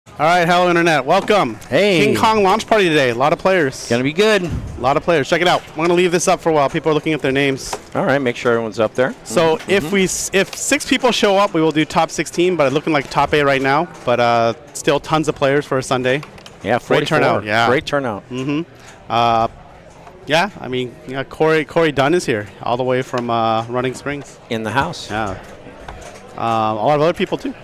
All right, hello internet. Welcome. Hey. King Kong launch party today. A lot of players. Gonna be good. A lot of players. Check it out. I'm gonna leave this up for a while. People are looking at their names. All right, make sure everyone's up there. So if 6 people show up, we will do top 16. But it's looking like top 8 right now. But still tons of players for a Sunday. Yeah, 44. Great turnout. Yeah. Great turnout. Yeah. I mean, Corey Dunn is here, all the way from Running Springs. In the house. Yeah. A lot of other people too.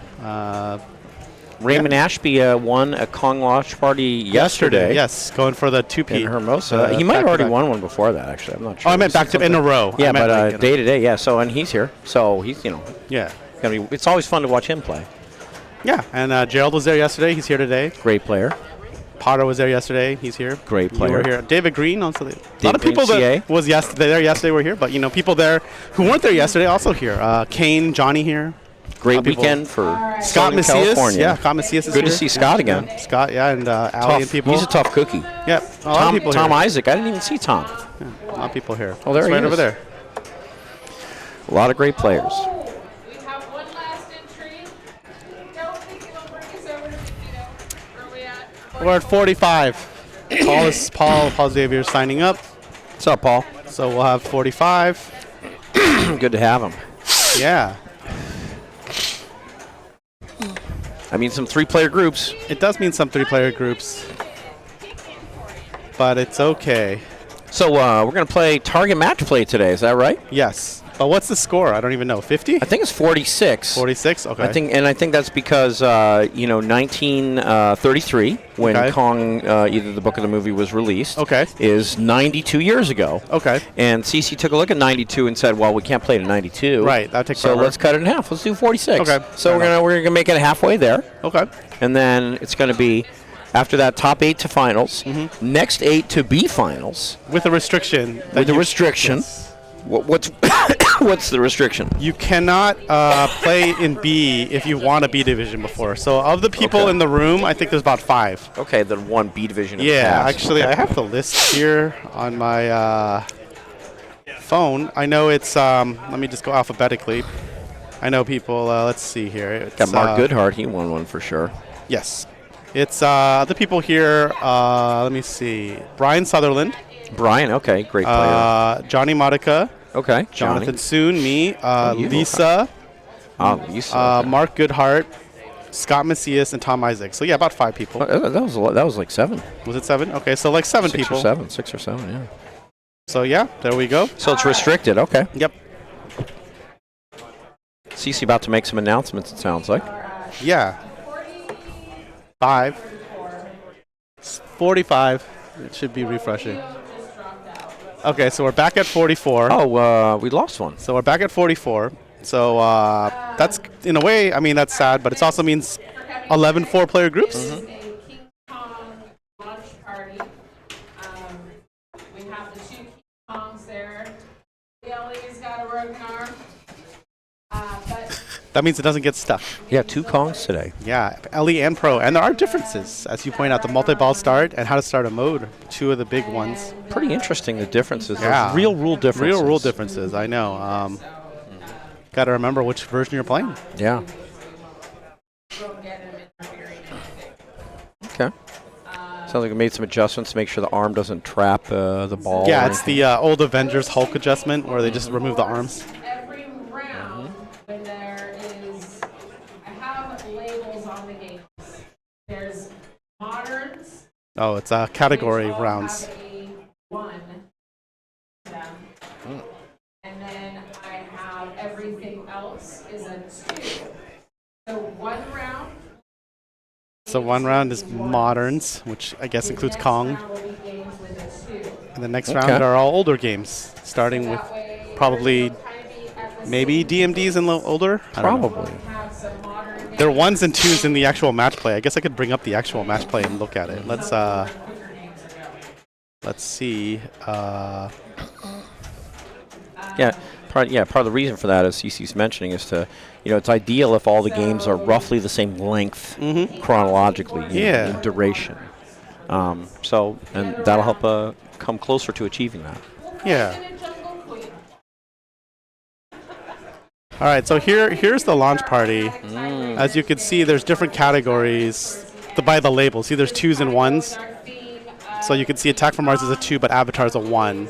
Raymond Ashby won a Kong launch party yesterday. Yes, going for the 2P. In Hermosa. He might have already won one before that, actually. I'm not sure. Oh, I meant back to in a row. Yeah, I meant but day to day, yeah. So, and he's here. So he's, yeah. gonna be. It's always fun to watch him play. Yeah, and Gerald was there yesterday. He's here today. Great player. Potter was there yesterday. He's here. Great player. You were here. David Green also. A lot of Green, people CA. that was there yesterday were here, but people there who weren't there yesterday also here. Kane, Johnny here. Great weekend for Scott Southern Macias. California. Yeah, Scott Macias is Good here. to see Scott again. Yeah. Scott, yeah, and Ali and people. He's a tough cookie. Yeah, a lot of people Tom here. Isaac. I didn't even see Tom. Yeah, a lot of people here. Oh, there It's he right is. over there. A lot of great players. We have one last entry. Don't think it'll bring us over to Where are we at? We're at 45. Paul Xavier signing up. What's up, Paul? So we'll have 45. Good to have him. Yeah. I mean, some 3-player groups. It does mean some 3-player groups, but it's okay. So we're going to play target match play today. Is that right? Yes. But what's the score? I don't even know. 50? I think it's 46. 46? Okay. I think that's because 1933, when Okay. Kong, either the book or the movie was released, Okay. is 92 years ago. Okay. And CC took a look at 92 and said, "Well, we can't play to 92. Right. That takes So forever. let's cut it in half. Let's do 46. Okay. So Fair we're gonna make it halfway there, Okay. and then it's going to be after that top 8 to finals, next 8 to B finals. With a restriction. With a restriction. Yes. What's what's the restriction? You cannot play in B if you won a B division before. So of the people Okay. in the room, I think there's about 5. Okay, the one B division. Yeah, has. actually, Okay. I have the list here on my phone. I know it's, let me just go alphabetically. I know people, let's see here. It's, Got Mark Goodhart. He won one for sure. Yes. It's the people here, let me see. Brian Sutherland, Brian, okay, great player. Johnny Modica, Okay, Jonathan Soon, me, you. Lisa, Lisa. Okay. Mark Goodhart, Scott Macias, and Tom Isaac. So yeah, about 5 people. That was a lot. That was like 7. Was it 7? Okay, so like 7 6 people. or 7. 6 or 7. Yeah. So yeah, there we go. So it's restricted. Okay. Yep. CC about to make some announcements. It sounds like. Yeah. 5. 45. It should be refreshing. Okay, so we're back at 44. Oh, we lost one. So we're back at 44. So that's, in a way, I mean, that's sad, but it also means 11 4-player groups. A King Kong launch party. We have the 2 King Kongs there. Ellie's got a broken arm. But That means it doesn't get stuck. Yeah, 2 Kongs today. Yeah, LE and Pro. And there are differences, as you point out, the multi-ball start and how to start a mode, 2 of the big ones. Pretty interesting, the differences. Yeah. Those real rule differences. Real rule differences, I know. Got to remember which version you're playing. Yeah. Okay. Sounds like we made some adjustments to make sure the arm doesn't trap the ball. Yeah, or it's anything. the old Avengers Hulk adjustment where they just remove the arms. every round, when there is, I have labels on the games. There's moderns. Oh, it's category which all rounds. have a 1 to them. And then I have everything else is a 2. So 1 round. So 1 round is moderns, which I guess includes Next Kong. round will be games with a 2. And the next Okay. round are all older games, starting with That way, probably kind of be at the maybe DMDs and older. I don't know. Probably. have some modern There are 1s and 2s in the actual match play. I guess I could bring up the actual match play and look at it. Let's see. Yeah, part of the reason for that, as CC's mentioning, is to, it's ideal if all the games are roughly the same length chronologically, Yeah. in duration. And that'll help come closer to achieving that. Yeah. All right, so here's the launch party. As you can see, there's different categories. to buy the labels. See, there's 2s and 1s. Our theme, So you can see Attack from Mars is a 2, but Avatar is a 1.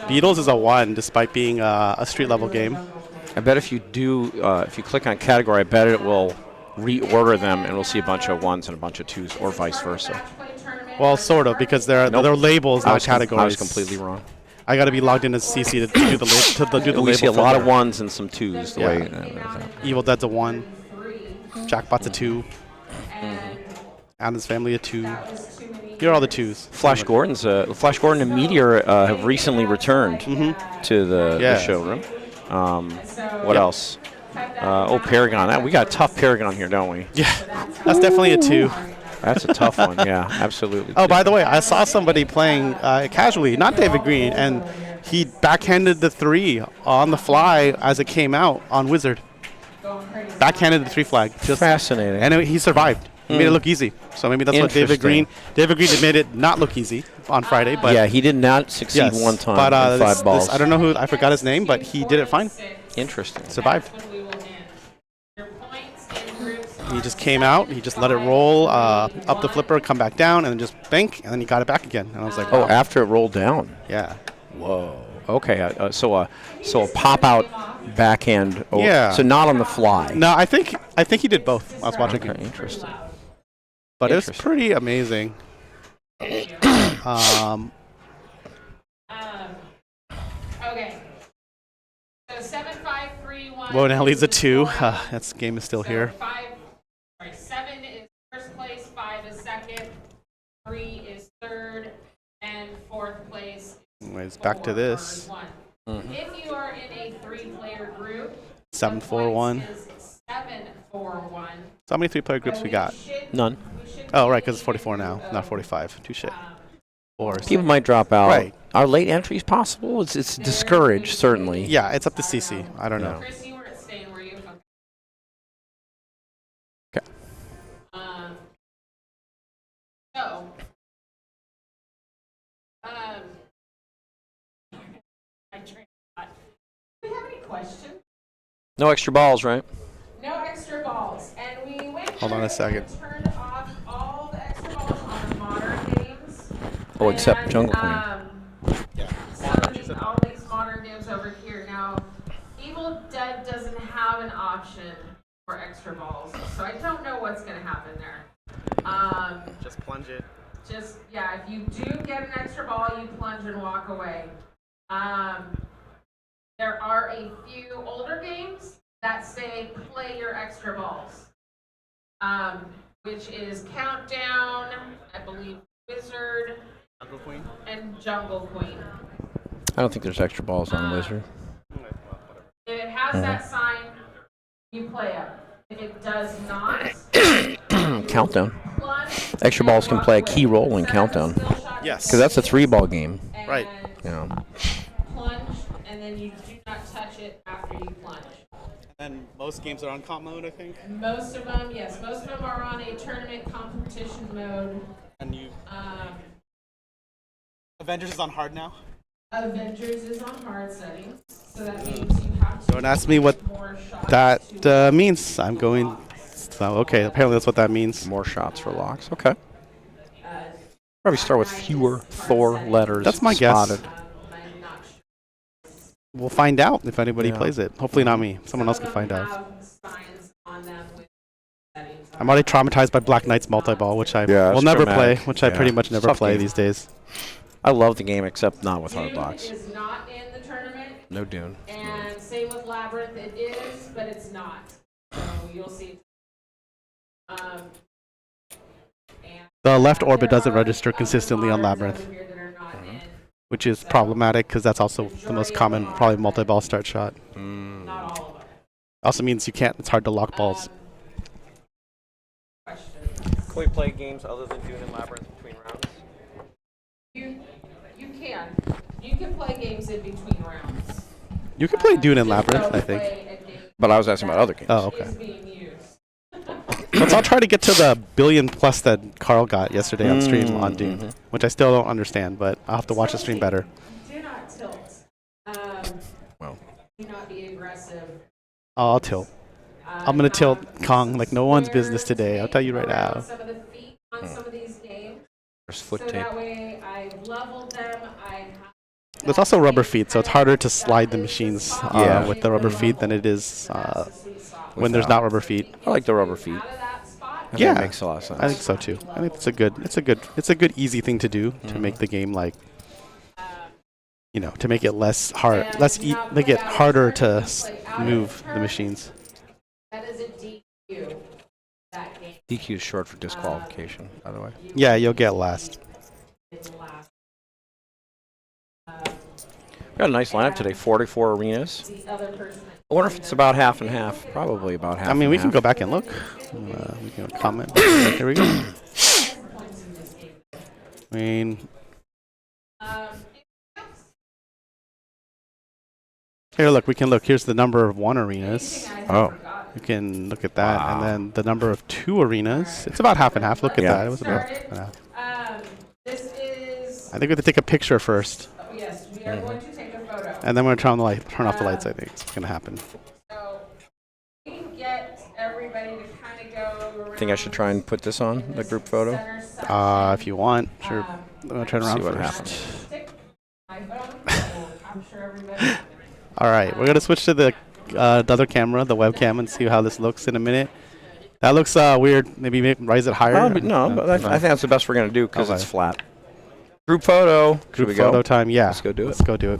Beatles is a 1, despite being a street level game. I bet if you do, if you click on category, I bet it will reorder them, and we'll see a bunch of 1s and a bunch of 2s, or vice versa. Well, sort of, because they're labels, I not was categories. I was completely wrong. I got to be logged into CC to do the do the We see a label lot of filter. 1s and some 2s. The Yeah. way. Evil Dead's a 1. Jackpot's a 2. Adam's Family a 2. Here are all the 2s. Flash Gordon and Meteor have recently returned to the Yeah. showroom. What else? Paragon. We got a tough Paragon here, don't we? Yeah, that's definitely a 2. That's a tough one. Yeah, absolutely. Oh, by the way, I saw somebody playing casually, not David Green, and he backhanded the 3 on the fly as it came out on Wizard. Backhanded the 3 flag. Just Fascinating. And he survived. He made it look easy. So maybe that's what David Green made it not look easy on Friday. But yeah, he did not succeed yes, one time but, in 5 balls. I don't know I forgot his name, but he did it fine. Interesting. Survived. He just came out. He just let it roll up the flipper, come back down, and then just bank, and then he got it back again. And I was like, Oh, wow. after it rolled down. Yeah. Whoa. Okay. So a pop out backhand. Yeah. So not on the fly. No, I think he did both. I was watching Okay. it. Interesting. But it was pretty amazing. Okay. So 7, 5, 3, 1. Whoa, now leads a 2. That game is still here. 7 is first place, 5 is second, 3 is third, and fourth place. Anyways, back to this. If you are in a 3-player group, 7, the 4, points 1. is 7, 4, 1. So how many 3-player groups we got? None. Oh, right, because it's 44 now, not 45. Touche. Or People might drop out. Right. Are late entries possible? It's discouraged, certainly. yeah, it's up to CC. I don't know. Chris, you weren't staying, were you? Okay. So, I trained a lot. Do we have any questions? No extra balls, right? No extra balls. And we went Hold on a second. and turned off all the extra balls on the modern games. Oh, except And, Jungle Queen. all these modern games over here. Now, Evil Dead doesn't have an option for extra balls, so I don't know what's going to happen there. Just plunge it. If you do get an extra ball, you plunge and walk away. There are a few older games that say play your extra balls, which is Countdown, I believe Wizard, Jungle Queen. and Jungle Queen. I don't think there's extra balls on Wizard. If it has that sign, you play it. If it does not, Countdown. plunge. Extra and balls can walk play a away. key role in Set up a Countdown. skill shot Yes. Because that's a 3-ball game. and Right. Yeah. Plunge, and then you do not touch it after you plunge. And most games are on comp mode, I think. Most of them, yes, most of them are on a tournament competition mode. And you Um, Avengers is on hard now. Avengers is on hard settings, so that means you have to Don't ask me what more shots that to means. I'm going. So okay, apparently that's what that means. More shots for locks. Okay. uh, Probably start with fewer Thor letters. That's my guess. spotted. I'm not sure. We'll find out if anybody Yeah. plays it. Hopefully not me. Someone else Some can of find them out. have signs on them with settings on I'm already traumatized by Black Knight's multi-ball, which I Yeah, will it's never traumatic. play, which I Yeah. pretty much never Tough play game. these days. I love the game, except not with hard Dune locks. is not in the tournament, No Dune. and same with Labyrinth. It is, but it's not. So you'll see. And The left orbit there doesn't are register other consistently on moderns Labyrinth, over here that are not in. which is problematic because that's also the most common, probably multi-ball start shot. Not all of them. Also means you can't. It's hard to lock balls. Questions? Can we play games other than Dune and Labyrinth between rounds? You can. You can play games in between rounds. You can play Dune and Just Labyrinth, don't I think. play a game But I was asking about other games. Oh, okay. is being used. Let's all try to get to the billion plus that Carl got yesterday on stream on Dune, Mhm. which I still don't understand, but I'll have to watch the stream better. Do not tilt. Well. Do not be aggressive. I'll tilt. I'm gonna tilt Kong like no one's business today. I'll tell you right now. Some of the feet on some of these games. There's foot So tape. that way I've leveled them. There's also rubber feet, so it's harder to slide the machines Yeah. with the rubber feet than it is when there's not rubber feet. I like the rubber feet. Out of that spot. I think Yeah, it makes a lot of sense. I think so too. I think it's a good easy thing to do to make the game like, to make it less hard, make it harder to move the machines. That is a DQ. That game DQ is short for disqualification, by the way. Yeah, you'll get last. is last. We got a nice lineup today. 44 arenas. The other person. I wonder if it's about half and half. Probably about half. I mean, and we can half. go back and look. We can comment. Here we go. I mean, here, look. We can look. Here's the number of 1 arenas. Oh. You can look at that, Wow. and then the number of 2 arenas. It's about half and half. Look at Yeah. that. It was about half and half. This is. I think we have to take a picture first, Oh, yes, we are going to take a photo. and then we're gonna turn off the lights. I think it's gonna happen. So we can get everybody to kind of go. Think I should try and put this on the group photo? Center section. If you want, sure. I'm gonna turn around See what first. happens. Stick my phone. I'm sure everybody. All right, we're gonna switch to the other camera, the webcam, and see how this looks in a minute. That looks weird. Maybe raise it higher. No, but I think that's the best we're going to do because Okay. it's flat. Group photo. Should Group we photo go? time. Yeah, Let's go do it. Let's go do it.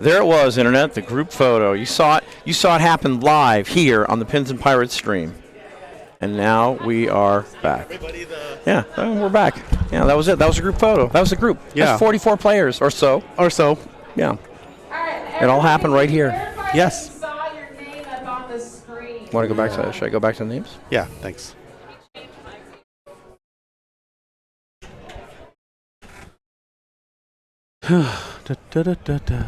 There it was, Internet, the group photo. You saw it happen live here on the Pins and Pirates stream. And now we are back. Yeah, we're back. Yeah, that was it. That was a group photo. That was a group. Yeah. That's 44 players or so. Or so. Yeah. All right, It all happened right here. everybody Yes. Saw your name up on the screen. Want to go back to that? Should I go back to the names? Yeah. Thanks. Da, da, da, da, da.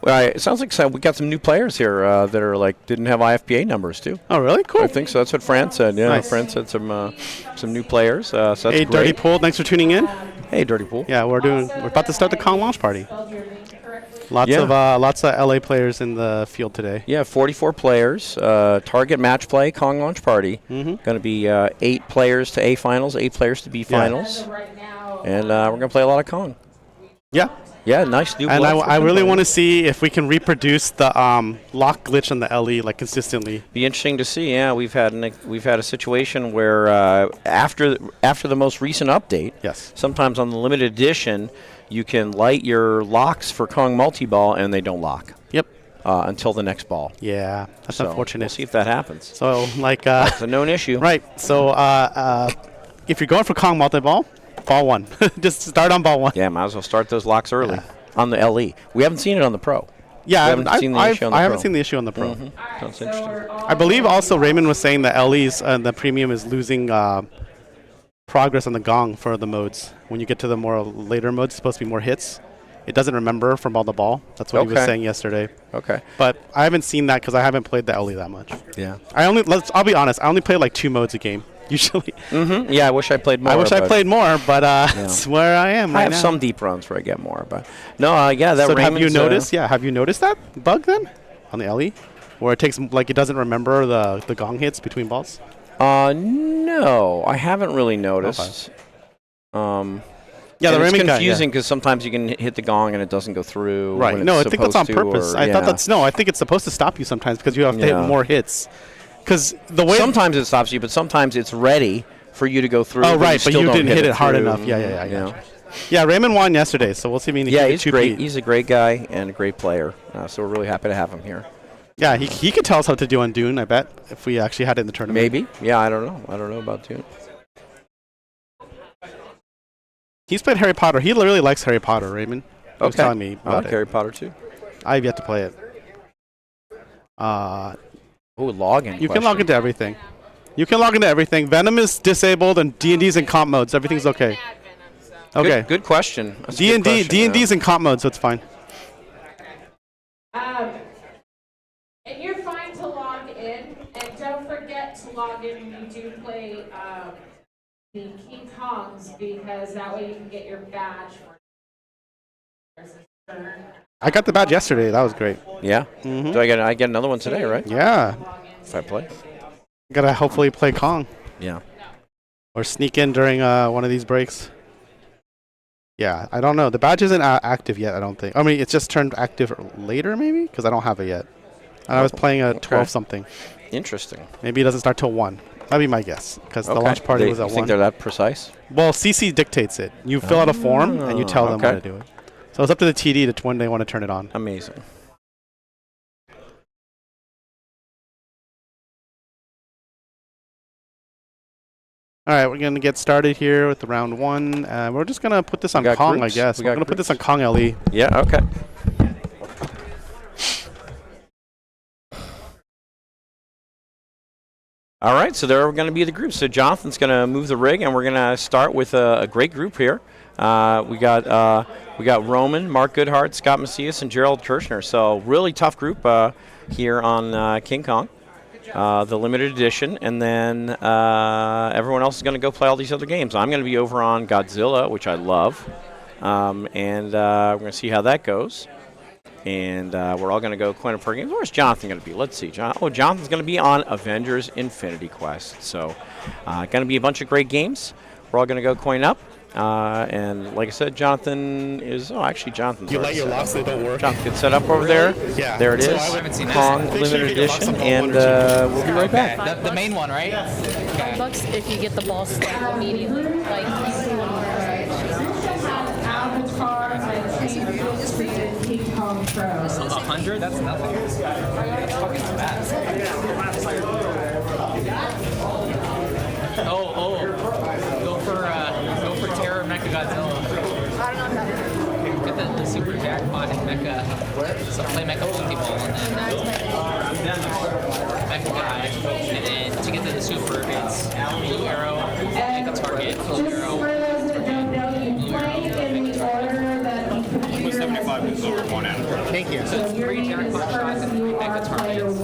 Well, it sounds like we got some new players here that are like didn't have IFPA numbers too. Oh, really? Cool. I think so. That's what Fran said. Yeah, Nice. Fran said some new players. So that's Hey, great. Dirty Pool, thanks for tuning in. Hey, Dirty Pool. Yeah, we're about to start the Kong launch party. Lots of LA players in the field today. Yeah, 44 players. Target match play, Kong launch party. Mm-hmm. Going to be 8 players to A finals, 8 players to B finals, and we're going to play a lot of Kong. Yeah. Yeah, nice new. And blood for I really Kong. want to see if we can reproduce the lock glitch on the LE like consistently. Be interesting to see. Yeah, we've had a situation where after the most recent update, Yes. sometimes on the limited edition, you can light your locks for Kong multi-ball and they don't lock Yep. until the next ball. Yeah, that's So unfortunate. We'll see if that happens. So like It's a known issue. right. So if you're going for Kong multi-ball, ball 1. Just start on ball 1. Yeah, might as well start those locks early on the LE. We haven't seen it on the Pro. Yeah, We haven't seen the issue on the I haven't Pro. seen the issue on the Pro. That's interesting. I believe also Raymond was saying the LEs and the premium is losing progress on the gong for the modes. When you get to the more later modes, it's supposed to be more hits. It doesn't remember from all the ball. That's what he was Okay. saying yesterday. Okay. But I haven't seen that because I haven't played the LE that much. Yeah. I'll be honest. I only play like 2 modes a game usually. Yeah, I wish I played more. I wish I but played more, but it's where I am right I have now. some deep runs where I get more, but no, yeah, that So have you Raymond's, noticed? Yeah, have you noticed that bug then on the LE, where it takes like it doesn't remember the gong hits between balls? No, I haven't really noticed. Yeah, the and it's Raymond guy, yeah. confusing because sometimes you can hit the gong and it doesn't go through. Right. when No, I it's think that's on supposed to, purpose. or- I thought yeah. that's I think it's supposed to stop you sometimes because you have to Yeah. hit more hits. Because the way Sometimes it stops you, but sometimes it's ready for you to go through. Oh, right, but still you don't didn't hit it hard through, enough. Yeah, I you know. gotcha. Yeah, Raymond won yesterday, so we'll see if he can Yeah, get he's 2 great. P. He's a great guy and a great player. So we're really happy to have him here. Yeah, he could tell us how to do on Dune, I bet, if we actually had it in the tournament. Maybe. Yeah, I don't know. I don't know about Dune. He's played Harry Potter. He really likes Harry Potter, Raymond. He was telling me I about like it. Harry Potter too. I've yet to play it. Oh, login. You can log into everything. You can log into everything. Venom is disabled and D&D's in comp mode, so everything's okay. Okay. Good question. That's a good question, D&D's in comp mode, so it's fine. And you're fine to log in, and don't forget to log in when you do play the King Kongs, because that way you can get your badge. I got the badge yesterday. That was great. Yeah. Mhm. Do I get another one today, right? Yeah. If I play. Gotta hopefully play Kong Yeah. or sneak in during one of these breaks. Yeah, I don't know. The badge isn't active yet, I don't think. I mean, it's just turned active later, maybe? Because I don't have it yet. And I was playing a 12-something. Interesting. Maybe it doesn't start till 1. That'd be my guess, because the Okay. launch party was You at think 1. they're that precise? Well, CC dictates it. You fill out a form, and you tell them okay. when to do it. So it's up to the TD to when they want to turn it on. Amazing. All right, we're going to get started here with the round 1. We're just going to put this on got Kong, groups? I guess. We We're got going to put this on groups? Kong LE. Yeah, okay. All right, so there are going to be the groups. So Jonathan's going to move the rig, and we're going to start with a great group here. We got Roman, Mark Goodhart, Scott Macias, and Gerald Kirshner. So really tough group here on King Kong, the limited edition. And then everyone else is going to go play all these other games. I'm going to be over on Godzilla, which I love. And we're going to see how that goes. And we're all going to go coin per game. Where's Jonathan going to be? Let's see. Jonathan's going to be on Avengers Infinity Quest. So going to be a bunch of great games. We're all going to go coin up. And like I said, Jonathan is... Oh, actually, Jonathan's You already let your set up. locks so they don't work? Jonathan gets set up over there. Yeah. There it So is. I haven't seen that. Kong Make sure you Limited get your locks Edition. up on And 1 or 2. we'll be right back. The main one, right? Okay. $5 if you get the ball stacked immediately. Like Avatar and King Kong Pro. 100? That's nothing. That's fucking fast. Go for Terror Mecha Godzilla. Get the super jackpot in Mecha. So play Mecha Multi-Ball and then Mecha Guy. And then to get to the super, it's Blue Arrow, make a target, Blue Arrow. For those that don't know, you play in the order that the computer has. Thank Yeah. So it's 3 jackpot shots and 3 mega targets.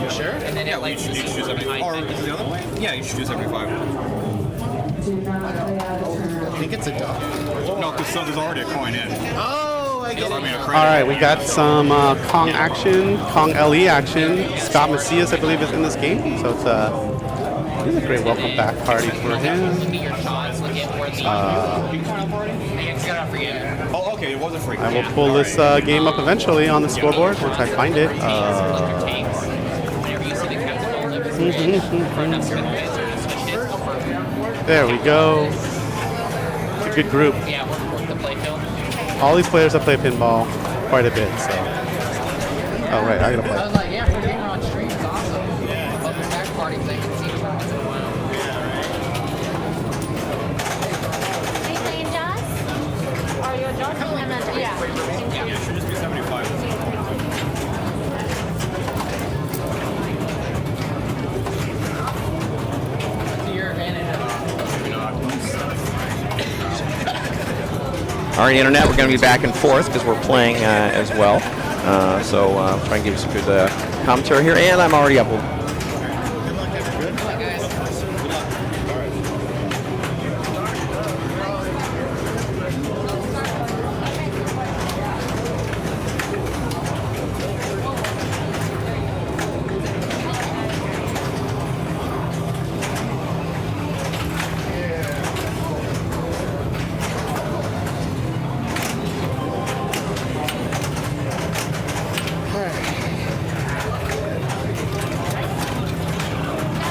You sure? And then it lights the sequence behind Or mega. is it the other way? Yeah, you should do 75. I think it's a duck. No, because there's already a coin in. Oh, I get I it. mean, a All credit. right, we got some Kong action, Kong LE action. Scott Macias, I believe, is in this game, so it's a great welcome back party for him. Look at your shots, look at where the... I just got it for you. Oh, okay, it was a free. I will pull this game up eventually on the scoreboard once I find it. Look your tanks. Whenever you see the captain on live, for enough spin points, or just switch it. There we go. It's a good group. Yeah, work the play field. All these players have played pinball quite a bit, so. Oh, right, I gotta I play. was like, yeah, for gamer on stream is awesome. Welcome back party thing and see what once in a while. Are you playing Jaws? Are you a Jaws? I'm not Jaws. Yeah. Yeah, it should just be 75. To your advantage. All right, Internet, we're going to be back and forth because we're playing as well. So try and give you some good commentary here. And I'm already up. That's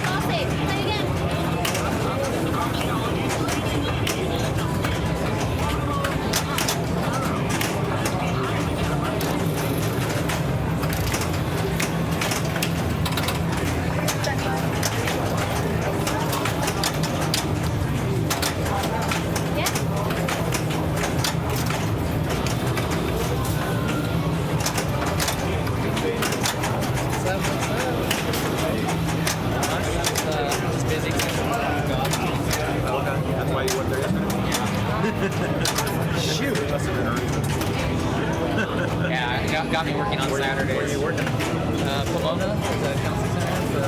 all safe. Play again. It's busy. That's why you went there yesterday? Yeah, it got me working on Saturdays. Where are you working? Pomona, the counseling center for...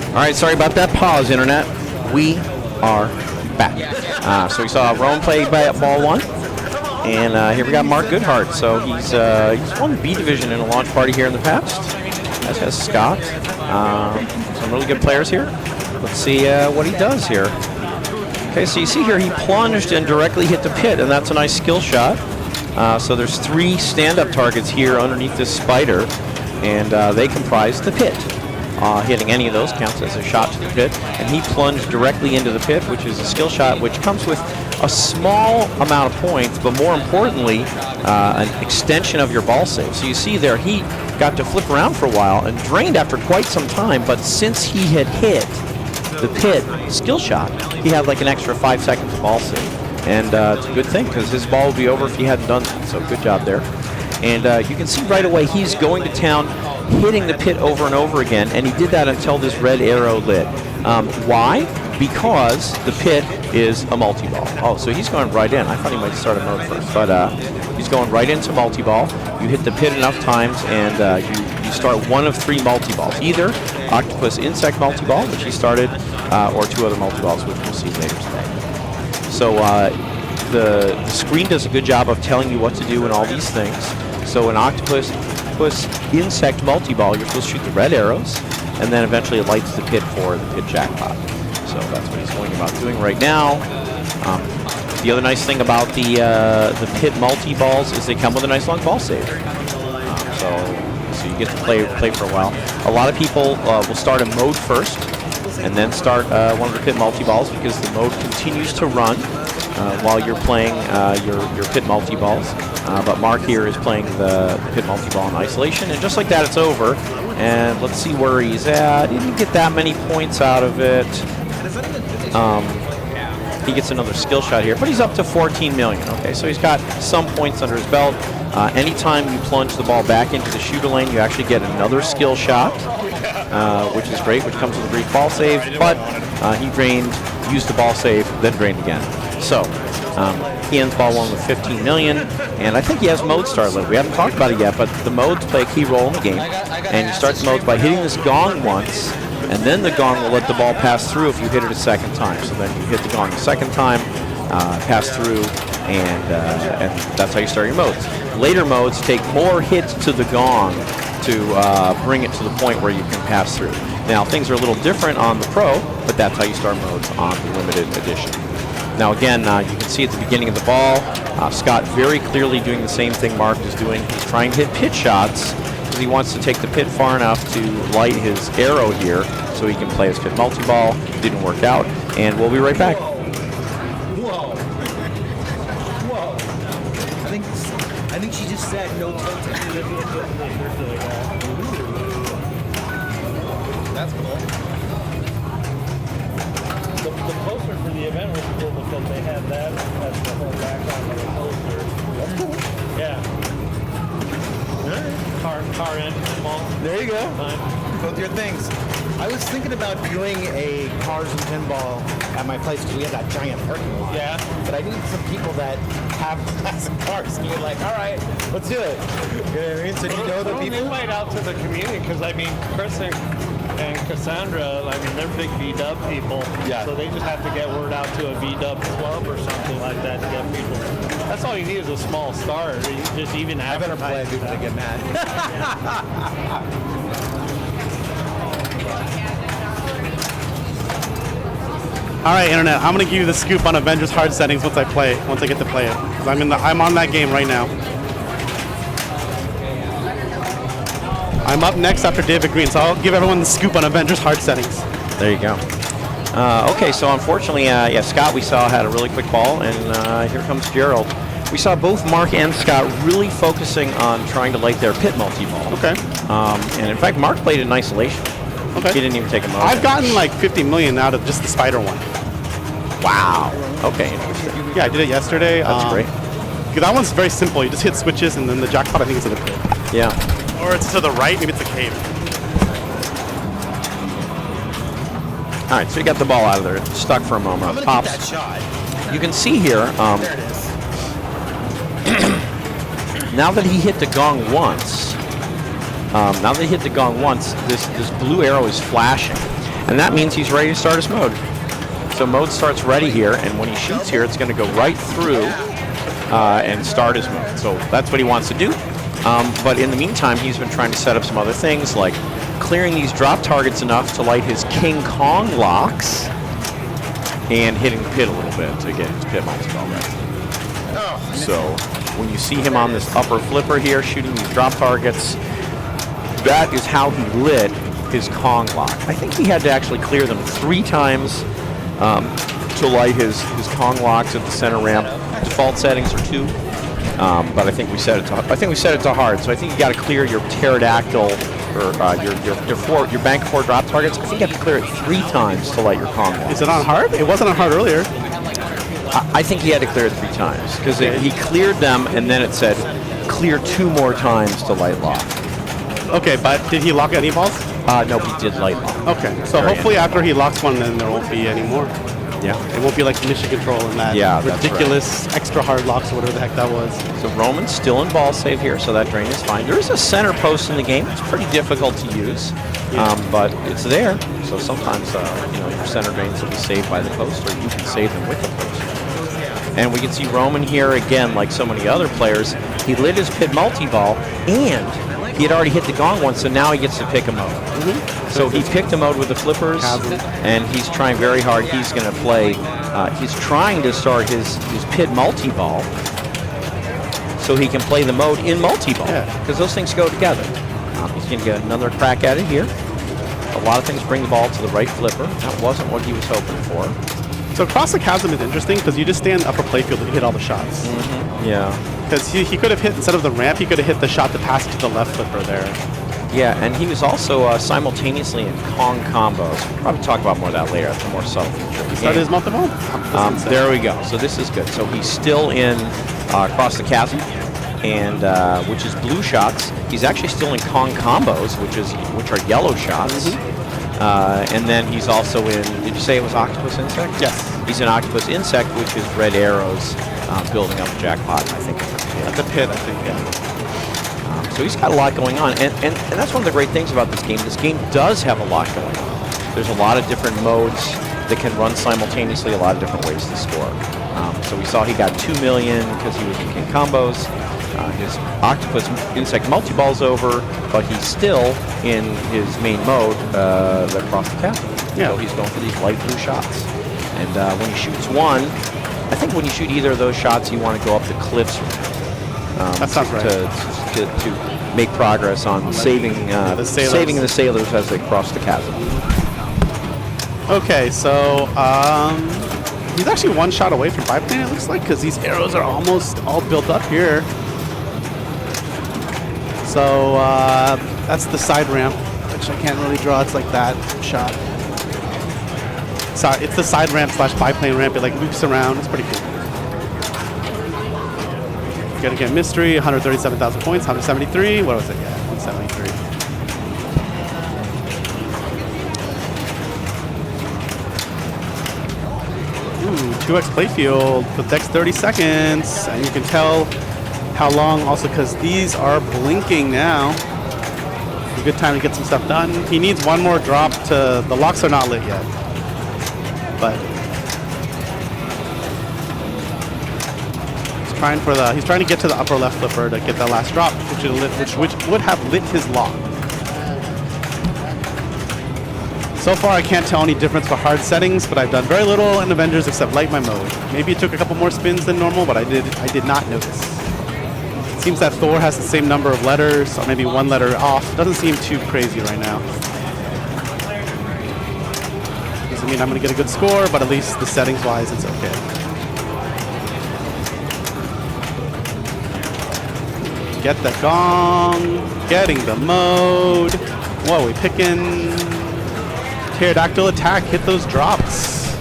All right, sorry about that pause, Internet. We are back. So we saw Rome play by ball 1. And here we got Mark Goodhart. So he's won the B division in a launch party here in the past, as has Scott. Some really good players here. Let's see what he does here. Okay, so you see here he plunged and directly hit the pit, and that's a nice skill shot. So there's 3 stand-up targets here underneath this spider, and they comprise the pit. Hitting any of those counts as a shot to the pit, and he plunged directly into the pit, which is a skill shot which comes with a small amount of points, but more importantly, an extension of your ball save. So you see there he got to flip around for a while and drained after quite some time, but since he had hit the pit skill shot, he had like an extra 5 seconds of ball save. And it's a good thing because his ball would be over if he hadn't done that, so good job there. And you can see right away he's going to town, hitting the pit over and over again, and he did that until this red arrow lit. Why? Because the pit is a multi-ball. Oh, so he's going right in. I thought he might start a mode first, but he's going right into multi-ball. You hit the pit enough times, and you start one of 3 multi-balls. Either Octopus Insect multi-ball, which he started, or 2 other multi-balls, which we'll see later today. So the screen does a good job of telling you what to do in all these things. So an Octopus Insect multi-ball, you're supposed to shoot the red arrows, and then eventually it lights the pit for the pit jackpot. So that's what he's going about doing right now. The other nice thing about the pit multi-balls is they come with a nice long ball save. So you get to play for a while. A lot of people will start a mode first, and then start one of the pit multi-balls because the mode continues to run while you're playing your pit multi-balls. But Mark here is playing the pit multi-ball in isolation, and just like that it's over. And let's see where he's at. He didn't get that many points out of it. He gets another skill shot here, but he's up to 14 million. Okay, so he's got some points under his belt. Anytime you plunge the ball back into the shooter lane, you actually get another skill shot, which is great, which comes with a brief ball save. But he drained, used the ball save, then drained again. So He ends ball 1 with 15 million, and I think he has mode start limit. We haven't talked about it yet, but the modes play a key role in the game. And you start the modes by hitting this gong once, and then the gong will let the ball pass through if you hit it a second time. So then you hit the gong a second time, pass through, and that's how you start your modes. Later modes take more hits to the gong to bring it to the point where you can pass through. Now, things are a little different on the Pro, but that's how you start modes on the limited edition. Now, again, you can see at the beginning of the ball, Scott very clearly doing the same thing Mark is doing. He's trying to hit pit shots because he wants to take the pit far enough to light his arrow here so he can play his pit multi-ball. Didn't work out, and we'll be right back. Whoa. I think she just said no tilting. That's cool. The poster for the event was cool because they had that as the whole background of the poster. That's cool. Yeah. Car engine ball. There you go. Fine. Both your things. I was thinking about doing a cars and pinball at my place because we have that giant parking lot. Yeah. But I need some people that have classic cars. And you're like, all right, let's do it. You know what I mean? So do you know the people? Invite out to the community because I mean, Chris and Cassandra, I mean, they're big V-Dub people. Yeah. So they just have to get word out to a V-Dub club or something like that to get people. That's all you need is a small start. You just even I better play advertise people to get mad. All right, internet. I'm gonna give you the scoop on Avengers hard settings once I get to play it. 'Cause I'm on that game right now. I'm up next after David Green, so I'll give everyone the scoop on Avengers hard settings. There you go. Okay, so unfortunately, yeah, Scott we saw had a really quick ball, and here comes Gerald. We saw both Mark and Scott really focusing on trying to light their pit multi-ball. Okay. And in fact, Mark played in isolation. Okay. He didn't even take a mode. I've gotten like 50 million out of just the spider one. Wow. Okay, interesting. Yeah, I did it yesterday. That's great. That one's very simple. You just hit switches, and then the jackpot I think is in the pit. Yeah. Or it's to the right. Maybe it's a cave. All right, so you got the ball out of there. It's stuck for a moment. I'm gonna Pops. get that shot. You can see here. There it is. Now that he hit the gong once, this blue arrow is flashing, and that means he's ready to start his mode. So mode starts ready here, and when he shoots here, it's going to go right through and start his mode. So that's what he wants to do. But in the meantime, he's been trying to set up some other things, like clearing these drop targets enough to light his King Kong locks, and hitting the pit a little bit to get his pit multi-ball ready. So when you see him on this upper flipper here shooting these drop targets, that is how he lit his Kong lock. I think he had to actually clear them 3 times to light his Kong locks at the center ramp. Default settings are 2, but I think we set it to hard. So I think you got to clear your pterodactyl or your bank 4 drop targets. I think you have to clear it 3 times to light your Kong lock. Is it on hard? It wasn't on hard earlier. I think he had to clear it 3 times because he cleared them and then it said clear 2 more times to light lock. Okay, but did he lock any balls? No, he did light lock. Okay, so hopefully after he locks one, then there won't be any more. Yeah. It won't be like mission control and that that's ridiculous extra hard locks or whatever the heck that was. So Roman's still in ball save here, so that drain is fine. There is a center post in the game. It's pretty difficult to use, but it's there. So sometimes your center drains will be saved by the post, or you can save them with the post. And we can see Roman here again, like so many other players. He lit his pit multi-ball, and he had already hit the gong once, so now he gets to pick a mode. So he picked a mode with the flippers, and he's trying very hard. He's going to play, he's trying to start his pit multi-ball so he can play the mode in multi-ball, because those things go together. He's going to get another crack at it here. A lot of things bring the ball to the right flipper. That wasn't what he was hoping for. So across the chasm is interesting because you just stay in the upper playfield and hit all the shots. Yeah. Because he could have hit, instead of the ramp, he could have hit the shot to pass to the left flipper there. Yeah, and he was also simultaneously in Kong combos. We'll probably talk about more of that later. That's a more subtle feature. He started his multi-ball? There we go. So this is good. So he's still in Across the Chasm, and which is blue shots. He's actually still in Kong combos, which are yellow shots. And then he's also in, did you say it was Octopus Insect? Yes. He's in Octopus Insect, which is red arrows. building up a jackpot, I think. At the pit, I think. Yeah. So he's got a lot going on, and that's one of the great things about this game. This game does have a lot going on. There's a lot of different modes that can run simultaneously, a lot of different ways to score. So we saw he got 2 million because he was in king combos. His octopus insect multi-ball's over, but he's still in his main mode across the castle. Yeah. So he's going for these light blue shots. And when he shoots one, I think when you shoot either of those shots, you want to go up the cliffs. That sounds right. To make progress on saving the sailors. saving the sailors as they cross the chasm. Okay, so he's actually one shot away from biplane, it looks like, because these arrows are almost all built up here. So that's the side ramp, which I can't really draw. It's like that shot. So it's the side ramp / biplane ramp. It like loops around. It's pretty cool. Gonna get mystery, 137,000 points, 173. What was it? Yeah, 173. Ooh, 2x playfield with dex 30 seconds, and you can tell how long also because these are blinking now. It's a good time to get some stuff done. He needs one more drop to, the locks are not lit yet, but he's trying to get to the upper left flipper to get that last drop, which would have lit his lock. So far, I can't tell any difference for hard settings, but I've done very little in Avengers except light my mode. Maybe it took a couple more spins than normal, but I did not notice. It seems that Thor has the same number of letters, or maybe one letter off. Doesn't seem too crazy right now. Doesn't mean I'm going to get a good score, but at least the settings-wise, it's okay. Get the gong, getting the mode. Whoa, we picking. Pterodactyl attack, hit those drops.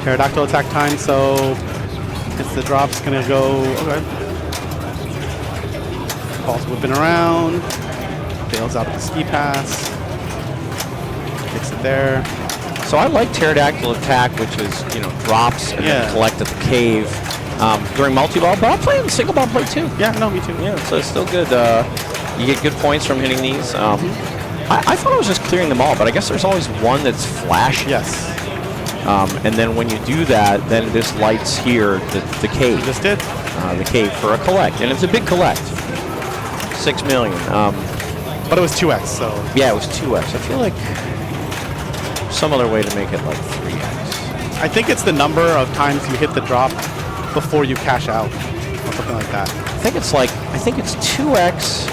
Pterodactyl attack time, so hits the drops, gonna go, okay. Paul's whipping around, bails out of the ski pass, gets it there. So I like pterodactyl attack, which is, drops and then collect at the cave during multi-ball, but I'll play in single ball play too. Yeah, no, me too. Yeah, so it's still good. You get good points from hitting these. I thought I was just clearing them all, but I guess there's always one that's flashy. Yes. And then when you do that, then this lights here the cave. Just did? The cave for a collect, and it's a big collect. 6 million. But it was 2x, so. Yeah, it was 2x. I feel like some other way to make it like 3x. I think it's the number of times you hit the drop before you cash out, or something like that. I think it's 2x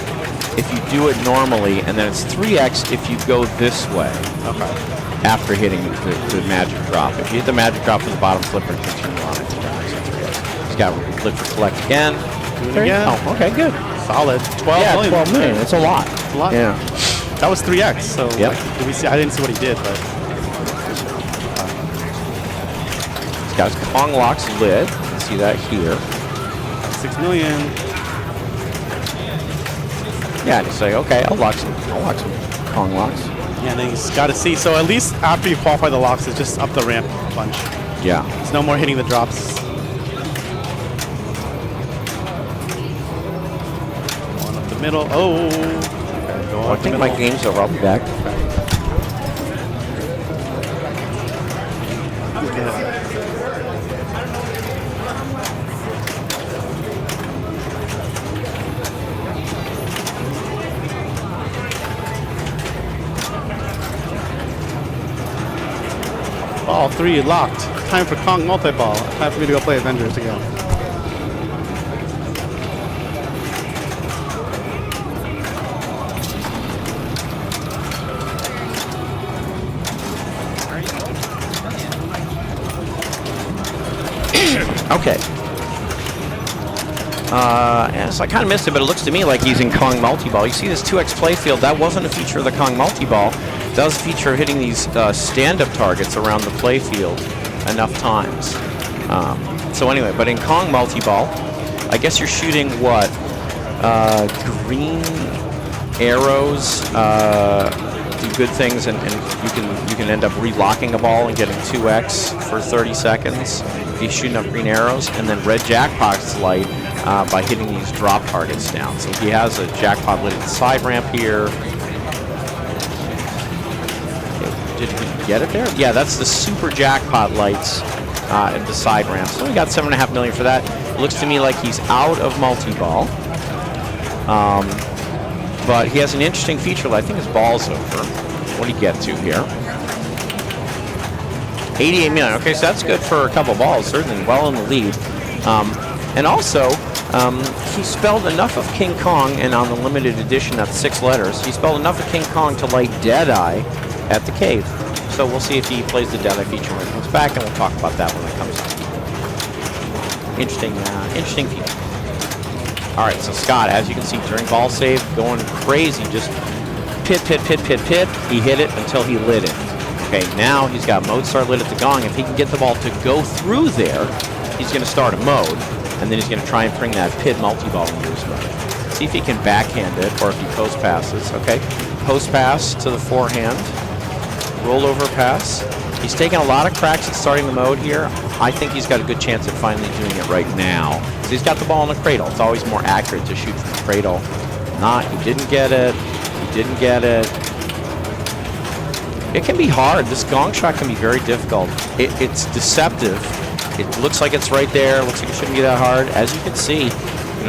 if you do it normally, and then it's 3x if you go this way. Okay. After hitting the magic drop. If you hit the magic drop from the bottom flipper and continue on, it's 3x. He's got lift for collect again. Do it again. Oh, okay, good. Solid. 12 million. 12 million. It's a lot. It's a lot. Yeah. That was 3x, so Yep. did we see? I didn't see what he did, but. He's got his Kong locks lit. You can see that here. 6 million. Yeah, just say, okay, I'll lock some Kong locks. Yeah, and then he's got to see. So at least after you qualify the locks, it's just up the ramp a bunch. Yeah. There's no more hitting the drops. Going up the middle. Oh. Okay, go I up the think middle. my game's over. I'll be back. Yeah. All 3 locked. Time for Kong multi-ball. Time for me to go play Avengers again. Okay. So I kind of missed it, but it looks to me like he's in Kong multi-ball. You see this 2x playfield, that wasn't a feature of the Kong multi-ball. It does feature hitting these stand-up targets around the playfield enough times. So anyway, but in Kong multi-ball, I guess you're shooting what? Green arrows do good things, and you can end up relocking a ball and getting 2x for 30 seconds if you're shooting up green arrows, and then red jackpot's light by hitting these drop targets down. So he has a jackpot lit at the side ramp here. Did he get it there? Yeah, that's the super jackpot lights at the side ramp. So we got $7.5 million for that. It looks to me like he's out of multi-ball. But he has an interesting feature that I think his ball's over. What did he get to here? 88 million. Okay, so that's good for a couple balls, certainly well in the lead. And also, he spelled enough of King Kong, and on the limited edition, that's 6 letters, he spelled enough of King Kong to light Deadeye at the cave. So we'll see if he plays the Deadeye feature when he comes back, and we'll talk about that when it comes up. Interesting feature. All right, so Scott, as you can see, during ball save, going crazy, just pit. He hit it until he lit it. Okay, now he's got mode start lit at the gong. If he can get the ball to go through there, he's going to start a mode, and then he's going to try and bring that pit multi-ball into his mode. See if he can backhand it, or if he post passes. Okay, post pass to the forehand, rollover pass. He's taking a lot of cracks at starting the mode here. I think he's got a good chance at finally doing it right now. So he's got the ball in the cradle. It's always more accurate to shoot from the cradle. He didn't get it. It can be hard. This gong shot can be very difficult. It's deceptive. It looks like it's right there. Looks like it shouldn't be that hard. As you can see,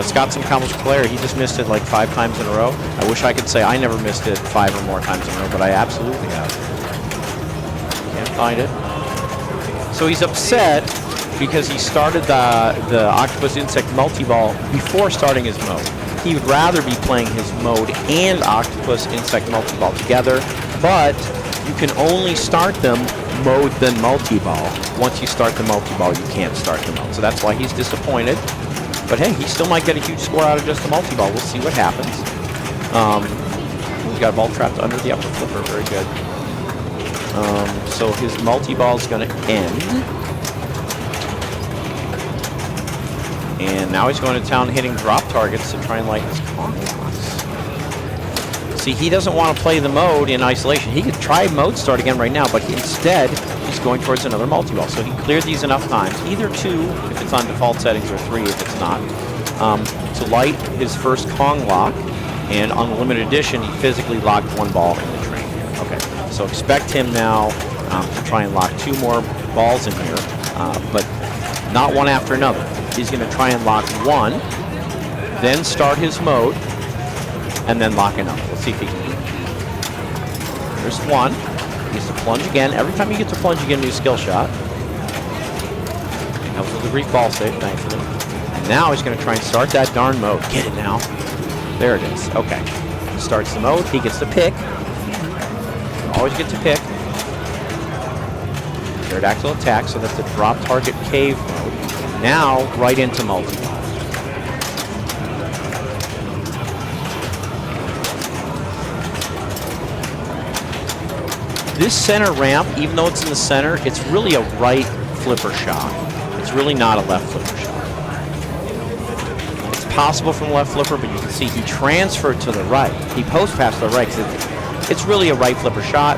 Scott's an accomplished player. He just missed it like 5 times in a row. I wish I could say I never missed it 5 or more times in a row, but I absolutely have. Can't find it. So he's upset because he started the Octopus Insect multi-ball before starting his mode. He would rather be playing his mode and Octopus Insect multi-ball together, but you can only start them mode then multi-ball. Once you start the multi-ball, you can't start the mode. So that's why he's disappointed. But hey, he still might get a huge score out of just the multi-ball. We'll see what happens. He's got a ball trapped under the upper flipper. Very good. So his multi-ball is going to end. And now he's going to town hitting drop targets to try and light his Kong locks. See, he doesn't want to play the mode in isolation. He could try mode start again right now, but instead he's going towards another multi-ball. So he cleared these enough times, either 2 if it's on default settings or 3 if it's not, to light his first Kong lock. And on the limited edition, he physically locked 1 ball in the train. Okay, so expect him now to try and lock 2 more balls in here, but not one after another. He's going to try and lock 1, then start his mode, and then lock another. Let's see if he can do it. There's 1. He gets to plunge again. Every time you get to plunge, you get a new skill shot. That was a brief ball save, thankfully. And now he's going to try and start that darn mode. Get it now. There it is. Okay. He starts the mode. He gets to pick. Always get to pick. Pterodactyl attack, so that's the drop target cave mode. Now, right into multi-ball. This center ramp, even though it's in the center, it's really a right flipper shot. It's really not a left flipper shot. It's possible from the left flipper, but you can see he transferred to the right. He post passed to the right because it's really a right flipper shot.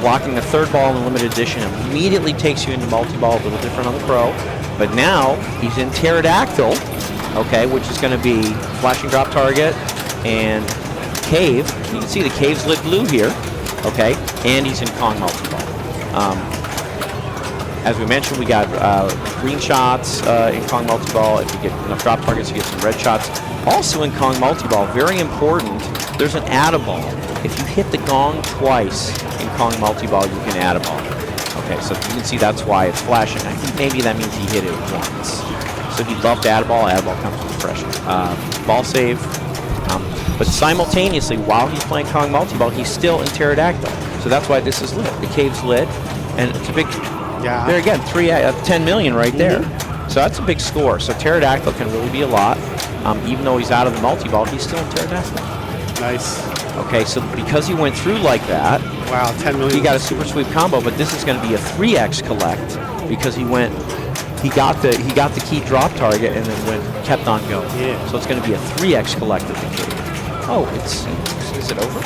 Blocking the 3rd ball in the limited edition immediately takes you into multi-ball, a little different on the Pro. But now he's in Pterodactyl, okay, which is going to be flashing drop target and cave. You can see the cave's lit blue here, okay, and he's in Kong multi-ball. As we mentioned, we got green shots in Kong multi-ball. If you get enough drop targets, you get some red shots. Also in Kong multi-ball, very important, there's an add a ball. If you hit the gong twice in Kong multi-ball, you can add a ball. Okay, so you can see that's why it's flashing. I think maybe that means he hit it once. So he'd love to add a ball. Add a ball comes with fresh ball save. But simultaneously, while he's playing Kong multi-ball, he's still in Pterodactyl. So that's why this is lit. The cave's lit, and it's a big. Yeah. There again, 10 million right there. So that's a big score. So Pterodactyl can really be a lot. Even though he's out of the multi-ball, he's still in Pterodactyl. Nice. Okay, so because he went through like that, wow, 10 million. He got a super sweep combo, but this is going to be a 3x collect because he got the key drop target and then kept on going. Yeah. So it's going to be a 3x collect of the key. Oh, is it over?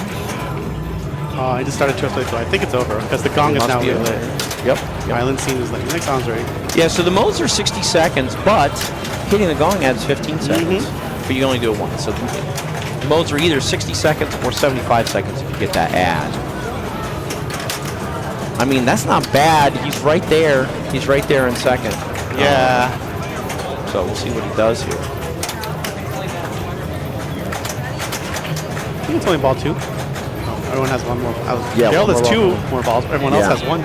Oh, I just started to play, so I think it's over because the gong is Must now be lit. over. Yep. Island scene is lit. Next sounds right. Yeah, so the modes are 60 seconds, but hitting the gong adds 15 seconds. Mm-hmm. But you only do it once. So the modes are either 60 seconds or 75 seconds if you get that ad. I mean, that's not bad. He's right there. He's right there in second. Yeah. So we'll see what he does here. I think it's only ball 2. Oh, everyone has one more. Yeah, Gerald one has more 2 more balls. Everyone else Yeah. has 1.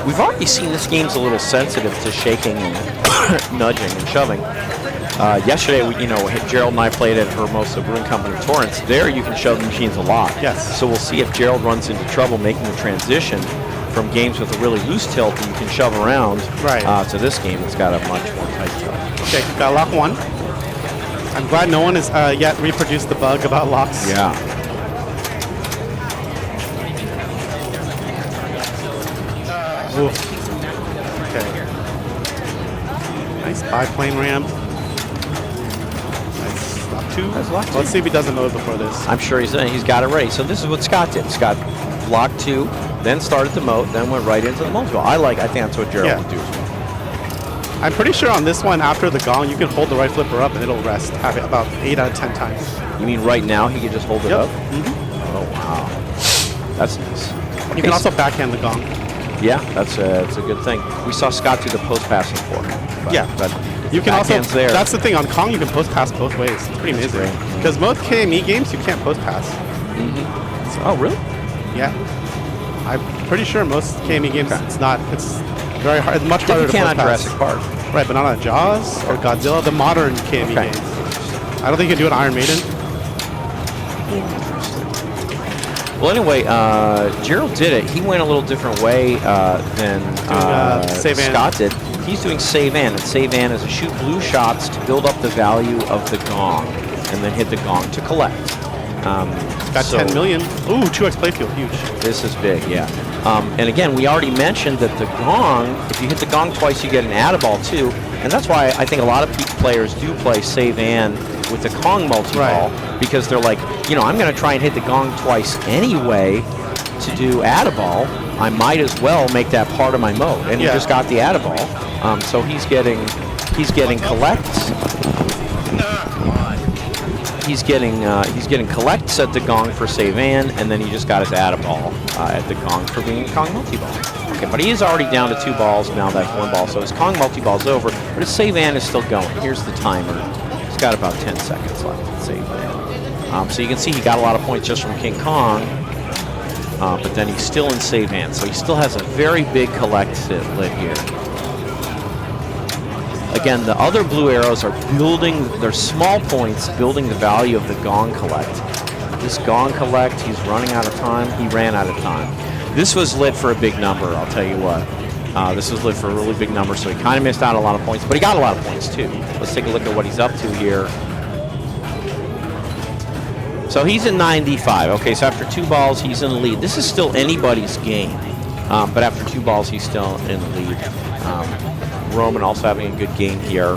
We've already seen this game's a little sensitive to shaking and nudging and shoving. Yesterday, Gerald and I played at Hermosa Brewing Company Torrance. There, you can shove the machines a lot. Yes. So we'll see if Gerald runs into trouble making the transition from games with a really loose tilt that you can shove around to this game that's got a much more tight tilt. Okay, got lock 1. I'm glad no one has yet reproduced the bug about locks. Yeah. Oof. Okay. Nice biplane ramp. Nice lock 2. That's lock 2. Let's see if he does a mode before this. I'm sure he's got it ready. So this is what Scott did. Scott blocked 2, then started the moat, then went right into the multi-ball. I think that's what Gerald would do as well. I'm pretty sure on this one, after the gong, you can hold the right flipper up and it'll rest. Have it about 8 out of 10 times. You mean right now he could just hold it up? Mm-hmm. Oh, wow. That's nice. You can also backhand the gong. Yeah, that's a good thing. We saw Scott do the post passing for him. Yeah, but you can also. there. That's the thing on Kong. You can post pass both ways. It's pretty That's amazing. great. Because most KME games you can't post pass. So, oh, really? Yeah, I'm pretty sure most KME games it's not. It's very hard. It's much harder You to can post on pass. Jurassic Park. Right, but not on Jaws or Godzilla. The modern KME games. I don't think you can do it on Iron Maiden. Well, anyway, Gerald did it. He went a little different way than save and. Scott did. He's doing save and save and is a shoot blue shots to build up the value of the gong, and then hit the gong to collect. Got 10 million. Ooh, 2x playfield, huge. This is big, yeah. And again, we already mentioned that the gong, if you hit the gong twice, you get an add-a-ball too. And that's why I think a lot of players do play save and with the Kong multi-ball, because they're like, I'm going to try and hit the gong twice anyway to do add-a-ball. I might as well make that part of my mode. And he just got the add-a-ball. So he's getting collects. He's getting collects at the gong for save and then he just got his add-a-ball at the gong for being a Kong multi-ball. Okay, but he is already down to 2 balls, now that's 1 ball, so his Kong multi-ball's over, but his save and is still going. Here's the timer. He's got about 10 seconds left to save and. So you can see he got a lot of points just from King Kong, but then he's still in save and, so he still has a very big collect lit here. Again, the other blue arrows are building, they're small points, building the value of the gong collect. This gong collect, he's running out of time. He ran out of time. This was lit for a big number, I'll tell you what. This was lit for a really big number, so he kind of missed out on a lot of points, but he got a lot of points too. Let's take a look at what he's up to here. So he's in 95. Okay, so after 2 balls, he's in the lead. This is still anybody's game, but after 2 balls, he's still in the lead. Roman also having a good game here.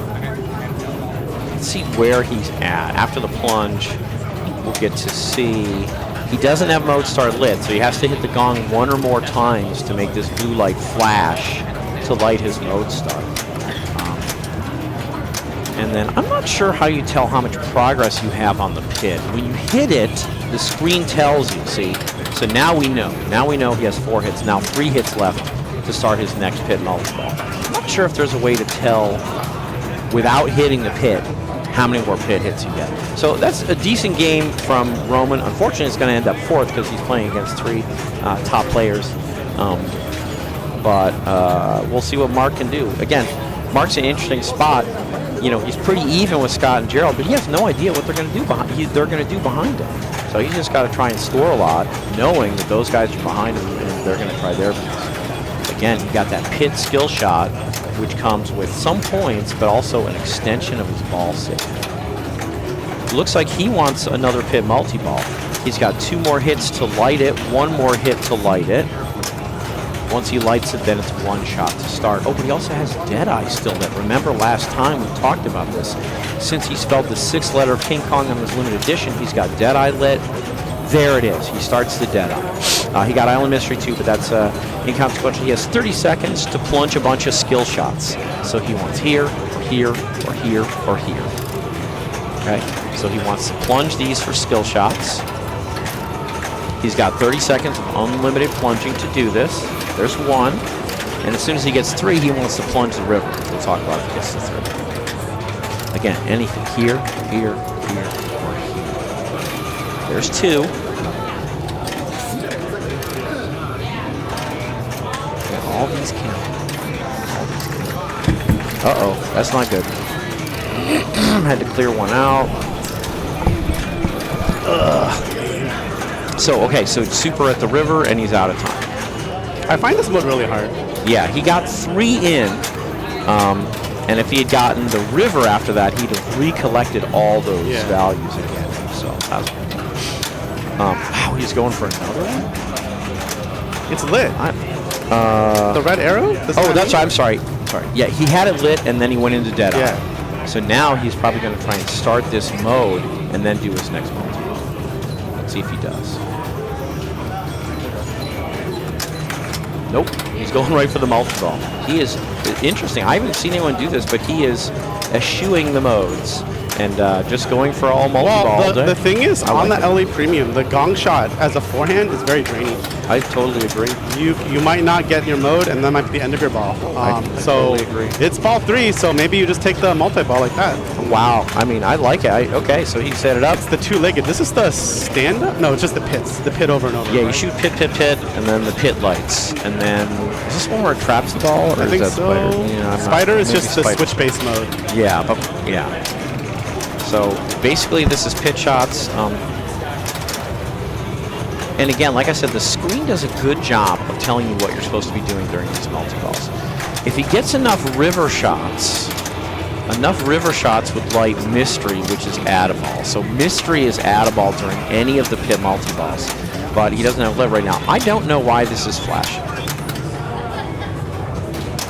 Let's see where he's at. After the plunge, we'll get to see. He doesn't have mode start lit, so he has to hit the gong 1 or more times to make this blue light flash to light his mode start. And then I'm not sure how you tell how much progress you have on the pit. When you hit it, the screen tells you, see? So now we know. Now we know he has 4 hits. Now 3 hits left to start his next pit multi-ball. I'm not sure if there's a way to tell without hitting the pit how many more pit hits you get. So that's a decent game from Roman. Unfortunately, it's going to end up 4th because he's playing against 3 top players. But we'll see what Mark can do. Again, Mark's in an interesting spot. He's pretty even with Scott and Gerald, but he has no idea what they're going to do behind him. So he's just got to try and score a lot, knowing that those guys are behind him and they're going to try their best. Again, he got that pit skill shot, which comes with some points, but also an extension of his ball save. Looks like he wants another pit multi-ball. He's got 2 more hits to light it, 1 more hit to light it. Once he lights it, then it's one shot to start. Oh, but he also has Deadeye still lit. Remember last time we talked about this. Since he spelled the 6th letter of King Kong on his limited edition, he's got Deadeye lit. There it is. He starts the Deadeye. He got Island Mystery too, but that's inconsequential. He has 30 seconds to plunge a bunch of skill shots. So he wants here, or here, or here, or here. Okay? So he wants to plunge these for skill shots. He's got 30 seconds of unlimited plunging to do this. There's one. And as soon as he gets 3, he wants to plunge the river. We'll talk about if he gets to 3. Again, anything here, here, here, or here. There's 2. All these count. All these count. Uh-oh, that's not good. Had to clear one out. So, okay, so it's super at the river, and he's out of time. I find this mode really hard. Yeah, he got 3 in, and if he had gotten the river after that, he'd have recollected all those values again. So that's wow, he's going for another one? It's lit. The red arrow? Oh, that's right. I'm sorry. Yeah, he had it lit, and then he went into Deadeye. Yeah. So now he's probably going to try and start this mode and then do his next multi. Let's see if he does. Nope, he's going right for the multi-ball. He is interesting. I haven't seen anyone do this, but he is eschewing the modes and just going for all multi-ball. Well, the thing is, I on like the LE Premium, the gong shot as a forehand is very draining. I totally agree. You might not get your mode, and that might be the end of your ball. I so totally agree. It's ball 3, so maybe you just take the multi-ball like that. Wow, I mean, I like it. Okay, so he set it up. It's the 2-legged. This is the stand-up? No, it's just the pits. The pit over and over. Yeah, you right? shoot pit, pit, pit, and then the pit lights. And then, is this one where it traps the ball? Or I think is that so. Spider? Yeah, Spider is just the Spider. switch-based mode. Yeah, but yeah. So basically, this is pit shots. And again, like I said, the screen does a good job of telling you what you're supposed to be doing during these multi-balls. If he gets enough river shots would light Mystery, which is add-a-ball. So Mystery is add-a-ball during any of the pit multi-balls, but he doesn't have lit right now. I don't know why this is flashing.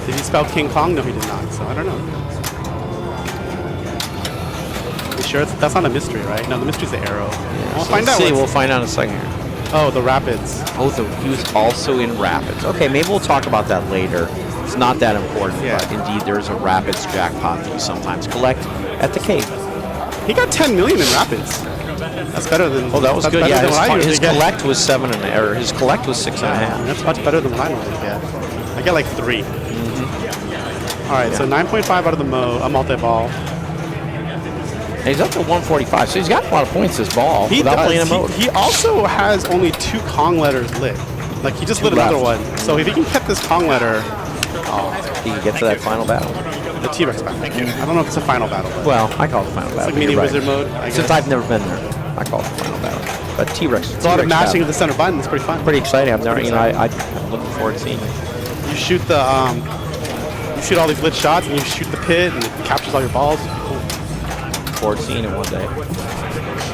Did he spell King Kong? No, he did not. So I don't know. You sure that's not a mystery, right? No, the mystery's the arrow. We'll find out. We'll find out in a second here. Oh, the rapids. Oh, he was also in rapids. Okay, maybe we'll talk about that later. It's not that important, but indeed there is a rapids jackpot that you sometimes collect at the cave. He got 10 million in rapids. That's better than. Oh, that was that's good. better Yeah, than what I usually his get. collect was 7 and or his collect was 6.5. That's much better than what I normally get. I get like 3. All right, so 9.5 out of the multi-ball. And he's up to 145, so he's got a lot of points this ball without playing a mode. He also has only 2 Kong letters lit. Like he just lit another one. So if he can get this Kong letter, he can get to that final battle. The T-Rex battle. I don't know if it's a final battle. Well, I call it the final battle. It's like mini You're right. wizard mode. I Since guess. I've never been there, I call it the final battle. But T-Rex. It's a lot of mashing of the center button. It's pretty fun. Pretty exciting. I'm never, I'm looking forward to seeing it. You shoot the you shoot all these lit shots, and you shoot the pit, and it captures all your balls. Cool. Forward to seeing it one day.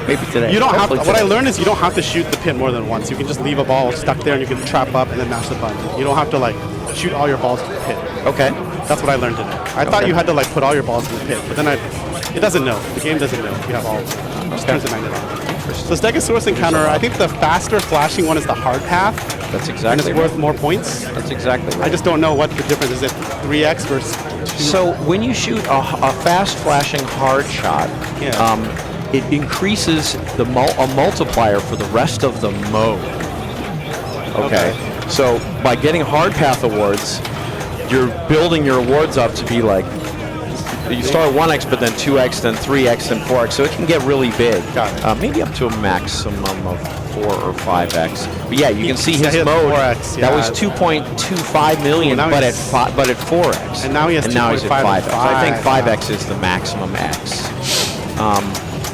Maybe today. You don't have to, Hopefully what I today. learned is you don't have to shoot the pit more than once. You can just leave a ball stuck there, and you can trap up and then mash the button. You don't have to like shoot all your balls to the pit. Okay. That's what I learned today. I thought you had to like put all your balls in the pit, but then it doesn't know. The game doesn't know. You have all. It just turns the magnet on. So Stegosaurus Encounter, I think the faster flashing one is the hard path. That's And exactly it's worth more points. That's exactly right. I just don't know what the difference is. Is it 3x versus 2? So when you shoot a fast flashing hard shot, it increases a multiplier for the rest of the mode. Okay. So by getting hard path awards, you're building your awards up to be like, you start at 1x, but then 2x, then 3x, then 4x. So it can get really big. Got it. Maybe up to a maximum of 4 or 5x. But yeah, you can see his he has mode. 4x, That yeah. was 2.25 million, now but at he's- 4x. And now he has and now he's at 2.5 5x. I think 5, 5x is the maximum x.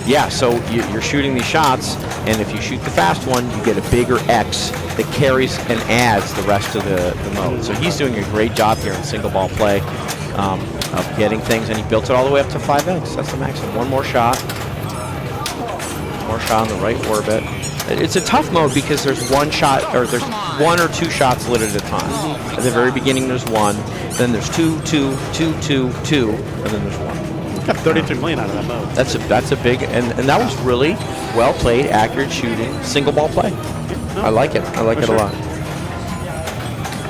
Yeah, so you're shooting these shots, and if you shoot the fast one, you get a bigger X that carries and adds the rest of the mode. So he's doing a great job here in single ball play of getting things, and he built it all the way up to 5X. That's the maximum. One more shot. More shot on the right orbit. It's a tough mode because there's one shot, or there's 1 or 2 shots lit at a time. At the very beginning, there's 1. Then there's 2, 2, 2, 2, 2, and then there's 1. Got 33 million out of that mode. That's a big, and that was really well played, accurate shooting, single ball play. I like it. I like it a lot.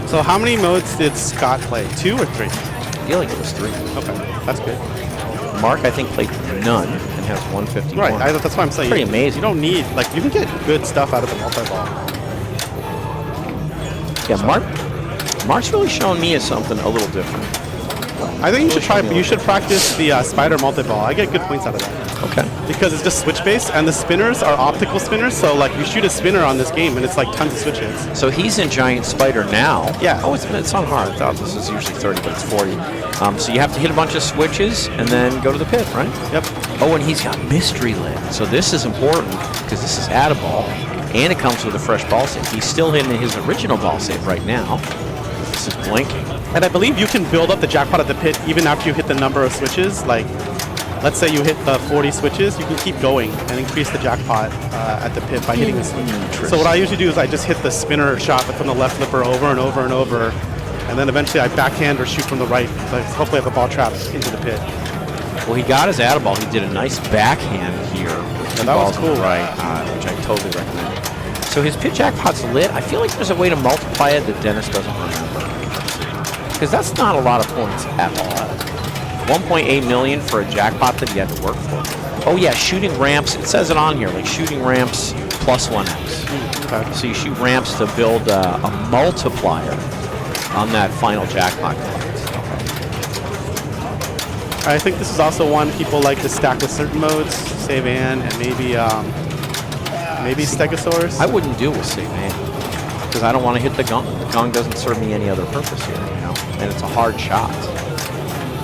So how many modes did Scott play? 2 or 3? I feel like it was 3. Okay, that's good. Mark, I think, played none and has 151. Right, that's what I'm saying. Pretty amazing. You don't need, like, you can get good stuff out of the multi-ball. Yeah, Mark's really showing me as something a little different. I think you should try. You should practice the spider multi-ball. I get good points out of that. Okay. Because it's just switch based, and the spinners are optical spinners. So like you shoot a spinner on this game, and it's like tons of switches. So he's in Giant Spider now. Yeah. Oh, it's on hard. I thought this is usually 30, but it's 40. So you have to hit a bunch of switches and then go to the pit, right? Yep. Oh, and he's got mystery lit. So this is important because this is add a ball, and it comes with a fresh ball save. He's still hitting his original ball save right now. This is blinking. And I believe you can build up the jackpot at the pit even after you hit the number of switches. Like, let's say you hit the 40 switches, you can keep going and increase the jackpot at the pit by hitting the switch. So what I usually do is I just hit the spinner shot from the left flipper over and over and over, and then eventually I backhand or shoot from the right. So hopefully I have the ball trapped into the pit. Well, he got his add a ball. He did a nice backhand here. Yeah, that was cool. Right, which I totally recommend. So his pit jackpot's lit. I feel like there's a way to multiply it that Dennis doesn't remember. Because that's not a lot of points at all. 1.8 million for a jackpot that you had to work for. Oh yeah, shooting ramps. It says it on here, like shooting ramps plus 1x. Okay. So you shoot ramps to build a multiplier on that final jackpot collect. I think this is also one people like to stack with certain modes, Save Ann, and maybe Stegosaurus. I wouldn't do it with Save Ann because I don't want to hit the gong. The gong doesn't serve me any other purpose here, you know, and it's a hard shot.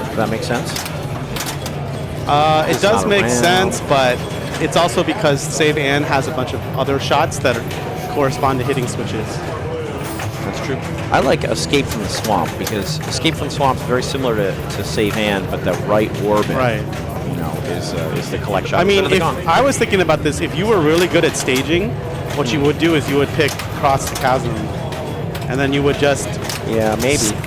Does that make sense? It does make sense, but it's also because Save Ann has a bunch of other shots that correspond to hitting switches. That's true. I like Escape from the Swamp because Escape from the Swamp is very similar to Save Ann, but the right orbit, you know, is the collect shot. I mean, instead if of the gong. I was thinking about this, if you were really good at staging, what you would do is you would pick Cross the Chasm, and then you would just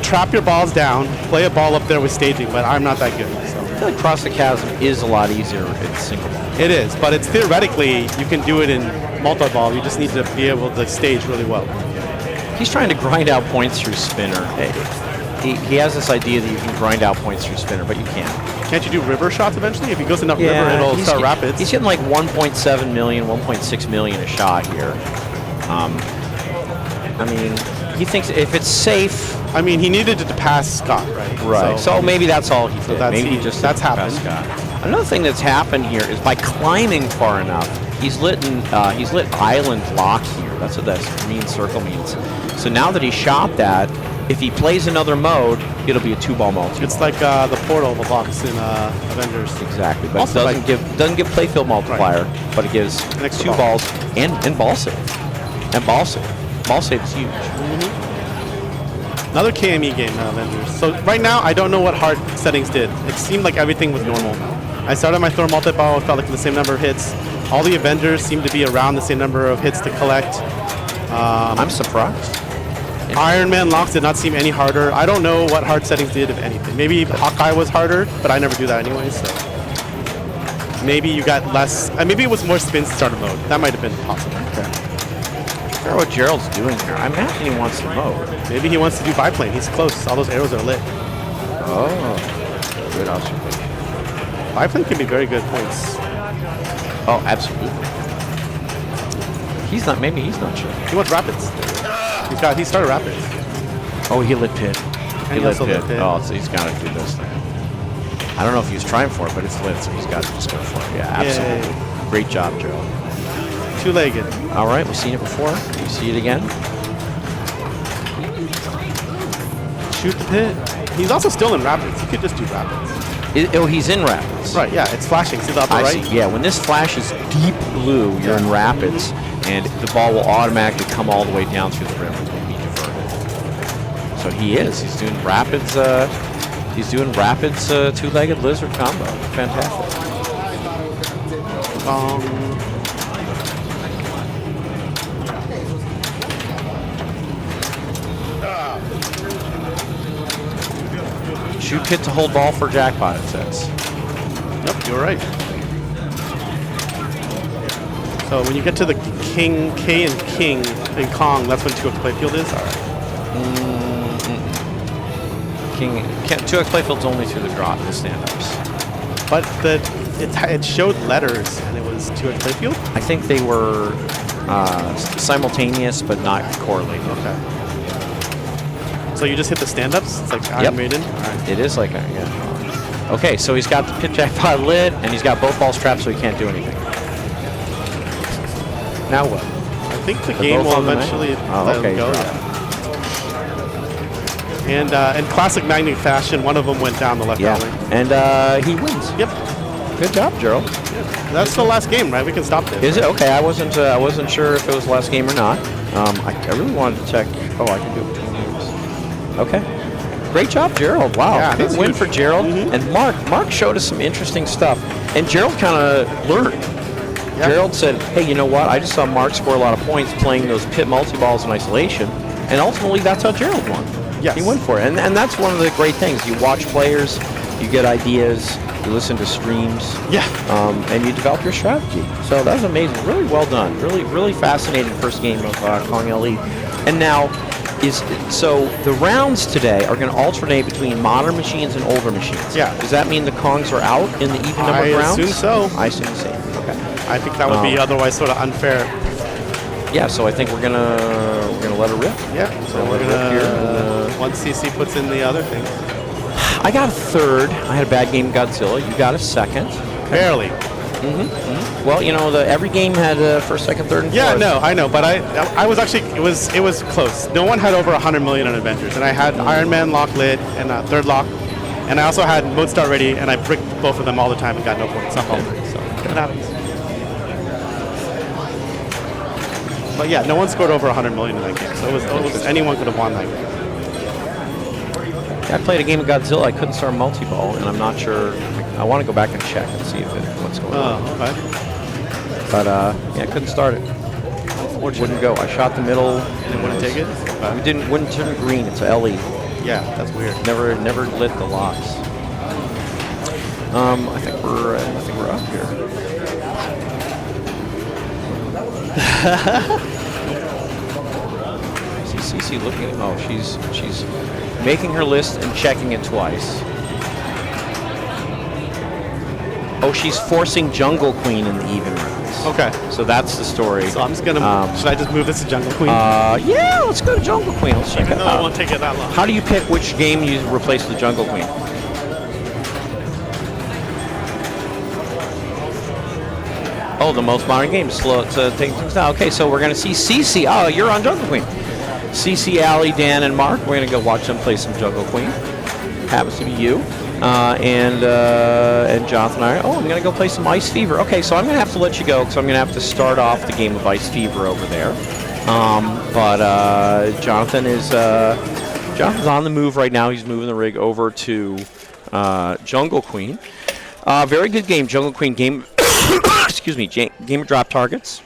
trap your balls down, play a ball up there with staging, but I'm not that good. So. I feel like Cross the Chasm is a lot easier in single ball. It is, but it's theoretically, you can do it in multi-ball. You just need to be able to stage really well. He's trying to grind out points through spinner. He has this idea that you can grind out points through spinner, but you can't. Can't you do river shots eventually? If he goes enough river, it'll start rapids. He's hitting like 1.7 million, 1.6 million a shot here. I mean, he thinks if it's safe. I mean, he needed to pass Scott, right? Right. So maybe that's all he did. Maybe he just that's happened. Scott. Another thing that's happened here is by climbing far enough, he's lit Island Lock here. That's what that green circle means. So now that he shot that, if he plays another mode, it'll be a 2-ball multi. It's like the portal box in Avengers. Exactly, but Also it doesn't give playfield multiplier, but it gives extra 2 balls and ball save. And ball save. Ball save is huge. Another KME game, Avengers. So right now, I don't know what hard settings did. It seemed like everything was normal. I started my Thor multi-ball, it felt like the same number of hits. All the Avengers seem to be around the same number of hits to collect. I'm surprised. Iron Man locks did not seem any harder. I don't know what hard settings did, if anything. Maybe Hawkeye was harder, but I never do that anyway, so. Maybe you got less, maybe it was more spin starter mode. That might have been possible. Okay. I wonder what Gerald's doing here. I imagine he wants the mode. Maybe he wants to do biplane. He's close. All those arrows are lit. Oh, good observation. Biplane can be very good points. Oh, absolutely. Maybe he's not sure. He wants rapids. He started rapids. Oh, he lit pit. He lit pit. Oh, so he's got to do this thing. I don't know if he was trying for it, but it's lit, so he's got to just go for it. Yeah, absolutely. Yay. Great job, Gerald. Two-legged. All right, we've seen it before. You see it again. Shoot the pit. He's also still in rapids. He could just do rapids. He's in rapids. Right, yeah, it's flashing. See the upper right? See. Yeah, when this flashes deep blue, you're in rapids, and the ball will automatically come all the way down through the river and be diverted. So he is. He's doing rapids. Two-legged lizard combo. Fantastic. Shoot pit to hold ball for jackpot, it says. Yep, you're right. So when you get to the king, K and king in Kong, that's when 2x playfield is? All right. King 2x playfield's only through the drop, the stand-ups. But it showed letters, and it was 2x playfield? I think they were simultaneous, but not correlated. Okay. So you just hit the stand-ups? It's like Iron Yep. Maiden? All right. It is like a, yeah. Okay, so he's got the pit jackpot lit, and he's got both balls trapped, so he can't do anything. Now what? I think the They're game both will on the eventually night? let okay, him go. drop. Yeah. And in classic Magni fashion, one of them went down the left Yeah, alley. and he wins. Yep. Good job, Gerald. That's the last game, right? We can stop this. Is it? Okay, I wasn't sure if it was the last game or not. I really wanted to check. Oh, I can do it between games. Okay. Great job, Gerald. Wow. Yeah, Big that's win huge. for Gerald. And Mark showed us some interesting stuff. And Gerald kind of learned. Yeah. Gerald said, hey, you know what? I just saw Mark score a lot of points playing those pit multi-balls in isolation. And ultimately, that's how Gerald won. Yes. He went for it. And that's one of the great things. You watch players, you get ideas, you listen to streams. Yeah. And you develop your strategy. So that was amazing. Really well done. Really, really fascinating first game of Kong LE. And now, so the rounds today are going to alternate between modern machines and older machines. Yeah. Does that mean the Kongs are out in the even number of rounds? I assume so. I assume so. Okay. I think that would be otherwise sort of unfair. Yeah. So I think we're gonna let it rip. Yeah. So we're gonna once CC puts in the other thing. I got a third. I had a bad game, Godzilla. You got a second. Barely. Well, you know, every game had first, second, third, and Yeah, fourth. no, I know, but I was actually it was close. No one had over 100 million on Avengers, and I had Iron Man lock lit and third lock, and I also had Mode Start ready, and I bricked both of them all the time and got no points somehow. So it happens. But yeah, no one scored over 100 million in that game, so it was anyone could have won that game. I played a game of Godzilla. I couldn't start multi-ball, and I'm not sure. I want to go back and check and see what's going on. Oh, okay. But yeah, I couldn't start it. Wouldn't go. I shot the middle. And it wouldn't take it? Okay. Wouldn't turn green. It's a LE. Yeah, that's weird. Never lit the locks. I think we're up here. See CC looking at. Oh, she's making her list and checking it twice. Oh, she's forcing Jungle Queen in the even rounds. Okay. So that's the story. So I'm just gonna. Should I just move this to Jungle Queen? Yeah, let's go to Jungle Queen. Let's check it No, it out. won't take it that long. How do you pick which game you replace with Jungle Queen? Oh, the most modern game. Slow to take things down. Okay, so we're going to see CC. Oh, you're on Jungle Queen. CC, Ali, Dan, and Mark. We're going to go watch them play some Jungle Queen. Happens to be you. And Jonathan and I. Oh, I'm going to go play some Ice Fever. Okay, so I'm going to have to let you go because I'm going to have to start off the game of Ice Fever over there. But Jonathan's on the move right now. He's moving the rig over to Jungle Queen. Very good game, Jungle Queen game. Excuse me, game of drop targets.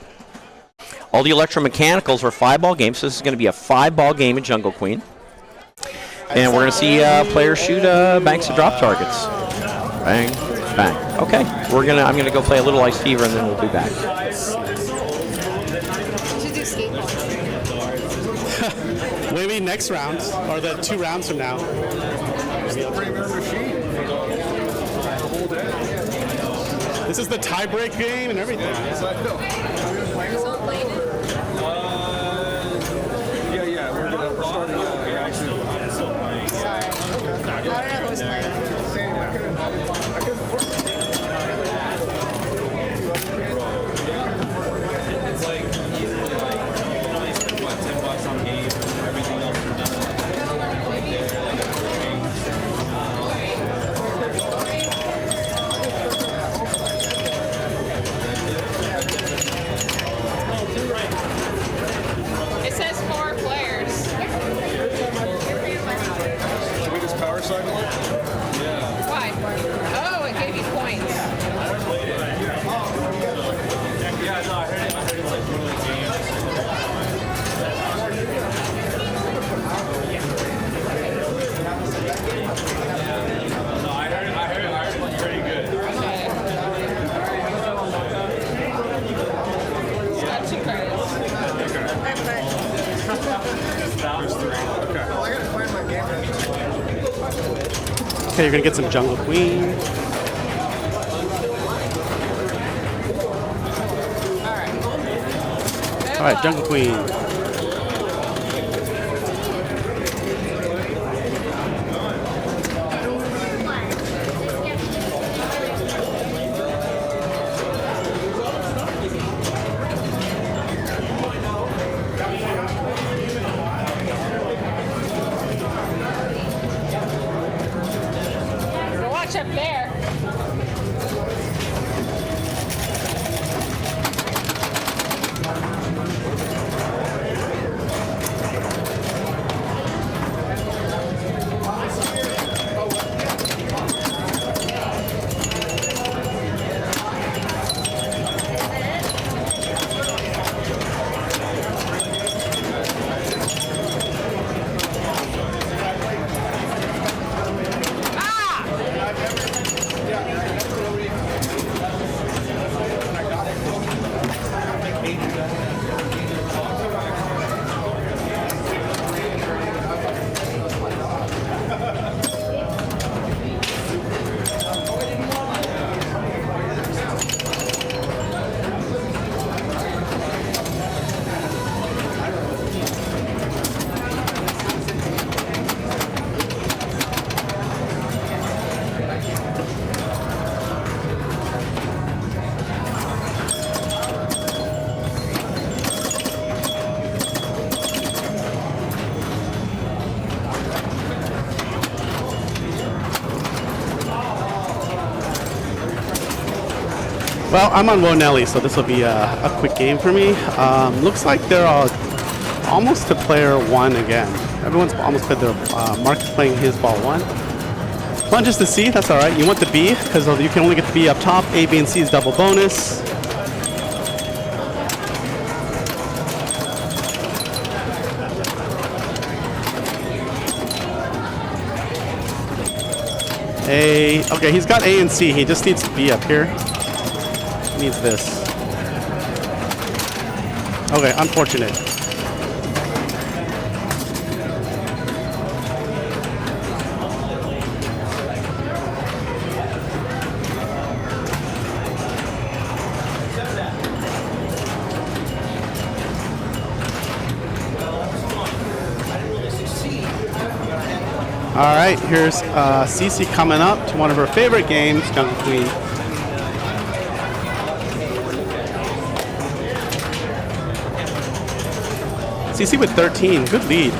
All the electromechanicals are 5-ball games, so this is going to be a 5-ball game of Jungle Queen. And we're going to see players shoot banks of drop targets. Bang, bang. Okay, I'm going to go play a little Ice Fever, and then we'll be back. Maybe next round, or the 2 rounds from now. This is the tie-break game and everything. We're starting. Sorry. I don't know who's playing. It's like what, $10 on game, everything else is done. Right there, like Okay, you're gonna get some Jungle Queen. All right, Jungle Queen. Watch up there. Well, I'm on Wonelli, so this will be a quick game for me. Looks like they're all almost to player one again. Everyone's almost played their. Mark is playing his ball one. Plunges to C, that's all right. You want the B because you can only get the B up top. A, B, and C is double bonus. A, okay, he's got A and C. He just needs B up here. He needs this. Okay, unfortunate. All right, here's Cece coming up to one of her favorite games, Jungle Queen. Cece with 13, good lead.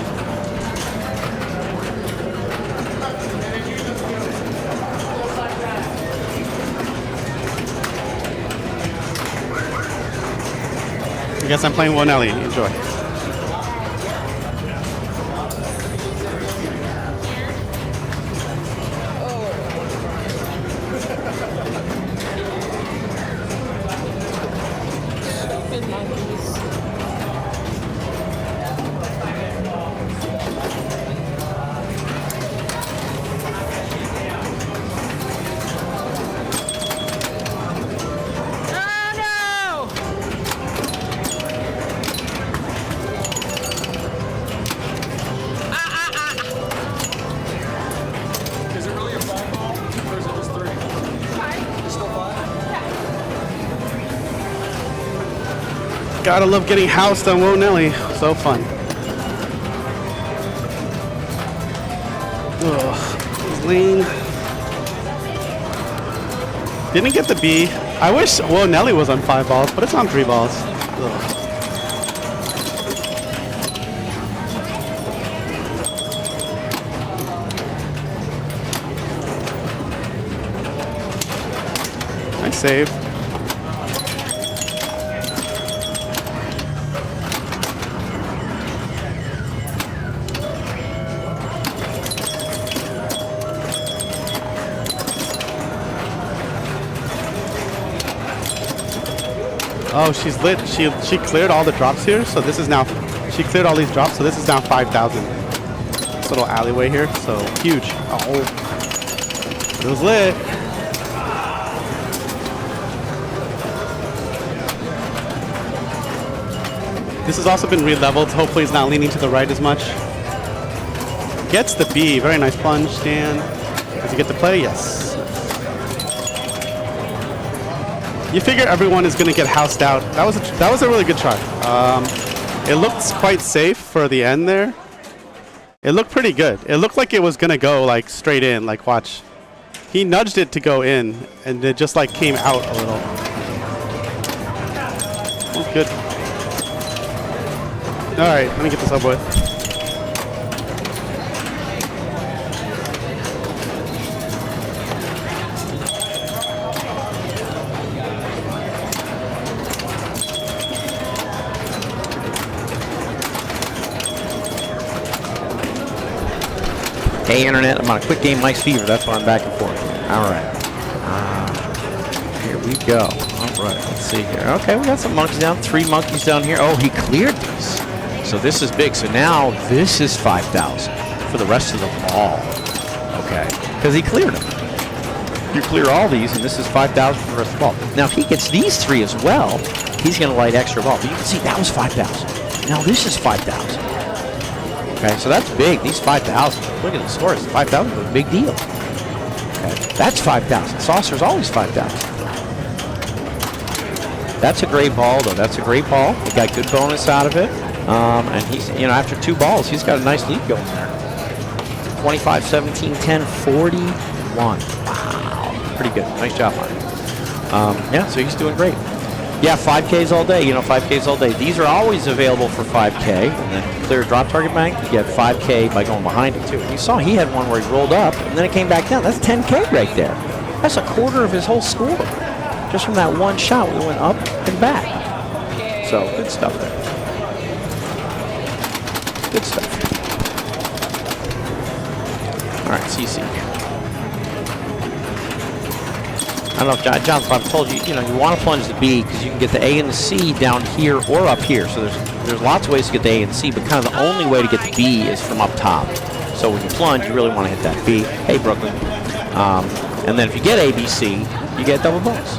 I guess I'm playing Wonelli. Enjoy. Gotta love getting housed on Wonelli. So fun. Ugh. Lean. Didn't get the B. I wish Wonelli was on 5 balls, but it's on 3 balls. Ugh. Nice save. Oh, she's lit. She cleared all the drops here, so this is now, she cleared all these drops, so this is now 5,000. This little alleyway here, so huge. Oh, it was lit. This has also been re-leveled. Hopefully it's not leaning to the right as much. Gets the B. Very nice plunge, Dan. Does he get to play? Yes. You figure everyone is going to get housed out. That was a really good try. It looked quite safe for the end there. It looked pretty good. It looked like it was going to go like straight in. Like watch. He nudged it to go in and it just like came out a little. That was good. All right, let me get this over with. Hey, Internet, I'm on a quick game, Mike's Fever. That's why I'm back and forth. All right. Here we go. All right, let's see here. Okay, we got some monkeys down. 3 monkeys down here. Oh, he cleared these. So this is big. So now this is 5,000 for the rest of the ball. Okay, because he cleared them. You clear all these, and this is 5,000 for the rest of the ball. Now, if he gets these 3 as well, he's going to light extra ball. But you can see that was 5,000. Now this is 5,000. Okay, so that's big. These 5,000. Look at the scores. 5,000 is a big deal. Okay, that's 5,000. Saucer's always 5,000. That's a great ball, though. That's a great ball. He got good bonus out of it. And he's, after 2 balls, he's got a nice lead going there. 25, 17, 10, 41. Wow. Pretty good. Nice job on it. Yeah, so he's doing great. Yeah, 5Ks all day. 5Ks all day. These are always available for 5K. And then clear drop target bank. You get 5K by going behind it, too. And you saw he had one where he rolled up, and then it came back down. That's 10K right there. That's a quarter of his whole score. Just from that one shot, we went up and back. So, good stuff there. Good stuff. All right, CC. I don't know if John's probably told you, you want to plunge the B because you can get the A and the C down here or up here. So there's lots of ways to get the A and the C, but kind of the only way to get the B is from up top. So when you plunge, you really want to hit that B. Hey, Brooklyn. And then if you get A, B, C, you get double bonus.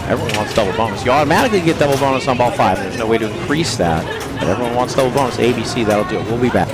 Everyone wants double bonus. You automatically get double bonus on ball 5. There's no way to increase that, but everyone wants double bonus. A, B, C, that'll do it. We'll be back.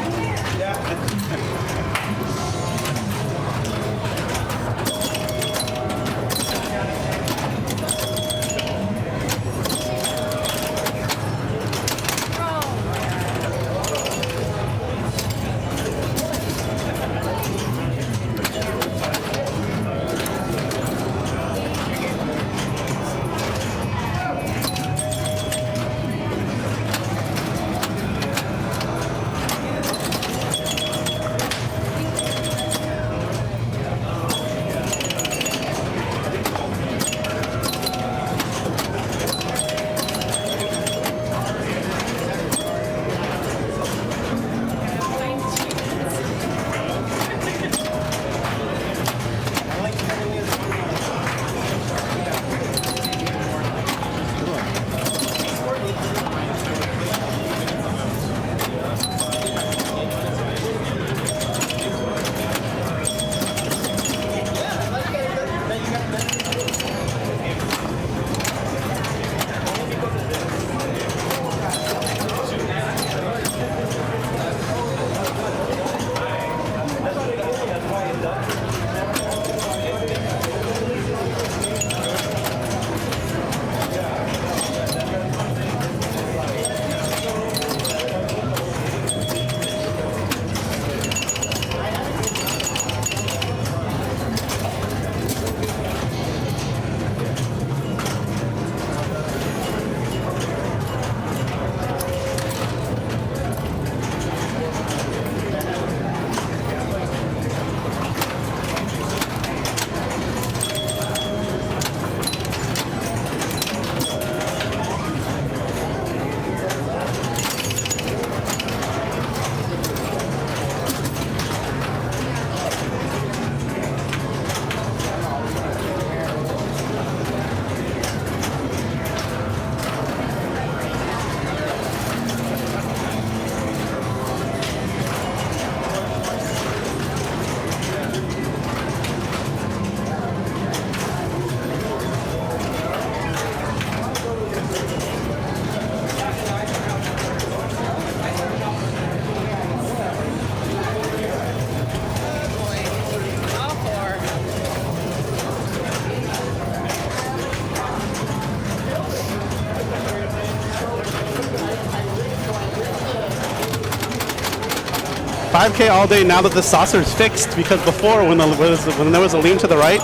5K all day now that the saucer's fixed, because before when there was a lean to the right,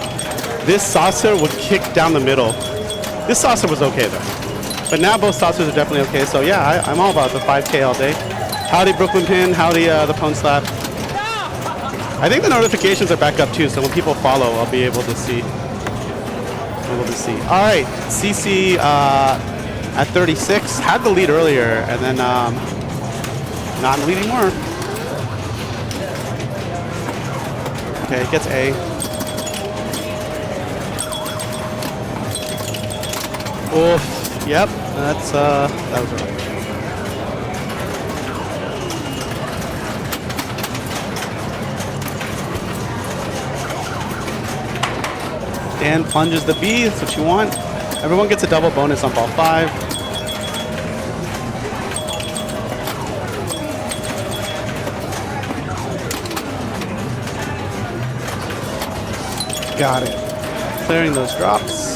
this saucer would kick down the middle. This saucer was okay though. But now both saucers are definitely okay. So yeah, I'm all about the 5K all day. Howdy Brooklyn Pin, howdy the Pwn Slap. I think the notifications are back up too, so when people follow, I'll be able to see. All right, CC at 36 had the lead earlier, and then not leading more. Okay, gets A. Oof. Yep, that's that was right. Dan plunges the B, that's what you want. Everyone gets a double bonus on ball 5. Got it. Clearing those drops.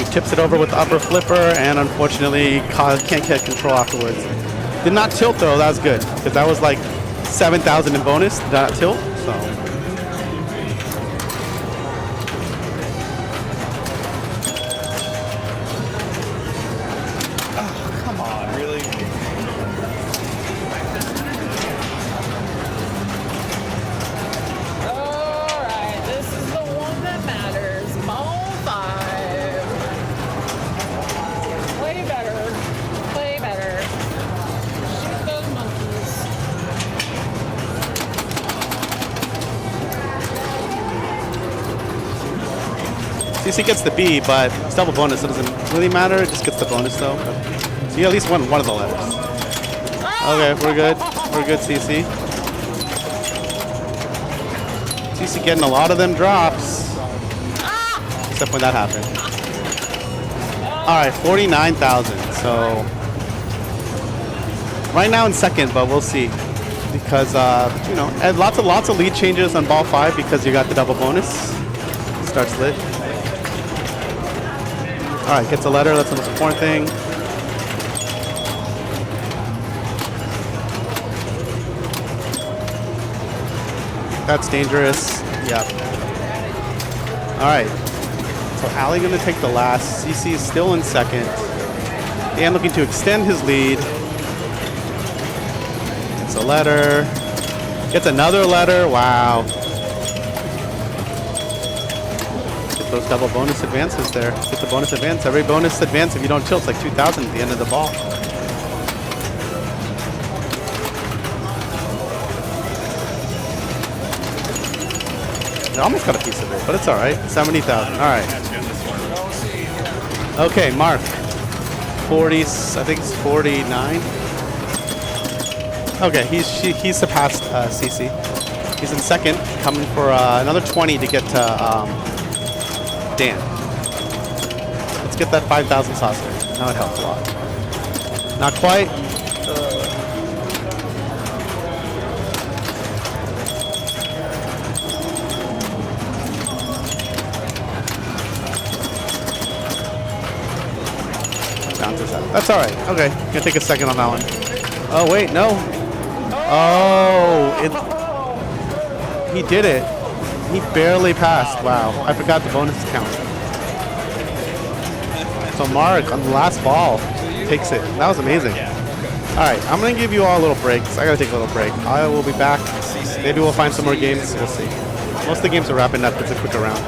Tips it over with the upper flipper, and unfortunately can't get control afterwards. Did not tilt though, that was good, because that was like 7,000 in bonus, did not tilt, so. Oh, come on, really? Alright, this is the one that matters. Ball 5. Play better. Play better. Shoot those monkeys. CC gets the B, but it's double bonus, so it doesn't really matter, it just gets the bonus though. So you at least won one of the letters. Okay, we're good. We're good, CC. CC getting a lot of them drops. Except when that happened. Alright, 49,000. So right now in second, but we'll see. Because you know, and lots of lead changes on ball 5 because you got the double bonus. Starts lit. Alright, gets a letter, that's the most important thing. That's dangerous. Yep. Alright. So Ali gonna take the last. CC is still in second. Dan looking to extend his lead. Gets a letter. Gets another letter. Wow. Get those double bonus advances there. Get the bonus advance. Every bonus advance, if you don't tilt, it's like 2,000 at the end of the ball. I almost got a piece of it, but it's all right. 70,000. All right. Okay, Mark. 40. I think it's 49. Okay, he's surpassed CC. He's in second, coming for another 20 to get to Dan. Let's get that 5,000 saucer. Now it helps a lot. Not quite. That's all right. Okay, gonna take a second on that one. Oh wait, no. Oh, he did it. He barely passed. Wow, I forgot the bonus count. So Mark on the last ball takes it. That was amazing. All right, I'm gonna give you all a little breaks. I gotta take a little break. I will be back. Maybe we'll find some more games. We'll see. Most of the games are wrapping up. It's a quicker round.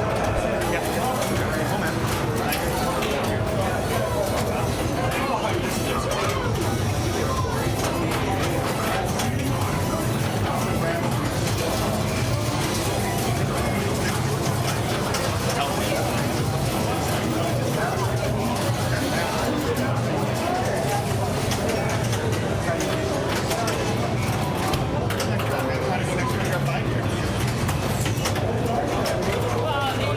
Well, the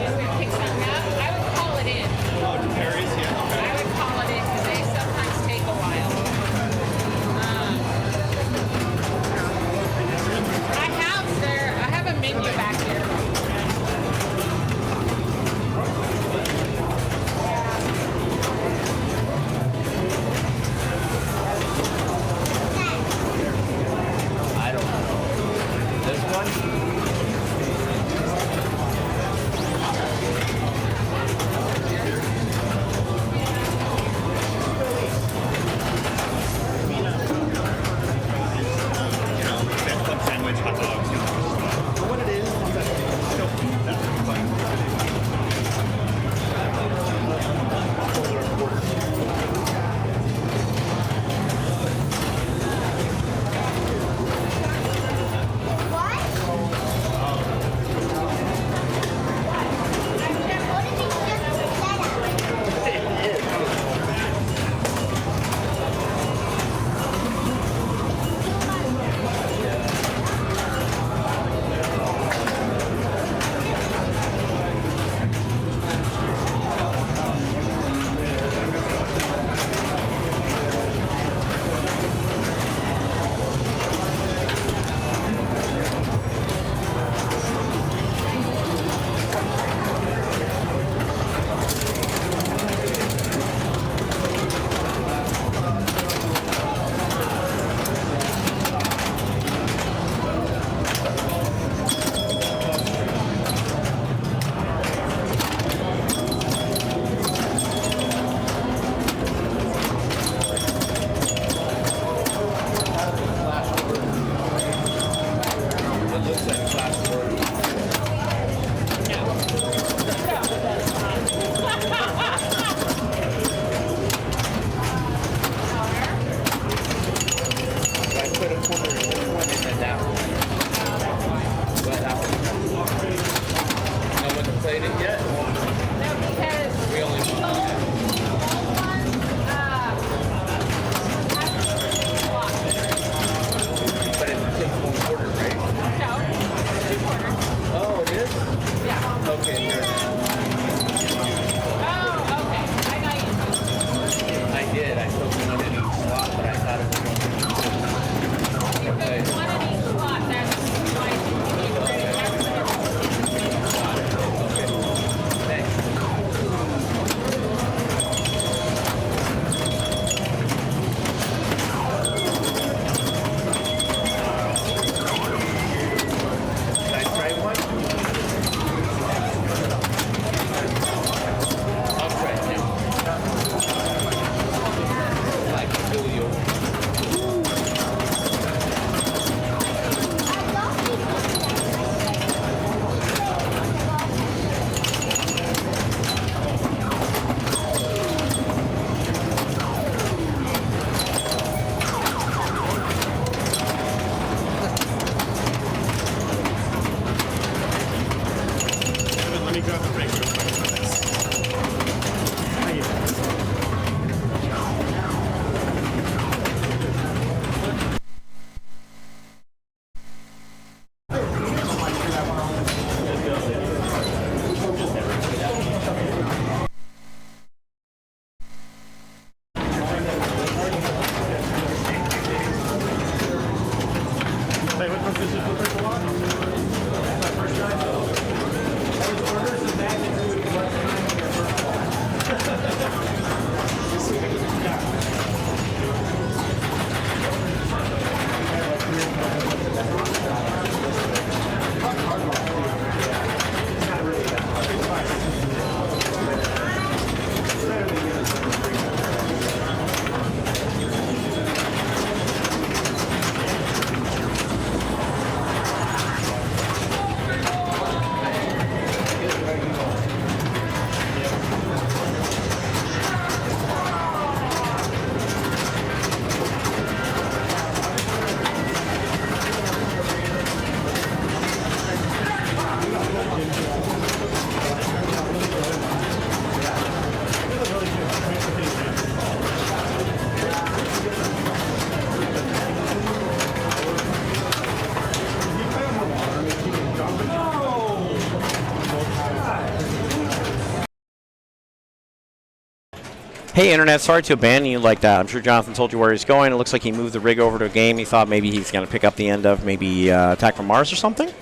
Hey, Internet, sorry to abandon you like that. I'm sure Jonathan told you where he's going. It looks like he moved the rig over to a game he thought maybe he's going to pick up the end of, maybe Attack from Mars or something.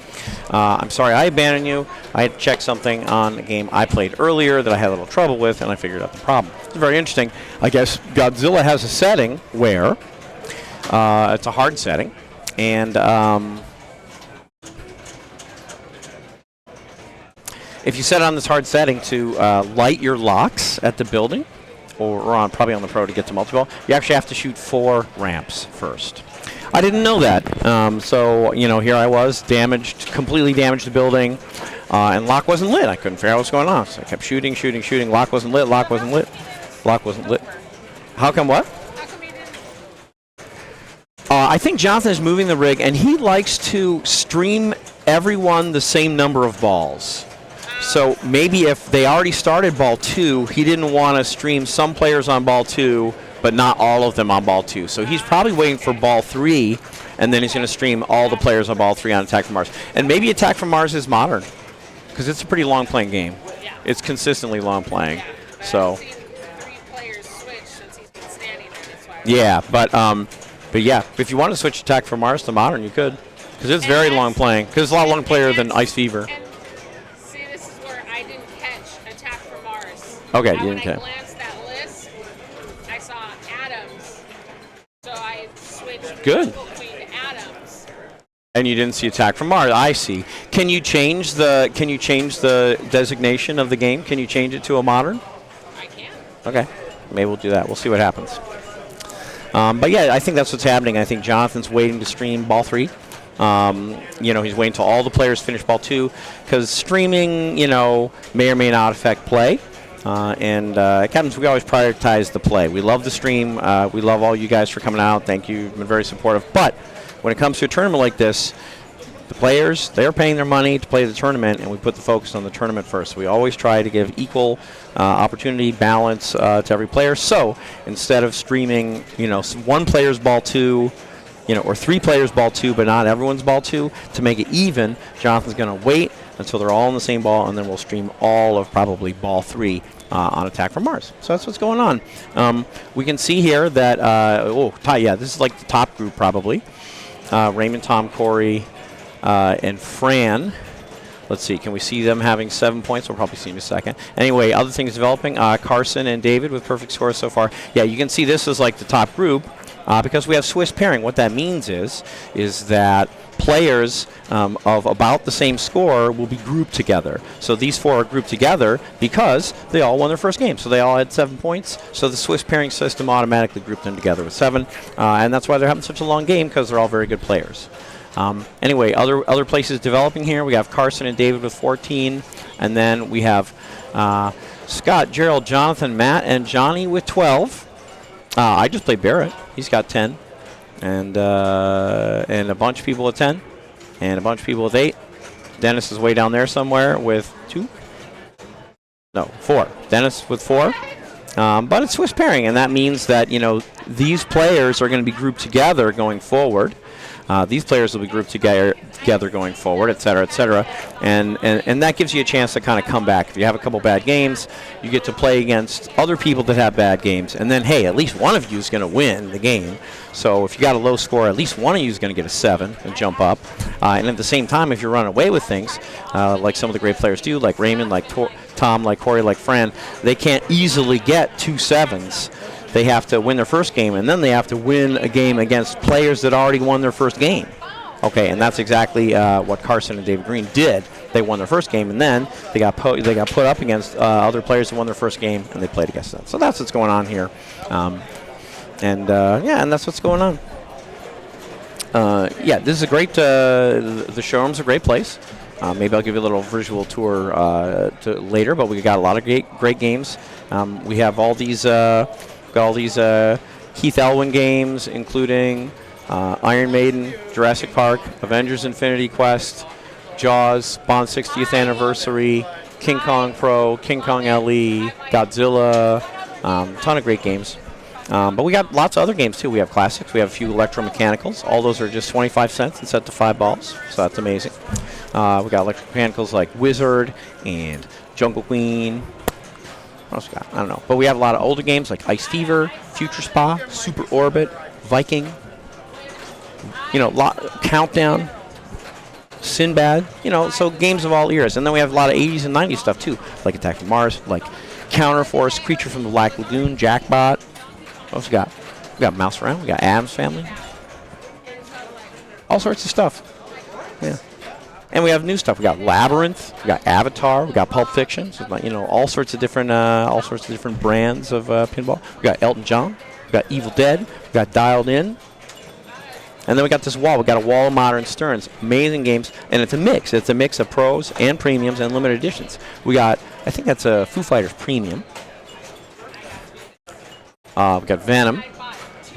I'm sorry I abandoned you. I had to check something on a game I played earlier that I had a little trouble with, and I figured out the problem. It's very interesting. I guess Godzilla has a setting where it's a hard setting, and if you set on this hard setting to light your locks at the building, or on probably on the Pro to get to multi-ball, you actually have to shoot 4 ramps first. I didn't know that, so here I was, completely damaged the building, and lock wasn't lit. I couldn't figure out what's going on, so I kept shooting. Lock wasn't lit. Lock wasn't lit. How come what? I think Jonathan is moving the rig, and he likes to stream everyone the same number of balls. So maybe if they already started ball 2, he didn't want to stream some players on ball 2, but not all of them on ball 2. So he's probably waiting for ball 3, and then he's going to stream all the players on ball 3 on Attack from Mars. And maybe Attack from Mars is modern, because it's a pretty long playing game. Yeah. It's consistently long playing. Yeah, So. I've seen 3 players switch since he's been standing there. That's why. Yeah, but yeah, if you want to switch Attack from Mars to modern, you could, because it's very long playing. Because it's a lot longer player than Ice Fever. And see, this is where I didn't catch Attack from Mars. Okay, Now, you when didn't I catch. glanced that list, I saw Adams, so I switched Good. between Adams. And you didn't see Attack from Mars. I see. Can you change the designation of the game? Can you change it to a modern? I can. Okay. Maybe we'll do that. We'll see what happens. But yeah, I think that's what's happening. I think Jonathan's waiting to stream ball 3. He's waiting till all the players finish ball 2, because streaming, may or may not affect play. Captains, we always prioritize the play. We love the stream. We love all you guys for coming out. Thank you. You've been very supportive. But when it comes to a tournament like this, the players, they're paying their money to play the tournament, and we put the focus on the tournament first. So we always try to give equal opportunity, balance to every player. So instead of streaming, one player's ball 2, or 3 players ball 2, but not everyone's ball 2, to make it even, Jonathan's going to wait until they're all in the same ball, and then we'll stream all of probably ball 3 on Attack from Mars. So that's what's going on. We can see here that, this is like the top group probably. Raymond, Tom, Corey, and Fran. Let's see, can we see them having 7 points? We'll probably see in a second. Anyway, other things developing, Carson and David with perfect scores so far. Yeah, you can see this is like the top group because we have Swiss pairing. What that means is that players of about the same score will be grouped together. So these 4 are grouped together because they all won their first game. So they all had 7 points. So the Swiss pairing system automatically grouped them together with 7. And that's why they're having such a long game, because they're all very good players. Anyway, other places developing here. We have Carson and David with 14. And then we have Scott, Gerald, Jonathan, Matt, and Johnny with 12. I just played Barrett. He's got 10. And a bunch of people with 10, and a bunch of people with 8. Dennis is way down there somewhere with 4. Dennis with 4, But it's Swiss pairing, and that means that, you know, these players are going to be grouped together going forward. These players will be grouped together going forward, et cetera, and that gives you a chance to kind of come back. If you have a couple bad games, you get to play against other people that have bad games, and then, hey, at least one of you is going to win the game. So if you got a low score, at least one of you is going to get a 7 and jump up. And at the same time, if you're running away with things, like some of the great players do, like Raymond, like Tom, like Corey, like Fran, they can't easily get 2 7s. They have to win their first game, and then they have to win a game against players that already won their first game. Okay, and that's exactly what Carson and David Green did. They won their first game, and then they got put up against other players who won their first game, and they played against them. So that's what's going on here, and that's what's going on. This is a great. The showroom's a great place. Maybe I'll give you a little visual tour later, but we got a lot of great games. We have all these. Got all these Keith Elwin games, including Iron Maiden, Jurassic Park, Avengers Infinity Quest, Jaws, Bond 60th Anniversary, King Kong Pro, King Kong LE, Godzilla, ton of great games. But we got lots of other games too. We have classics, we have a few electromechanicals. All those are just 25 cents and set to 5 balls, so that's amazing. We got electromechanicals like Wizard and Jungle Queen. What else we got? I don't know. But we have a lot of older games like Ice Fever, Future Spa, Super Orbit, Viking, Countdown, Sinbad, so games of all eras. And then we have a lot of 80s and 90s stuff too, like Attack from Mars, like Counterforce, Creature from the Black Lagoon, Jackbot. What else we got? We got Mouse Around, we got Addams Family. All sorts of stuff. Yeah. And we have new stuff. We got Labyrinth, we got Avatar, we got Pulp Fiction, so all sorts of different brands of pinball. We got Elton John, we got Evil Dead, we got Dialed In, and then we got this wall. We got a wall of Modern Sterns, amazing games, and it's a mix. It's a mix of pros and premiums and limited editions. We got, I think that's a Foo Fighters premium. We got Venom.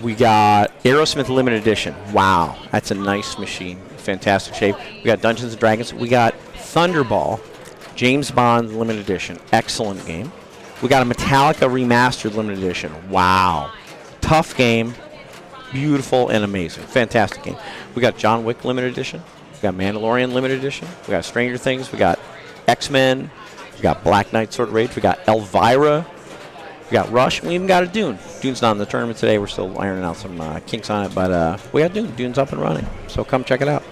We got Aerosmith limited edition. Wow, that's a nice machine. Fantastic shape. We got Dungeons & Dragons. We got Thunderball, James Bond limited edition. Excellent game. We got a Metallica remastered limited edition. Wow. Tough game. Beautiful and amazing. Fantastic game. We got John Wick limited edition. We got Mandalorian limited edition. We got Stranger Things. We got X-Men. We got Black Knight Sword Rage. We got Elvira. We got Rush. We even got a Dune. Dune's not in the tournament today. We're still ironing out some kinks on it, but we got Dune. Dune's up and running. So come check it out.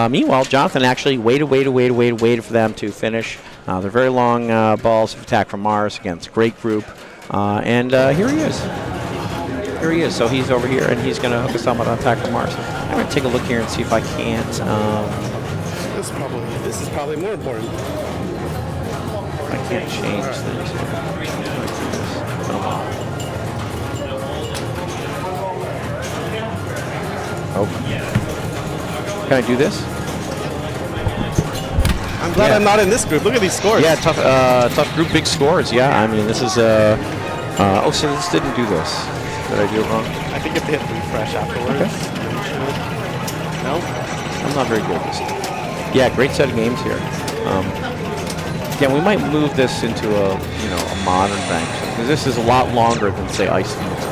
Meanwhile, Jonathan actually waited for them to finish. They're very long balls of Attack from Mars against a great group. And here he is. Here he is. So he's over here, and he's going to hook us up on Attack from Mars. I'm going to take a look here and see if I can't. This is probably more important. I can't change things here. Oh. Can I do this? I'm glad I'm not in this group. Look at these scores. Yeah, tough group, big scores. Yeah, I mean, this is so this didn't do this. Did I do it wrong? I think you have to hit refresh afterwards. Okay. No? I'm not very good at this. Yeah, great set of games here. Yeah, we might move this into a modern bank because this is a lot longer than say Ice Fever.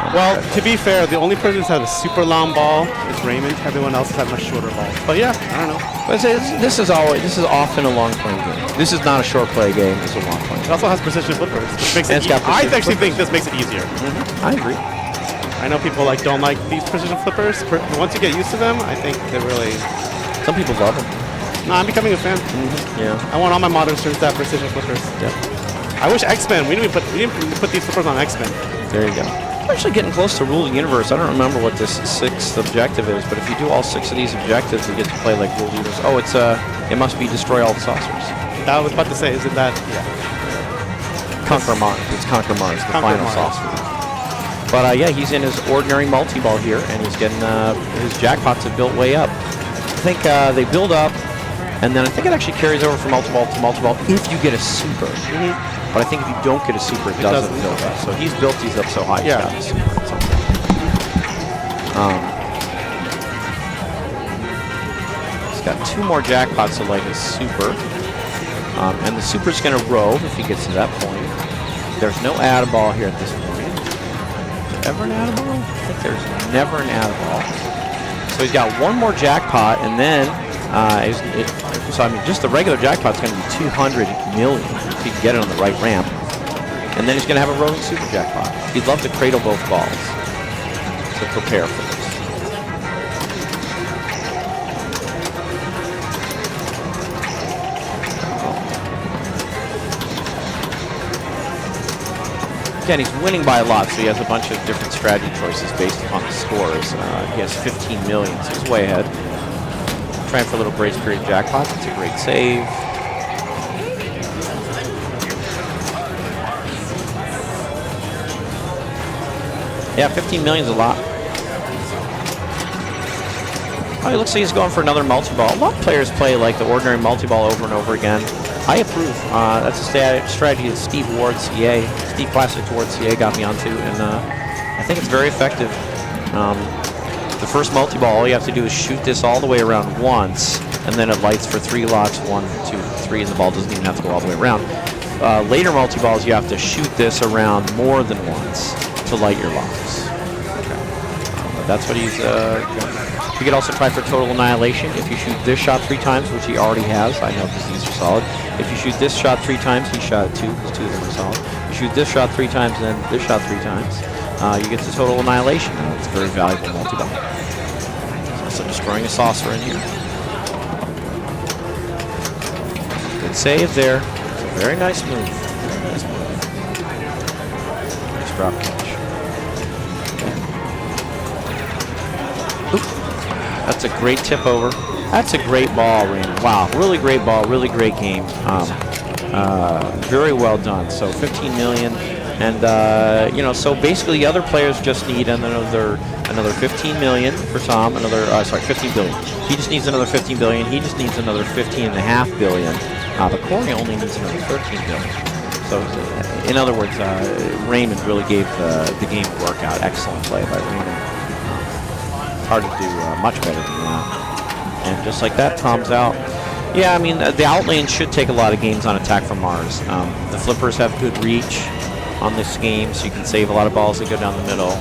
Well, to be fair, the only person who's had a super long ball is Raymond. Everyone else has had much shorter balls. But yeah, I don't know. But this is often a long playing game. This is not a short play game. It's a long playing It game. also has precision flippers, which makes it I actually think this makes it easier. Mm-hmm. I agree. I know people don't like these precision flippers. Once you get used to them, I think they're really. Some people love them. No, I'm becoming a fan. Mm-hmm. Yeah. I want all my modern Sterns to have precision flippers. Yep. I wish X-Men. We didn't put these flippers on X-Men. There you go. We're actually getting close to Rule the Universe. I don't remember what this 6th objective is, but if you do all 6 of these objectives, you get to play like Rule the Universe. Oh, it must be destroy all the saucers. That I was about to say, isn't that? Yeah. Conquer Mars. It's Conquer Mars, the final saucer. But yeah, he's in his ordinary multi-ball here, and he's getting his jackpots have built way up. I think they build up, and then I think it actually carries over from multi-ball to multi-ball if you get a super. Mm-hmm. But I think if you don't get a super, it doesn't build up. So he's built these up so high. Yeah. He's got 2 more jackpots to light his super. And the super's going to rove if he gets to that point. There's no add ball here at this point. Is there ever an add ball? I think there's never an add ball. So he's got one more jackpot, and then so I mean, just the regular jackpot's going to be 200 million if he can get it on the right ramp, and then he's going to have a rolling super jackpot. He'd love to cradle both balls to prepare for this. Again, he's winning by a lot, so he has a bunch of different strategy choices based upon the scores. He has 15 million, so he's way ahead. Trying for a little grace period jackpot. It's a great save. Yeah, 15 million is a lot. Oh, it looks like he's going for another multi-ball. A lot of players play like the ordinary multi-ball over and over again. I approve. That's a strategy that Steve Ward, CA, Steve Plastics Ward, CA got me onto, and I think it's very effective. The first multi-ball, all you have to do is shoot this all the way around once, and then it lights for 3 locks, 1, 2, 3, and the ball doesn't even have to go all the way around. Later multi-balls, you have to shoot this around more than once to light your locks. But that's what he's going. You could also try for total annihilation. If you shoot this shot 3 times, which he already has, I know because these are solid. If you shoot this shot 3 times, he shot it 2, because 2 of them are solid. You shoot this shot 3 times, and then this shot 3 times, you get the total annihilation. It's a very valuable multi-ball. So destroying a saucer in here. Good save there. It's a very nice move. Very nice move. Nice drop catch. Oop. That's a great tip over. That's a great ball, Raymond. Wow, really great ball, really great game. Very well done. So 15 million, and you know, so basically the other players just need another 15 million for Tom. 15 billion. He just needs another 15 billion. He just needs another 15.5 billion. But Corey only needs another 13 billion. So, in other words, Raymond really gave the game a workout. Excellent play by Raymond. Hard to do much better than that. And just like that, Tom's out. Yeah, I mean, the outlane should take a lot of games on Attack from Mars. The flippers have good reach on this game, so you can save a lot of balls that go down the middle.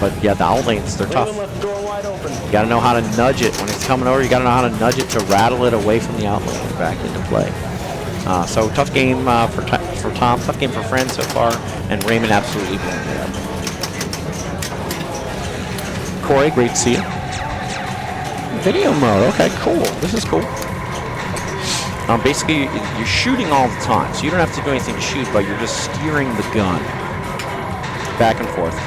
But yeah, the outlanes, they're tough. You got to know how to nudge it. When it's coming over, you got to know how to nudge it to rattle it away from the outlane and back into play. So tough game for Tom, tough game for Friend so far, and Raymond absolutely blowing it up. Corey, great to see you. Video mode, okay, cool. This is cool. Basically, you're shooting all the time, so you don't have to do anything to shoot, but you're just steering the gun back and forth.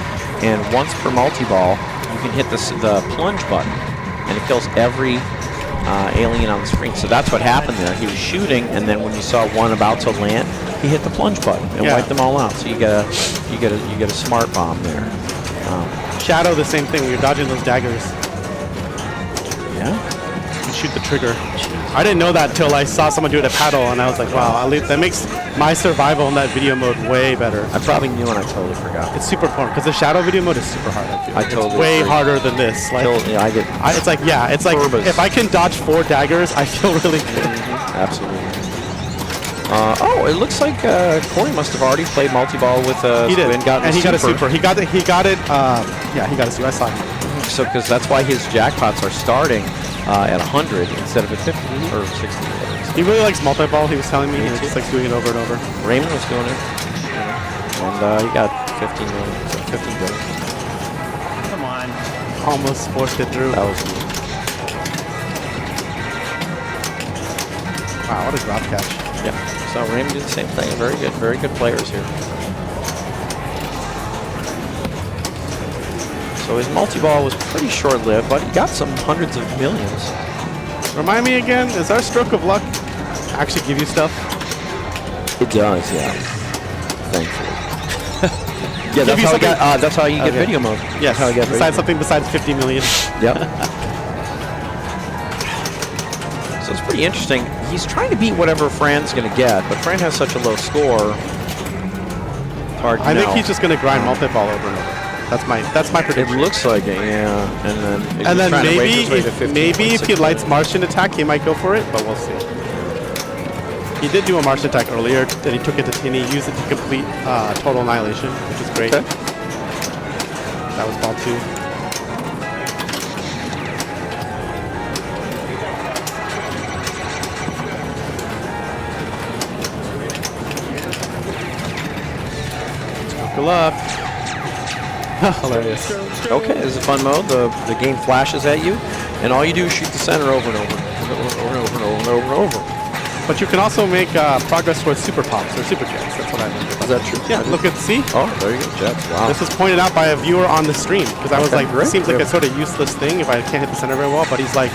And once per multi-ball, you can hit the plunge button, and it kills every alien on the screen. So that's what happened there. He was shooting, and then when you saw one about to land, he hit the plunge button and wiped them all out. So you get a smart bomb there. Shadow, the same thing. When you're dodging those daggers. Yeah. You shoot the trigger. I didn't know that till I saw someone do it at paddle, and I was like, wow, that makes my survival in that video mode way better. I probably knew and I totally forgot. It's super important because the shadow video mode is super hard. I feel like. totally it's way agree. harder than this. Like, it's like Turbos. if I can dodge 4 daggers, I feel really good. Absolutely. Oh, it looks like Corey must have already played multi-ball with he did, and he got a super. He got it. Yeah, he got a super. I saw him. So, because that's why his jackpots are starting at 100 instead of at 50 or 60. He really likes multi-ball. He was telling me he just likes doing it over and over. Raymond was doing it, and he got 15 million, so 15 billion. Come on. Almost forced it through. That was wow, what a drop catch. yeah. So Raymond did the same thing. Very good players here. So his multi-ball was pretty short-lived, but he got some hundreds of millions. Remind me again, does our stroke of luck actually give you stuff? It does, yeah. Thankfully. Yeah, that's how you get video mode. Yes, That's how you get besides something besides 50 million. Yep. So it's pretty interesting. He's trying to beat whatever Fran's going to get, but Fran has such a low score. It's hard to I know. think he's just going to grind multi-ball over and over. That's my prediction. It looks like it, yeah. And then maybe if he lights Martian attack, he might go for it, but we'll see. He did do a Martian attack earlier, and he took it to, and he used it to complete total annihilation, which is great. Okay. That was ball 2. Good luck. Hilarious. Okay, this is a fun mode. The game flashes at you, and all you do is shoot the center over and over, and over. But you can also make progress towards super pops or super jets. That's what I learned. Is that true? Yeah, look at, see? Oh, there you go, Jets. Wow. This was pointed out by a viewer on the stream because I was Okay, like, great. this seems like a sort of useless thing if I can't hit the center very well. But he's like,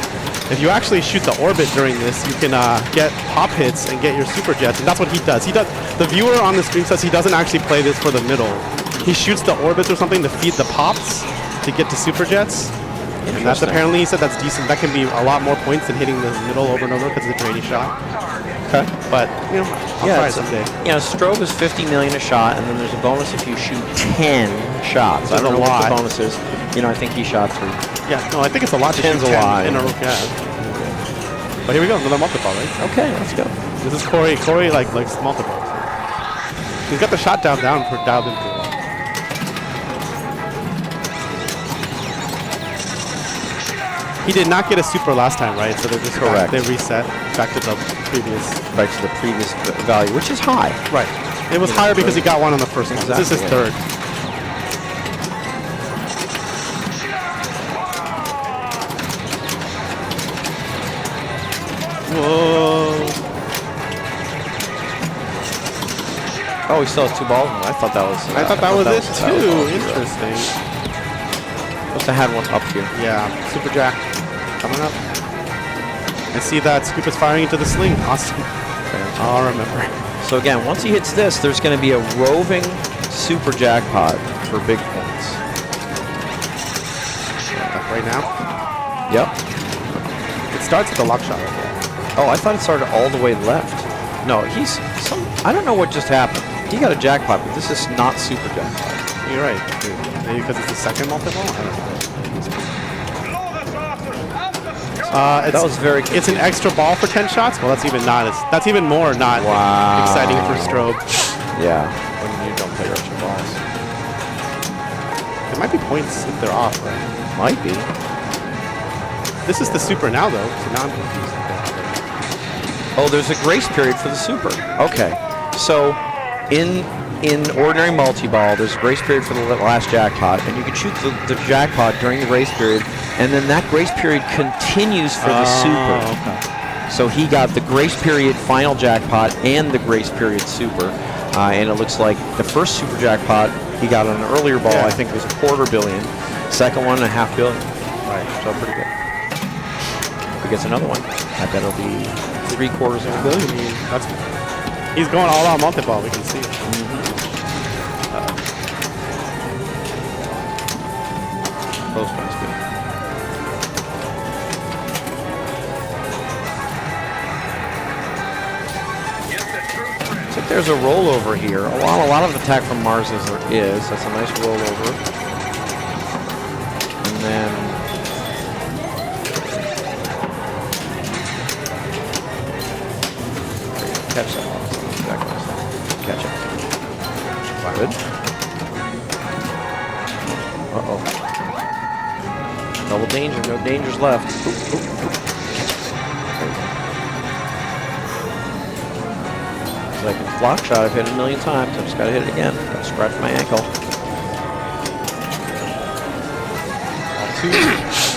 if you actually shoot the orbit during this, you can get pop hits and get your super jets, and that's what he does. He does. The viewer on the stream says he doesn't actually play this for the middle. He shoots the orbits or something to feed the pops to get to super jets. And that's apparently, he said that's decent. That can be a lot more points than hitting the middle over and over because it's a draining shot. Okay. But, you know, I'll try it someday. You know, strobe is 50 million a shot, and then there's a bonus if you shoot 10 shots. I don't know what the bonus is. You know, I think he shot 3. Yeah, no, I think it's a lot to shoot 10's a 10 lot. in a row. Yeah. But here we go, another multi-ball, right? Okay, let's go. This is Corey. Corey likes multi-balls. He's got the shot dialed in pretty well. He did not get a super last time, right? So they're just Correct. They reset back to the previous. Back to the previous value, which is high. Right. It was higher because he got one on the first one. This is his third. Whoa. Oh, he still has 2 balls. I thought that was. I thought that was it too. Interesting. Interesting. Must have had one up here. Yeah, Super Jack coming up. I see that Scoop is firing into the sling. Awesome. I'll remember. So again, once he hits this, there's going to be a roving super jackpot for big points. Right now? Yep. It starts with the lock shot right there. Oh, I thought it started all the way left. No, I don't know what just happened. He got a jackpot, but this is not super jackpot. You're right. Maybe because it's the second multi-ball? I don't know. That was very It's an extra ball for 10 shots? Well, that's even more not exciting for Strobe. Yeah, when you don't play your extra balls. It might be points if they're off, right? Might be. This is the super now, though, so now I'm confused. Oh, there's a grace period for the super. Okay, so in ordinary multi-ball, there's a grace period for the last jackpot, and you can shoot the jackpot during the grace period, and then that grace period continues for the super. Okay. So he got the grace period final jackpot and the grace period super, and it looks like the first super jackpot he got on an earlier ball. Yeah. I think it was $250 million. Second one, $500 million. Right, so pretty good. If he gets another one, I bet it'll be $750 million. He's going all out multi-ball, we can see. Close one's good. Looks like there's a rollover here. A lot of attack from Mars there is. That's a nice rollover. And then catch that one. Catch it. Good. Uh-oh. Double danger, no dangers left. Oop, oop, oop. It's like a block shot, I've hit it a million times. I just gotta hit it again. Gotta scratch my ankle.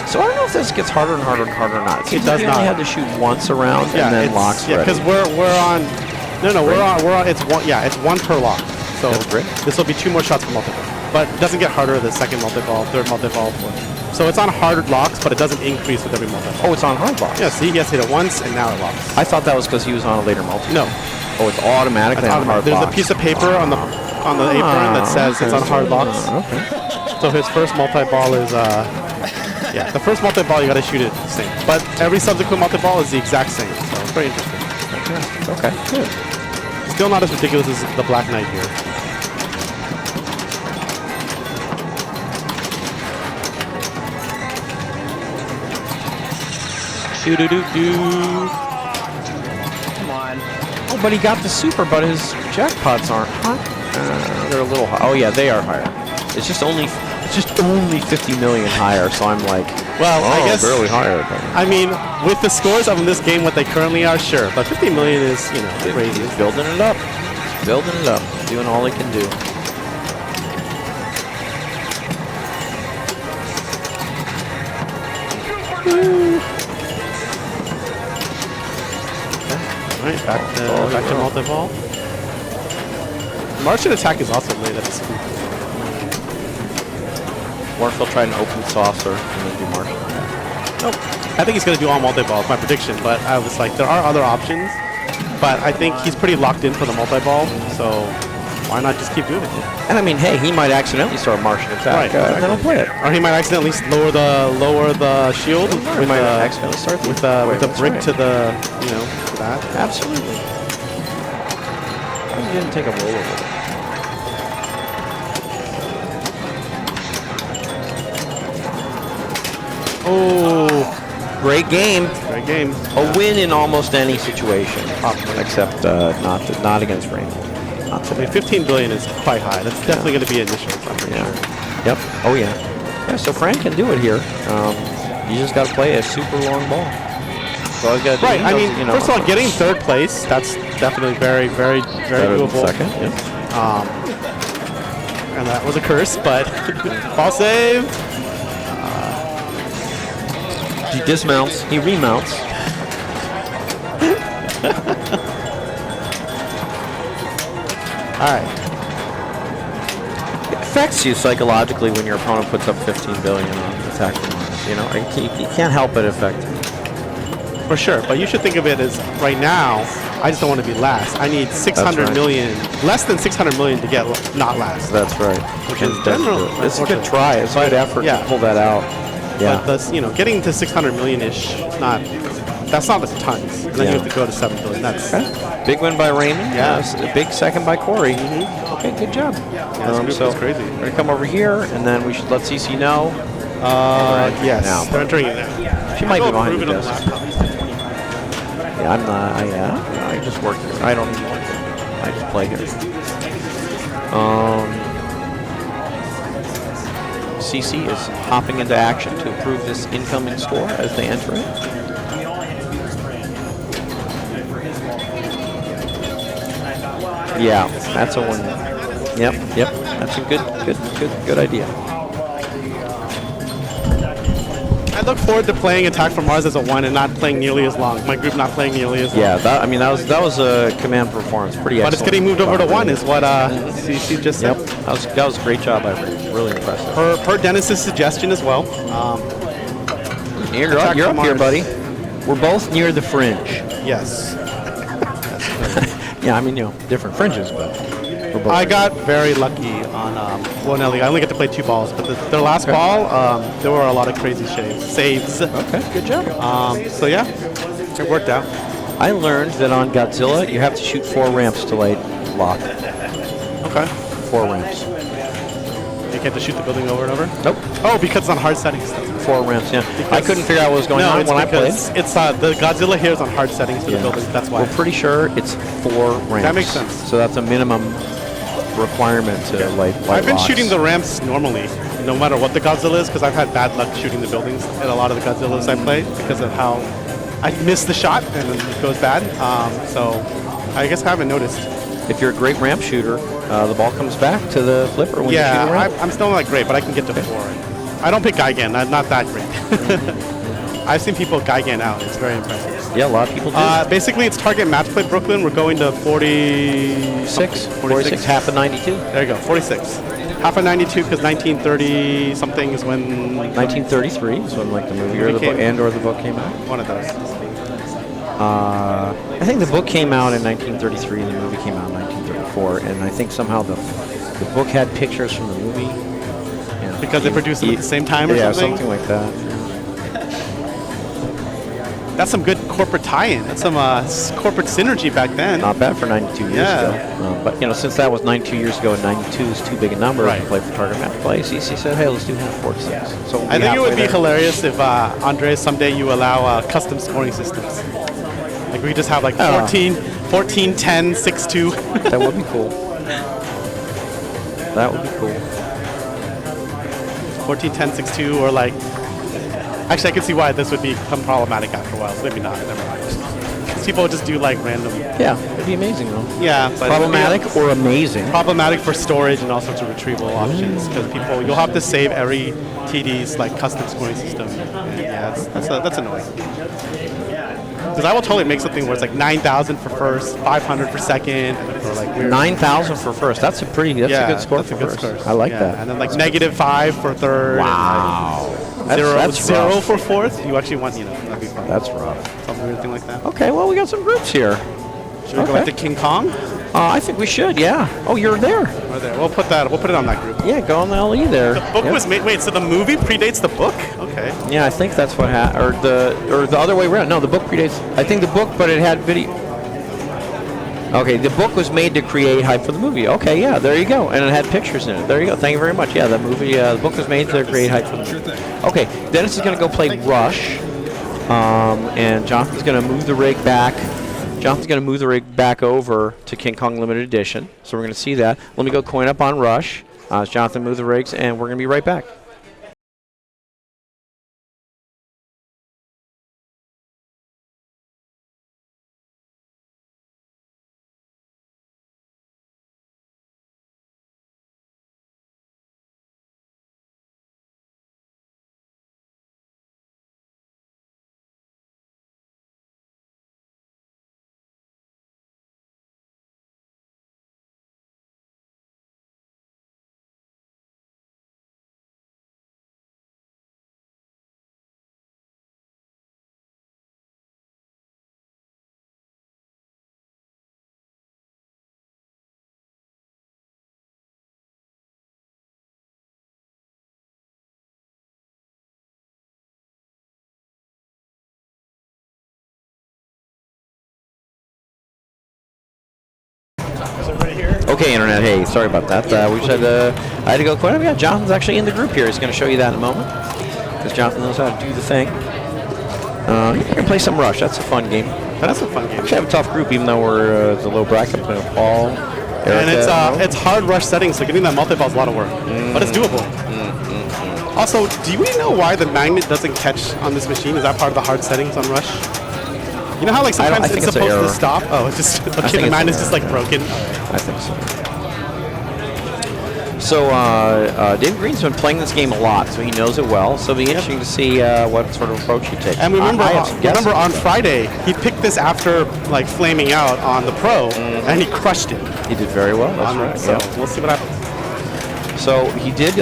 So I don't know if this gets harder and harder and harder or not. It seems does like you only not. had to shoot once around and then locks ready. because we're on. We're on. It's one. Yeah, it's one per lock. So That's great. this will be 2 more shots per multi-ball. But it doesn't get harder the second multi-ball, third multi-ball, fourth. So it's on hard locks, but it doesn't increase with every multi-ball. Oh, it's on hard locks. Yeah, see, he has hit it once, and now it locks. I thought that was because he was on a later multi. No. Oh, it's automatically on hard There's locks. a piece of paper on the apron that says it's on hard locks. Okay. So his first multi-ball is, yeah, the first multi-ball you got to shoot it the same. But every subsequent multi-ball is the exact same, so it's very interesting. Okay, good. Still not as ridiculous as the Black Knight here. Come on. Oh but he got the super, but his jackpots aren't high. They're a little high. Oh yeah, they are higher. It's just only 50 million higher. So I'm like, Well, I guess barely higher. But I mean, with the scores of this game, what they currently are, sure, but 50 million is, you know, crazy. he's building it up, doing all he can do. All right, back to multi-ball. Martian attack is also late. That's cool. Or if he'll try an open saucer and then do Martian. Nope. I think he's going to do all multi-ball. It's my prediction, but I was like, there are other options. But I think he's pretty locked in for the multi-ball, so why not just keep doing it? And I mean, hey, he might accidentally start Martian attack. Right, And then he'll play it. Or he might accidentally lower the shield He with might the accidentally start with the that's brick right. to the to that. Absolutely. He didn't take a roll over it. Oh, Great game. great game. A win in almost any situation, except not against Rainbow. Not I today. mean, 15 billion is quite high. That's definitely going to be initials, I'm pretty sure. Yeah. Yep. Oh yeah. Yeah. So Frank can do it here. You just got to play a super long ball. So all you got to do. Right. he I does, mean, you know, first of all, getting third place, that's definitely very, very, very better than doable. second. Yeah. And that was a curse, but ball save. He dismounts. He remounts. All right. It affects you psychologically when your opponent puts up 15 billion on attack from Mars. You know, you can't help but affect it. For sure, but you should think of it as right now, I just don't want to be last. I need 600 right. million, less than 600 million to get not last. That's right. Which And is that's general- good. It's a good try. It's a good effort Yeah. to pull that out. Yeah. But that's, getting to 600 million-ish, that's not a tons. And then Yeah. you have to go to 7 billion. That's Okay. Big win by Raymond. Yeah. A big second by Corey. Okay, good job. this group so is crazy. we're gonna come over here, and then we should let CC know. yes, now. they're entering it now. She might be Go behind approve the it on desk. laptop. Yeah, I'm not. I just work here. I don't even work here. I just play here. CC is hopping into action to approve this incoming score as they enter it. Yeah, that's a one. Yep. That's a good idea. I look forward to playing Attack from Mars as a 1 and not playing nearly as long. My group not playing nearly as long. Yeah, that was a command performance, pretty excellent. But it's getting moved over to 1 is what CC just said. Yep, that was a great job, I think. Really impressive. Per Dennis's suggestion as well. You're Attack up from here, Mars. buddy. We're both near the fringe. Yes. Yeah, I mean, different fringes, but we're both. I got very lucky on Nelly. I only get to play 2 balls, but their last ball, there were a lot of crazy saves. Okay, good job. So yeah, it worked out. I learned that on Godzilla, you have to shoot 4 ramps to light lock. Okay. 4 ramps. You can't just shoot the building over and over? Nope. Oh, because it's on hard settings. 4 ramps, yeah. I couldn't figure out what was going on it's when I played. because it's the Godzilla here is on hard settings for the building. That's why. We're pretty sure it's 4 ramps. That makes sense. So that's a minimum requirement to light I've been locks. shooting the ramps normally, no matter what the Godzilla is, because I've had bad luck shooting the buildings at a lot of the Godzillas I play because of how I miss the shot and then it goes bad. So I guess I haven't noticed. If you're a great ramp shooter, the ball comes back to the flipper when you shoot a ramp. I'm still not great, but I can get to 4. I don't pick Gigan. I'm not that great. I've seen people Gigan out. It's very impressive. Yeah, a lot of people do. Basically, it's target match play Brooklyn. We're going to 46. 46, half of 92. There you go, 46. Half of 92 because 1930 something is when 1933 is when like the movie or the book or the book came out. One of those. I think the book came out in 1933 and the movie came out in 1934, and I think somehow the book had pictures from the movie. Yeah. Because they produced them at the same time or yeah, something? something like that. That's some good corporate tie-in. That's some corporate synergy back then. Not bad for 92 years Yeah. ago. But since that was 92 years ago, and 92 is too big a number to play for target match play, CC said, "Hey, let's do half 46." So I think it would be hilarious if Andres someday you allow custom scoring systems. Like we just have like Oh. 14, 10, 6, 2. That would be cool. That would be cool. 14, 10, 6, 2, or like. Actually, I can see why this would become problematic after a while. So maybe not. Never mind. 'Cause people would just do like random. Yeah, it'd be amazing though. Yeah. But Problematic or amazing? Problematic for storage and all sorts of retrieval options because you'll have to save every TD's like custom scoring system. And yeah, that's annoying. Because I will totally make something where it's like 9,000 for first, 500 for second, and for like weird. 9,000 for first. That's a pretty. That's a good score that's for a good first. score. I like Yeah, that. And then like -5 for third. Wow. And like That's zero rough. for fourth. You actually want that'd be fun. That's rough. Some weird thing like that. Okay, well we got some groups here. Should we go back to King Kong? I think we should. Yeah. Oh, you're there. We're there. We'll put it on that group. Yeah, go on the LE there. The book Yep. was made. Wait, so the movie predates the book? Okay. Yeah, I think that's what happened. Or the other way around. No, the book predates. I think the book, but it had video. Okay, the book was made to create hype for the movie. Okay, yeah, there you go. And it had pictures in it. There you go. Thank you very much. Yeah, the movie, the book was made to create hype for the movie. Okay, Dennis is going to go play Rush. And Jonathan's going to move the rig back. Jonathan's going to move the rig back over to King Kong Limited Edition. So we're going to see that. Let me go coin up on Rush. As Jonathan move the rigs, and we're going to be right back. Okay, Internet. Hey, sorry about that. We just had I had to go quite. Yeah, Jonathan's actually in the group here. He's going to show you that in a moment because Jonathan knows how to do the thing. You're going to play some Rush. That's a fun game. That's a fun game. Actually, have a tough group, even though we're the low bracket. Playing with Paul, Erica. And it's hard Rush settings, so getting that multi-ball is a lot of work, but it's doable. Also, do we know why the magnet doesn't catch on this machine? Is that part of the hard settings on Rush? You know how like sometimes think it's it's an supposed error. to stop? Oh, it's just think okay. The it's magnet's an just like broken. I think so. So Dave Green's been playing this game a lot, so he knows it well. So it'll be interesting to see what sort of approach he takes. And remember, I have some guesses. on Friday he picked this after like flaming out on the Pro, and he crushed it. He did very well. That's right. So Yeah. we'll see what happens. So he did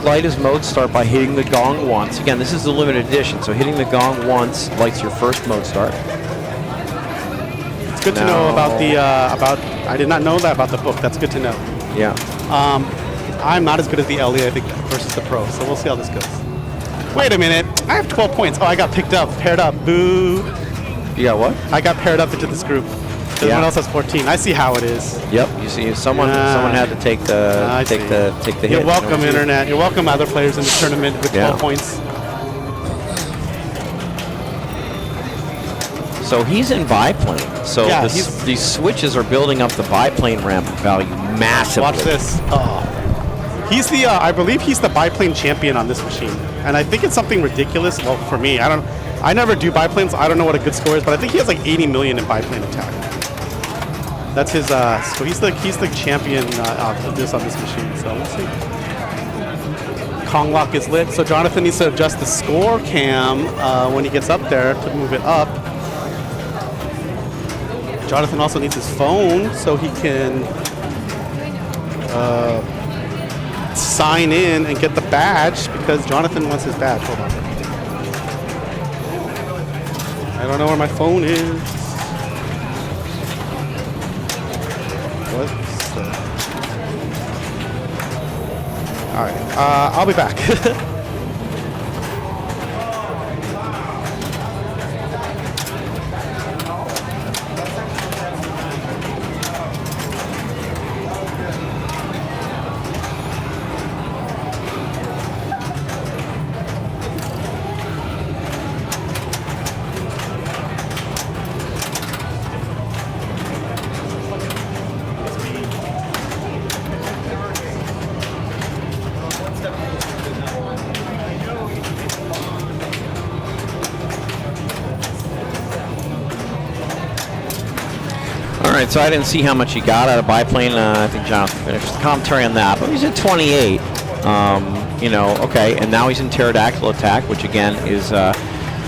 light his mode start by hitting the gong once. Again, this is the limited edition, so hitting the gong once lights your first mode start. It's good to know about the I did not know that about the book. That's good to know. Yeah. I'm not as good as the LE, I think, versus the Pro, so we'll see how this goes. Wait a minute, I have 12 points. Oh, I got picked up, paired up. Boo! You got what? I got paired up into this group. Everyone else has 14. I see how it is. Yep. You see, someone had to take the hit. You're welcome, Internet. You're welcome, other players in the tournament with 12 points. So he's in biplane. So Yeah, these switches are building up the biplane ramp value massively. Watch this. Oh. He's the, I believe he's the biplane champion on this machine. And I think it's something ridiculous. Well, for me, I never do biplanes. I don't know what a good score is, but I think he has like 80 million in biplane attack. That's his, so he's the champion of this on this machine. So we'll see. Kong lock is lit. So Jonathan needs to adjust the score cam when he gets up there to move it up. Jonathan also needs his phone so he can sign in and get the badge because Jonathan wants his badge. Hold on. I don't know where my phone is. All right, I'll be back. All right, so I didn't see how much he got out of biplane. I think Jonathan finished the commentary on that, but he's at 28. You know, okay, and now he's in pterodactyl attack, which again is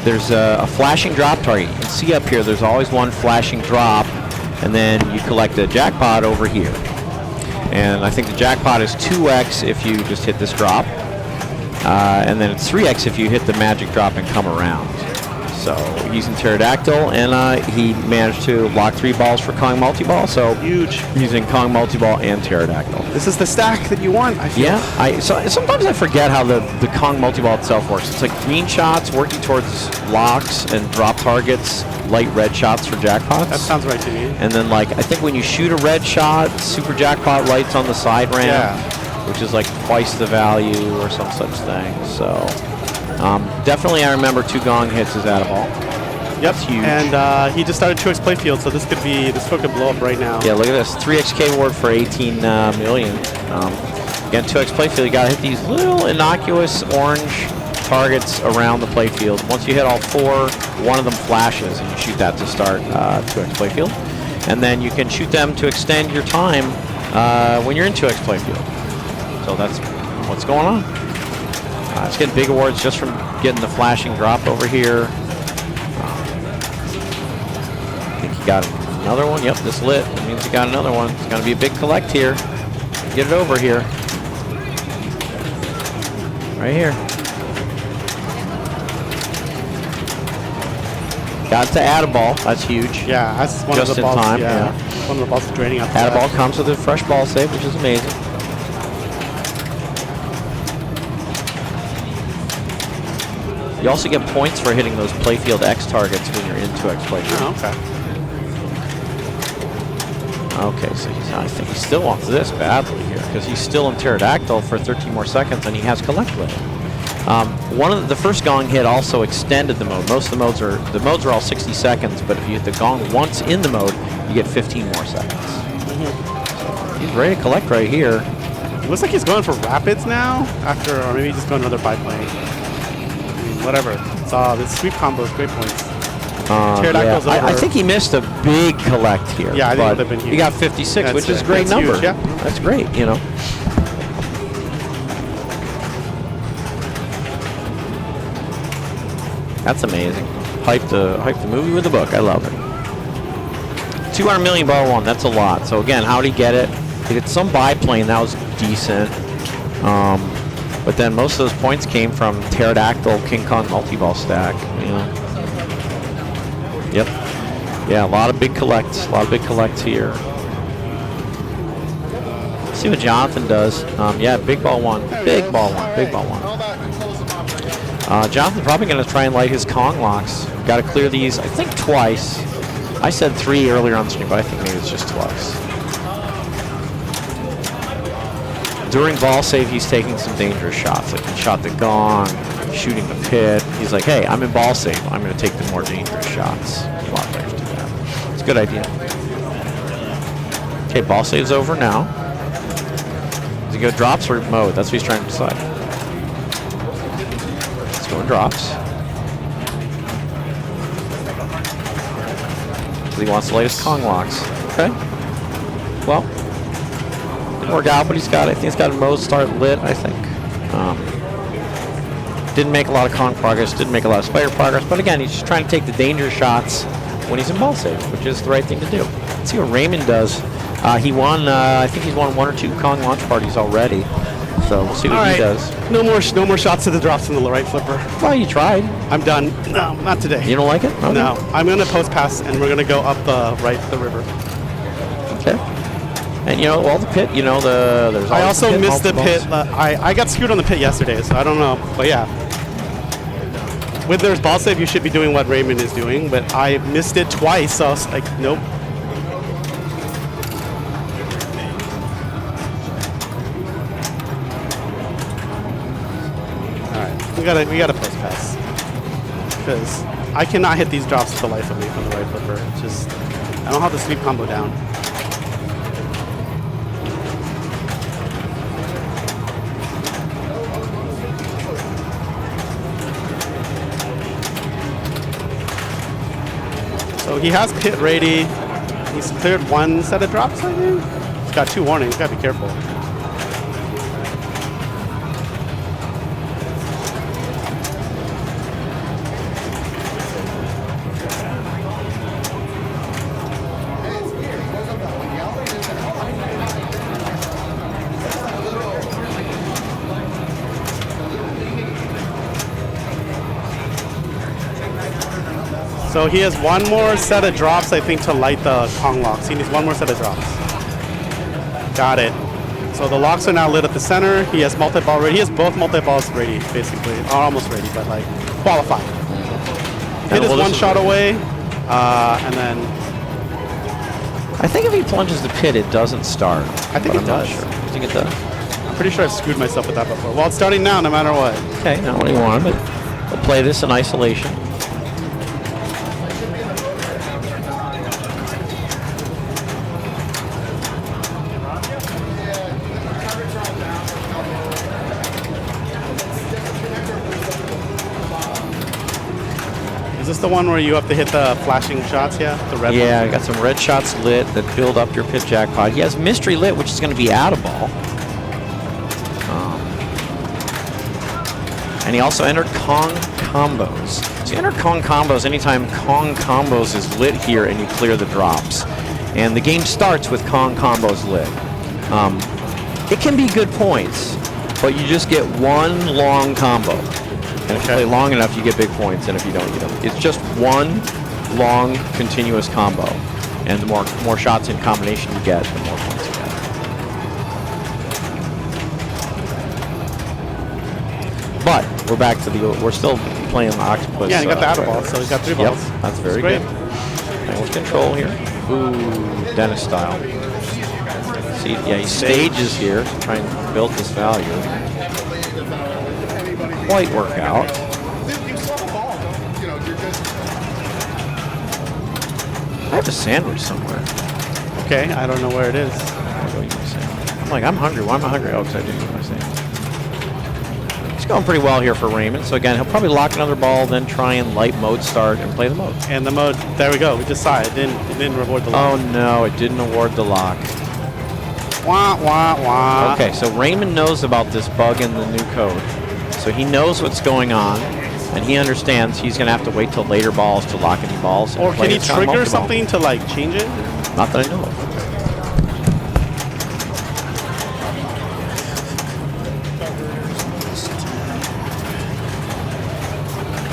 there's a flashing drop target. You can see up here there's always one flashing drop, and then you collect a jackpot over here. And I think the jackpot is 2x if you just hit this drop, and then it's 3x if you hit the magic drop and come around. So he's in pterodactyl, and he managed to block 3 balls for Kong multi-ball. So Huge. he's in Kong multi-ball and pterodactyl. This is the stack that you want, I feel. Yeah, sometimes I forget how the Kong multi-ball itself works. It's like green shots working towards locks and drop targets, light red shots for jackpots. That sounds right to me. And then, like, I think when you shoot a red shot, super jackpot lights on the side ramp, which is like twice the value or some such thing. So definitely I remember 2 gong hits is at a ball. Yep. That's huge. And he just started 2x playfield, so this could blow up right now. Yeah, look at this. 3xk reward for 18 million. Again, 2x playfield, you gotta hit these little innocuous orange targets around the playfield. Once you hit all 4, one of them flashes, and you shoot that to start 2x playfield. And then you can shoot them to extend your time when you're in 2x playfield. So that's what's going on. It's getting big awards just from getting the flashing drop over here. I think he got another one. Yep, this lit. That means he got another one. It's going to be a big collect here. Get it over here. Right here. Got to add a ball. That's huge. Yeah, that's one Just of the in balls. time, Yeah. yeah. One of the balls draining out. Add a ball comes with a fresh ball save, which is amazing. You also get points for hitting those playfield X targets when you're in 2x playfield. Oh, okay. Okay, so I think he still wants this badly here because he's still in pterodactyl for 13 more seconds and he has collect lit. One of the first gong hit also extended the mode. Most of the modes are all 60 seconds, but if you hit the gong once in the mode, you get 15 more seconds. So he's ready to collect right here. It looks like he's going for rapids now, or maybe he's just going another biplane. Whatever. So this sweep combo is great points. Pterodactyl's over. I think he missed a big collect here. Yeah, I think it but would have been huge. He got 56, which is a great that's number. huge, yeah. That's great, you know. That's amazing. Hype the movie with the book. I love it. 200 million bar one. That's a lot. So again, how did he get it? He did some biplane. That was decent. But then most of those points came from pterodactyl King Kong multi-ball stack. You know. Yep. Yeah, a lot of big collects. A lot of big collects here. Let's see what Jonathan does. Yeah, big ball one. Big ball one. Big ball one. Jonathan's probably going to try and light his Kong locks. Got to clear these, I think, twice. I said 3 earlier on the stream, but I think maybe it's just twice. During ball save, he's taking some dangerous shots. Like he shot the gong, shooting the pit. He's like, hey, I'm in ball save. I'm going to take the more dangerous shots. A lot of players do that. It's a good idea. Okay, ball save's over now. Does he go drops or mode? That's what he's trying to decide. Let's go in drops. Because he wants the latest Kong locks. Okay. Well, didn't work out, but I think he's got a mode start lit, I think. Didn't make a lot of Kong progress, didn't make a lot of Spider progress, but again, he's just trying to take the danger shots when he's in ball save, which is the right thing to do. Let's see what Raymond does. He won, I think he's won 1 or 2 Kong launch parties already. So we'll see what he does. No more shots to the drops in the right flipper. Well, you tried. I'm done. No, not today. You don't like it? Okay. No, I'm gonna post pass and we're gonna go up the river. Okay. And you know, well, the pit. You know, there's. I also pit, missed the multiple pit. balls. I got screwed on the pit yesterday, so I don't know. But yeah, when there's ball save, you should be doing what Raymond is doing. But I missed it twice, so I was like, nope. We gotta post pass because I cannot hit these drops for the life of me from the right flipper. It's just I don't have the sweep combo down. So he has pit ready. He's cleared one set of drops, I think. He's got 2 warnings. Gotta be careful. So he has one more set of drops, I think, to light the Kong locks. He needs one more set of drops. Got it. So the locks are now lit at the center. He has multi-ball ready. He has both multi-balls ready, basically. Or almost ready, but like qualified. Hit is one shot away, and then... I think if he plunges the pit, it doesn't start. I think it does. Sure. I think it does. I'm pretty sure I've screwed myself with that before. Well, it's starting now, no matter what. Okay, now what do you want? But we'll play this in isolation. Is this the one where you have to hit the flashing shots? Yeah, the red. Yeah, ones? I got some red shots lit that build up your pit jackpot. He has mystery lit, which is going to be out of ball. And he also entered Kong combos. So you enter Kong combos anytime Kong combos is lit here and you clear the drops. And the game starts with Kong combos lit. It can be good points, but you just get one long combo. And if you play long enough, you get big points, and if you don't, you don't. It's just one long, continuous combo. And the more shots in combination you get, the more points you get. But we're back to we're still playing the octopus. Yeah, he got the out of ball, so he's got 3 balls. Yep, that's very good. And with control here. Ooh, Dennis style. See, yeah, he stages here to try and build this value. Quite work out. I have a sandwich somewhere. Okay, I don't know where it is. I'll go eat my sandwich. I'm like, I'm hungry. Why am I hungry? Oh, because I didn't eat my sandwich. It's going pretty well here for Raymond. So again, he'll probably lock another ball, then try and light mode start and play the mode. And the mode, there we go. We just saw it. It didn't reward the lock. Oh no, it didn't award the lock. Wah, wah, wah. Okay, so Raymond knows about this bug in the new code. So he knows what's going on, and he understands he's going to have to wait till later balls to lock any balls. Or can he trigger something to like change it? Not that I know of.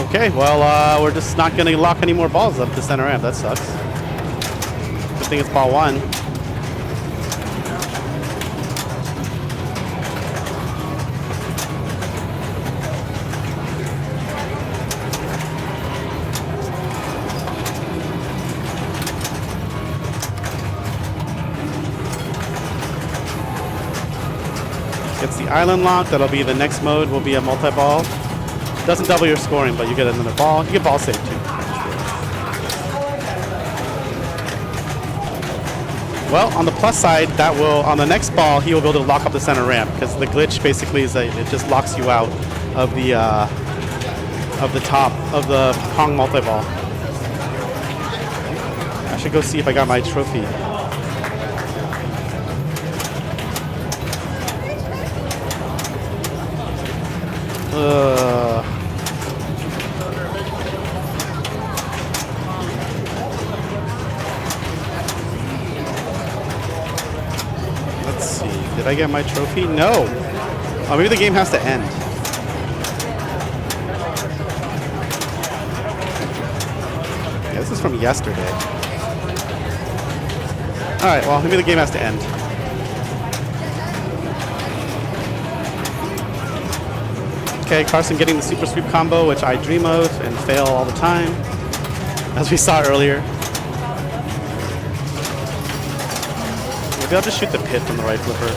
Okay, well, we're just not going to lock any more balls up the center ramp. That sucks. Good thing it's ball 1. Gets the island lock. That'll be the next mode. Will be a multi-ball. Doesn't double your scoring, but you get another ball. You get ball save too. Well, on the plus side, that will on the next ball he will be able to lock up the center ramp because the glitch basically is that it just locks you out of the top of the Kong multi-ball. I should go see if I got my trophy. Let's see. Did I get my trophy? No. Oh, maybe the game has to end. Yeah, this is from yesterday. All right. Well, maybe the game has to end. Okay, Carson getting the super sweep combo, which I dream of and fail all the time, as we saw earlier. Maybe I'll just shoot the pit from the right flipper.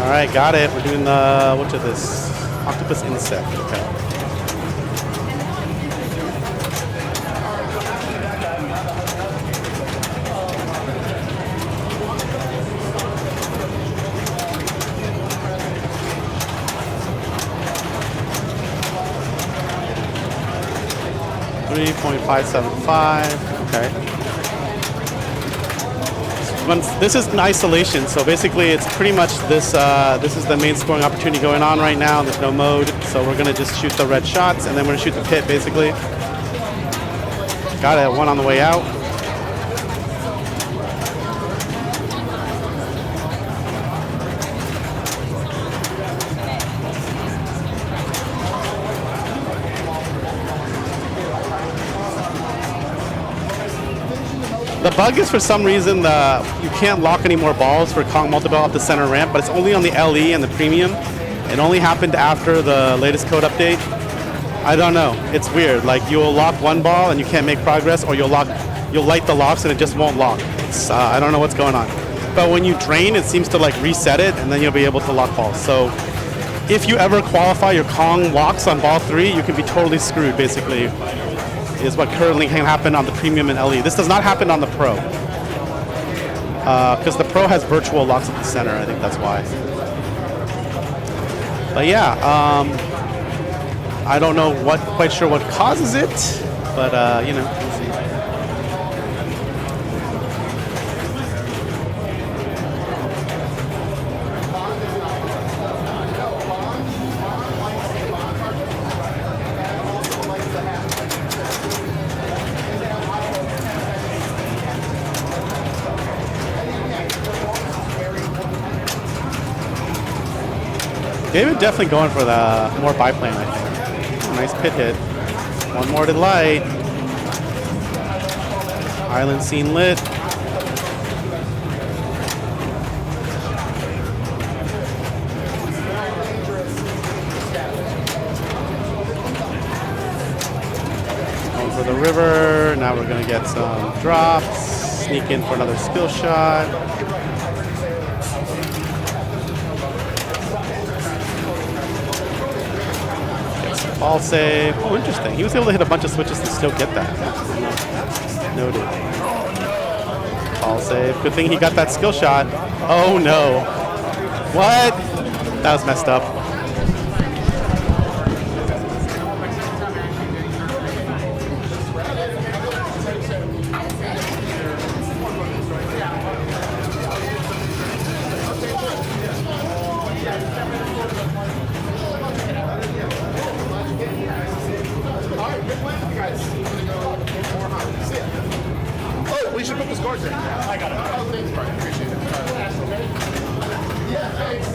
All right, got it. We're doing the, what's this? Octopus insect. Okay. 575. Okay. This is in isolation, so basically it's pretty much this. This is the main scoring opportunity going on right now. There's no mode, so we're gonna just shoot the red shots, and then we're gonna shoot the pit, basically. Got it, one on the way out. The bug is for some reason you can't lock any more balls for Kong multi-ball up the center ramp, but it's only on the LE and the premium. It only happened after the latest code update. I don't know. It's weird. Like you'll lock one ball and you can't make progress, or you'll light the locks and it just won't lock. It's, I don't know what's going on. But when you drain, it seems to like reset it, and then you'll be able to lock balls. So if you ever qualify your Kong locks on ball 3, you can be totally screwed, basically. Is what currently can happen on the premium and LE. This does not happen on the Pro. Because the Pro has virtual locks at the center. I think that's why. But yeah, I don't know quite sure what causes it, but you know, we'll see. David definitely going for the more biplane, I think. Nice pit hit. One more to light. Island scene lit. Going for the river. Now we're going to get some drops. Sneak in for another skill shot. Ball save. Oh, interesting. He was able to hit a bunch of switches to still get that. Noted. Ball save. Good thing he got that skill shot. Oh, no. What? That was messed up. We should put the scores in. I got it. Oh, thanks, Brian. Appreciate it. Yeah, thanks.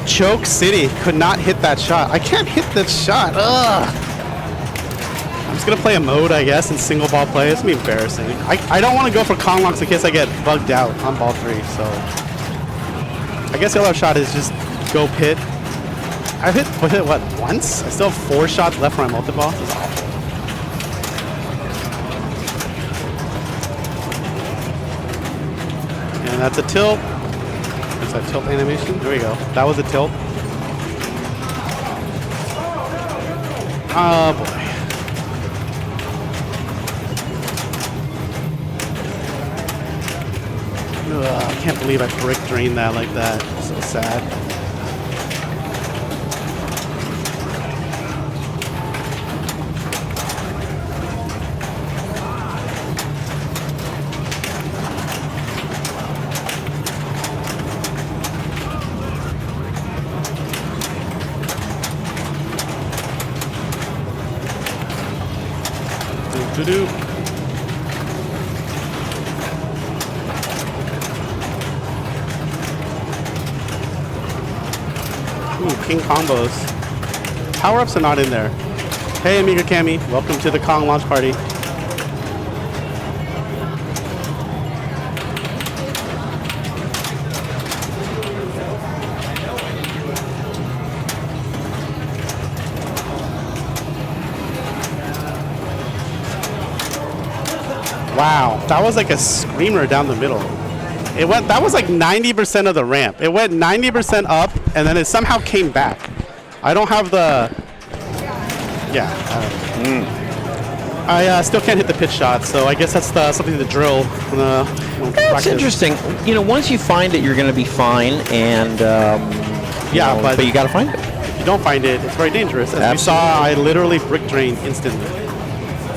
Choke City could not hit that shot. I can't hit that shot. Ugh. I'm just going to play a mode, I guess, in single ball play. It's going to be embarrassing. I don't want to go for Kong locks in case I get bugged out on ball 3. So I guess the other shot is just go pit. I've hit what, once? I still have 4 shots left for my multi-ball. This is awful. And that's a tilt. Is that tilt animation? There we go. That was a tilt. Oh boy. Ugh, I can't believe I brick drained that like that. So sad. Do-do. Ooh, P King combos. Power-ups are not in there. Hey, Amiga Cami. Welcome to the Kong launch party. Wow, that was like a screamer down the middle. It went. That was like 90% of the ramp. It went 90% up, and then it somehow came back. I don't have the. Yeah. I still can't hit the pitch shot, so I guess that's something to drill. That's interesting. You know, once you find it, you're going to be fine, and yeah, but you got to find it. If you don't find it, it's very dangerous. As we saw, I literally brick drained instantly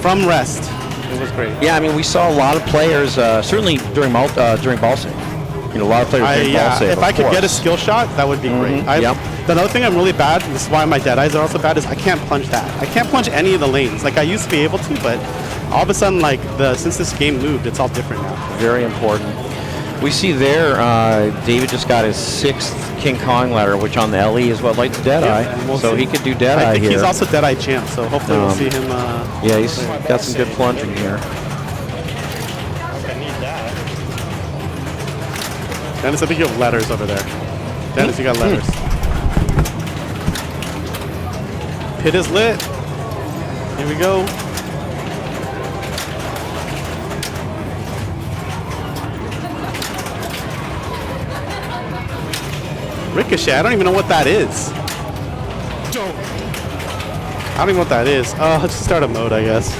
from rest. It was great. Yeah, I mean, we saw a lot of players, certainly during ball save. You know, a lot of players during ball save. If I could get a skill shot, that would be great. Another thing I'm really bad, and this is why my dead eyes are also bad, is I can't plunge that. I can't plunge any of the lanes. Like, I used to be able to, but all of a sudden, like, since this game moved, it's all different now. Very important. We see there, David just got his 6th King Kong ladder, which on the LE is what lights Deadeye. So he could do Deadeye I think here. he's also Deadeye champ, so hopefully we'll see him. Yeah, he's got some good plunging here. I need that. Dennis, I think you have letters over there. Dennis, you got letters. Pit is lit. Here we go. Ricochet, I don't even know what that is. I don't even know what that is. Oh, let's just start a mode, I guess.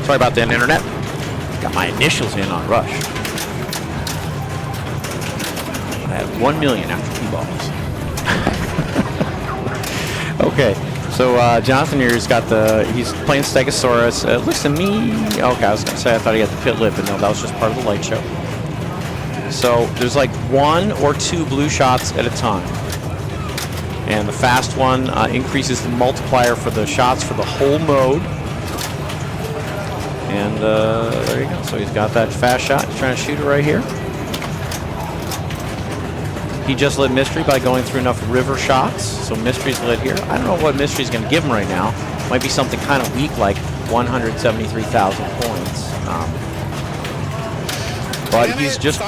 Sorry about that, internet. Got my initials in on Rush. I have 1 million after 2 balls. Okay, so Jonathan here's got he's playing Stegosaurus. It looks to me, okay, I was gonna say I thought he had the pit lip, but no, that was just part of the light show. So there's like 1 or 2 blue shots at a time. And the fast one increases the multiplier for the shots for the whole mode. And there you go. So he's got that fast shot. He's trying to shoot it right here. He just lit Mystery by going through enough river shots. So Mystery's lit here. I don't know what Mystery's going to give him right now. Might be something kind of weak like 173,000 points. But he's just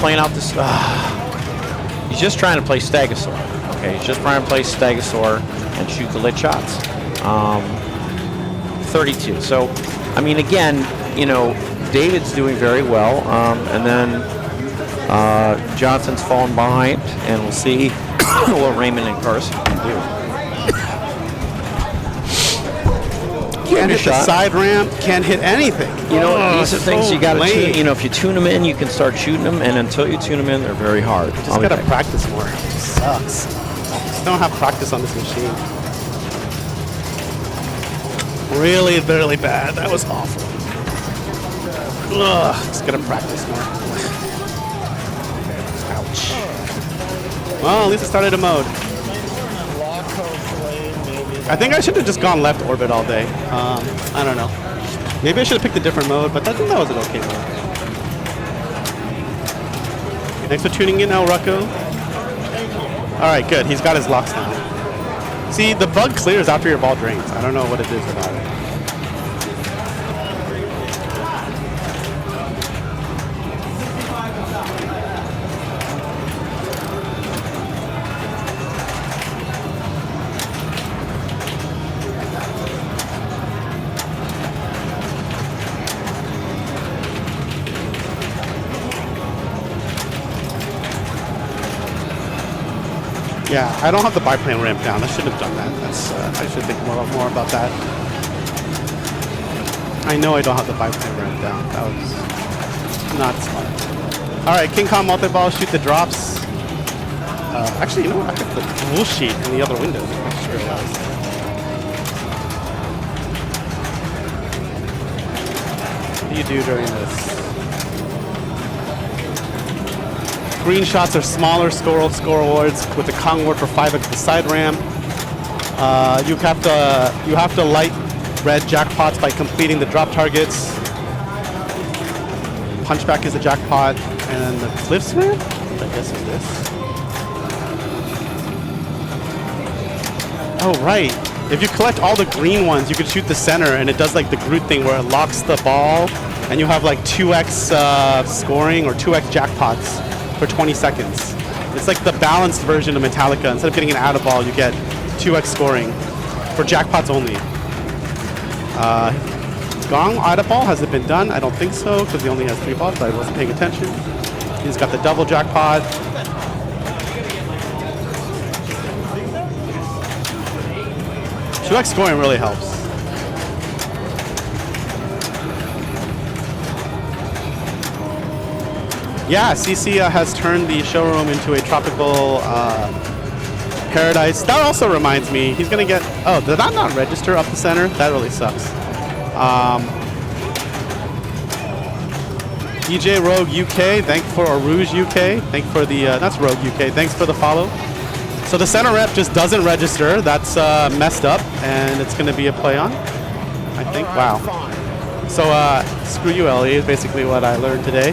playing out this. He's just trying to play Stegosaur. Okay, he's just trying to play Stegosaur and shoot the lit shots. 32. So. I mean, again, you know, David's doing very well, and then Johnson's falling behind, and we'll see what Raymond and Carson can do. Can't hit the side ramp, can't hit anything. You know, these are things you got to tune. You know, if you tune them in, you can start shooting them, and until you tune them in, they're very hard. Just got to practice more. It just sucks. Just don't have practice on this machine. Really, really bad. That was awful. Ugh, just gotta practice more. Ouch. Well, at least I started a mode. I think I should have just gone left orbit all day. I don't know. Maybe I should have picked a different mode, but I think that was an okay mode. Thanks for tuning in, El Rucco. Alright, good. He's got his locks now. See, the bug clears after your ball drains. I don't know what it is about it. Yeah, I don't have the biplane ramp down. I shouldn't have done that. That's I should think more about that. I know I don't have the biplane ramp down. That was not smart. All right, King Kong multi-ball, shoot the drops. Actually, you know what? I have the rule sheet in the other window. here it was. What do you do during this? Green shots are smaller score awards with the Kong ward for 5x the side ramp. You have to light red jackpots by completing the drop targets. Punchback is a jackpot, and then the cliffs ramp, I guess is this. Oh right, if you collect all the green ones, you can shoot the center, and it does like the Groot thing where it locks the ball, and you have like 2x scoring or 2x jackpots for 20 seconds. It's like the balanced version of Metallica. Instead of getting an out of ball, you get 2x scoring for jackpots only. Gong out of ball, has it been done? I don't think so, because he only has 3 balls, but I wasn't paying attention. He's got the double jackpot. Two-X scoring really helps. Yeah, CC has turned the showroom into a tropical paradise. That also reminds me, he's gonna get. Oh, did that not register up the center? That really sucks. DJ Rogue UK, thank for Rouge UK, thank for the that's Rogue UK, thanks for the follow. So the center rep just doesn't register. That's messed up, and it's gonna be a play on, I think. Wow. So screw you, Ellie, is basically what I learned today.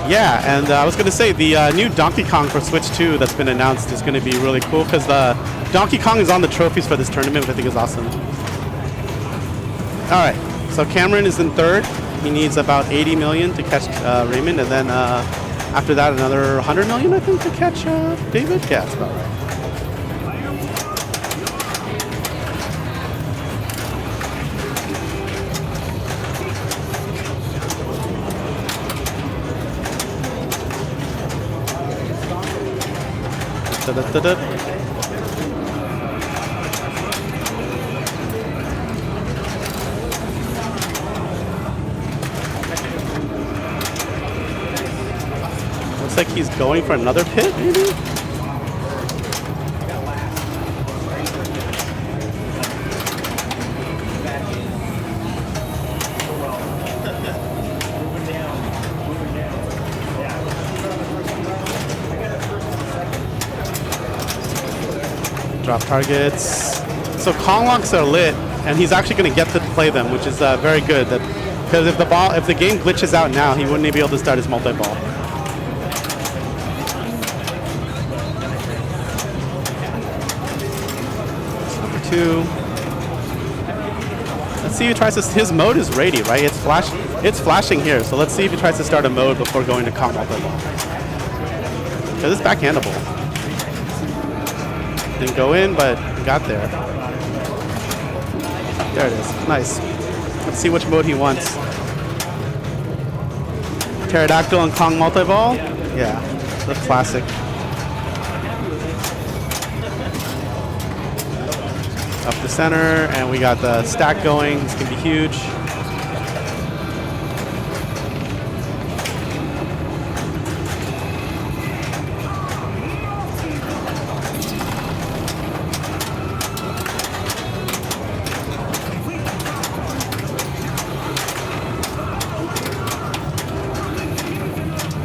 Yeah, and I was going to say the new Donkey Kong for Switch 2 that's been announced is going to be really cool because the Donkey Kong is on the trophies for this tournament, which I think is awesome. All right, so Cameron is in third. He needs about 80 million to catch Raymond, and then after that another 100 million, I think, to catch David. Yeah, that's about right. Da-da-da-da. Looks like he's going for another pit, maybe? Drop targets. So Kong locks are lit, and he's actually going to get to play them, which is very good. Because if the game glitches out now, he wouldn't be able to start his multi-ball. Number 2. Let's see if he tries to. His mode is ready, right? It's flashing here. So let's see if he tries to start a mode before going to Kong multi-ball. Because it's backhandable. Didn't go in, but got there. There it is. Nice. Let's see which mode he wants. Pterodactyl and Kong multi-ball? Yeah, the classic. Up the center, and we got the stack going. This can be huge.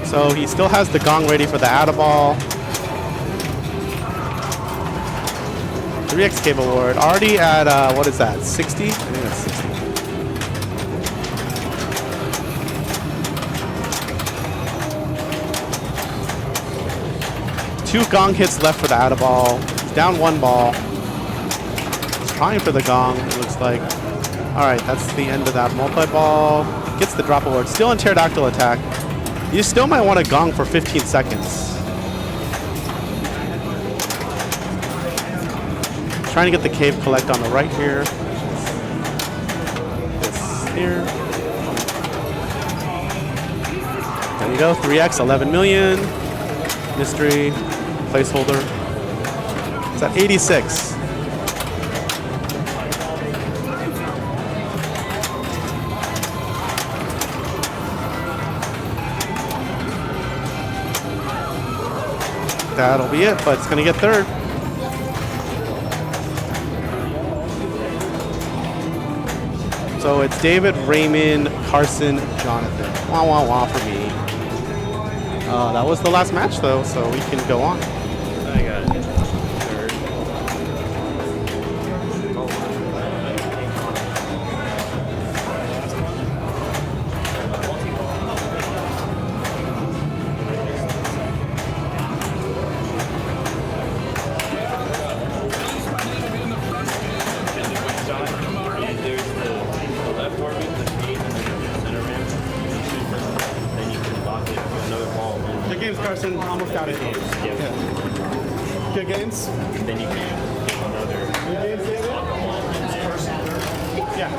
So he still has the gong ready for the out-of-ball. 3x cable ward. Already at, what is that, 60? I think that's 60. 2 gong hits left for the out-of-ball. He's down 1 ball. He's trying for the gong, it looks like. All right, that's the end of that multi-ball. Gets the drop award. Still in pterodactyl attack. You still might want to gong for 15 seconds. Trying to get the cave collect on the right here. This here. There you go, 3x, 11 million. Mystery, placeholder. It's at 86. that'll be it, but it's going to get third. So it's David, Raymond, Carson, Jonathan. Wah, wah, wah for me. That was the last match, though, so we can go on. I got it. Third. And there's the left orbit, the feed, and then the center ramp. You shoot first, then you can lock it with another ball. Good games, Carson. Almost got it. Yeah. Good games. Then you can get another. Good games, David. Yeah.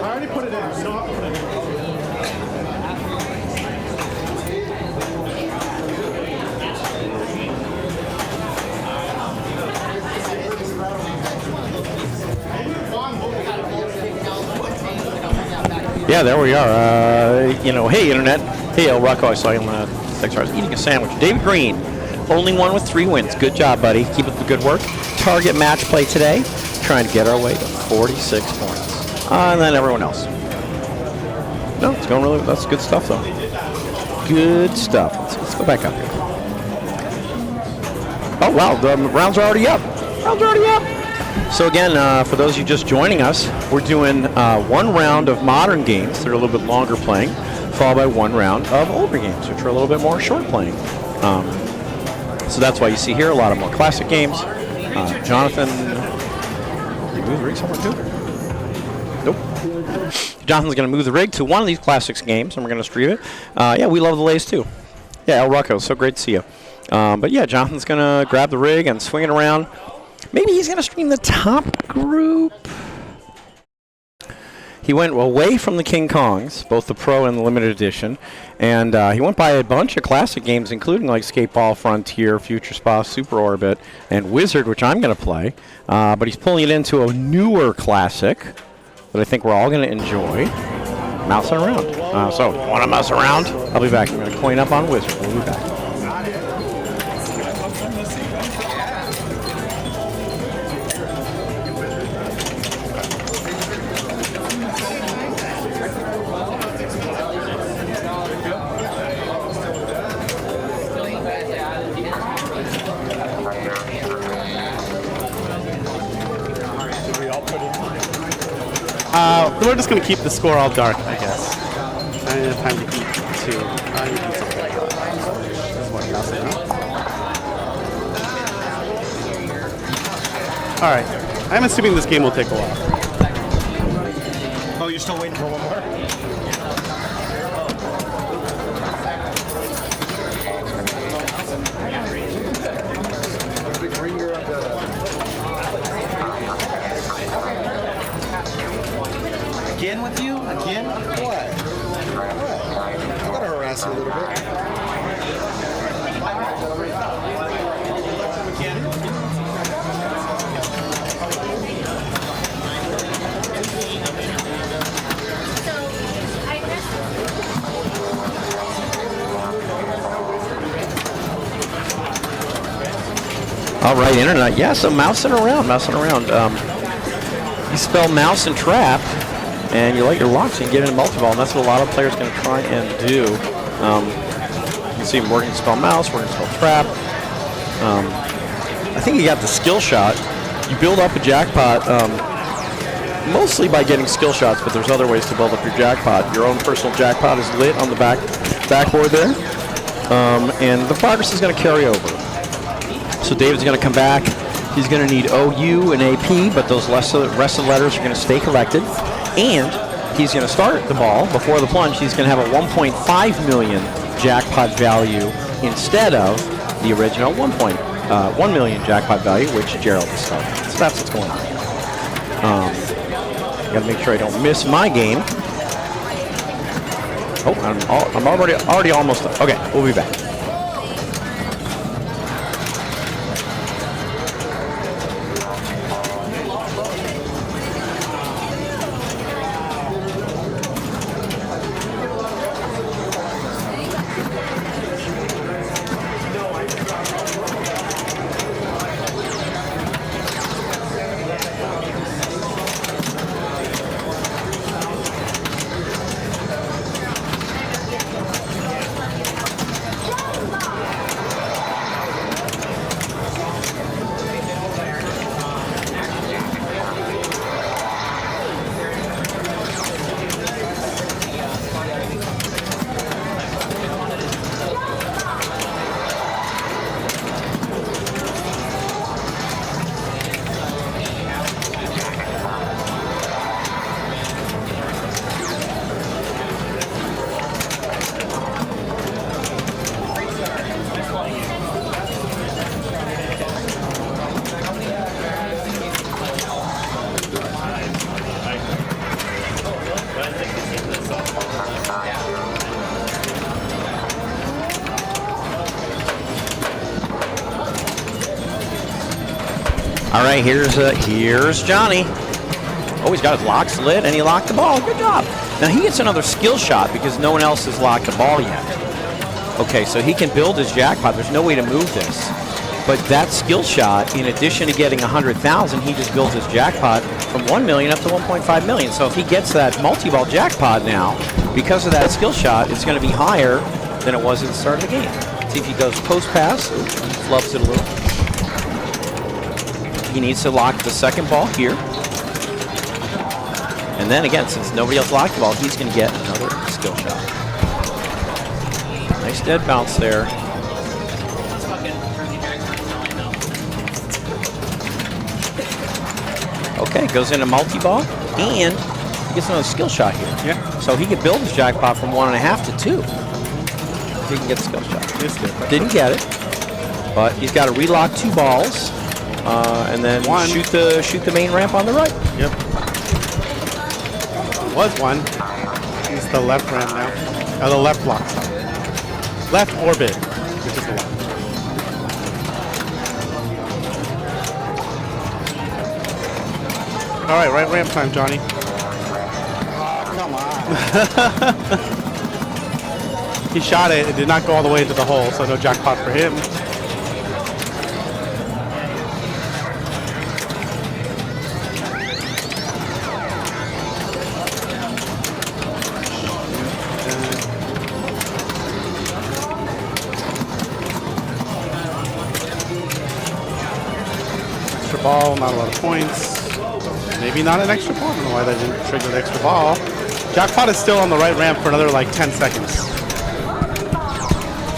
I already put it in. You don't have to put it in. Yeah, there we are. Hey, Internet. Hey, El Rocco, I saw you on the 6 hours eating a sandwich. David Green, only one with 3 wins. Good job, buddy. Keep up the good work. Target match play today, trying to get our way to 46 points. And then everyone else. No, it's going really, that's good stuff, though. Good stuff. Let's go back up here. Oh, wow, the rounds are already up. So again, for those of you just joining us, we're doing 1 round of modern games that are a little bit longer playing, followed by 1 round of older games, which are a little bit more short playing. So that's why you see here a lot of more classic games. Jonathan, move the rig somewhere too? Nope. Jonathan's going to move the rig to one of these classics games, and we're going to stream it. Yeah, we love the Lays too. Yeah, El Rocco, so great to see you. But yeah, Jonathan's going to grab the rig and swing it around. Maybe he's going to stream the top group. He went away from the King Kongs, both the Pro and the Limited Edition, and he went by a bunch of classic games, including like Skateball, Frontier, Future Spa, Super Orbit, and Wizard, which I'm going to play. But he's pulling it into a newer classic that I think we're all going to enjoy. Mousing around. So, want to mouse around? I'll be back. I'm going to coin up on Wizard. We'll be back. We're just going to keep the score all dark, I guess. I didn't have time to eat, too. I need to eat something. That's what I'm saying, huh? Alright. I'm assuming this game will take a while. Oh, you're still waiting for one more? Again with you? Again? What? I'm gonna harass you a little bit. All right, Internet. Yeah, so mousing around. You spell mouse and trap, and you let your locks and get into multi-ball, and that's what a lot of players are going to try and do. You can see we're going to spell mouse, we're going to spell trap. I think you got the skill shot. You build up a jackpot mostly by getting skill shots, but there's other ways to build up your jackpot. Your own personal jackpot is lit on the backboard there, and the progress is going to carry over. So David's going to come back. He's going to need OU and AP, but those rest of the letters are going to stay collected. And he's going to start the ball before the plunge. He's going to have a 1.5 million jackpot value instead of the original 1 million jackpot value, which Gerald is starting. So that's what's going on. Got to make sure I don't miss my game. Oh, I'm already almost done. Okay, we'll be back. All right, here's Johnny. Oh, he's got his locks lit, and he locked the ball. Good job. Now he gets another skill shot because no one else has locked the ball yet. Okay, so he can build his jackpot. There's no way to move this. But that skill shot, in addition to getting 100,000, he just builds his jackpot from 1 million up to 1.5 million. So if he gets that multi-ball jackpot now, because of that skill shot, it's going to be higher than it was at the start of the game. See if he does post pass. Flubs it a little. He needs to lock the second ball here. And then again, since nobody else locked the ball, he's going to get another skill shot. Nice dead bounce there. Okay, goes into multi-ball, and he gets another skill shot here. Yeah. So he can build his jackpot from 1.5 to 2. If he can get the skill shot. Didn't get it, but he's got to relock 2 balls, and then shoot the main ramp on the right. Yep. Was one. He's the left ramp now. Oh, the left block. Left orbit, which is the one. All right, right ramp time, Johnny. Come on. He shot it. It did not go all the way into the hole, so no jackpot for him. Extra ball, not a lot of points. Maybe not an extra ball. I don't know why they didn't trigger the extra ball. Jackpot is still on the right ramp for another like 10 seconds.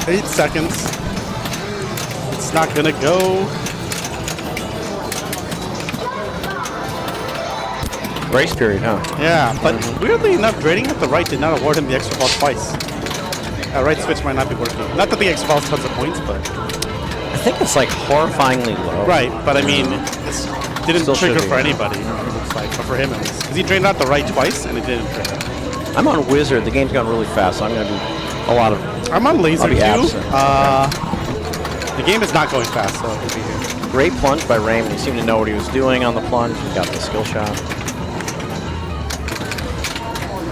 8 seconds. It's not gonna go. Grace period, huh? Yeah, but weirdly enough, grading at the right did not award him the extra ball twice. Right switch might not be working. Not that the extra ball is tons of points, but I think it's like horrifyingly low. right. But I mean, it didn't Still trigger should be. for anybody. It looks like, but for him at least, because he drained out the right twice and it didn't trigger. I'm on Wizard. The game's gone really fast, so I'm going to do a lot of. I'm on laser I'll be too. absent. The game is not going fast, so he'll be here. Great plunge by Raymond. He seemed to know what he was doing on the plunge. He got the skill shot.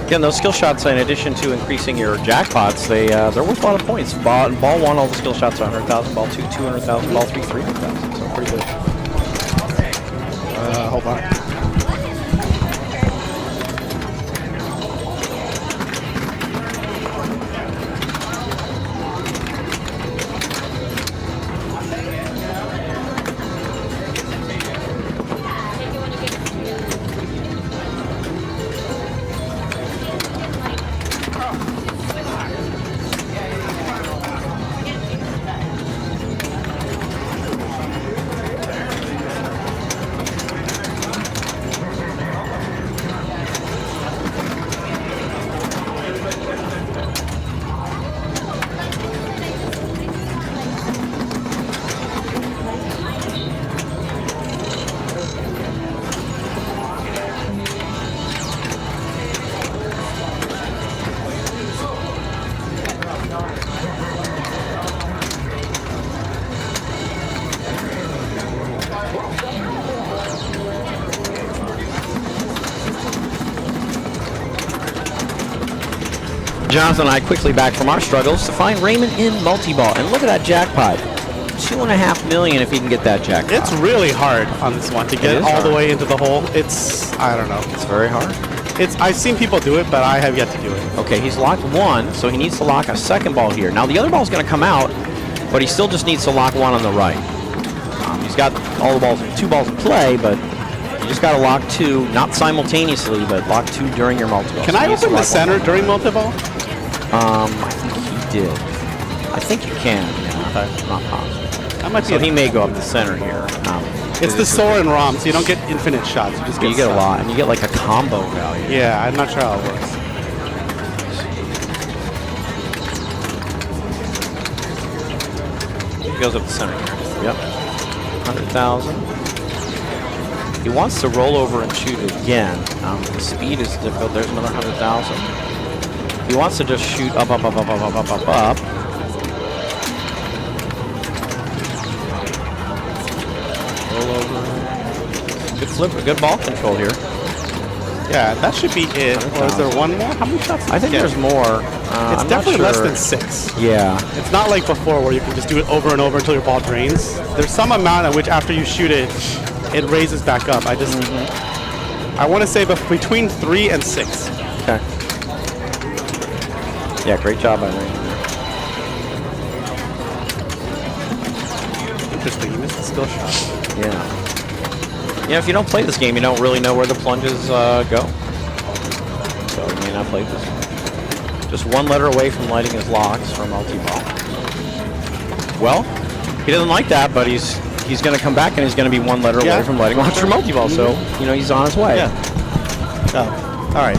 Again, those skill shots, in addition to increasing your jackpots, they're worth a lot of points. Ball 1, all the skill shots are 100,000. Ball 2, 200,000. Ball 3, 300,000. So pretty good. Hold on. Jonathan and I quickly back from our struggles to find Raymond in multi-ball. And look at that jackpot. 2.5 million if he can get that jackpot. It's really hard on this one to get all the way into the hole. It's, I don't know. It's very hard. I've seen people do it, but I have yet to do it. Okay, he's locked 1, so he needs to lock a second ball here. Now the other ball's going to come out, but he still just needs to lock 1 on the right. He's got all the balls, 2 balls in play, but you just got to lock 2, not simultaneously, but lock 2 during your multi-ball. Can So I he needs to open the lock center 1. during multi-ball? I think he did. I think you can. Yeah, I'm not positive. That might be So he may go up the center here. It's the Soren ROM, so you don't get infinite shots. You just get You get a some. lot, and you get like a combo value. Yeah, I'm not sure how it works. He goes up the center here. Yep. 100,000. He wants to roll over and shoot again. The speed is difficult. There's another 100,000. He wants to just shoot up, up, up, up, up, up, up, up, up. Roll over. flip, good ball control here. Yeah, that should be it. Or is there one more? How many shots? Did I think he get? there's more. It's I'm definitely not less sure. than 6. Yeah. It's not like before where you can just do it over and over until your ball drains. There's some amount at which after you shoot it, it raises back up. I just, I want to say between 3 and 6. Okay. Yeah, great job by Rain. Interesting. You missed the skill shot. Yeah. Yeah, if you don't play this game, you don't really know where the plunges go. So you may not play this game. Just one letter away from lighting his locks for multi-ball. Well, he doesn't like that, but he's going to come back and he's going to be one letter away from lighting locks for multi-ball. So, you know, he's on his way. Yeah. Oh, all right.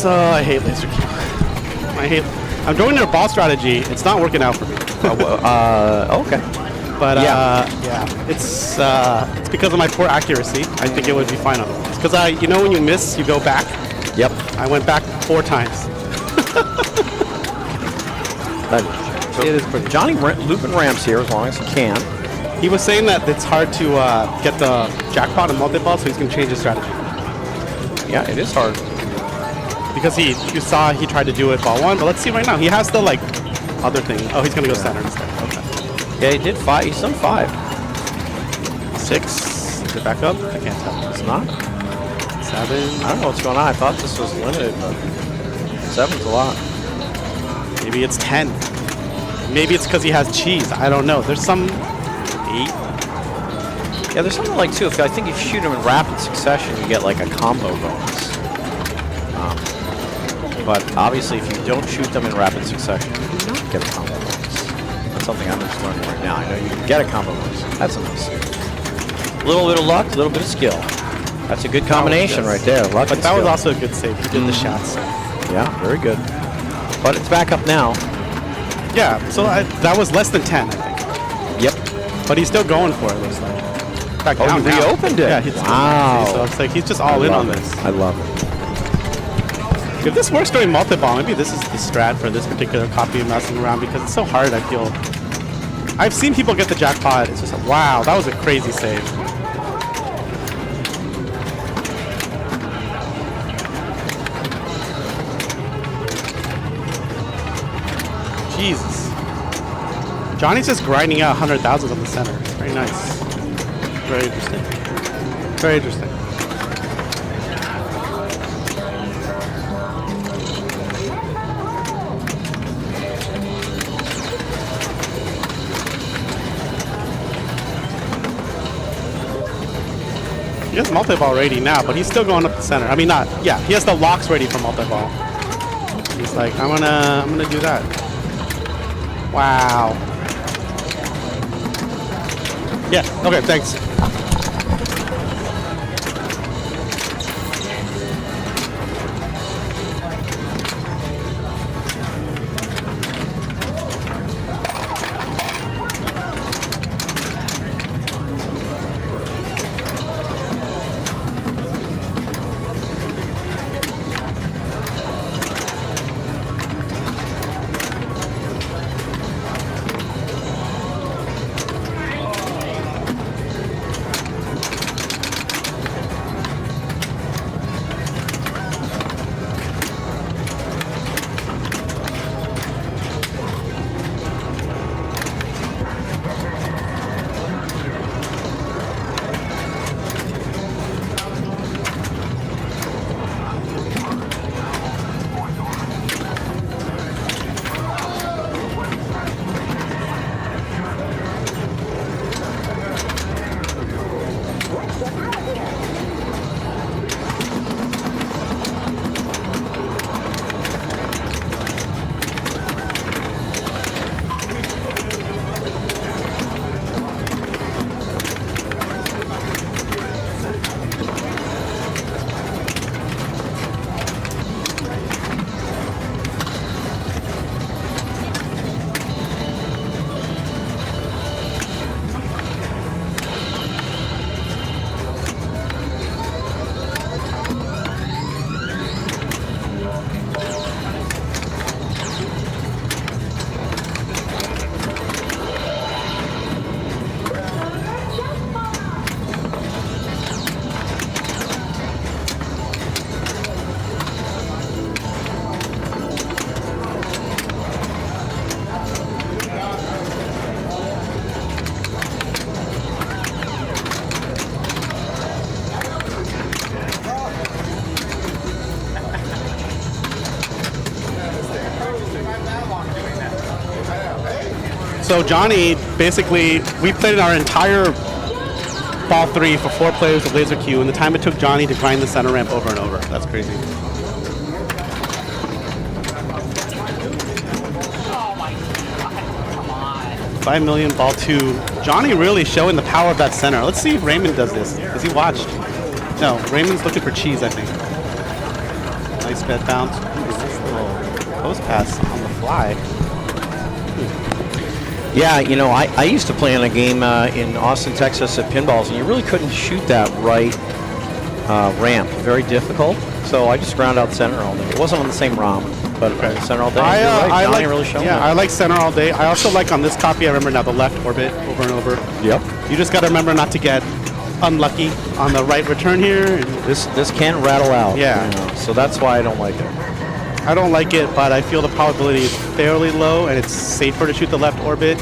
I hate laser kill. I'm going their ball strategy. It's not working out for me. Okay. But yeah, it's because of my poor accuracy. I think it would be fine otherwise. Because you know when you miss, you go back. Yep. I went back 4 times. So it is pretty. Johnny looping ramps here as long as he can. He was saying that it's hard to get the jackpot and multi-ball, so he's going to change his strategy. Yeah, it is hard. Because you saw he tried to do it ball 1, but let's see right now. He has the other thing. Oh, he's going to go center instead. Okay. Yeah, he did 5. He's done 5. 6. Is it back up? I can't tell. It's not. 7. I don't know what's going on. I thought this was limited, but 7's a lot. Maybe it's 10. Maybe it's because he has cheese. I don't know. There's some 8. Yeah, there's something like 2. I think if you shoot them in rapid succession, you get like a combo bonus. But obviously, if you don't shoot them in rapid succession, you do not get a combo bonus. That's something I'm just learning right now. I know you can get a combo bonus. That's a nice. A little bit of luck, a little bit of skill. That's a good combination right there. Luck But and that was skill. also a good save. He did the shots. Yeah, very good. But it's back up now. Yeah, so that was less than 10, I think. Yep. But he's still going for it, looks like. Back down he now. reopened it. Yeah, he's Wow. So it's like he's just all in on this. I love it. If this works during multi-ball, maybe this is the strat for this particular copy of messing around because it's so hard, I feel. I've seen people get the jackpot. It's just like, wow, that was a crazy save. Jesus. Johnny's just grinding out 100,000 on the center. It's very nice. Very interesting. Very interesting. has multi-ball ready now, but he's still going up the center. I mean, not. Yeah, he has the locks ready for multi-ball. He's like, I'm gonna do that. Wow. Yeah. Okay. Thanks. So Johnny, basically, we played our entire ball 3 for 4 players with laser Q, and the time it took Johnny to grind the center ramp over and over. That's crazy. Oh my god, come on. 5 million ball 2. Johnny really showing the power of that center. Let's see if Raymond does this. Has he watched? No, Raymond's looking for cheese, I think. Nice bed bounce. Ooh, nice little post pass on the fly. Yeah, you know, I used to play in a game in Austin, Texas at Pinballs, and you really couldn't shoot that right ramp. Very difficult. So I just ground out center all day. It wasn't on the same ROM, but center all day. I Johnny like, really showing yeah, that. I like center all day. I also like on this copy, I remember now the left orbit over and over. Yep. You just got to remember not to get unlucky on the right return here. And This can rattle out. Yeah. You know, so that's why I don't like it. I don't like it, but I feel the probability is fairly low, and it's safer to shoot the left orbit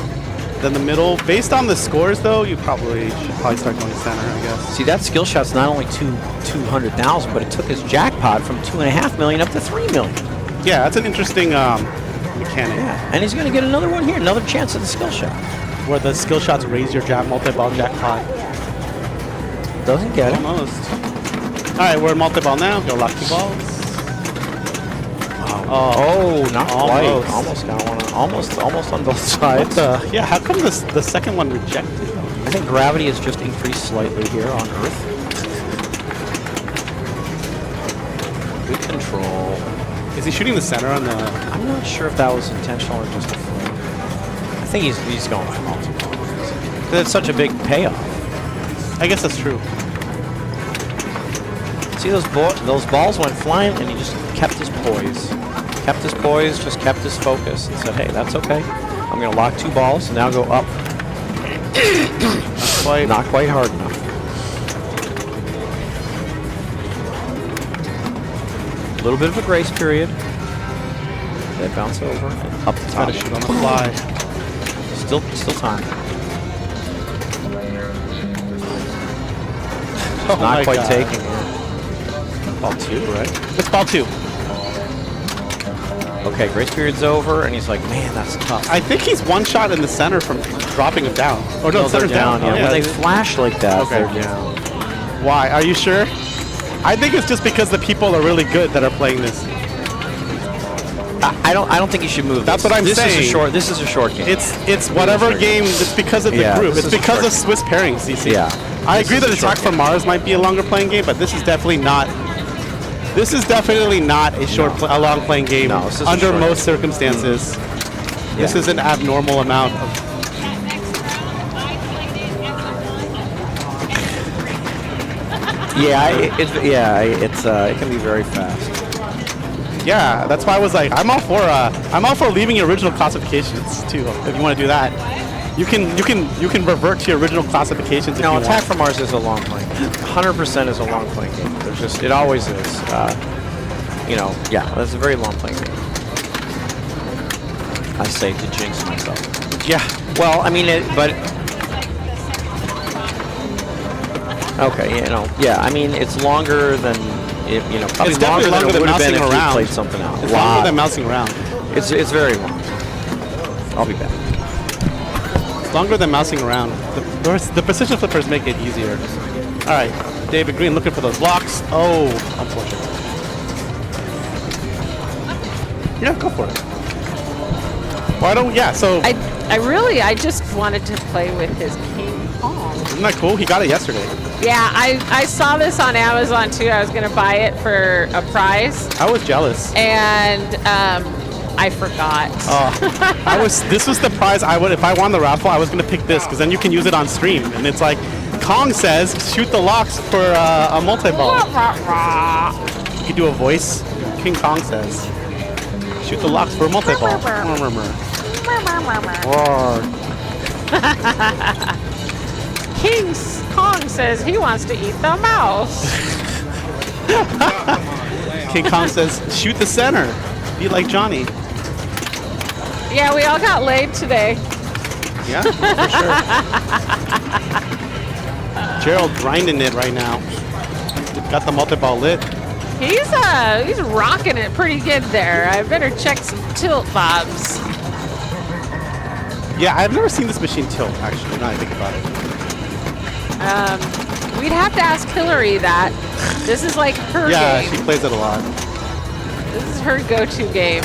than the middle. Based on the scores, though, you should probably start going center, I guess. See, that skill shot's not only 200,000, but it took his jackpot from 2.5 million up to 3 million. Yeah, that's an interesting mechanic. Yeah, and he's going to get another one here, another chance at the skill shot. Where the skill shots raise your multi-ball jackpot. Doesn't get it. Almost. All right, we're in multi-ball now. Go lock 2 balls. Oh, not quite. Almost. Almost got one. Almost on both sides. Yeah, how come the second one rejected? I think gravity has just increased slightly here on Earth. Good control. Is he shooting the center on the... I'm not sure if that was intentional or just a fluke. I think he's going for multiple. Because it's such a big payoff. I guess that's true. See, those balls went flying, and he just kept his poise. Kept his poise, just kept his focus, and said, hey, that's okay. I'm going to lock 2 balls, and now go up. Not quite hard enough. A little bit of a grace period. Then bounce over, and up the top. Gotta shoot on the fly. Still time. Oh Not quite God. taking it. Ball 2, right? It's ball 2. Okay, grace period's over, and he's like, man, that's tough. I think he's one shot in the center from dropping him down. Oh, no, They're center's down. Yeah. Oh, When they flash like that, Okay. they're down. Why? Are you sure? I think it's just because the people are really good that are playing this. I don't think you should move. That's what I'm saying. This is a short game. It's whatever game. It's because of the group. this It's is a because short of Swiss pairings. CC. Yeah. I This agree is that a short Attack from Mars might be a longer playing game, but this is definitely not. This is definitely not a a long playing game No, this is a under short most circumstances. This is an abnormal amount of. It can be very fast. Yeah, that's why I was like, I'm all for leaving your original classifications too. If you want to do that, you can revert to your original classifications. If No, you Attack want. from Mars is a long playing game. 100% is a long playing game. It always is. That's a very long playing game. I say to jinx myself. Yeah. Well, I mean, okay, I mean, it's longer than probably It's definitely longer than it would have been mousing if you around. played something else. It's longer than mousing around. It's very long. I'll be back. It's longer than mousing around. The precision flippers make it easier. All right, David Green looking for those blocks. Oh, unfortunate. Yeah, go for it. Why don't? Yeah. So I just wanted to play with his King Kong. isn't that cool? He got it yesterday. Yeah, I saw this on Amazon too. I was gonna buy it for a prize, I was jealous. and I forgot. Oh, This was the prize I would if I won the raffle. I was gonna pick this because then you can use it on stream, and it's like Kong says, shoot the locks for a multi-ball. You can do a voice. King Kong says, shoot the locks for a multi-ball. Roar. King Kong says he wants to eat the mouse. King Kong says, shoot the center. Be like Johnny. Yeah, we all got laid today. Yeah, for sure. Gerald grinding it right now. Got the multi-ball lit. He's rocking it pretty good there. I better check some tilt bobs. Yeah, I've never seen this machine tilt, actually, now that I think about it. We'd have to ask Hillary that. This is like her Yeah, game. she plays it a lot. This is her go-to game.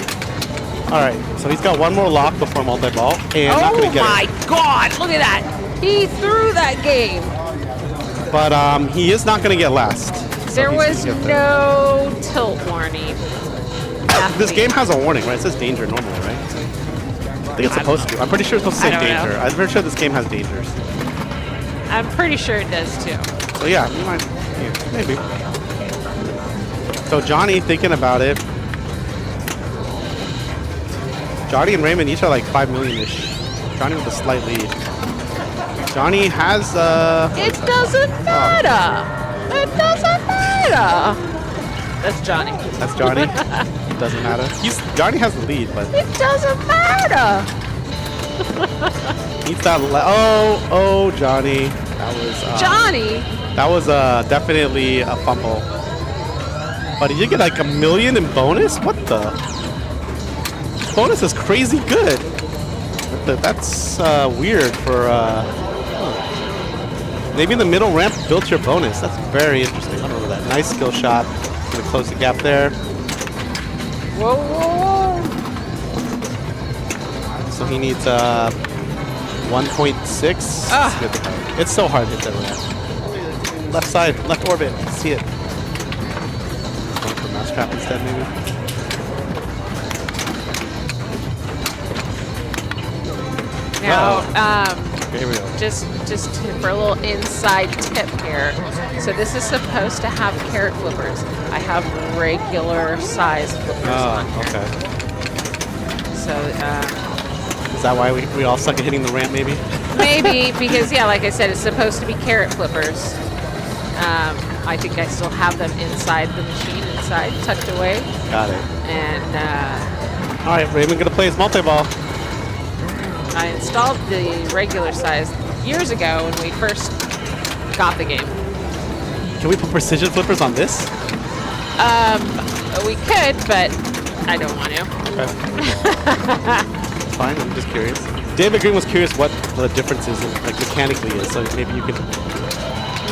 All right, so he's got one more lock before multi-ball, and not Oh going to get my it. God! Look at that. He threw that game. But he is not going to get last. So There he's was gonna get there. no tilt warning. This game has a warning, right? It says danger normally, right? I think it's supposed to. I'm pretty sure it's supposed to I say don't know. danger. I'm pretty sure this game has dangers. I'm pretty sure it does too. So yeah, you might, yeah, maybe. So Johnny thinking about it. Johnny and Raymond each are like 5 million-ish. Johnny with a slight lead. Johnny has It doesn't matter. It doesn't matter. That's Johnny. That's Johnny. It doesn't matter. Johnny has the lead, but It doesn't matter. needs that. Oh, Johnny. That was Johnny. That was definitely a fumble. But did you get like 1 million in bonus? What the? Bonus is crazy good. That's weird for. Maybe the middle ramp built your bonus. That's very interesting. I don't remember that. Nice skill shot. Gonna close the gap there. Whoa, whoa, whoa. So he needs 1.6. Ah. It's so hard to hit that ramp. Left side, left orbit. See it. Going for mousetrap instead, maybe. Now, Here we go. just for a little inside tip here. So this is supposed to have carrot flippers. I have regular size flippers on here. Okay. So Is that why we all suck at hitting the ramp, maybe? maybe because yeah, like I said, it's supposed to be carrot flippers. I think I still have them inside the machine, tucked away. Got it. And All right, Raymond gonna play his multi-ball. I installed the regular size years ago when we first got the game. Can we put precision flippers on this? We could, but I don't want to. Okay. It's fine. I'm just curious. David Green was curious what the difference is, like mechanically is. So maybe you could.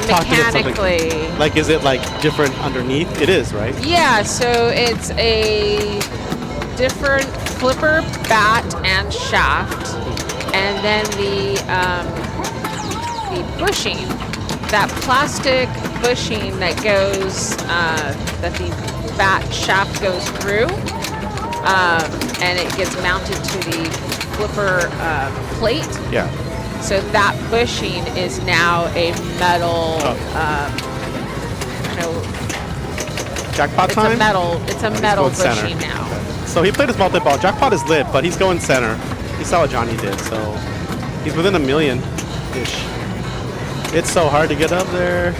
talk to get something. mechanically. Like, is it like different underneath? It is, right? Yeah, so it's a different flipper, bat, and shaft, and then the bushing, that plastic bushing that goes that the bat shaft goes through, and it gets mounted to the flipper plate. Yeah. So that bushing is now a metal. Jackpot It's time? a metal. It's a He's metal going center. bushing now. So he played his multi-ball. Jackpot is lit, but he's going center. He saw what Johnny did, so he's within $1 million-ish. It's so hard to get up there.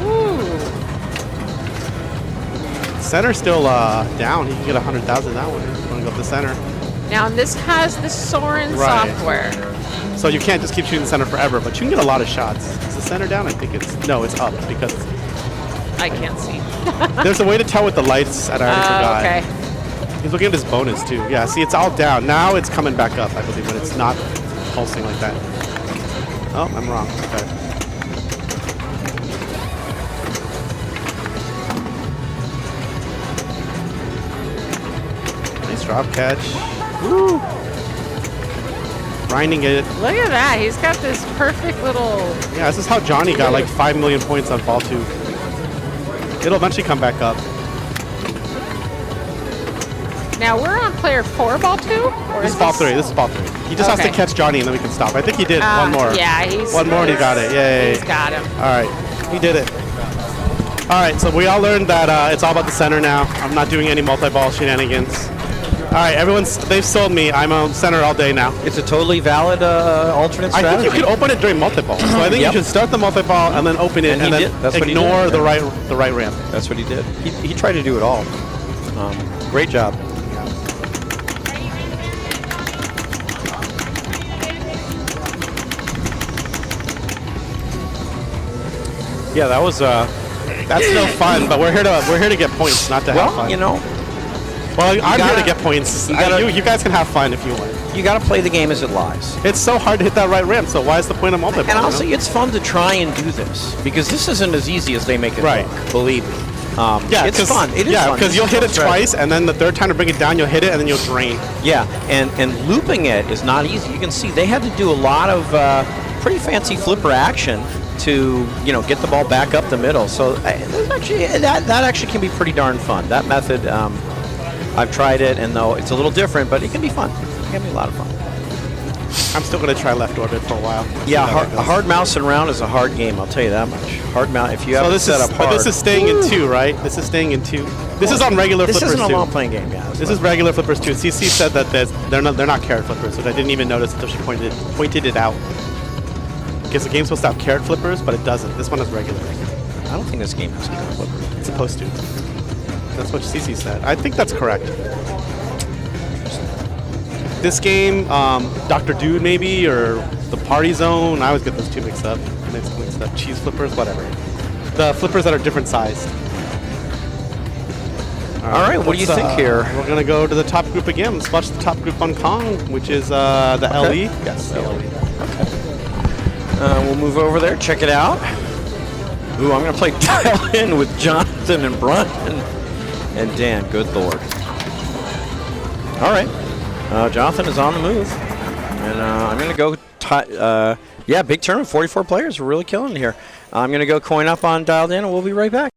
Ooh. Center's still down. He can get 100,000 that one. He's going to go up the center. Now this has the Soren Right. software. So you can't just keep shooting center forever, but you can get a lot of shots. Is the center down? I think it's it's up because I can't see. there's a way to tell with the lights. I already forgot. Okay. He's looking at his bonus too. Yeah, see, it's all down. Now it's coming back up, I believe, but it's not pulsing like that. Oh, I'm wrong. Okay. Nice drop catch. Woo! Grinding it. Look at that. He's got this perfect little. Yeah, this is how Johnny got like 5 million points on ball 2. It'll eventually come back up. Now we're on player 4, ball 2? Or This is ball 3. This is ball 3. He just has to Okay. catch Johnny and then we can stop. I think he did. One more. Yeah, he's. One more and he got it. Yay. He's got him. All right. He did it. All right. So we all learned that it's all about the center now. I'm not doing any multi-ball shenanigans. All right. They've sold me. I'm on center all day now. It's a totally valid alternate I strategy. think you could open it during multi-ball. So I think Yep. you should start the multi-ball and then open it And and, he then did. That's what he did. ignore the right ramp. That's what he did. He tried to do it all. Great job. Yeah, that was that's no fun. But we're here to get points, not to have Well, fun. you know, Well, I'm here gotta- to get points. you gotta- You guys can have fun if you want. you got to play the game as it lies. It's so hard to hit that right ramp, so why is the point of multi-ball? And you know? honestly, it's fun to try and do this because this isn't as easy as they make it Right. look. Believe me. Yeah, it's fun. It is yeah, fun. because This you'll is hit fun it strategy. twice, and then the third time to bring it down, you'll hit it, and then you'll drain. Yeah, and looping it is not easy. You can see they had to do a lot of pretty fancy flipper action to get the ball back up the middle. So there's actually that actually can be pretty darn fun. That method, I've tried it, and though it's a little different, but it can be fun. It can be a lot of fun. I'm still going to try left orbit for a while. Yeah, See how that goes. hard mousing around is a hard game. I'll tell you that much. Hard mouse. If you have So it this set is, up but hard. this is staying in 2, right? This is staying in 2. This is on regular This flippers isn't a too. long-playing game, yeah. This is regular flippers too. CC said that they're not carrot flippers, which I didn't even notice until she pointed it out. Because the game's supposed to have carrot flippers, but it doesn't. This one is regular. I don't think this game has carrot flippers. It's supposed to. That's what CC said. I think that's correct. This game, Dr. Dude maybe, or the Party Zone. I always get those two mixed up. Cheese flippers, whatever. The flippers that are different sized. All right, what do you think here? We're gonna go to the top group again. Let's watch the top group on Kong, which is the LE. Yes, the LE. We'll move over there, check it out. Ooh, I'm going to play Dial In with Jonathan and Brunt and Dan. Good Lord. All right. Jonathan is on the move. And I'm going to go, yeah, big tournament, 44 players. We're really killing it here. I'm going to go coin up on Dialed In, and we'll be right back.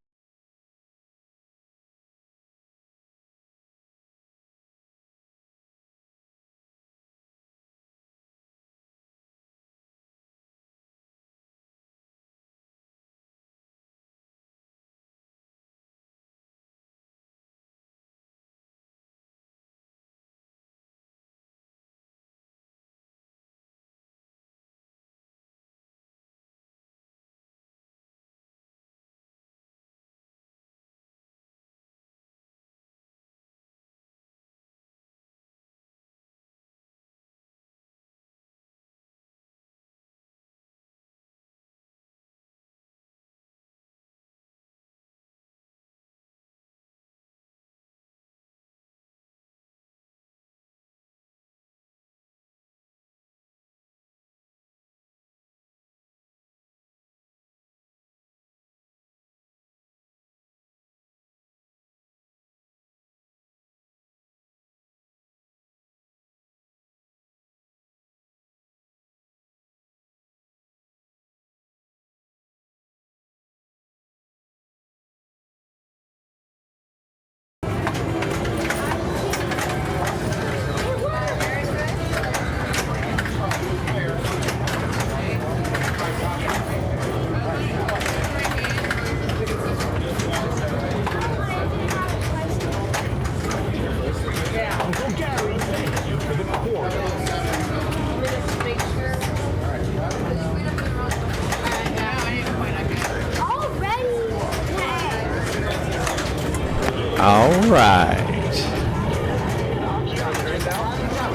right.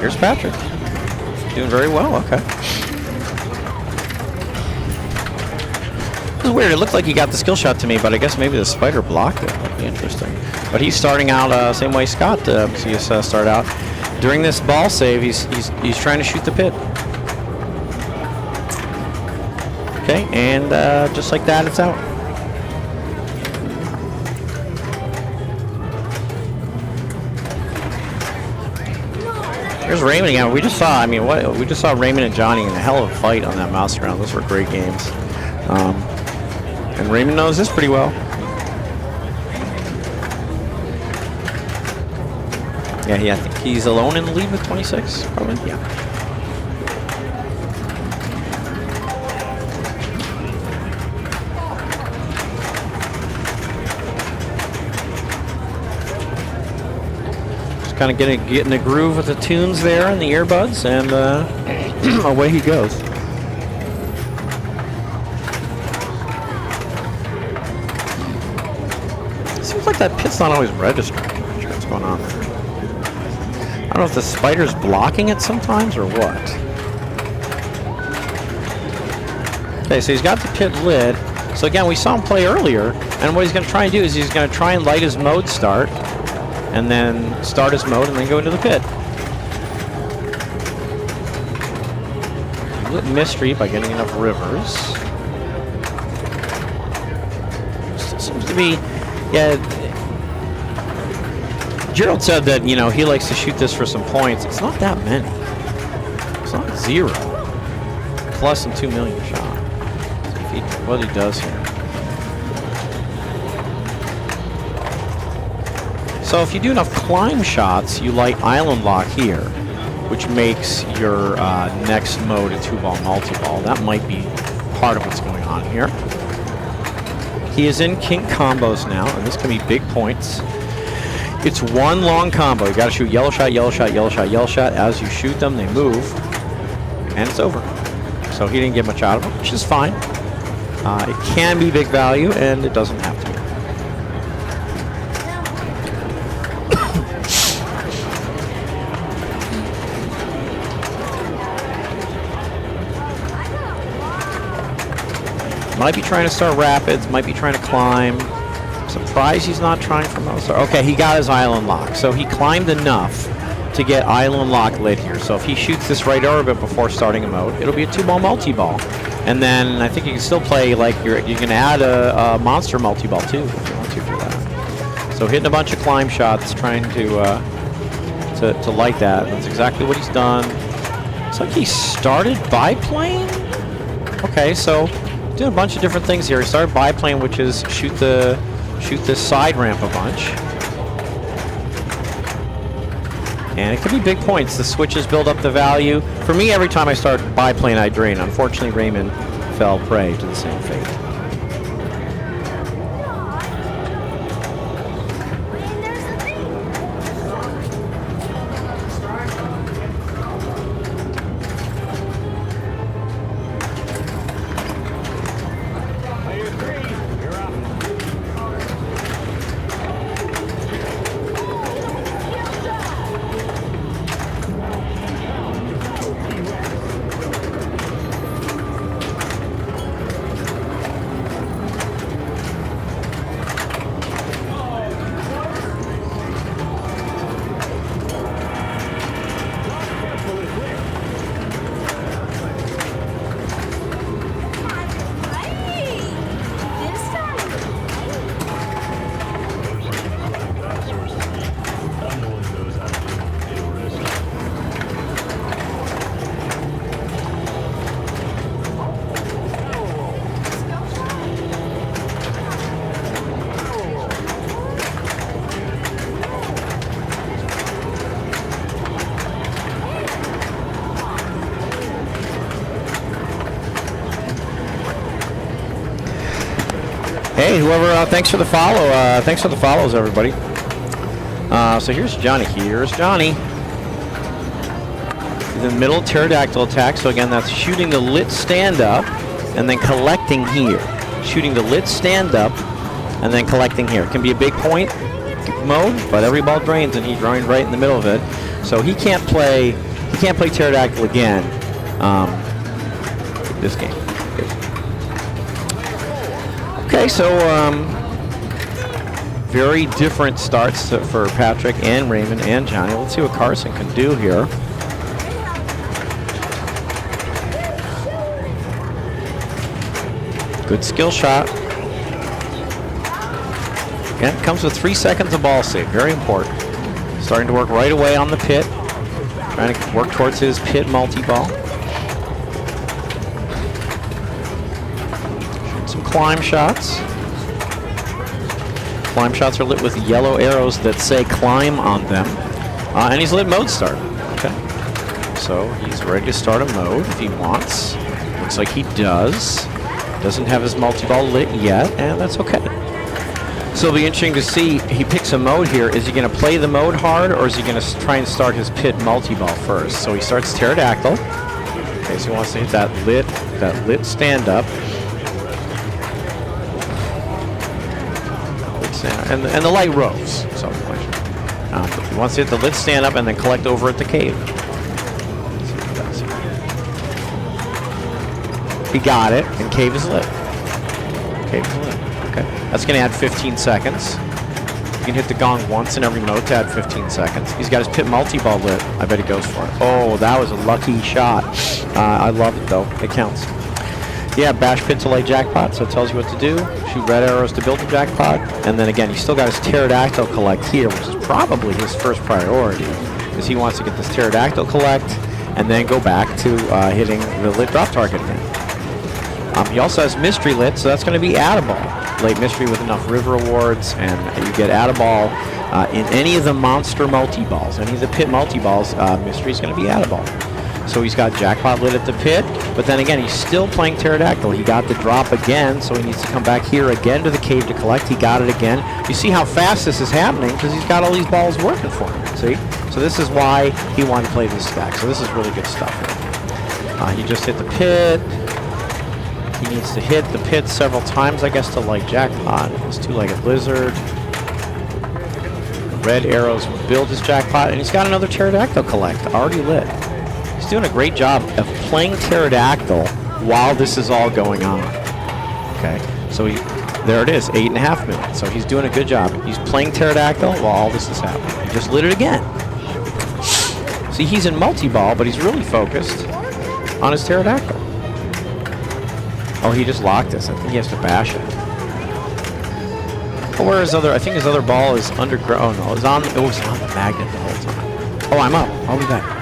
Here's Patrick. Doing very well, okay. It was weird, it looked like he got the skill shot to me, but I guess maybe the spider blocked it. That'd be interesting. But he's starting out same way Scott sees start out. During this ball save, he's trying to shoot the pit. Okay, and just like that, it's out. Here's Raymond again. We just saw, we just saw Raymond and Johnny in a hell of a fight on that mouse round. Those were great games. And Raymond knows this pretty well. Yeah, I think he's alone in the lead with 26, probably. Yeah. Just kind of getting a groove with the tunes there and the earbuds, and away he goes. Seems like that pit's not always registering. I'm not sure what's going on there. I don't know if the spider's blocking it sometimes or what. Okay, so he's got the pit lid. So again, we saw him play earlier, and what he's going to try and do is he's going to try and light his mode start, and then start his mode, and then go into the pit. Lit mystery by getting enough rivers. Still seems to be, yeah. Gerald said that, he likes to shoot this for some points. It's not that many. It's not 0. It's less than 2 million shot. What he does here. So if you do enough climb shots, you light Island Lock here, which makes your next mode a 2-ball multi-ball. That might be part of what's going on here. He is in kink combos now, and this can be big points. It's one long combo. You got to shoot yellow shot, yellow shot, yellow shot, yellow shot. As you shoot them, they move, and it's over. So he didn't get much out of it, which is fine. It can be big value, and it doesn't have to be. Might be trying to start rapids, might be trying to climb. Surprised he's not trying for most. Okay, he got his Island Lock. So he climbed enough to get Island Lock lit here. So if he shoots this right orbit before starting a mode, it'll be a 2-ball multi-ball. And then I think you can still play, like, you can add a monster multi-ball too if you want to for that. So hitting a bunch of climb shots, trying to light that. That's exactly what he's done. Looks like he started biplane. Okay, so doing a bunch of different things here. He started biplane, which is shoot this side ramp a bunch. And it could be big points. The switches build up the value. For me, every time I start biplane, I drain. Unfortunately, Raymond fell prey to the same fate. Hey, whoever, thanks for the follow. Thanks for the follows, everybody. So here's Johnny. Here's Johnny. The middle pterodactyl attack. So again, that's shooting the lit stand up and then collecting here. Shooting the lit stand up and then collecting here. It can be a big point. mode, but every ball drains, and he drained right in the middle of it. So he can't play. He can't play Pterodactyl again. This game. Okay, so very different starts for Patrick and Raymond and Johnny. Let's see what Carson can do here. Good skill shot. Again, it comes with 3 seconds of ball save. Very important. Starting to work right away on the pit. Trying to work towards his pit multi-ball. Shoot some climb shots. Climb shots are lit with yellow arrows that say climb on them. And he's lit mode start. Okay. So he's ready to start a mode if he wants. Looks like he does. Doesn't have his multi-ball lit yet, and that's okay. So it'll be interesting to see. He picks a mode here. Is he going to play the mode hard, or is he going to try and start his pit multi-ball first? So he starts Pterodactyl. Okay, so he wants to hit that lit stand-up. And the light roves. So he wants to hit the lit stand-up and then collect over at the cave. He got it, and cave is lit. Cave is lit. Okay. That's going to add 15 seconds. You can hit the gong once in every mode to add 15 seconds. He's got his pit multi-ball lit. I bet he goes for it. Oh, that was a lucky shot. I love it, though. It counts. Yeah, bash pit to light jackpot, so it tells you what to do. Shoot red arrows to build the jackpot. And then again, he's still got his Pterodactyl collect here, which is probably his first priority, because he wants to get this Pterodactyl collect and then go back to hitting the lit drop target again. He also has mystery lit, so that's going to be add-a-ball. Late mystery with enough river rewards, and you get add-a-ball in any of the monster multi-balls. Any of the pit multi-balls, mystery is going to be add-a-ball. So he's got jackpot lit at the pit, but then again, he's still playing Pterodactyl. He got the drop again, so he needs to come back here again to the cave to collect. He got it again. You see how fast this is happening, because he's got all these balls working for him, see? So this is why he wanted to play this stack. So this is really good stuff here. He just hit the pit. He needs to hit the pit several times, I guess, to light jackpot. His two-legged lizard. Red arrows build his jackpot, and he's got another Pterodactyl collect, already lit. He's doing a great job of playing Pterodactyl while this is all going on. Okay, so there it is, 8.5 minutes. So he's doing a good job. He's playing Pterodactyl while all this is happening. He just lit it again. See, he's in multi-ball, but he's really focused on his Pterodactyl. Oh, he just locked us. I think he has to bash it. Oh, where his other? I think his other ball is underground. Oh no, it was on the magnet the whole time. Oh, I'm up. I'll be back.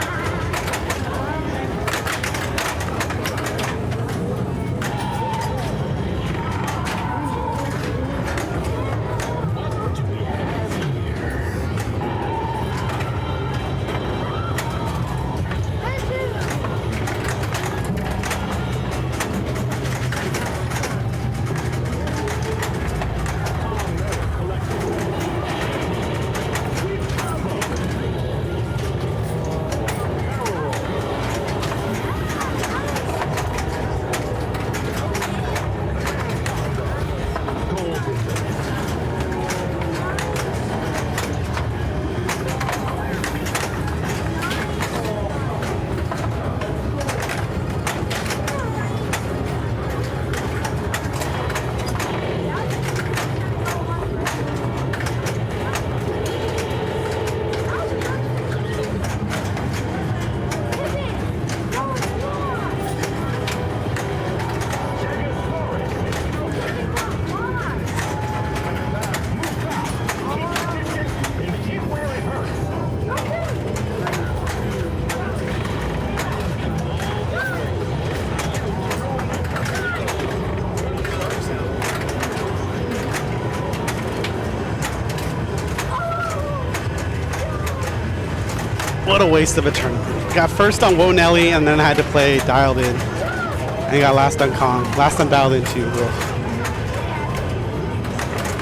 What a waste of a turn. Got first on Woe Nelly, and then I had to play Dialed In. And got last on Kong. Last on Dialed In too.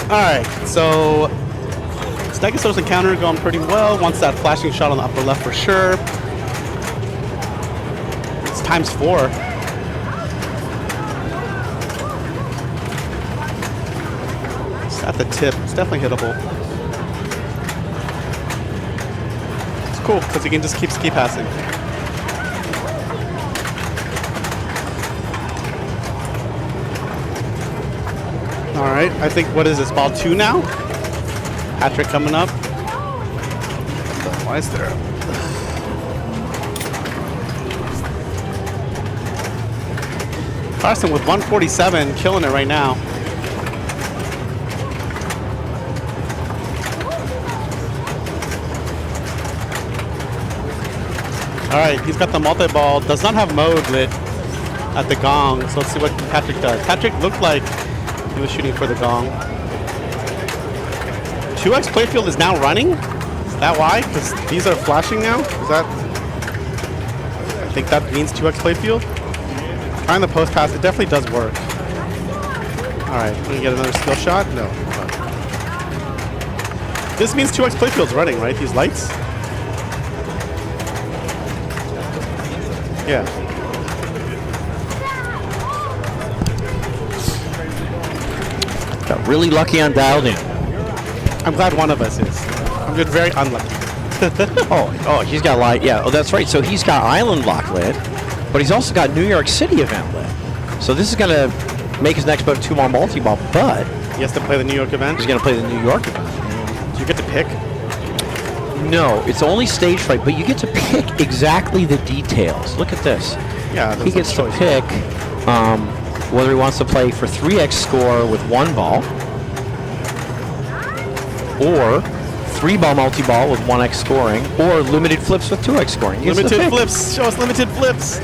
Alright, so Stegosaurus encounter going pretty well. Wants that flashing shot on the upper left for sure. It's ×4. It's at the tip. It's definitely hittable. cool because he can just keep ski passing. All right, I think what is this, ball 2 now? Patrick coming up. Why is there? Carson with 147, killing it right now. All right, he's got the multi-ball. Does not have mode lit at the gong, so let's see what Patrick does. Patrick looked like he was shooting for the gong. 2x playfield is now running? Is that why? Because these are flashing now? Is that... I think that means 2x playfield? Trying the post pass, it definitely does work. Alright, can we get another skill shot? No. This means 2x playfield's running, right? These lights? Yeah. Got really lucky on dialed in. I'm glad one of us is. I'm just very unlucky. Oh, he's got light. Yeah, oh, that's right. So he's got Island Lock lit, but he's also got New York City event lit. So this is going to make his next boat 2 more multi-ball, but He has to play the New York event? he's going to play the New York event. Do you get to pick? No, it's only stage fright, but you get to pick exactly the details. Look at this. Yeah, He gets to pick whether he wants to play for 3x score with 1 ball, or 3-ball multi-ball with 1x scoring, or limited flips with 2x scoring. He gets to Limited pick. flips. Show us limited flips.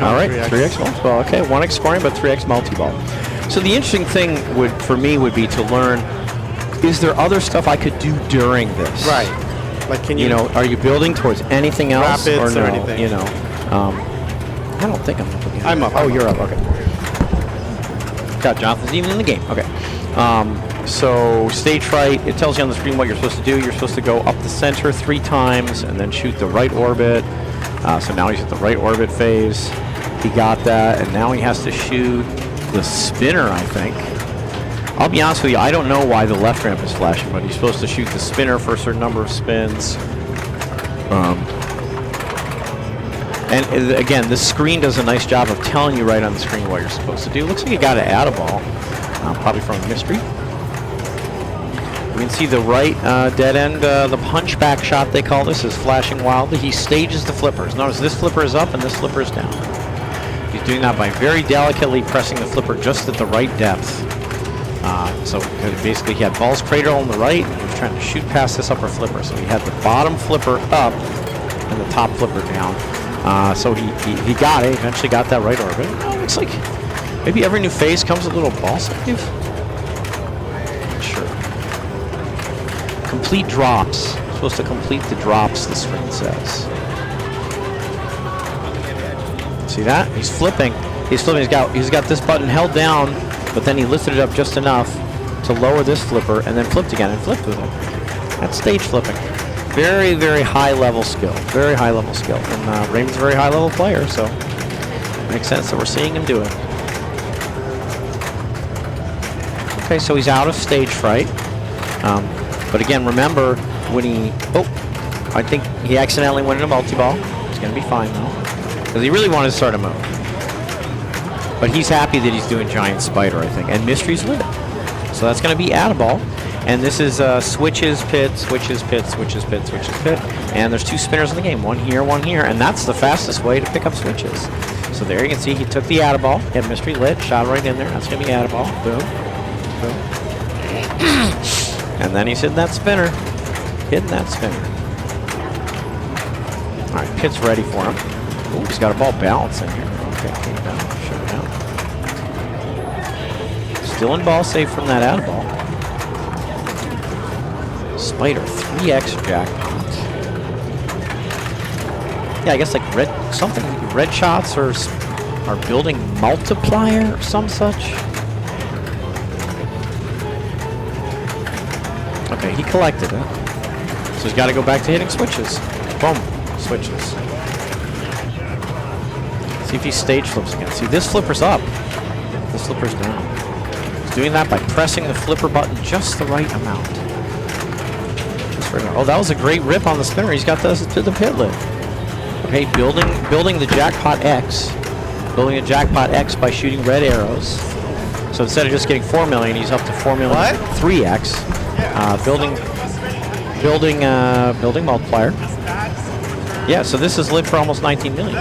All right, 3x. 3x multi-ball. Okay, 1x scoring, but 3x multi-ball. So the interesting thing for me would be to learn, is there other stuff I could do during this? Right. Like, can you... You know, are you building towards anything else? Rapids or or no? anything. You know, I don't think I'm up again. I'm up. Oh, I'm you're up. up. Okay. God, Jonathan's even in the game. Okay. So stage fright, it tells you on the screen what you're supposed to do. You're supposed to go up the center 3 times and then shoot the right orbit. So now he's at the right orbit phase. He got that, and now he has to shoot the spinner, I think. I'll be honest with you, I don't know why the left ramp is flashing, but he's supposed to shoot the spinner for a certain number of spins. And again, this screen does a nice job of telling you right on the screen what you're supposed to do. Looks like you got to add a ball, probably from Mystery. You can see the right dead end, the punchback shot they call this, is flashing wildly. He stages the flippers. Notice this flipper is up and this flipper is down. He's doing that by very delicately pressing the flipper just at the right depth. So basically he had balls cradle on the right, and he was trying to shoot past this upper flipper. So he had the bottom flipper up and the top flipper down. So he got it, eventually got that right orbit. Oh, looks like maybe every new phase comes with a little ball save. Sure. Complete drops. You're supposed to complete the drops, the screen says. See that? He's flipping. He's flipping. He's got this button held down, but then he lifted it up just enough to lower this flipper and then flipped again and flipped with it. That's stage flipping. Very, very high level skill. Very high level skill. And Raymond's a very high level player, so it makes sense that we're seeing him do it. Okay, so he's out of stage fright. But again, remember when he... Oh, I think he accidentally went into multi-ball. He's going to be fine, though. Because he really wanted to start a move. But he's happy that he's doing Giant Spider, I think. And Mystery's with it. So that's going to be add a ball. And this is switches, pit, switches, pit, switches, pit, switches, pit. And there's 2 spinners in the game. One here, one here. And that's the fastest way to pick up switches. So there you can see he took the add a ball. Had Mystery lit, shot right in there. That's going to be add a ball. Boom. Boom. And then he's hitting that spinner. Hitting that spinner. All right, Pit's ready for him. Ooh, he's got a ball balancing here. Okay, came down, shut down. Still in ball safe from that add ball. Spider 3x jackpot. Yeah, I guess like red shots are building multiplier or some such. Okay, he collected it. So he's got to go back to hitting switches. Boom, switches. See if he stage flips again. See, this flipper's up. This flipper's down. He's doing that by pressing the flipper button just the right amount. Oh, that was a great rip on the spinner. He's got this to the pit lip. Okay, building the Jackpot X. Building a Jackpot X by shooting red arrows. So instead of just getting 4 million, he's up to 4 million. What? 3x. Building multiplier. Yeah, so this is lit for almost 19 million.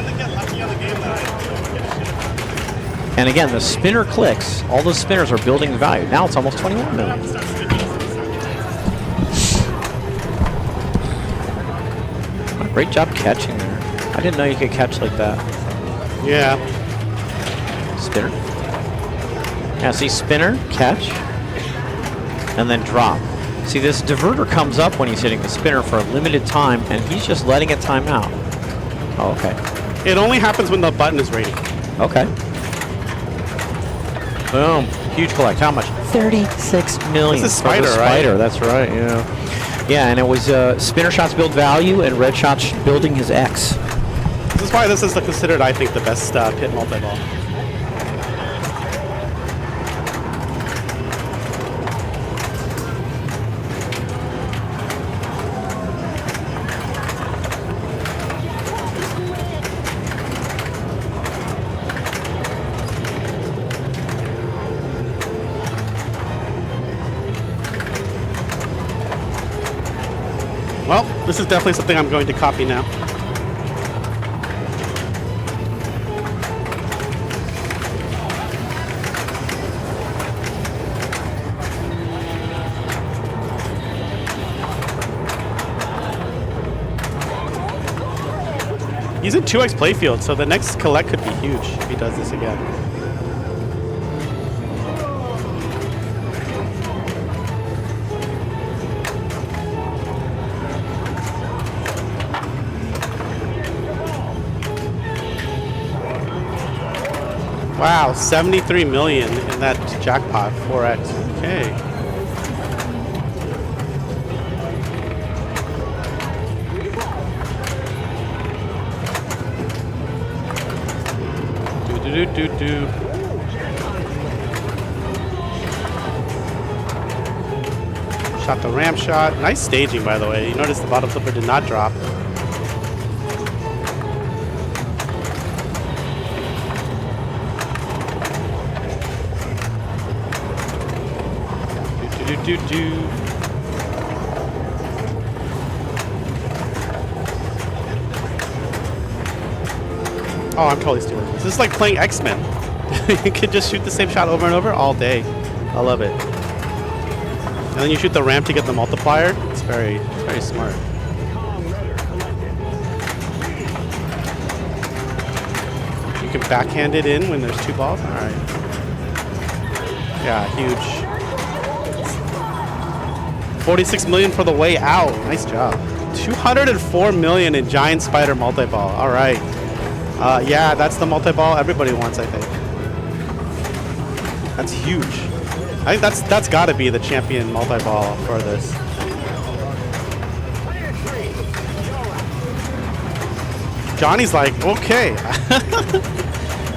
And again, the spinner clicks. All those spinners are building value. Now it's almost 21 million. Great job catching there. I didn't know you could catch like that. Yeah. Spinner. Yeah, see, spinner, catch, and then drop. See, this diverter comes up when he's hitting the spinner for a limited time, and he's just letting it time out. Oh, okay. It only happens when the button is ready. Okay. Boom. Huge collect. How much? 36 million. This is for the Spider, right? Spider, that's right, yeah. Yeah, and it was spinner shots build value and red shots building his X. This is why this is considered, I think, the best pit multi-ball. Well, this is definitely something I'm going to copy now. He's in 2x playfield, so the next collect could be huge if he does this again. Wow, 73 million in that jackpot, 4x. Okay. Do. Shot the ramp shot. Nice staging, by the way. You notice the bottom flipper did not drop. Do. Oh, I'm totally stupid. This is like playing X-Men. You could just shoot the same shot over and over all day. I love it. And then you shoot the ramp to get the multiplier. It's very smart. You can backhand it in when there's 2 balls. All right. Yeah, huge. 46 million for the way out. Nice job. 204 million in Giant Spider multi-ball. All right. Yeah, that's the multi-ball everybody wants, I think. That's huge. I think that's got to be the champion multi-ball for this. Johnny's like, okay.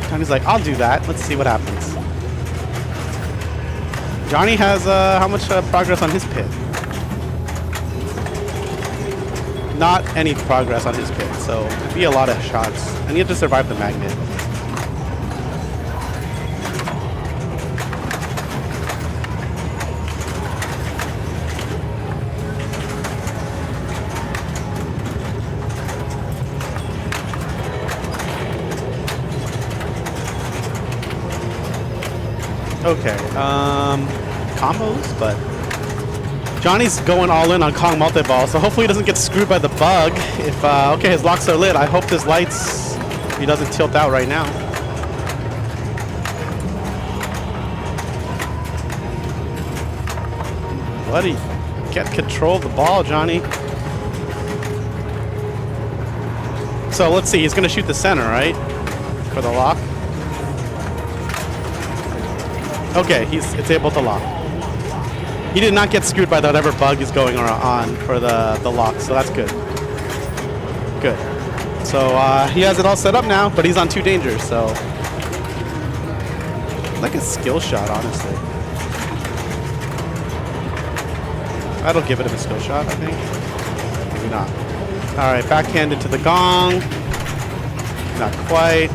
Johnny's like, I'll do that. Let's see what happens. Johnny has how much progress on his pit? Not any progress on his pit, so it'd be a lot of shots. And you have to survive the magnet. Okay, combos, but Johnny's going all in on Kong multi-ball, so hopefully he doesn't get screwed by the bug. If okay, his locks are lit. I hope his lights, he doesn't tilt out right now. Buddy, get control of the ball, Johnny. So let's see, he's gonna shoot the center, right? For the lock. Okay, it's able to lock. He did not get screwed by whatever bug is going on for the lock, so that's good. Good. So he has it all set up now, but he's on 2 dangers, so like a skill shot, honestly. That'll give it a skill shot, I think. Maybe not. All right, backhand into the gong. Not quite.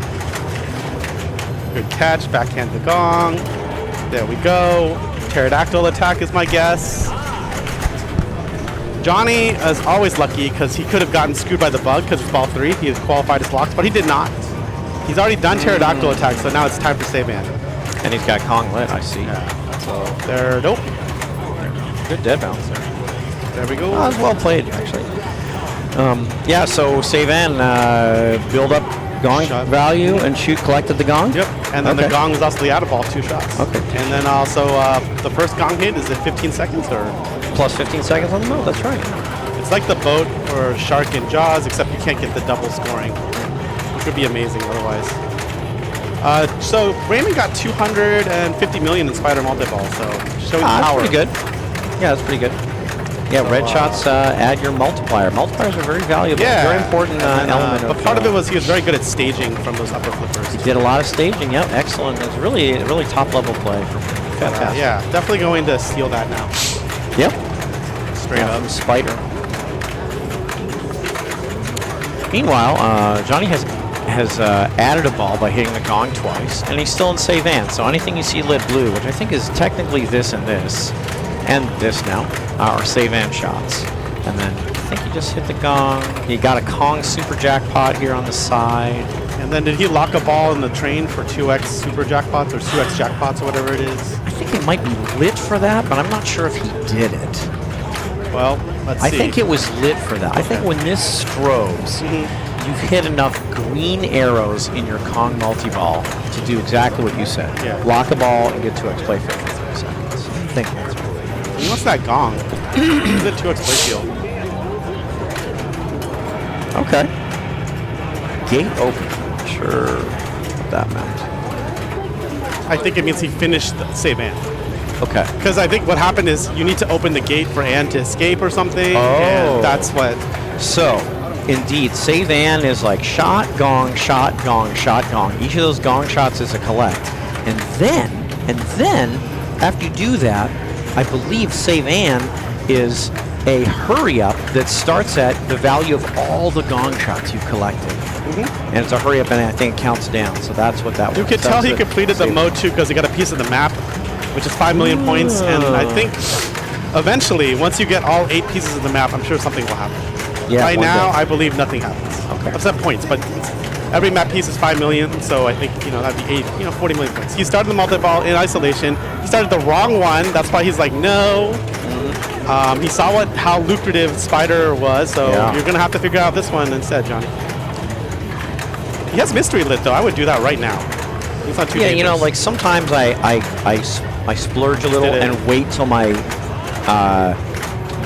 Good catch, backhand the gong. There we go. Pterodactyl attack is my guess. Johnny is always lucky because he could have gotten screwed by the bug because it's ball 3. He has qualified his blocks, but he did not. He's already done pterodactyl attack, so now it's time for save man. And he's got Kong lit, I see. Yeah. So there, nope. Good dead bounce there. There we go. Oh, that was well played, actually. Yeah, so Savan build up gong Shot. value and shoot collected the gong? Yep, and then the gong is also the out of ball, 2 shots. Okay. And then also the first gong hit is at 15 seconds or? Plus 15 seconds on the move, that's right. It's like the boat or shark in Jaws, except you can't get the double scoring, which would be amazing otherwise. So Raymond got 250 million in Spider Multiball, so showing That's power. pretty good. Yeah, that's pretty good. Yeah, So, red shots add your multiplier. Multipliers are very valuable. Yeah, Very important and then, element but part of it was he was very good at staging from those upper flippers. He did a lot of staging. Yep, excellent. It's really top level play. Fantastic. Yeah, definitely going to steal that now. Yep. Straight up. From Spider. Meanwhile, Johnny has added a ball by hitting the gong twice, and he's still in save and. So anything you see lit blue, which I think is technically this and this now, are save and shots. And then I think he just hit the gong. He got a Kong super jackpot here on the side. And then did he lock a ball in the train for 2x super jackpots or 2x jackpots or whatever it is? I think it might be lit for that, but I'm not sure if he did it. Well, let's see. I think it was lit for that. I think when this strobes, you've hit enough green arrows in your Kong multi-ball to do exactly what you said. Yeah. Block a ball and get 2x play field for 3 seconds. I think that's really And what's that gong? It's a 2x play field. okay. Gate open. Not sure what that meant. I think it means he finished the save and. Okay. Because I think what happened is you need to open the gate for Ann to escape or something. Oh. And that's what. So, indeed, save and is like shot, gong, shot, gong, shot, gong. Each of those gong shots is a collect. And then, after you do that, I believe save and is a hurry up that starts at the value of all the gong shots you've collected. And it's a hurry up, and I think it counts down. So that's what that was. You could tell he completed the mode 2 because he got a piece of the map, which is 5 million points. And I think eventually, once you get all 8 pieces of the map, I'm sure something will happen. Yeah, right one now, day. I believe nothing happens. Okay. Except points, but every map piece is 5 million, so I think, that'd be 40 million points. He started the multi-ball in isolation. He started the wrong one. That's why he's like, no. He saw how lucrative Spider was, so you're going to have to figure out this one instead, Johnny. He has mystery lit, though. I would do that right now. It's not too dangerous. like sometimes I splurge a little and wait till my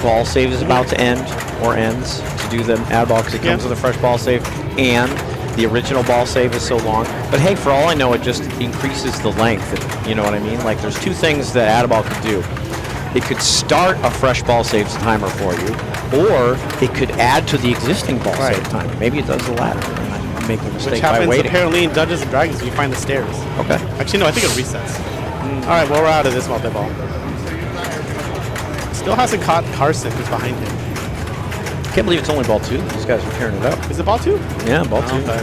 ball save is about to end or ends to do the add ball because it comes with a fresh ball save and the original ball save is so long. But hey, for all I know, it just increases the length. You know what I mean? Like there's 2 things that add ball could do. It could start a fresh ball saves timer for you, or it could add to the existing ball save timer. Maybe it does the latter. And I make a mistake Which by happens waiting. apparently in Dungeons & Dragons when you find the stairs. Okay. Actually, no, I think it resets. All right, well, we're out of this multi-ball. Still hasn't caught Carson, who's behind him. Can't believe it's only ball 2. These guys are tearing it up. Is it ball 2? Yeah, ball 2. Okay.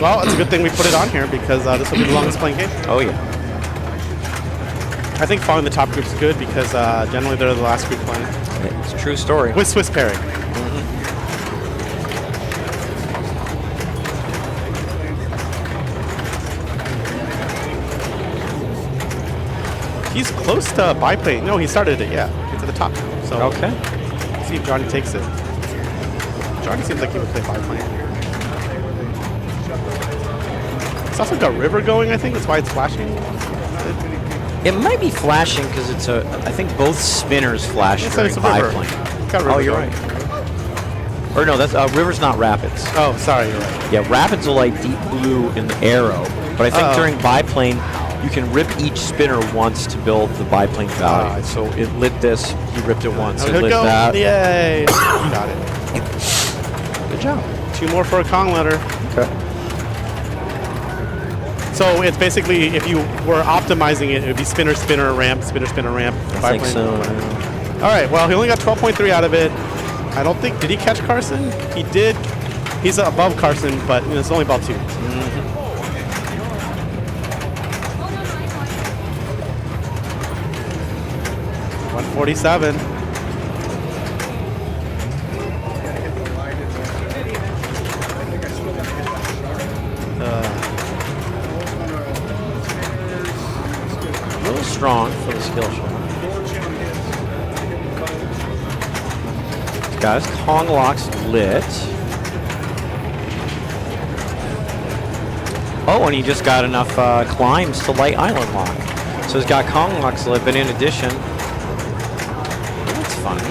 Well, it's a good thing we put it on here because this will be the longest playing game. Oh, yeah. I think following the top group is good because generally they're the last group playing. It's a true story. With Swiss pairing. He's close to biplane. No, he started it, yeah. It's at the top. So Okay. let's see if Johnny takes it. Johnny seems like he would play biplane. It's also got river going, I think. That's why it's flashing. It might be flashing because it's a. I think both spinners flash It's during a river. biplane. It's got river Oh, you're going. right. Or no, that's river's not rapids. Oh, sorry, you're right. Yeah, rapids will light deep blue in the arrow, but I think during biplane you can rip each spinner once to build the biplane value. So it lit this, he ripped it once. It lit that. Yay! Got it. Good job. 2 more for a Kong letter. Okay. So it's basically, if you were optimizing it, it would be spinner, spinner, ramp, spinner, spinner, ramp. I think so. All right, well, he only got 12.3 out of it. I don't think, did he catch Carson? He did. He's above Carson, but it's only ball 2. 147. A little strong for the skill shot. He's got his Kong locks lit. Oh, and he just got enough climbs to light Island Lock. So he's got Kong locks lit, but in addition, that's funny.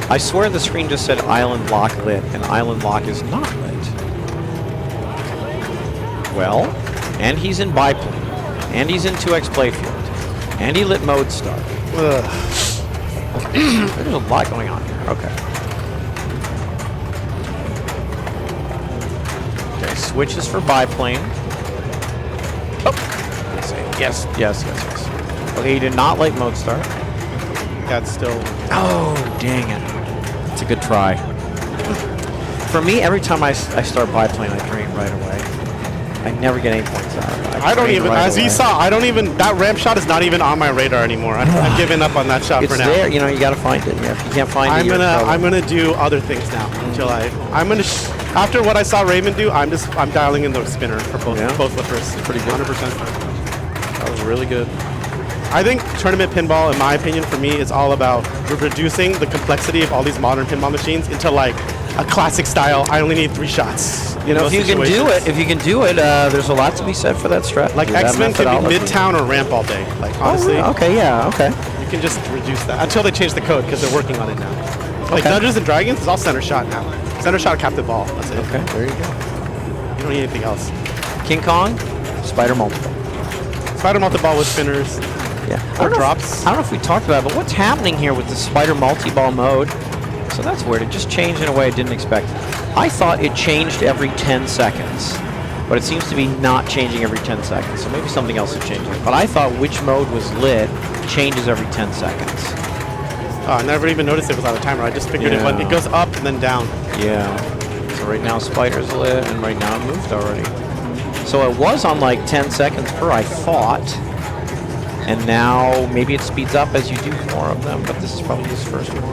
I swear the screen just said Island Lock lit, and Island Lock is not lit. Well, and he's in biplane, and he's in 2x playfield, and he lit mode start. There's a lot going on here. Okay. Okay, switches for biplane. Oh, yes, yes, yes, yes. Okay, he did not light mode start. That's still. Oh, dang it. That's a good try. For me, every time I start biplane, I drain right away. I never get any points out of it. I don't even, right as away. you saw, I don't even, that ramp shot is not even on my radar anymore. I've given up on that shot It's for now. there, you know, you gotta find it. Yeah, if you can't find it, you're in trouble. I'm gonna do other things now until I'm gonna, after what I saw Raymond do, I'm dialing in the spinner for both flippers. Pretty good. 100%. That was really good. I think tournament pinball, in my opinion, for me, is all about reducing the complexity of all these modern pinball machines into like a classic style. I only need 3 shots. You know, if you can do it, there's a lot to be said for that strat. Like X-Men can be midtown or ramp all day. Like honestly. Oh, okay, yeah, okay. You can just reduce that until they change the code because they're working on it now. Like Okay. Dungeons and Dragons is all center shot now. Center shot, captive ball. That's it. Okay, there you go. You don't need anything else. King Kong, Spider multiple. Spider multi-ball with spinners. Yeah. Or drops. I don't know if we talked about it, but what's happening here with the Spider multi-ball mode? So that's weird. It just changed in a way I didn't expect. I thought it changed every 10 seconds, but it seems to be not changing every 10 seconds. So maybe something else is changing. But I thought which mode was lit changes every 10 seconds. Oh, I never even noticed it was on a timer. I just figured it goes up and then down. Yeah. So right now Spider's lit, and right now it moved already. So it was on like 10 seconds per, I thought. And now maybe it speeds up as you do more of them, but this is probably his first one.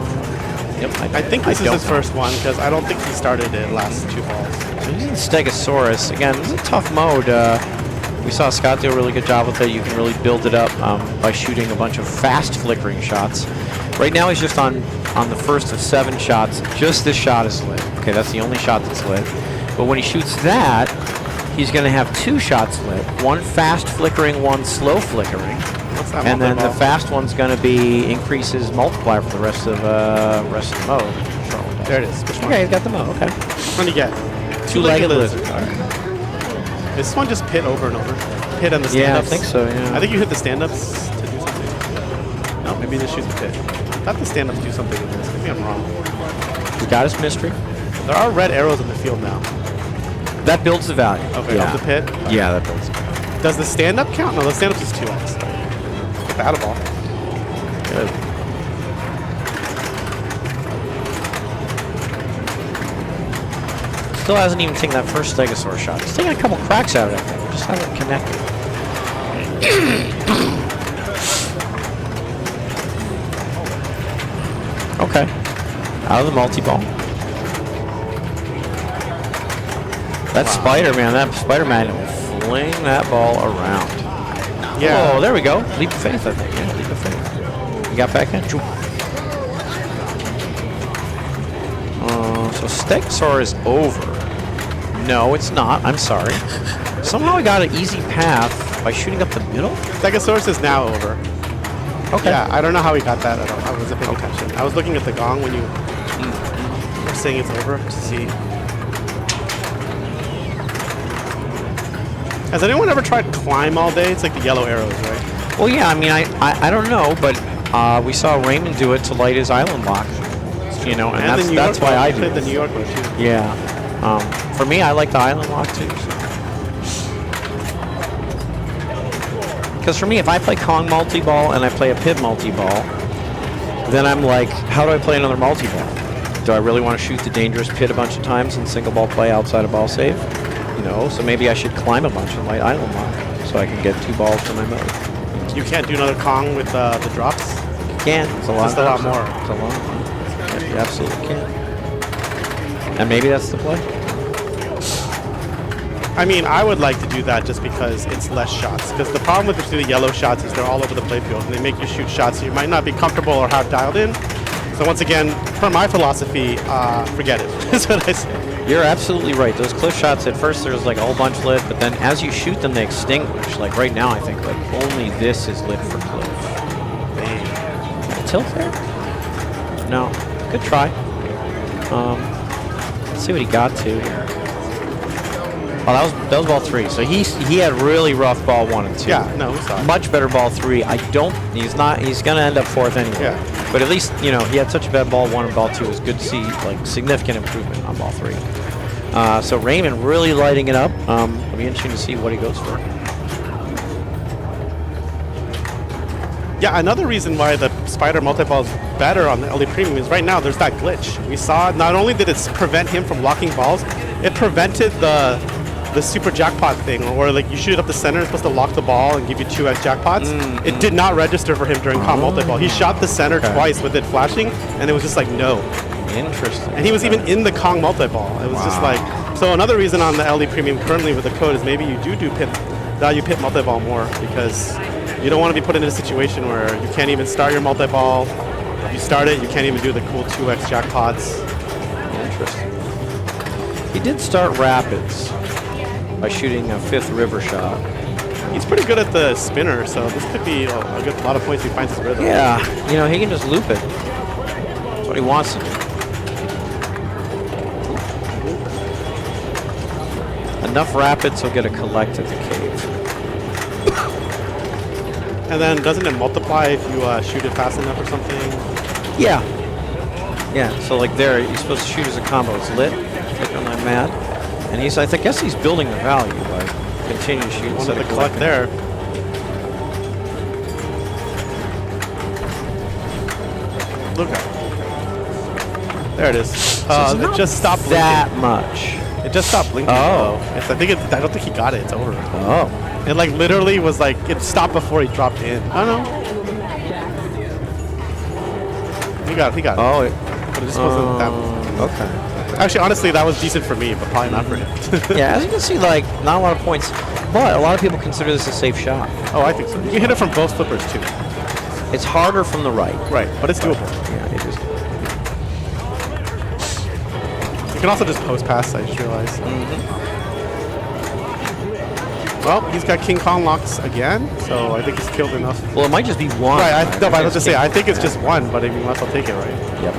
Yep, I think this is his first one because I don't think he started it last 2 balls. So he's in Stegosaurus. Again, this is a tough mode. We saw Scott do a really good job with it. You can really build it up by shooting a bunch of fast flickering shots. Right now he's just on the first of 7 shots. Just this shot is lit. Okay, that's the only shot that's lit. But when he shoots that, he's going to have 2 shots lit. 1 fast flickering, 1 slow flickering. What's that And then the multi-ball? fast one's going to be increases multiplier for the rest of the mode. There it is. Which one? Okay, he's got the mode. Okay. Which one do you get? Two-legged lizard. This one just pit over and over. Pit on the Yeah, I stand-ups. think so, yeah. I think you hit the stand-ups to do something. No, maybe this shoots the pit. I thought the stand-ups do something with this. Maybe I'm wrong. He's got his mystery. There are red arrows in the field now. That builds the value. Okay, yeah. of the pit. Yeah, that builds the value. Does the stand-up count? No, the stand-up is 2x. Get the out of ball. Good. Still hasn't even taken that first Stegosaur shot. He's taking a couple cracks out of it. Just hasn't connected. Okay. Out of the multi-ball. That Spider-Man, will fling that ball around. Yeah. Oh, there we go. Leap of faith, I think. Yeah, leap of faith. You got back in? So Stegosaur is over. No, it's not. I'm sorry. Somehow I got an easy path by shooting up the middle? Stegosaurus is now over. Okay. Yeah, I don't know how he got that. I wasn't paying attention. I was looking at the gong when you were saying it's over to see. Has anyone ever tried climb all day? It's like the yellow arrows, right? Well, yeah, I mean, I don't know, but we saw Raymond do it to light his island lock. You know, and the New that's York why one. I You do played it. the New York one too. Yeah. For me, I like the island lock too. Because for me, if I play Kong multi-ball and I play a Pib multi-ball, then I'm like, how do I play another multi-ball? Do I really want to shoot the dangerous pit a bunch of times and single ball play outside of ball save? No, so maybe I should climb a bunch and light island lock so I can get 2 balls for my mode. You can't do another Kong with the drops? You can. It's a lot. Just a lot more. It's a lot more. Yeah, you absolutely can. And maybe that's the play. I mean, I would like to do that just because it's less shots. Because the problem with the yellow shots is they're all over the playfield, and they make you shoot shots you might not be comfortable or have dialed in. So once again, per my philosophy, forget it. That's what I say. You're absolutely right. Those cliff shots, at first there's like a whole bunch lit, but then as you shoot them, they extinguish. Like right now, I think like only this is lit for cliff. Tilt there? No. Good try. Let's see what he got to here. Oh, that was ball 3. So he had really rough ball 1 and 2. Yeah, no, we saw it. Much better ball 3. He's gonna end up 4th anyway. Yeah. But at least, you know, he had such a bad ball 1 and ball 2. It was good to see like significant improvement on ball 3. So Raymond really lighting it up. It'll be interesting to see what he goes for. Yeah, another reason why the Spider multi-ball is better on the LD Premium is right now there's that glitch. We saw not only did it prevent him from locking balls, it prevented the super jackpot thing, where like you shoot it up the center, it's supposed to lock the ball and give you 2x jackpots. It did not register for him during Kong multi-ball. He shot the center twice with it flashing, and it was just like no. Interesting. And he was even in the Kong multi-ball. It was just like, so another reason on the LD Premium currently with the code is maybe you do value pit multi-ball more, because you don't want to be put in a situation where you can't even start your multi-ball. If you start it, you can't even do the cool 2x jackpots. Interesting. He did start Rapids by shooting a 5th river shot. He's pretty good at the spinner, so this could be a lot of points if he finds his rhythm. Yeah, you know, he can just loop it. That's what he wants to do. Enough Rapids, he'll get a collect at the cave. And then doesn't it multiply if you shoot it fast enough or something? Yeah. Yeah, so like there, you're supposed to shoot as a combo. It's lit. Click on that mat. And I guess he's building the value by continuing to shoot instead of collect there. Look at it. There it is. It just stopped blinking. That much. It just stopped blinking. Oh. I don't think he got it. It's over. Oh. It like literally was like, it stopped before he dropped in. I don't know. He got it. Oh. But it just wasn't that. Okay. Actually, honestly, that was decent for me, but probably not for him. Yeah, as you can see, like, not a lot of points. But a lot of people consider this a safe shot. Oh, I think so. You can hit it from both flippers, too. It's harder from the right. Right, but it's doable. Yeah, it is. You can also just post pass, I just realized. Well, he's got King Kong locks again, so I think he's killed enough. Well, it might just be one. Right, I was just saying, I think it's just one, but I mean, you might as well take it, right? Yep.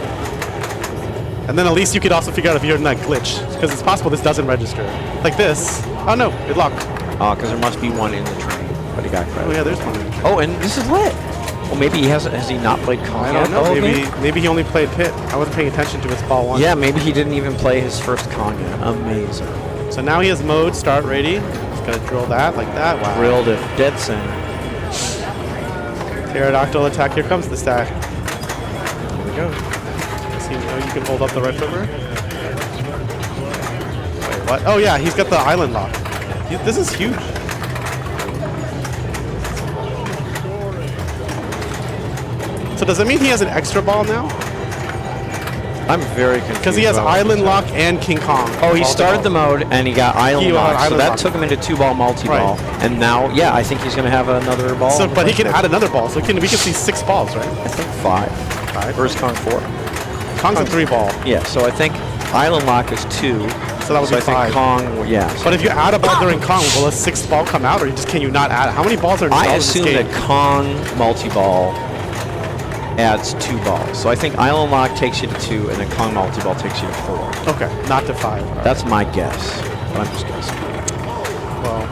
And then at least you could also figure out if you're in that glitch, because it's possible this doesn't register. Like this. Oh no, it locked. Oh, because there must be one in the train, but he got credit. Oh yeah, there's one. Oh, and this is lit. Well, maybe has he not played Kong I yet? don't know. the whole Maybe game? maybe he only played Pit. I wasn't paying attention to his ball 1. Yeah, maybe he didn't even play his first Kong yet. Amazing. So now he has mode start ready. He's gonna drill that like that. Wow. Drilled it dead center. Pterodactyl attack. Here comes the stack. There we go. So you can hold up the right flipper. Wait, what? Oh yeah, he's got the island lock. This is huge. So does that mean he has an extra ball now? I'm very confused. Because he has Island Lock and King Kong. Oh, he started the mode and he got Island Lock, so that Lock. took him into 2-ball multi-ball. Right. And now, yeah, I think he's going to have another ball. So, but he can add another ball, so we can see 6 balls, right? I think 5. 5. Or is Kong 4? Kong's a 3-ball. Yeah, so I think Island Lock is 2. So that would be 5. I think Kong, yeah. But if you add a ball during Kong, will a 6th ball come out, or can you not add it? How many balls are I installed in this assume game? that Kong multi-ball adds 2 balls. So I think Island Lock takes you to 2, and then Kong multi-ball takes you to 4. Okay, not to 5. Right. That's my guess, but I'm just guessing. Well,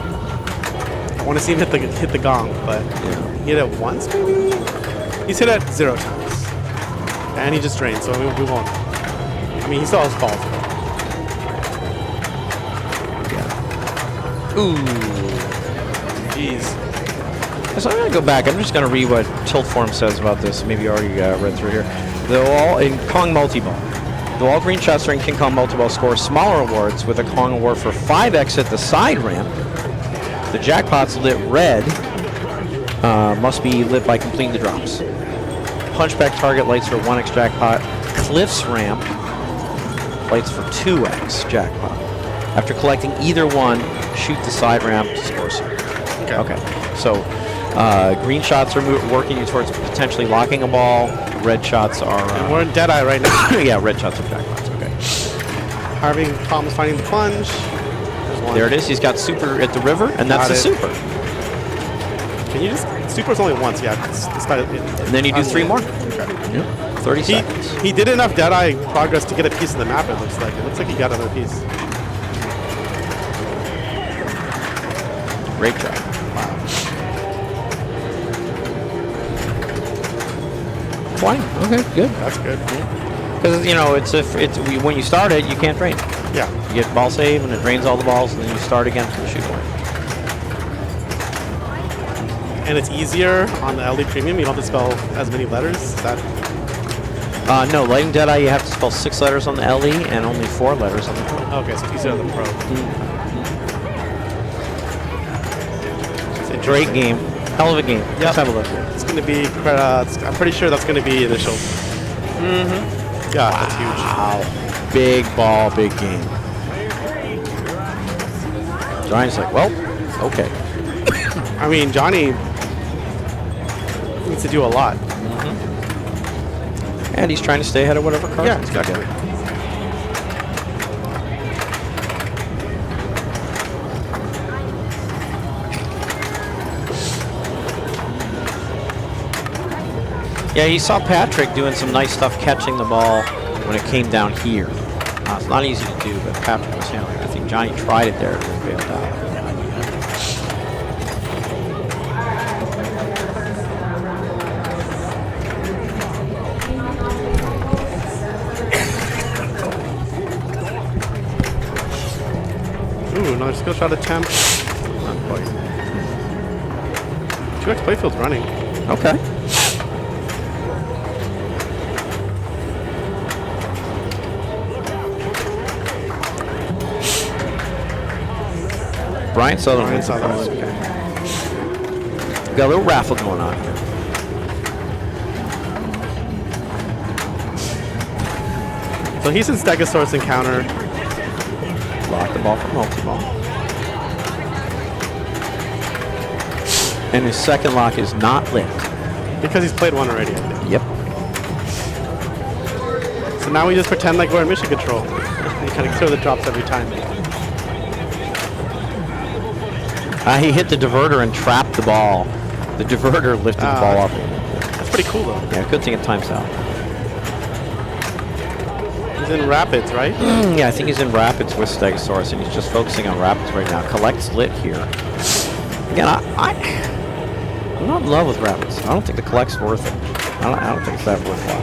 I want to see him hit the gong, but Yeah. he hit it once, maybe? He's hit it 0 times. And he just drained, so we won't. I mean, he still has balls. Ooh. Jeez. So I'm going to go back. I'm just going to read what Tilt Form says about this. Maybe you already read through here. Though all in Kong Multiball. Though all green shots during King Kong Multiball score smaller awards with a Kong award for 5x at the side ramp, the jackpots lit red must be lit by completing the drops. Punchback target lights for 1x jackpot. Cliff's ramp lights for 2x jackpot. After collecting either one, shoot the side ramp to score some. Okay. So green shots are working you towards potentially locking a ball. Red shots are... And we're in Deadeye right now. yeah, red shots are jackpots. Okay. Having problems finding the plunge. There's one. There it is. He's got super at the river, and that's Got the it. super. Can you just... Super's only once, yeah. And then you do 3 more. Okay. Yeah. 30 seconds. He did enough Deadeye progress to get a piece of the map, it looks like. It looks like he got another piece. Great job. Wow. 20. Okay, good. That's good. Because, you know, when you start it, you can't drain. Yeah. You get ball save, and it drains all the balls, and then you start again from the shoot point. And it's easier on the LD Premium. You don't have to spell as many letters. Is that... No, Lightning Deadeye, you have to spell 6 letters on the LE and only 4 letters on the Pro. Okay, so it's easier on the Pro. It's a great game. Hell of a game. Yep. Let's have a look here. It's going to be... I'm pretty sure that's going to be initial. Mm-hmm. Yeah, that's huge. Wow. Big ball, big game. Johnny's like, well, okay. I mean, Johnny needs to do a lot. And he's trying to stay ahead of whatever card. Yeah, exactly. Yeah, he saw Patrick doing some nice stuff catching the ball when it came down here. It's not easy to do, but Patrick was handling it. I think Johnny tried it there and failed out. Ooh, another skill shot attempt. Not quite. 2x playfield's running. Okay. Brian Sutherland. Brian Sutherland. Okay. Got a little raffle going on here. So he's in Stegosaurus encounter. Lock the ball for multi-ball. And his second lock is not lit. Because he's played one already, I think. Yep. So now we just pretend like we're in mission control. You kind of throw the drops every time. He hit the diverter and trapped the ball. The diverter lifted the ball up. That's pretty cool, though. Yeah, good thing it times out. He's in Rapids, right? Yeah, I think he's in Rapids with Stegosaurus, and he's just focusing on Rapids right now. Collect's lit here. Again, I'm not in love with Rapids. I don't think the Collect's worth it. I don't think it's that worthwhile.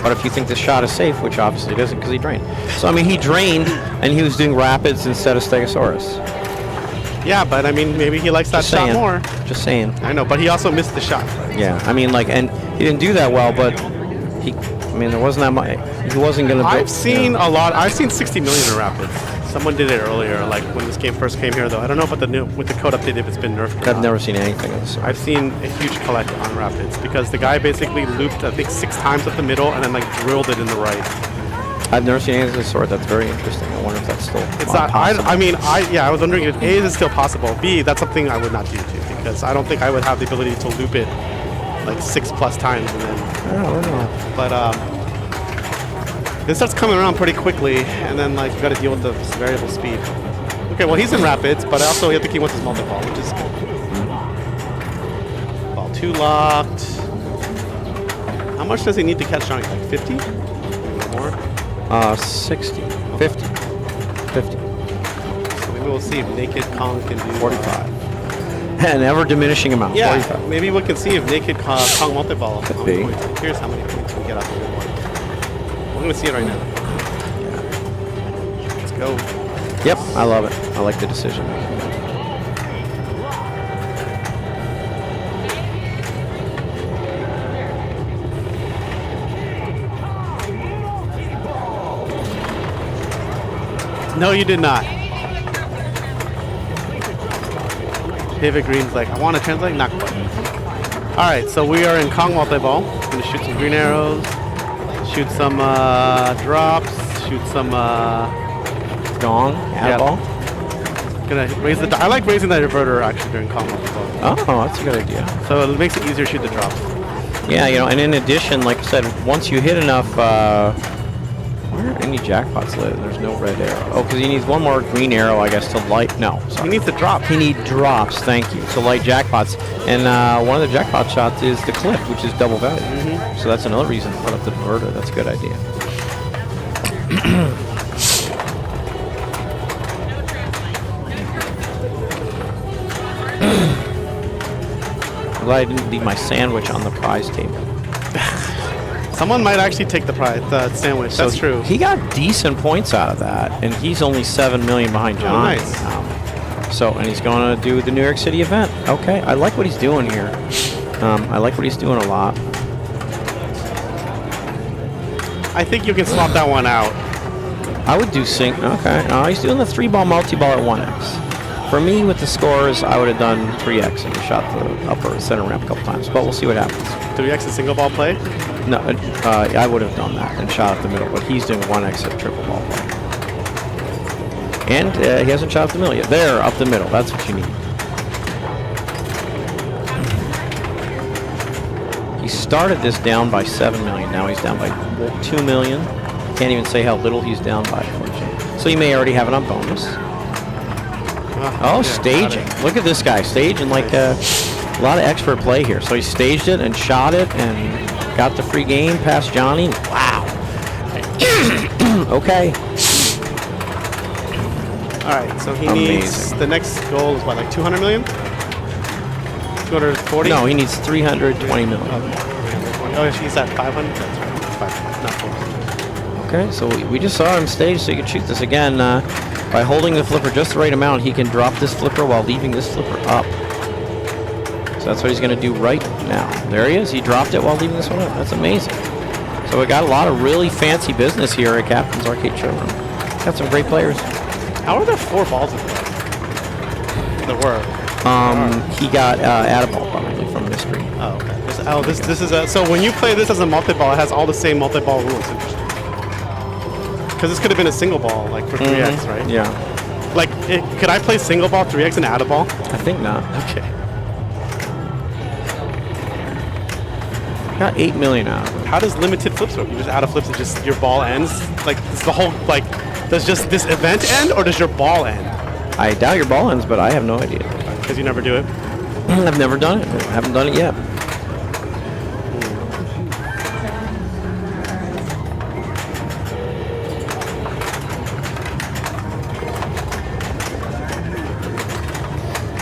But if you think this shot is safe, which obviously it isn't because he drained. So, I mean, he drained, and he was doing Rapids instead of Stegosaurus. Yeah, but I mean, maybe he likes that shot more. Just saying. I know, but he also missed the shot. Yeah, I mean, like, and he didn't do that well, but I mean, there wasn't that much. He wasn't going to. I've seen a lot. I've seen 60 million in Rapids. Someone did it earlier, like when this game first came here, though. I don't know about with the code update if it's been nerfed. I've never seen anything of the sort. I've seen a huge collect on Rapids because the guy basically looped, I think, 6 times up the middle and then like drilled it in the right. I've never seen anything of the sort. That's very interesting. I wonder if that's still possible. I mean, I was wondering if A, is it still possible? B, that's something I would not do too because I don't think I would have the ability to loop it like 6+ times and then. I don't know. But it starts coming around pretty quickly, and then like you got to deal with the variable speed. Okay, well he's in Rapids, but also he he wants his multi-ball, which is good. Ball 2 locked. How much does he need to catch Johnny? Like 50? More? 60, 50, 50. So maybe we'll see if Naked Kong can do 45. An ever diminishing amount. Yeah, 45. maybe we can see if Naked Kong multi-ball. Could be. Here's how many points we get off of it. I'm gonna see it right now. Let's go. Yep, I love it. I like the decision. No, you did not. David Green's like, I want to translate, not quite. All right, so we are in Kong multi-ball. Gonna shoot some green arrows, shoot some drops, shoot some Gong, add ball. Gonna raise the. I like raising the diverter actually during Kong multi-ball. Oh, that's a good idea. So it makes it easier to shoot the drops. Yeah, you know, and in addition, like I said, once you hit enough, where are any jackpots lit? There's no red arrow. Oh, because he needs one more green arrow, I guess, to light. No, sorry. He needs the drop. He needs drops, thank you, to light jackpots. And one of the jackpot shots is the clip, which is double value. So that's another reason to put up the diverter. That's a good idea. I'm glad I didn't leave my sandwich on the prize table. Someone might actually take the prize, the sandwich. That's true. He got decent points out of that, and he's only 7 million behind John. Nice. And he's going to do the New York City event. Okay, I like what he's doing here. I like what he's doing a lot. I think you can swap that one out. I would do sync. Okay, he's doing the 3-ball multi-ball at 1x. For me, with the scores, I would have done 3x and shot the upper center ramp a couple times, but we'll see what happens. 3x a single ball play? No, I would have done that and shot up the middle, but he's doing 1x at triple ball play. And he hasn't shot up the middle yet. There, up the middle. That's what you need. He started this down by 7 million. Now he's down by 2 million. Can't even say how little he's down by, unfortunately. So he may already have it on bonus. Oh, staging. Look at this guy. Staging like a lot of expert play here. So he staged it and shot it and got the free game past Johnny. Wow. Okay. All right, so he needs, the next goal is what, like 200 million? 240? No, he needs 320 million. Oh, he's at 500? That's right. It's 500, not 400. Okay, so we just saw him stage, so you can shoot this again. By holding the flipper just the right amount, he can drop this flipper while leaving this flipper up. So that's what he's going to do right now. There he is. He dropped it while leaving this one up. That's amazing. So we got a lot of really fancy business here at Captain's Arcade Showroom. Got some great players. How are there 4 balls in there? There were. He got add a ball probably from Mystery. Oh, okay. This is a, so when you play this as a multi-ball, it has all the same multi-ball rules. Interesting. Because this could have been a single ball, like for 3x, right? Yeah. Like, could I play single ball 3x and add a ball? I think not. Okay. Got 8 million out of it. How does limited flips work? You just add a flips and just your ball ends? Like, is the whole, like, does just this event end or does your ball end? I doubt your ball ends, but I have no idea. Because you never do it? I've never done it. I haven't done it yet.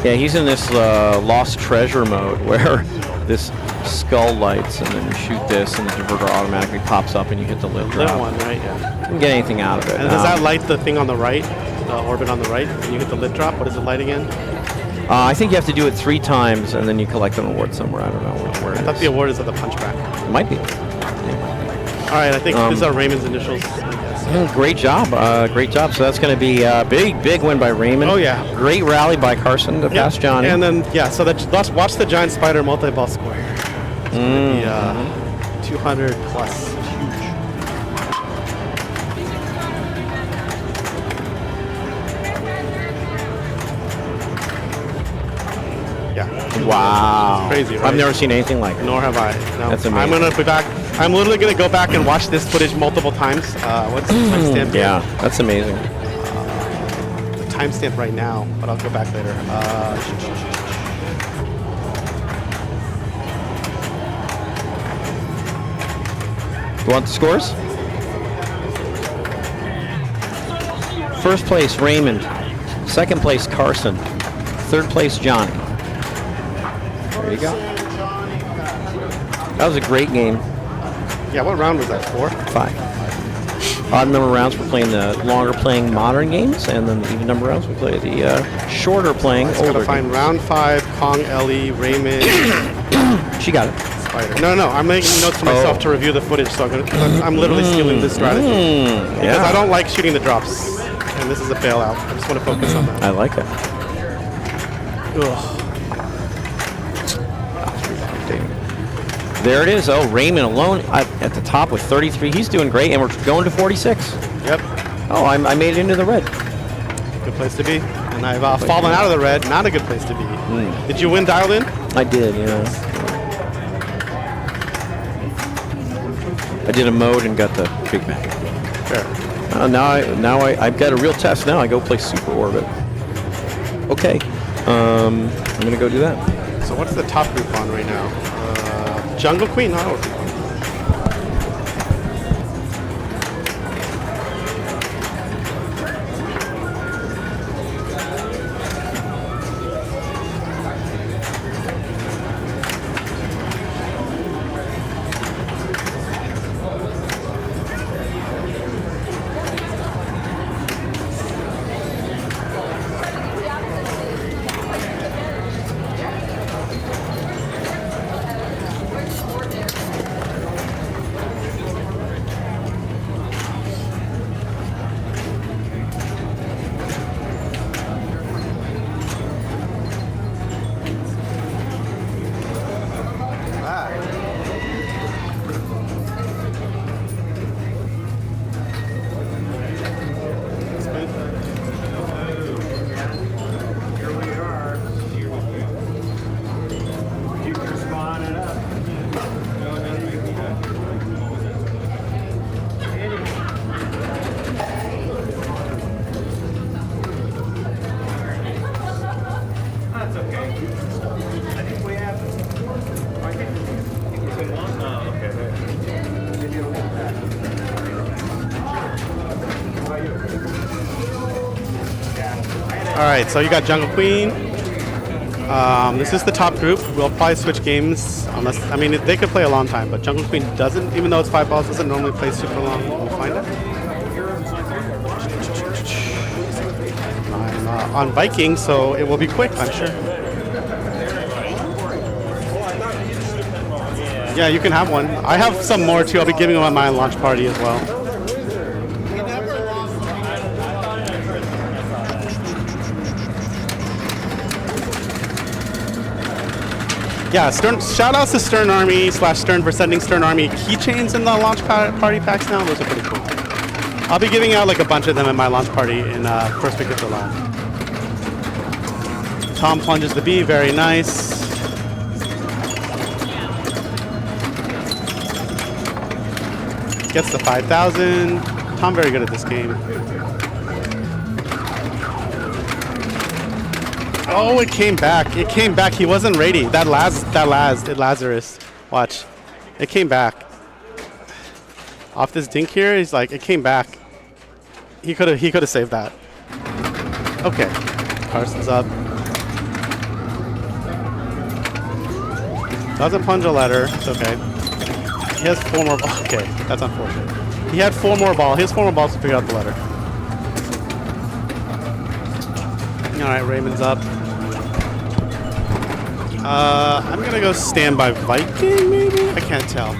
Yeah, he's in this lost treasure mode where this skull lights and then you shoot this and the diverter automatically pops up and you hit the lid drop. That one, right? Yeah. Didn't get anything out of it. And does that light the thing on the right, the orbit on the right, when you hit the lid drop? What does it light again? I think you have to do it 3 times and then you collect an award somewhere. I don't know where it is. I thought the award is at the punchback. It might be. All right, I think these are Raymond's initials. Great job. Great job. So that's going to be a big win by Raymond. Oh, yeah. Great rally by Carson to pass Johnny. And then, yeah, so let's watch the Giant Spider multi-ball score. It's going to be 200 plus. Huge. Yeah. Wow. It's crazy, right? I've never seen anything like it. Nor have I. No. That's amazing. I'm going to be back. I'm literally going to go back and watch this footage multiple times. What's the timestamp? Yeah, that's amazing. The timestamp right now, but I'll go back later. You want the scores? First place, Raymond. Second place, Carson. Third place, Johnny. There you go. That was a great game. Yeah, what round was that? 4? 5. Odd number rounds we're playing the longer playing modern games, and then the even number rounds we play the shorter playing older gotta find games. round 5, Kong, Ellie, Raymond. She got it. Spider. No, I'm making notes for myself to review the footage, so I'm literally stealing this strategy. Because I don't like shooting the drops. and this is a bailout. I just want to focus on that. I like it. Ugh. There it is. Oh, Raymond alone at the top with 33. He's doing great, and we're going to 46. Yep. Oh, I made it into the red. Good place to be. And I've fallen out of the red. Not a good place to be. Did you win dialed in? I did, yeah. I did a mode and got the big bag. Sure. Now I've got a real test. Now I go play Super Orbit. Okay. I'm gonna go do that. So what's the top group on right now? Jungle Queen. Oh. All right, so you got Jungle Queen. This is the top group. We'll probably switch games unless, I mean, they could play a long time, but Jungle Queen doesn't, even though it's 5 balls, doesn't normally play super long. We'll find it. I'm on Viking, so it will be quick, I'm sure. Yeah, you can have one. I have some more too. I'll be giving them at my launch party as well. Yeah, shout outs to Stern Army / Stern for sending Stern Army keychains in the launch party packs now. Those are pretty cool. I'll be giving out like a bunch of them at my launch party in first week of July. Tom plunges the B, very nice. Gets the 5,000. Tom very good at this game. Oh, it came back. It came back. He wasn't ready. Lazarus. Watch. It came back. Off this dink here, he's like, it came back. He could have saved that. Okay. Carson's up. Doesn't plunge a letter. It's okay. He has 4 more balls. Okay, that's unfortunate. He had 4 more balls. He has 4 more balls to figure out the letter. All right, Raymond's up. I'm gonna go stand by Viking, maybe? I can't tell.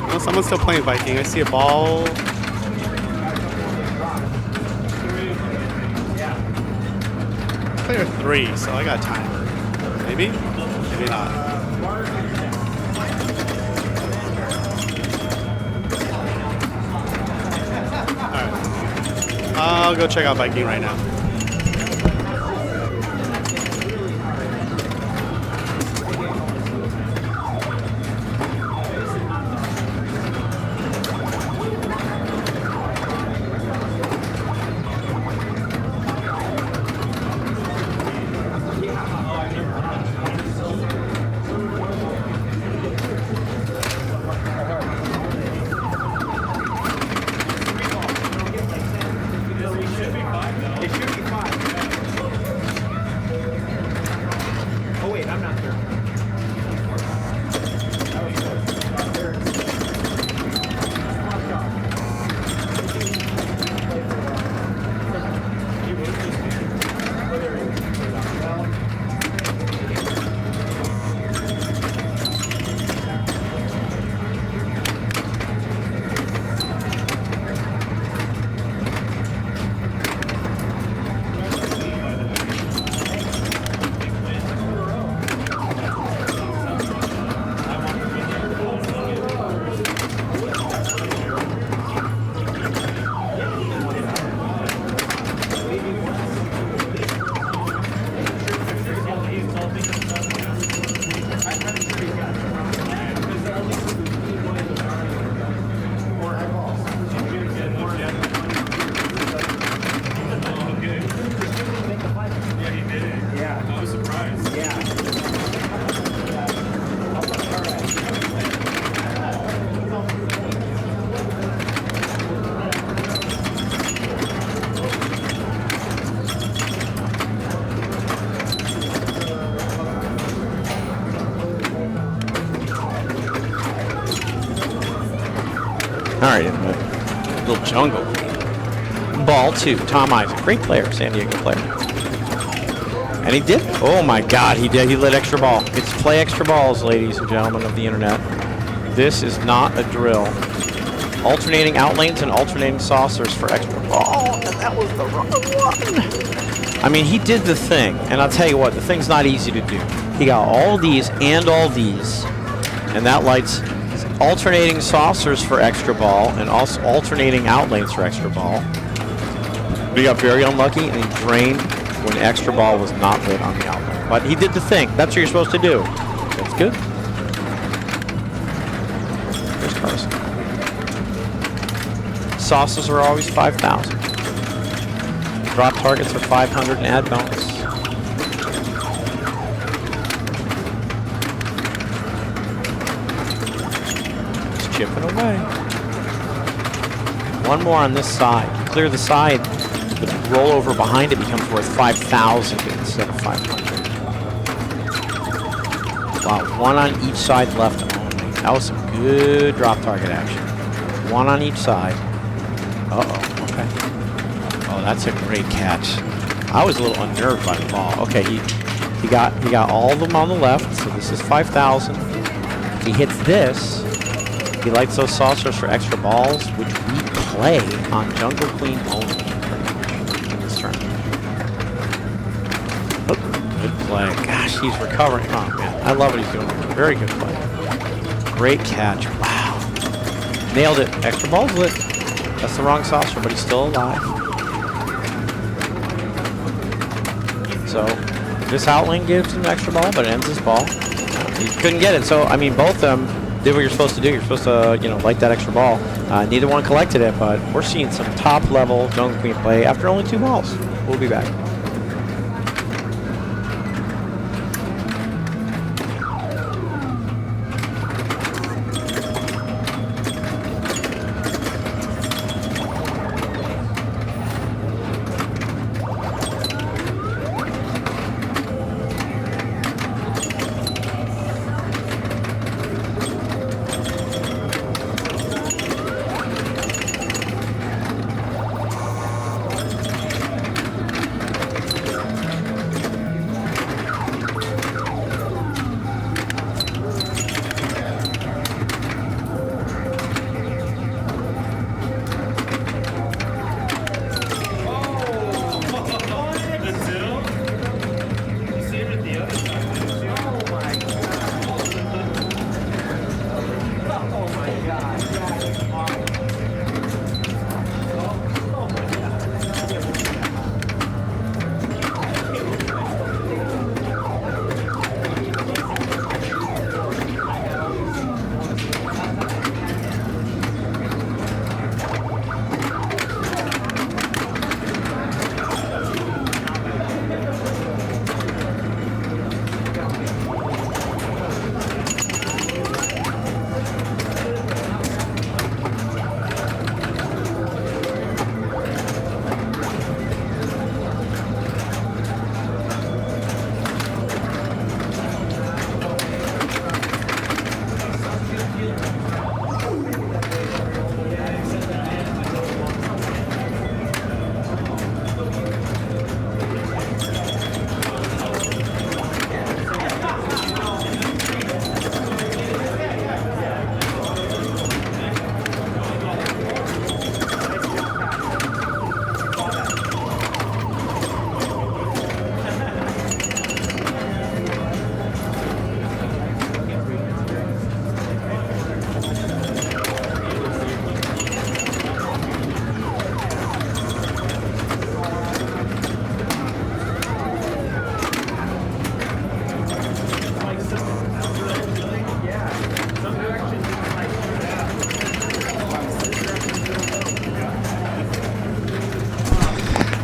No, someone's still playing Viking. I see a ball. Player 3, so I got time. Maybe? Maybe not. Alright. I'll go check out Viking right now. All right, Internet. Little jungle. Ball 2, Tom Isaac. Great player, San Diego player. And he did. Oh my God, he did. He lit extra ball. It's play extra balls, ladies and gentlemen of the Internet. This is not a drill. Alternating out lanes and alternating saucers for extra ball. And that was the wrong one. I mean, he did the thing. And I'll tell you what, the thing's not easy to do. He got all these and all these. And that lights alternating saucers for extra ball and also alternating out lanes for extra ball. He got very unlucky and he drained when extra ball was not lit on the outlet. But he did the thing. That's what you're supposed to do. That's good. There's Carson. Sauces are always 5,000. Drop targets are 500 and add bonus. Just chipping away. One more on this side. Clear the side. The rollover behind it becomes worth 5,000 instead of 500. Wow, one on each side left only. That was some good drop target action. One on each side. Uh-oh, okay. Oh, that's a great catch. I was a little unnerved by the ball. Okay, he got all of them on the left, so this is 5,000. He hits this. He lights those saucers for extra balls, which we play on Jungle Queen only. Good play. Gosh, he's recovering. Oh, man. I love what he's doing. Very good play. Great catch. Wow. Nailed it. Extra ball's lit. That's the wrong saucer, but he's still alive. So, this outlane gives him an extra ball, but it ends his ball. He couldn't get it. So, I mean, both of them did what you're supposed to do. You're supposed to, light that extra ball. Neither one collected it, but we're seeing some top-level Jungle Queen play after only 2 balls. We'll be back.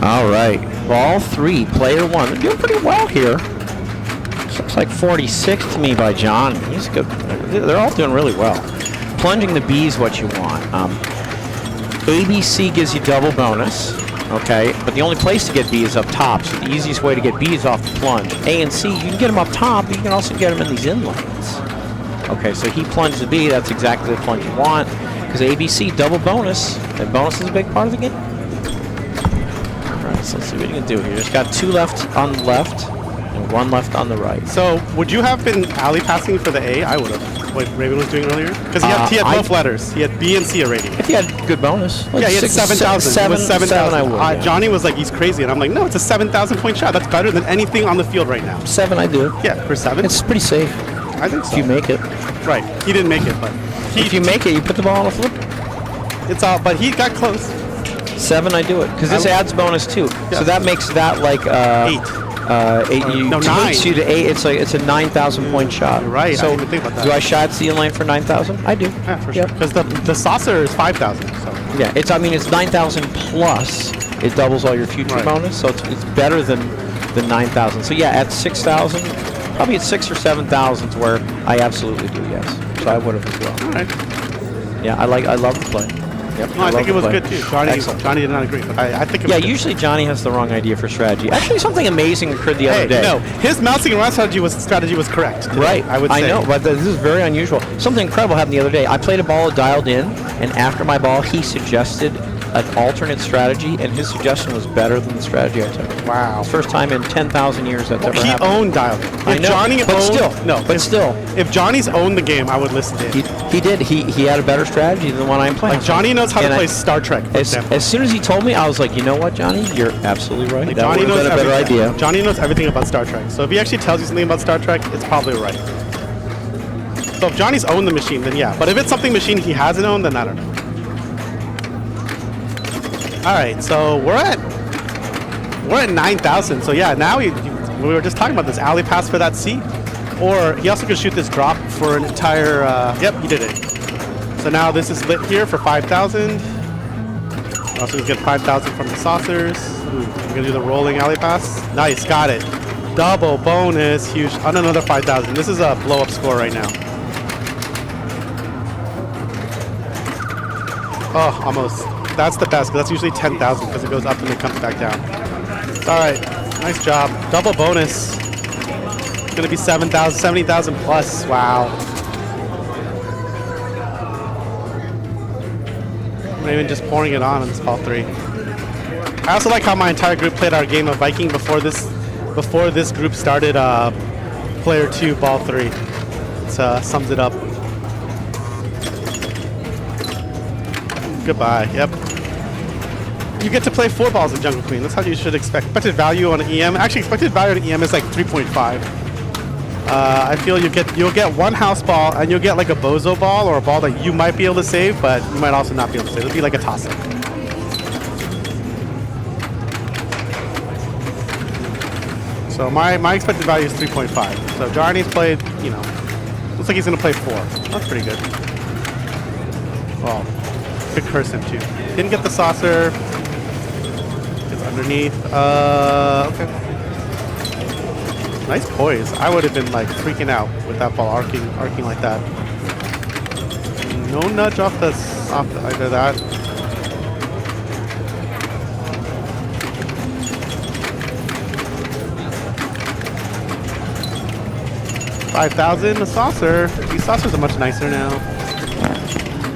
All right, ball 3, player 1. They're doing pretty well here. Looks like 46 to me by John. He's good. They're all doing really well. Plunging the B is what you want. ABC gives you double bonus, okay? But the only place to get B is up top, so the easiest way to get B is off the plunge. A and C, you can get them up top, but you can also get them in these in lanes. Okay, so he plunged the B. That's exactly the plunge you want. Because ABC, double bonus. And bonus is a big part of the game. All right, so let's see what you can do here. Just got 2 left on the left and 1 left on the right. So would you have been alley passing for the A? I would have. What Raven was doing earlier? Because he had both letters. He had B and C already. If he had good bonus. Like Yeah, he had 7,000. It was 7,000. I would, yeah. Johnny was like, he's crazy. And I'm like, no, it's a 7,000 point shot. That's better than anything on the field right now. 7, I do. Yeah, for 7? It's pretty safe I think so. if you make it. Right. He didn't make it, but If you make it, you put the ball on the flip. it's all. But he got close. 7, I do it. Because this adds bonus too. Yeah. So that makes that like 8. 8 you no, takes 9. you to 8. It's a 9,000 point shot. You're right. I So didn't even think about that. do I shot the in lane for 9,000? I do. Yeah, for Yep. sure. Because the saucer is 5,000. So Yeah, it's 9,000 plus. It doubles all your future Right. bonus, so it's better than 9,000. So yeah, at 6,000, probably at 6 or 7,000 is where I absolutely do. Yes. So I would have as well. all right. Yeah, I love the play. Yep. No, I love think the it was play. good too. Excellent. Johnny did not agree, but I think it was Yeah, good. usually Johnny has the wrong idea for strategy. Actually, something amazing occurred the other Hey, day. no, his mousing around strategy was correct. today, Right, I would say. I know, but this is very unusual. Something incredible happened the other day. I played a ball dialed in, and after my ball, he suggested an alternate strategy, and his suggestion was better than the strategy I took. Wow. First time in 10,000 years that's ever He happened. owned dialed. I If know, Johnny but owned, still, no, but if, still. if Johnny's owned the game, I would listen to him. He did. He had a better strategy than the one I'm playing. Like Johnny knows how to And play Star Trek. For As example. soon as he told me, I was like, you know what, Johnny? You're absolutely right. Like, That Johnny would have knows been a better everything. idea. Johnny knows everything about Star Trek. So if he actually tells you something about Star Trek, it's probably right. So if Johnny's owned the machine, then yeah. But if it's something machine he hasn't owned, then I don't know. All right, so we're at 9,000. So yeah, now we were just talking about this alley pass for that C, or he also could shoot this drop for an entire. Yep, he did it. So now this is lit here for 5,000. Also gonna get 5,000 from the saucers. Ooh, I'm gonna do the rolling alley pass. Nice, got it. Double bonus, huge. On another 5,000. This is a blow up score right now. Oh, almost. That's the best, because that's usually 10,000 because it goes up and then comes back down. All right, nice job. Double bonus. It's gonna be 7,000, 70,000 plus. Wow. I'm even just pouring it on this ball 3. I also like how my entire group played our game of Viking before this group started player 2 ball 3. It sums it up. Goodbye. Yep. You get to play 4 balls in Jungle Queen. That's how you should expect. Expected value on an EM. Actually, expected value on an EM is like 3.5. I feel you'll get 1 house ball and you'll get like a bozo ball or a ball that you might be able to save, but you might also not be able to save. It'll be like a toss-up. So my expected value is 3.5. So Johnny's played, looks like he's gonna play 4. That's pretty good. Well, could curse him too. Didn't get the saucer. It's underneath. Okay. Nice poise. I would have been like freaking out with that ball arcing like that. No nudge off either that. $5,000 a saucer. These saucers are much nicer now.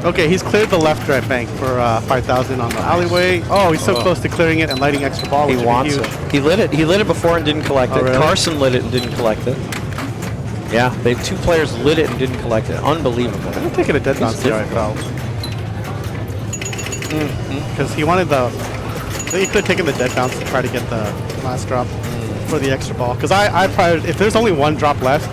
Okay, he's cleared the left right bank for 5,000 on the alleyway. Oh, he's so close to clearing it and lighting extra ball. He which would be wants huge. it. He lit it. He lit it before and didn't collect it. really? Carson lit it and didn't collect it. Yeah, they 2 players lit it and didn't collect it. Unbelievable. I'm taking a dead bounce here, I felt. Because he wanted the... I think he could have taken the dead bounce to try to get the last drop for the extra ball. Because I probably... If there's only 1 drop left,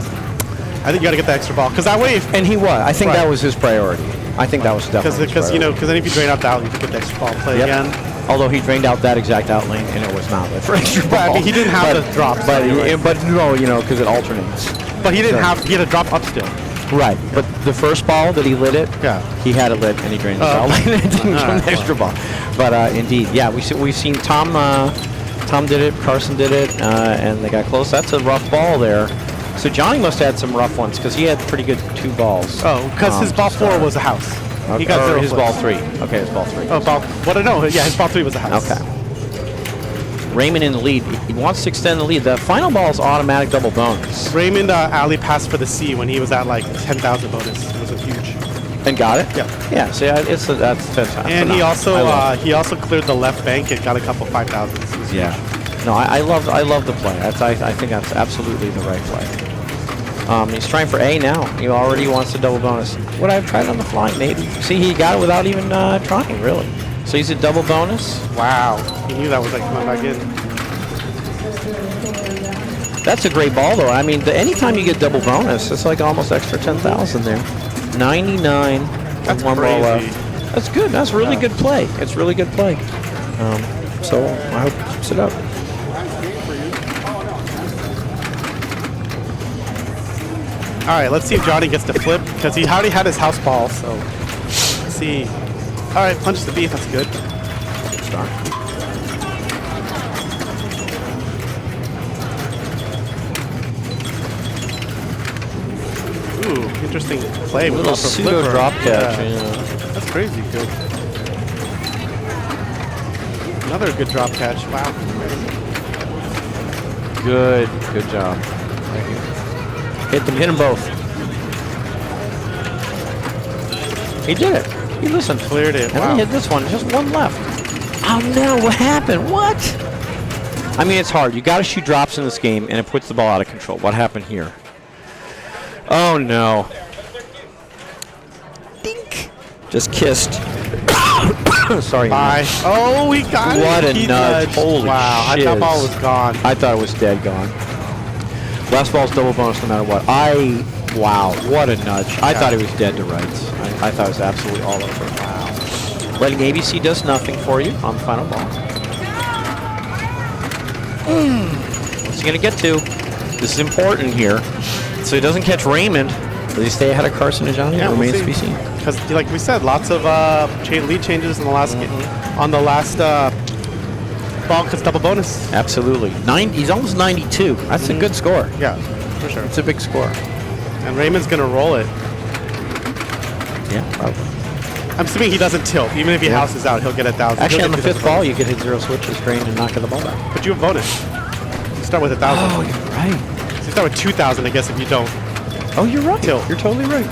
I think you got to get the extra ball. Because that way... And he was. I think Right. that was his priority. I think that was definitely Because his priority. then if you drain out the out, you could get the extra ball and play Yep. again. Although he drained out that exact out lane and it was not lit for extra ball. But I mean, he didn't have the drops. But, so you're right. but no, because it alternates. But he didn't So- have... He had a drop up still. Right. But the first ball that he lit it, Yeah. he had it lit and he drained the out lane and didn't give him the extra ball. But indeed, yeah, we've seen Tom did it, Carson did it, and they got close. That's a rough ball there. So Johnny must have had some rough ones because he had pretty good 2 balls. Oh, because his ball 4 was a house. Okay. He got Or 0 his flips. ball 3. Okay, his ball 3. Oh, ball... What? No, yeah, his ball 3 was a house. Okay. Raymond in the lead. He wants to extend the lead. The final ball is automatic double bonus. Raymond alley passed for the C when he was at like 10,000 bonus. It was a huge. And got it? Yeah. Yeah, see, that's fantastic. And he Phenomenal. he also cleared the left bank and got a couple 5,000s. Yeah. No, I love the play. I think that's absolutely the right play. He's trying for A now. He already wants the double bonus. Would I have tried on the fly? Maybe. See, he got it without even trying, really. So he's a double bonus. Wow. He knew that was like coming back in. That's a great ball, though. I mean, anytime you get double bonus, it's like almost extra 10,000 there. 99 That's with one ball crazy. left. That's good. That's really good play. It's really good play. So I hope he keeps it up. All right, let's see if Johnny gets to flip because he already had his house ball. So let's see. All right, punch the beef. That's good. Good start. Ooh, interesting play with Little off the pseudo flipper. drop catch. Yeah. Yeah. That's crazy good. Another good drop catch. Wow. Good job. Hit them both. He did it. He listened. Cleared it. And Wow. then he hit this one. Just one left. Oh no! What happened? What? I mean, it's hard. You got to shoot drops in this game, and it puts the ball out of control. What happened here? Oh no! Dink. Just kissed. Sorry. Bye. man. Oh, he got it. What a He nudge. nudged. Holy wow. I shiz. thought ball was gone. I thought it was dead gone. Last ball's double bonus no matter what. Wow, what a nudge. I thought he was dead to rights. I thought it was absolutely all over. Wow. Letting ABC does nothing for you on the final ball. What's he going to get to? This is important here. So he doesn't catch Raymond. Does he stay ahead of Carson and Johnny? Yeah, It we'll remains see. to be seen. Because, like we said, lots of lead changes in the last game. On the last ball, because double bonus. Absolutely. He's almost 92. That's a good score. Yeah, for sure. It's a big score. And Raymond's gonna roll it. Yeah, probably. I'm assuming he doesn't tilt. Even if he houses out, he'll get 1,000. Actually, He'll on the get fifth 2,000 ball, you could hit zero switches, drain, and knock the ball back. But you have bonus. You start with 1,000. Oh, you're right. So you start with 2,000, I guess, if you don't. Oh, you're right. Tilt. You're totally right.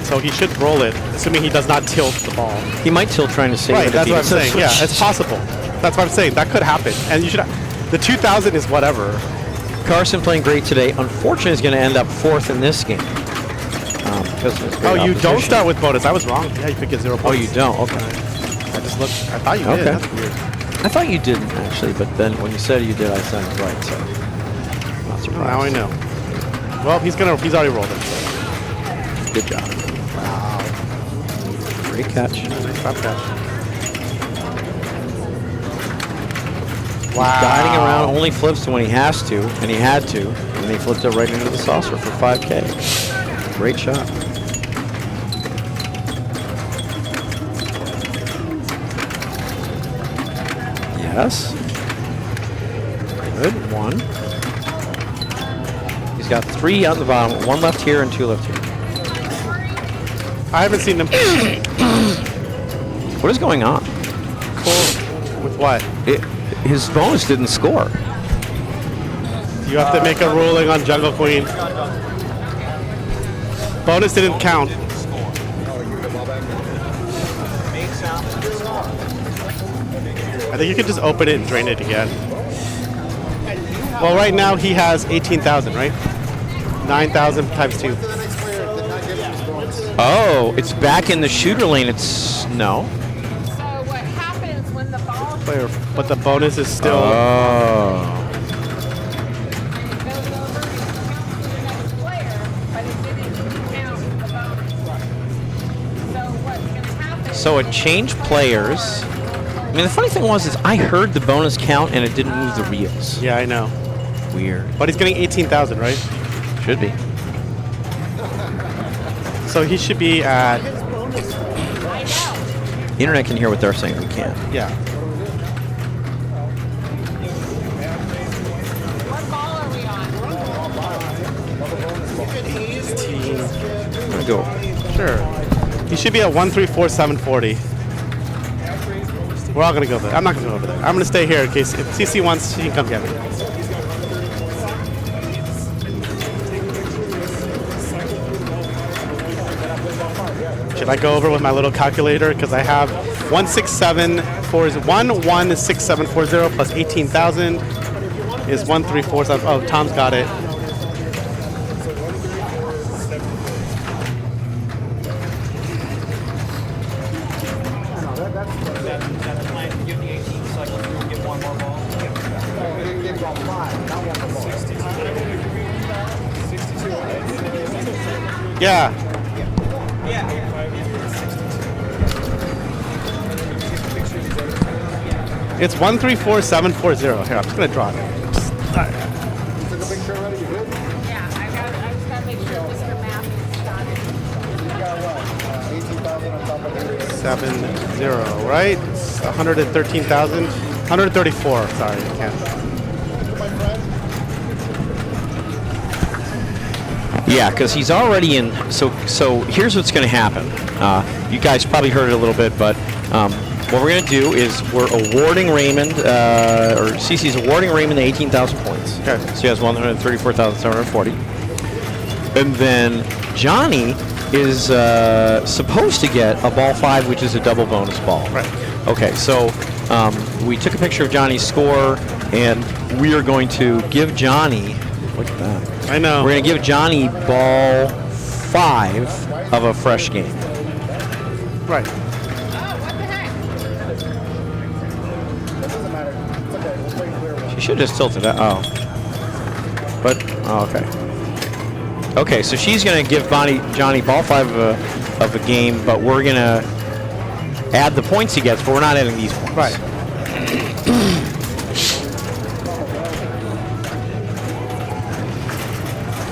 So he should roll it, assuming he does not tilt the ball. He might still trying to save Right, it. that's what I'm if he saying. Yeah, switches. it's possible. That's what I'm saying. That could happen. And you should. The 2,000 is whatever. Carson playing great today. Unfortunately, is going to end up fourth in this game. Because of his great Oh, you don't opposition. start with bonus. I was wrong. Yeah, you could get 0 Oh, points. you don't? Okay. I just looked. I thought you did. Okay. That's weird. I thought you didn't, actually, but then when you said you did, I said it right, so not surprised. Now I know. Well, he's already rolled it. Good job. Wow. Great catch. Nice drop catch. He's guiding around, only flips when he has to, and he had to, and he flipped it right into the saucer for 5K. Great shot. Yes. Good. One. He's got 3 on the bottom, 1 left here and 2 left here. I haven't seen them. What is going on? With what? His bonus didn't score. You have to make a ruling on Jungle Queen. Bonus didn't count. I think you could just open it and drain it again. Well, right now he has 18,000, right? 9,000 times 2. Oh, it's back in the shooter lane. It's no. So what happens when the ball Player, but the bonus is still. Oh. goes over to the next player, but it didn't count the bonus? So what's going to happen? So it changed players. I mean, the funny thing was I heard the bonus count and it didn't move the reels. Yeah, I know. Weird. But he's getting 18,000, right? Should be. So he should be at. The internet can hear what they're saying. We can't. Yeah. What ball are we on? I'm gonna go. Sure. He should be at 134,740. We're all gonna go there. I'm not gonna go over there. I'm gonna stay here in case if CC wants, she can come get me. If I go over with my little calculator, because I have 116740 plus 18,000 is 1347. Oh, Tom's got it. Yeah. It's 134740. Here, I'm just gonna draw it. Yeah, I just gotta make sure Mr. Math is got it. 70, right? It's 113,000. 134. Sorry, I can't. Yeah, because he's already in. So here's what's going to happen. You guys probably heard it a little bit, but what we're going to do is we're awarding Raymond, or CC's awarding Raymond the 18,000 points. Okay. So he has 134,740. And then Johnny is supposed to get a ball 5, which is a double bonus ball. Right. Okay, so we took a picture of Johnny's score, and we are going to give Johnny. Look at that. I know. We're going to give Johnny ball 5 of a fresh game. Right. Oh, what the heck? She should have just tilted that. Oh. But, oh, okay. Okay, so she's going to give Johnny ball 5 of a game, but we're going to add the points he gets, but we're not adding these points. Right.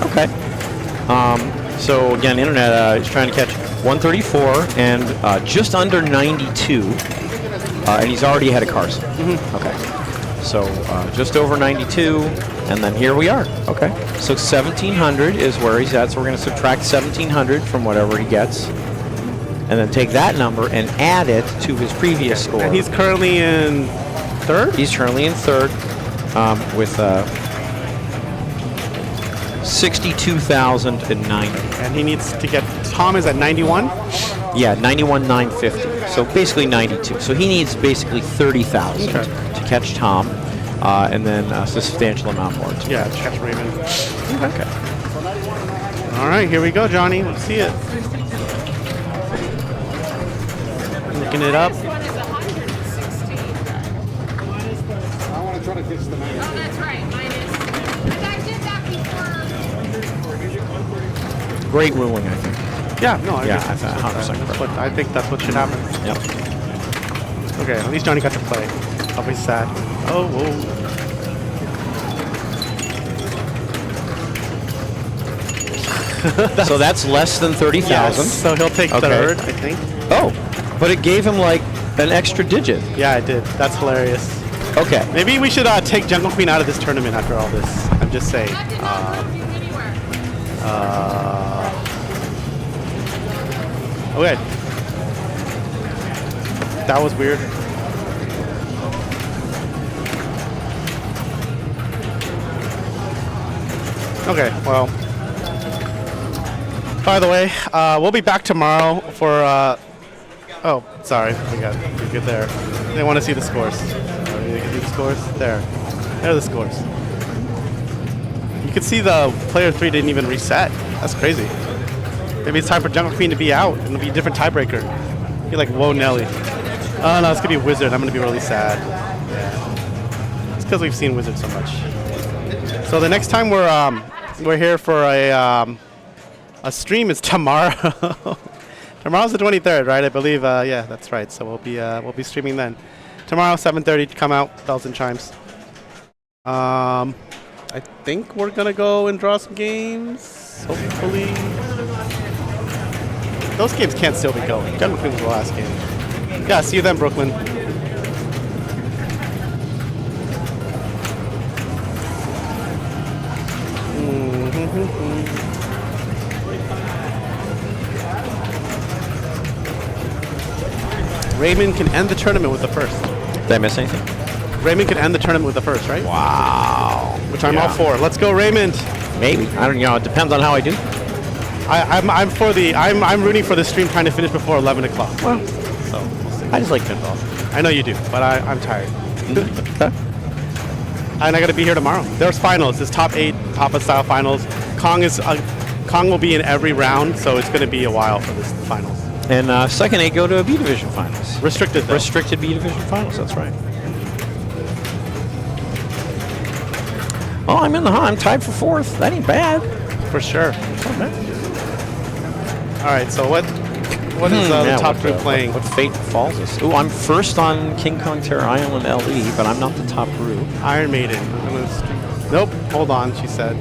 Okay. So again, internet is trying to catch 134 and just under 92, and he's already ahead of Carson. Okay. So just over 92, and then here we are. Okay. So 1,700 is where he's at. So we're going to subtract 1,700 from whatever he gets, and then take that number and add it to his previous score. And he's currently in third? He's currently in third with 62,090. And he needs to get, Tom is at 91? Yeah, 91,950. So basically 92. So he needs basically 30,000 Okay. to catch Tom, and then a substantial amount more. Yeah, to catch Raymond. Okay. All right, here we go, Johnny. Let's see it. Looking it up. This one is 116. I want to try to catch the man. Oh, that's right. Mine is. Because I did that before. Great ruling, I think. Yeah, no, I Yeah, think I thought 100% that's what I think that's what should happen. Yep. Okay, at least Johnny got to play. I'll be sad. Oh, whoa. So that's less than 30,000. Yes, so he'll take Okay. third, I think. Oh, but it gave him like an extra digit. Yeah, I did. That's hilarious. Okay. Maybe we should take Jungle Queen out of this tournament after all this. I'm just saying. That did not move you anywhere. Okay. That was weird. Okay, well. By the way, we'll be back tomorrow for. Oh, sorry, you're good there. They want to see the scores. You can see the scores there. There are the scores. You can see the player 3 didn't even reset. That's crazy. Maybe it's time for Jungle Queen to be out and it'll be a different tiebreaker. You're like, whoa, Nelly. Oh no, it's gonna be Wizard. I'm gonna be really sad. Yeah. It's because we've seen Wizard so much. So the next time we're here for a stream is tomorrow. Tomorrow's the 23rd, right? I believe. Yeah, that's right. So we'll be streaming then. Tomorrow, 7:30. Come out, bells and chimes. I think we're gonna go and draw some games. Hopefully, those games can't still be going. Jungle Queen was the last game. Yeah, see you then, Brooklyn. Raymond can end the tournament with the first. Did I miss anything? Raymond can end the tournament with the first, right? Wow. Which I'm all for. Let's go, Raymond. Maybe. I don't know. It depends on how I do. I'm for the I'm rooting for the stream trying to finish before 11 o'clock. Well, So we'll see. I just like pinball. I know you do, but I'm tired. And I got to be here tomorrow. There's finals. There's top 8 Papa style finals. Kong will be in every round, so it's going to be a while for this finals. And second 8 go to a B division finals. Restricted though. Restricted B division finals. That's right. Oh, I'm tied for 4th. That ain't bad. For sure. Not bad. All right. So what is the Yeah, top what, group playing? What fate falls us? Oh, I'm first on King Kong Terror Island LE, but I'm not the top group. Iron Maiden. Nope. Hold on. She said.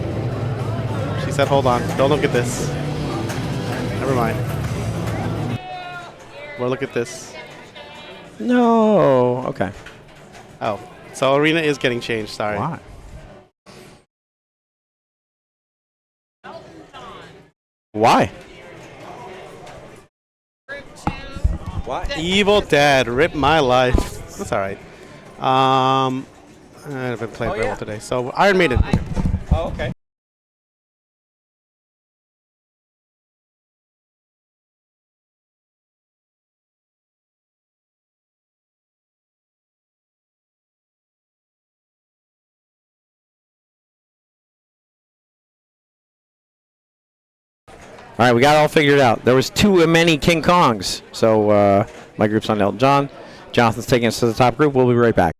She said, hold on. Don't look at this. Never mind. We'll look at this. No. Okay. Oh. So arena is getting changed. Sorry. Why? Why? Why? Evil Dead. Rip my life. That's all right. I've been playing very well today. So Iron Maiden. Oh, okay. All right, we got it all figured out. There was too many King Kongs. So my group's on Elton John. Jonathan's taking us to the top group. We'll be right back.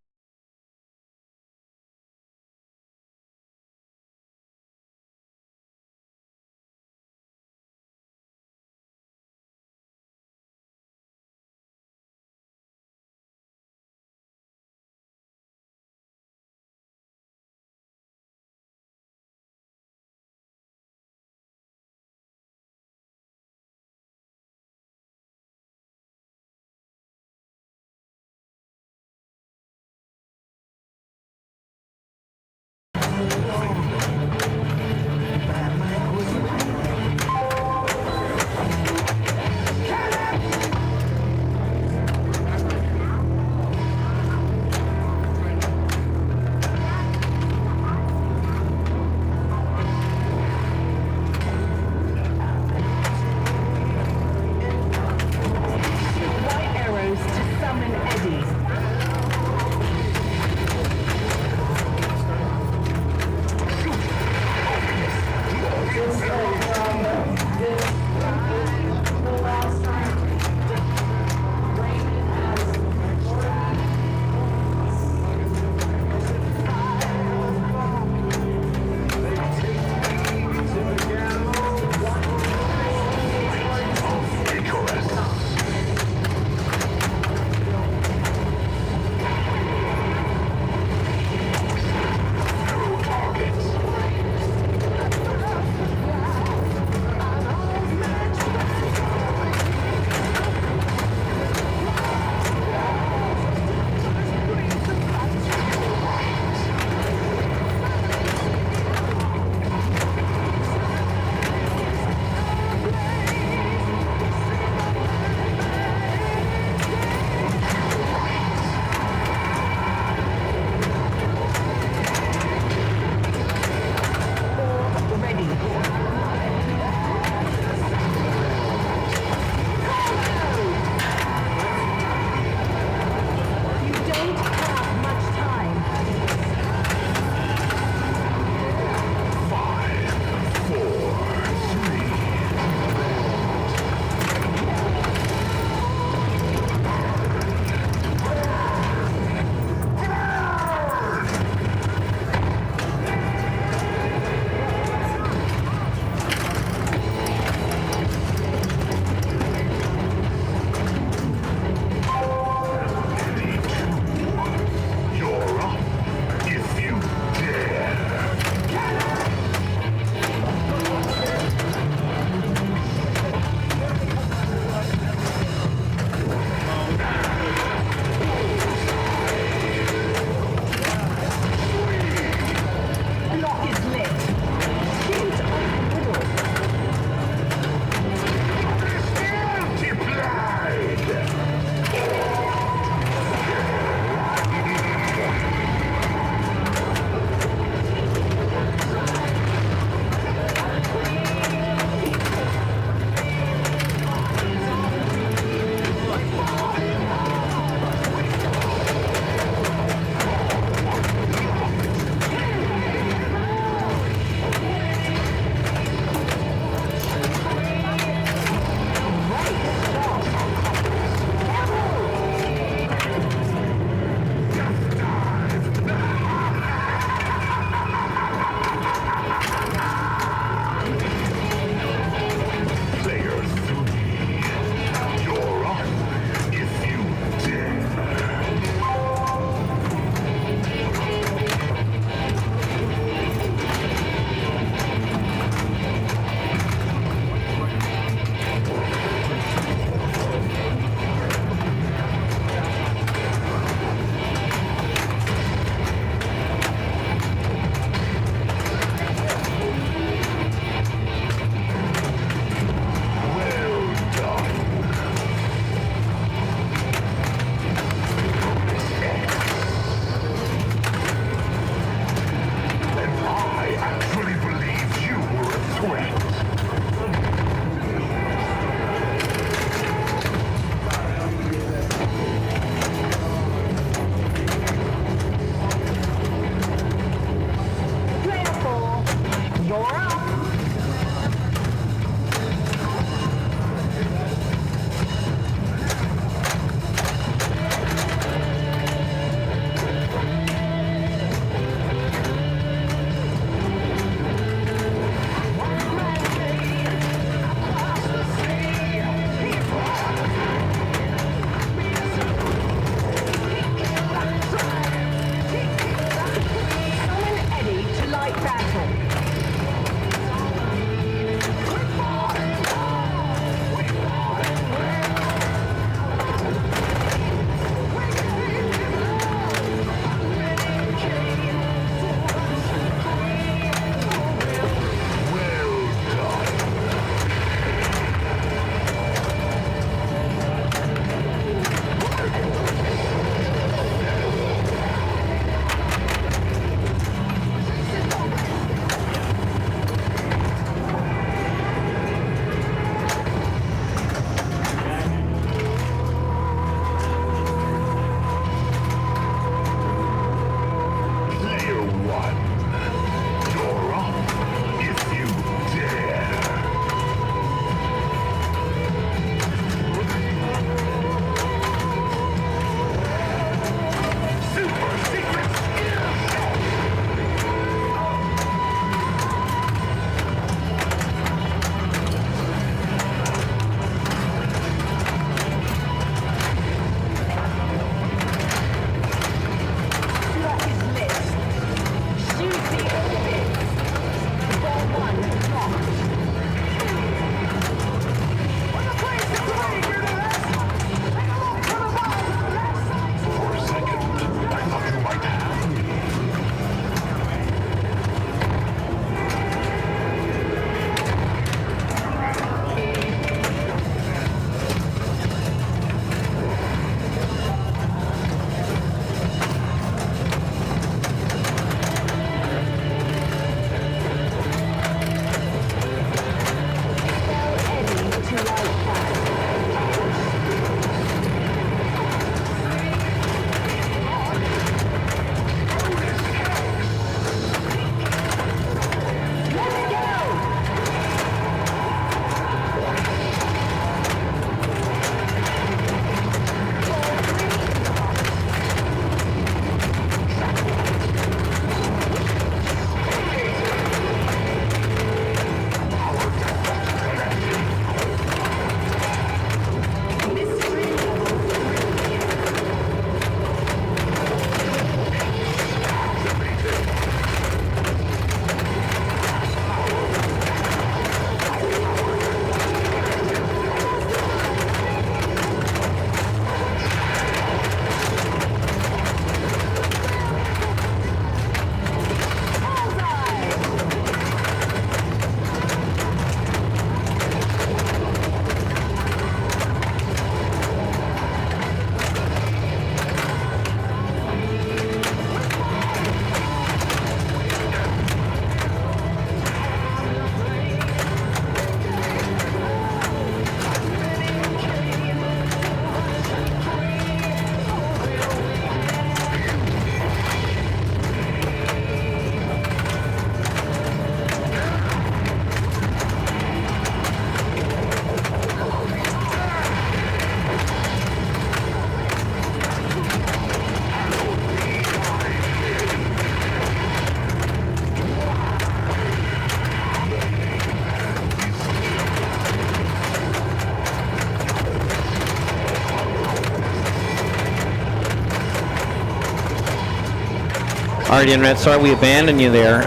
Alright, Internet, sorry we abandoned you there.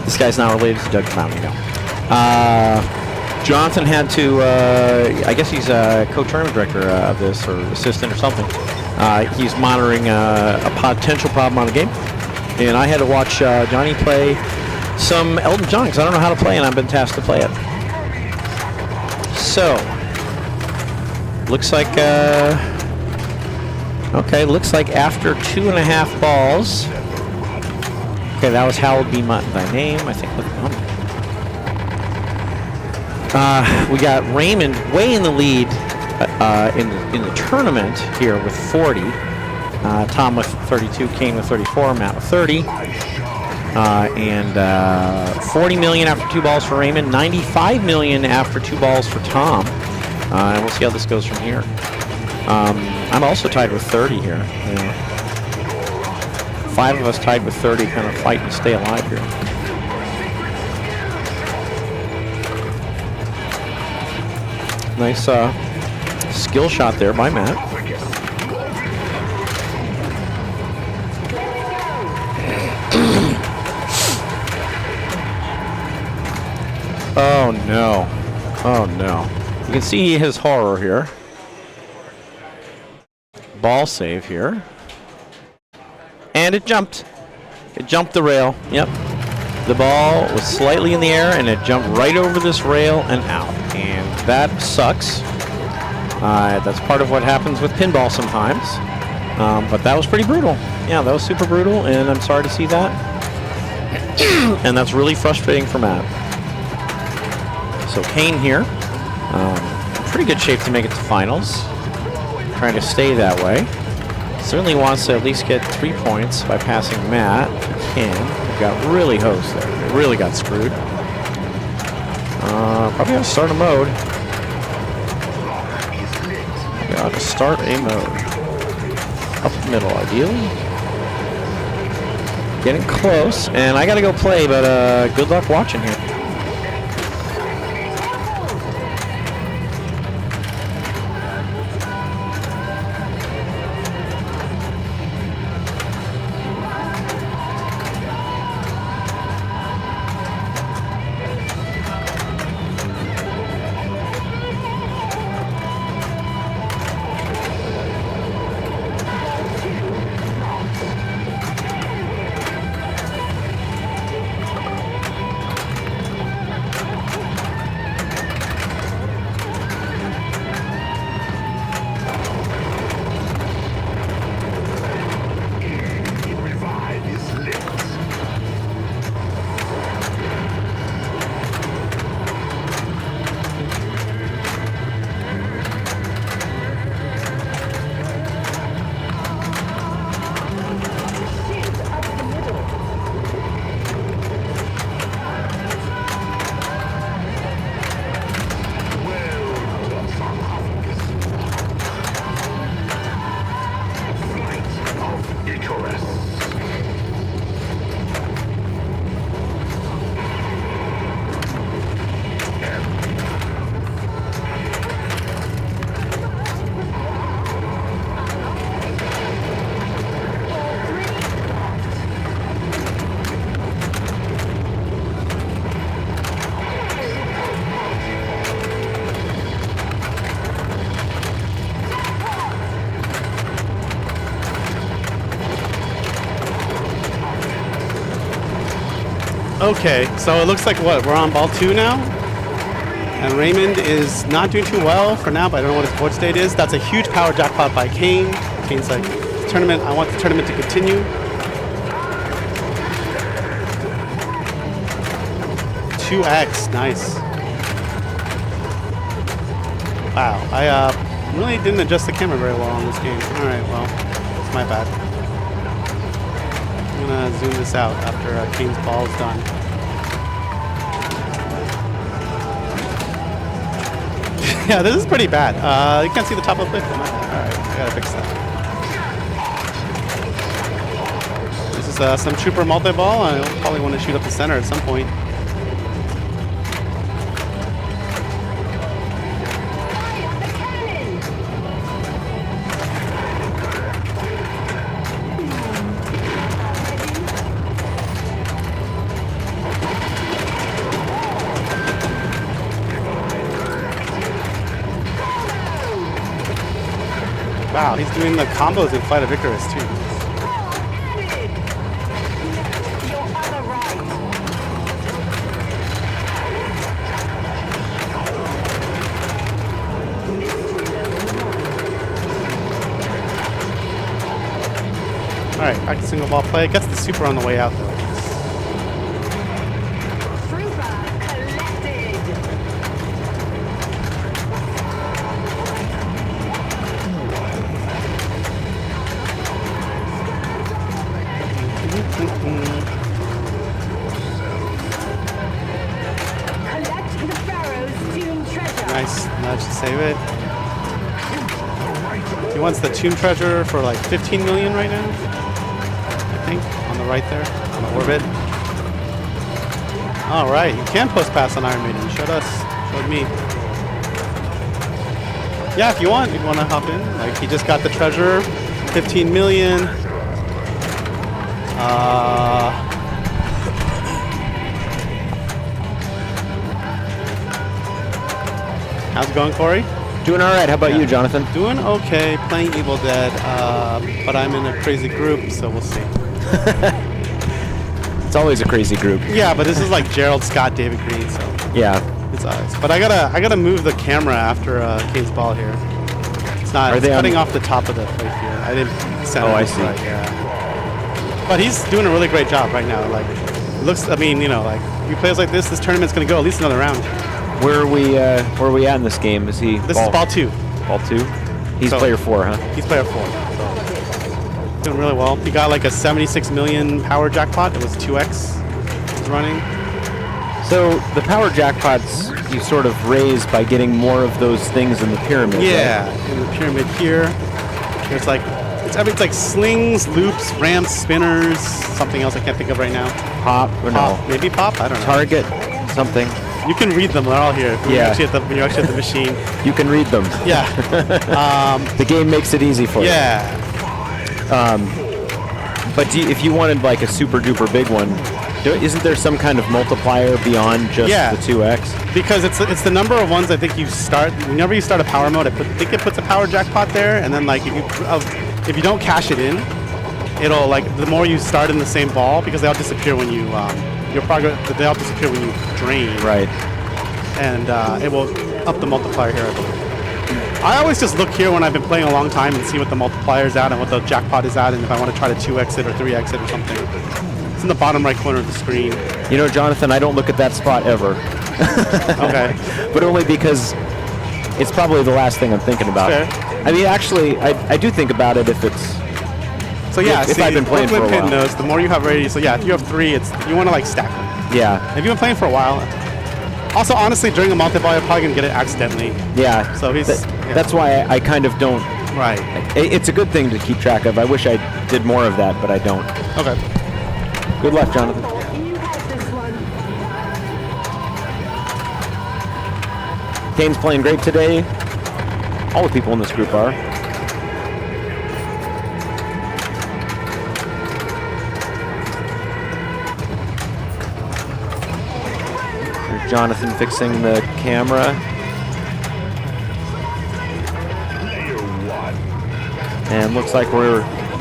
This guy's not related to Doug Brown, you know. Jonathan had to, I guess he's a co-tournament director of this, or assistant or something. He's monitoring a potential problem on the game. And I had to watch Johnny play some Elton John, because I don't know how to play, and I've been tasked to play it. So, looks like, okay, looks like after 2.5 balls. Okay, that was Howard Be Thy Name, I think. We got Raymond way in the lead in the tournament here with 40. Tom with 32, Kane with 34, Matt with 30. And 40 million after 2 balls for Raymond, 95 million after 2 balls for Tom. And we'll see how this goes from here. I'm also tied with 30 here. Yeah. 5 of us tied with 30, kind of fight and stay alive here. Nice skill shot there by Matt. Oh no. Oh no. You can see his horror here. Ball save here. And it jumped. It jumped the rail. Yep. The ball was slightly in the air and it jumped right over this rail and out. And that sucks. That's part of what happens with pinball sometimes. But that was pretty brutal. Yeah, that was super brutal, and I'm sorry to see that. And that's really frustrating for Matt. So Kane here. Pretty good shape to make it to finals. Trying to stay that way. Certainly wants to at least get 3 points by passing Matt. Can. Got really hosed there. Really got screwed. Probably ought to start a mode. We ought to start a mode. Up the middle, ideally. Getting close, and I gotta go play, but good luck watching here. Okay, so it looks like what? We're on ball 2 now? And Raymond is not doing too well for now, but I don't know what his board state is. That's a huge power jackpot by Kane. Kane's like, tournament, I want the tournament to continue. 2x, nice. Wow, I really didn't adjust the camera very well on this game. Alright, well, it's my bad. I'm gonna zoom this out after Kane's ball is done. Yeah, this is pretty bad. You can't see the top of the clip. Alright, I gotta fix that. This is some Trooper multi-ball. I'll probably want to shoot up the center at some point. Wow, he's doing the combos in Flight of Icarus too. Alright, back to single ball play. Gets the super on the way out though. Nice nudge to save it. He wants the Tomb Treasure for like 15 million right now. I think on the right there, on the orbit. All right, you can post pass on Iron Maiden. You showed us, showed me. Yeah, if you want to hop in. Like he just got the treasure, 15 million. How's it going, Corey? Doing all right. How about you, Jonathan? Doing okay. Playing Evil Dead, but I'm in a crazy group, so we'll see. It's always a crazy group. Yeah, but this is like Gerald, Scott, David Green, so Yeah. it's nice. But I gotta move the camera after Kane's ball here. It's not. Are It's they on- cutting off the top of the plate here. I didn't center. Oh, I it see. right, yeah. But he's doing a really great job right now. Like, it looks. I mean, like if he plays like this tournament's gonna go at least another round. Where are we at in this game? Is he? This is ball 2. Ball 2. He's So- player 4, huh? He's player 4. So doing really well. He got like a 76 million power jackpot. It was 2x. He's running. So the power jackpots you sort of raise by getting more of those things in the pyramid. Yeah, Right? in the pyramid here. There's like it's like slings, loops, ramps, spinners, something else I can't think of right now. Pop or Pop, no? maybe pop. I don't know. Target something. You can read them. They're all here. When Yeah. When you're actually at the machine. You can read them. Yeah. The game makes it easy for you. Yeah. But if you wanted like a super duper big one, isn't there some kind of multiplier beyond just Yeah. the 2x? Because it's the number of ones I think you start. Whenever you start a power mode, I think it puts a power jackpot there, and then like if you don't cash it in, it'll like the more you start in the same ball because they all disappear when you your progress. They all disappear when you drain. Right. And it will up the multiplier here, I believe. I always just look here when I've been playing a long time and see what the multiplier is at and what the jackpot is at, and if I want to try to 2x it or 3x it or something. It's in the bottom right corner of the screen. You know, Jonathan, I don't look at that spot ever. Okay. But only because it's probably the last thing I'm thinking about. Fair. I mean, actually, I do think about it if it's. So yeah, If I've been playing for a Brooklyn Pin while. knows, the more you have ready. So yeah, if you have 3, you want to like stack them. Yeah. If you've been playing for a while. Also, honestly, during a multi-ball, you're probably gonna get it accidentally. Yeah. So he's. yeah. That's why I kind of don't. Right. It's a good thing to keep track of. I wish I did more of that, but I don't. Okay. Good luck, Jonathan. Kane's playing great today. All the people in this group are. There's Jonathan fixing the camera. And looks like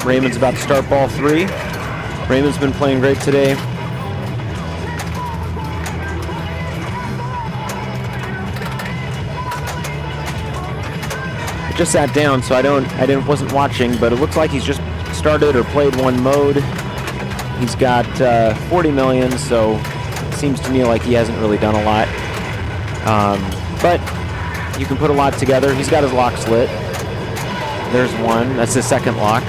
Raymond's about to start ball 3. Raymond's been playing great today. I just sat down, so I wasn't watching, but it looks like he's just started or played one mode. He's got 40 million, so it seems to me like he hasn't really done a lot. But you can put a lot together. He's got his locks lit. There's one. That's his second lock.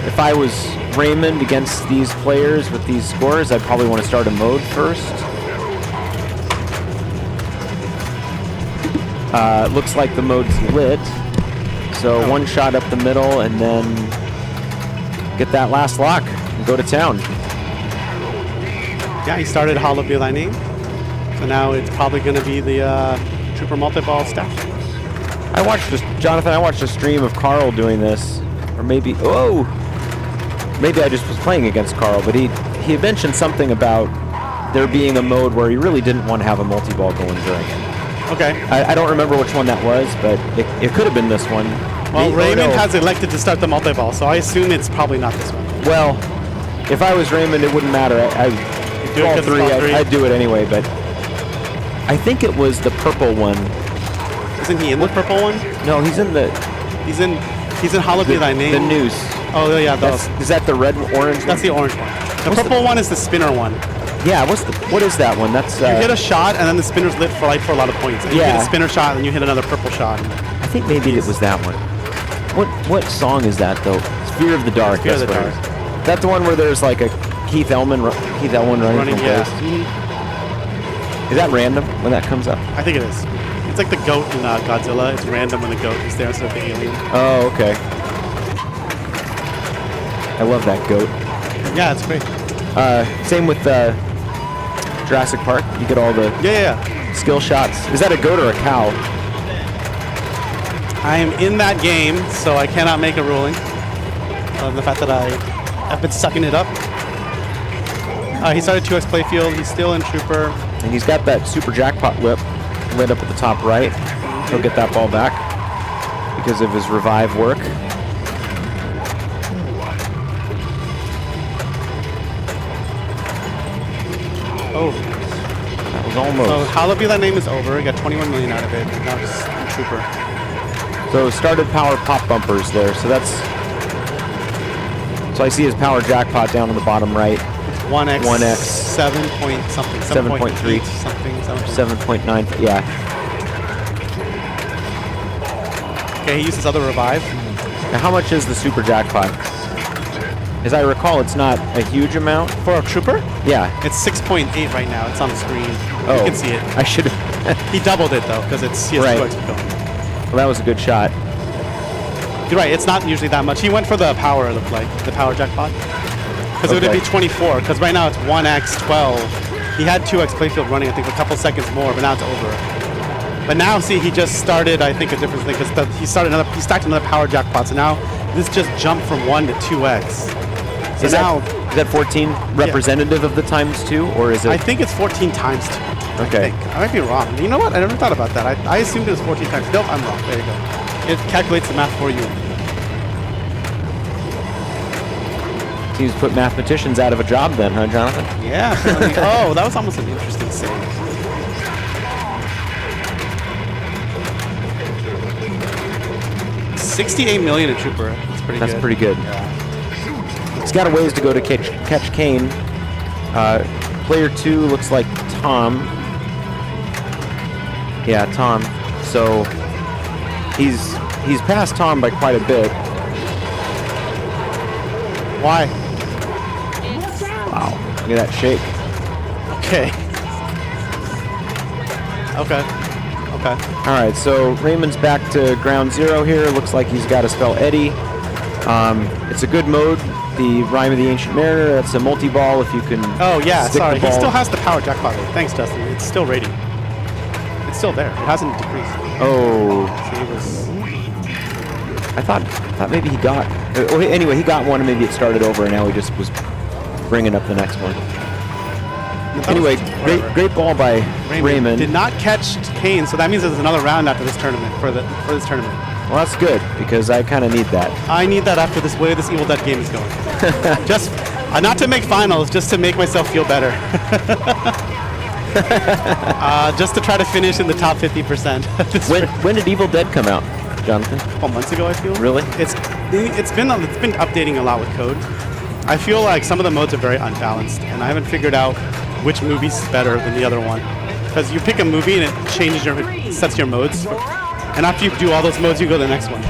If I was Raymond against these players with these scores, I'd probably want to start a mode first. Looks like the mode's lit. So one shot up the middle and then get that last lock and go to town. Yeah, he started Hollow Be Thy Name. So now it's probably going to be the Trooper multi-ball stack. Jonathan, I watched a stream of Carl doing this. Or maybe I just was playing against Carl, but he had mentioned something about there being a mode where he really didn't want to have a multi-ball going during it. Okay. I don't remember which one that was, but it could have been this one. Well, Raymond no. has elected to start the multi-ball, so I assume it's probably not this one. Well, if I was Raymond, it wouldn't matter. I do it all 'cause it's three. all three? I'd do it anyway, but I think it was the purple one. Isn't he in the purple one? No, he's in the He's in Hallowed Be Thy Name. the noose. Oh yeah, Is that the red and orange? that's the orange one. The What's purple one is the spinner one. Yeah. What is that one? That's You hit a shot, and then the spinner's lit for a lot of points. And you hit Yeah. a spinner shot, and you hit another purple shot. I think maybe it was that one. What song is that though? It's Fear of the Dark. Fear of that's the what it is. That's the one where there's like a Keith Elwin running from yeah. place. Is that random when that comes up? I think it is. It's like the goat in Godzilla. It's random when the goat is there instead of the alien. Oh, okay. I love that goat. Yeah, it's great. Same with Jurassic Park. You get all the Yeah. skill shots. Is that a goat or a cow? I am in that game, so I cannot make a ruling of the fact that I've been sucking it up. He started 2x playfield. He's still in Trooper. And he's got that super jackpot lit up at the top right. He'll get that ball back because of his revive work. Oh. That was almost. So Hallowed Be Thy Name is over. He got 21 million out of it. Now just in Trooper. So started power pop bumpers there. So that's. So I see his power jackpot down on the bottom right. 1x. 7 point something. 7.3. Something. 7.9. Yeah. Okay, he uses other revive. Now, how much is the super jackpot? As I recall, it's not a huge amount. For a Trooper? Yeah. It's 6.8 right now. It's on the screen. Oh. You can see it. I should have. He doubled it though, because he has Right. 2x going. Well, that was a good shot. You're right. It's not usually that much. He went for the power, the power jackpot. Because it would be 24. Because right now it's 1x 12. He had 2x playfield running, I think, a couple seconds more, but now it's over. But now, see, he just started, I think, a different thing because he stacked another power jackpot. So now this just jumped from 1 to 2x. So Is now that 14 representative of the times 2, or is it? I think it's 14 times 2. Okay. I might be wrong. You know what? I never thought about that. I assumed it was 14 times. Nope, I'm wrong. There you go. It calculates the math for you. Seems to put mathematicians out of a job then, huh, Jonathan? Yeah. Oh, that was almost an interesting save. $68 million in Trooper. That's pretty good. That's pretty good. Yeah. He's got a ways to go to catch Kane. Player 2 looks like Tom. Yeah, Tom. So he's passed Tom by quite a bit. Why? Wow. Look at that shake. Okay. Okay. All right, so Raymond's back to ground zero here. Looks like he's got to spell Eddie. It's a good mode. The Rime of the Ancient Mariner. That's a multi-ball if you can. Oh yeah, stick sorry. the He ball. still has the power jackpot. Thanks, Justin. It's still rating. It's still there. It hasn't decreased. Oh. See, it was. I thought maybe he got. Anyway, he got one, and maybe it started over, and now he just was bringing up the next one. Anyway, great ball by Raymond. Did not catch Kane, so that means there's another round after this tournament for this tournament. Well, that's good because I kind of need that. I need that after this way this Evil Dead game is going. Just not to make finals, just to make myself feel better. Just to try to finish in the top 50%. When did Evil Dead come out, Jonathan? A couple months ago, I feel. Really? It's been updating a lot with code. I feel like some of the modes are very unbalanced, and I haven't figured out which movie's better than the other one. Because you pick a movie and it sets your modes, and after you do all those modes, you go to the next one.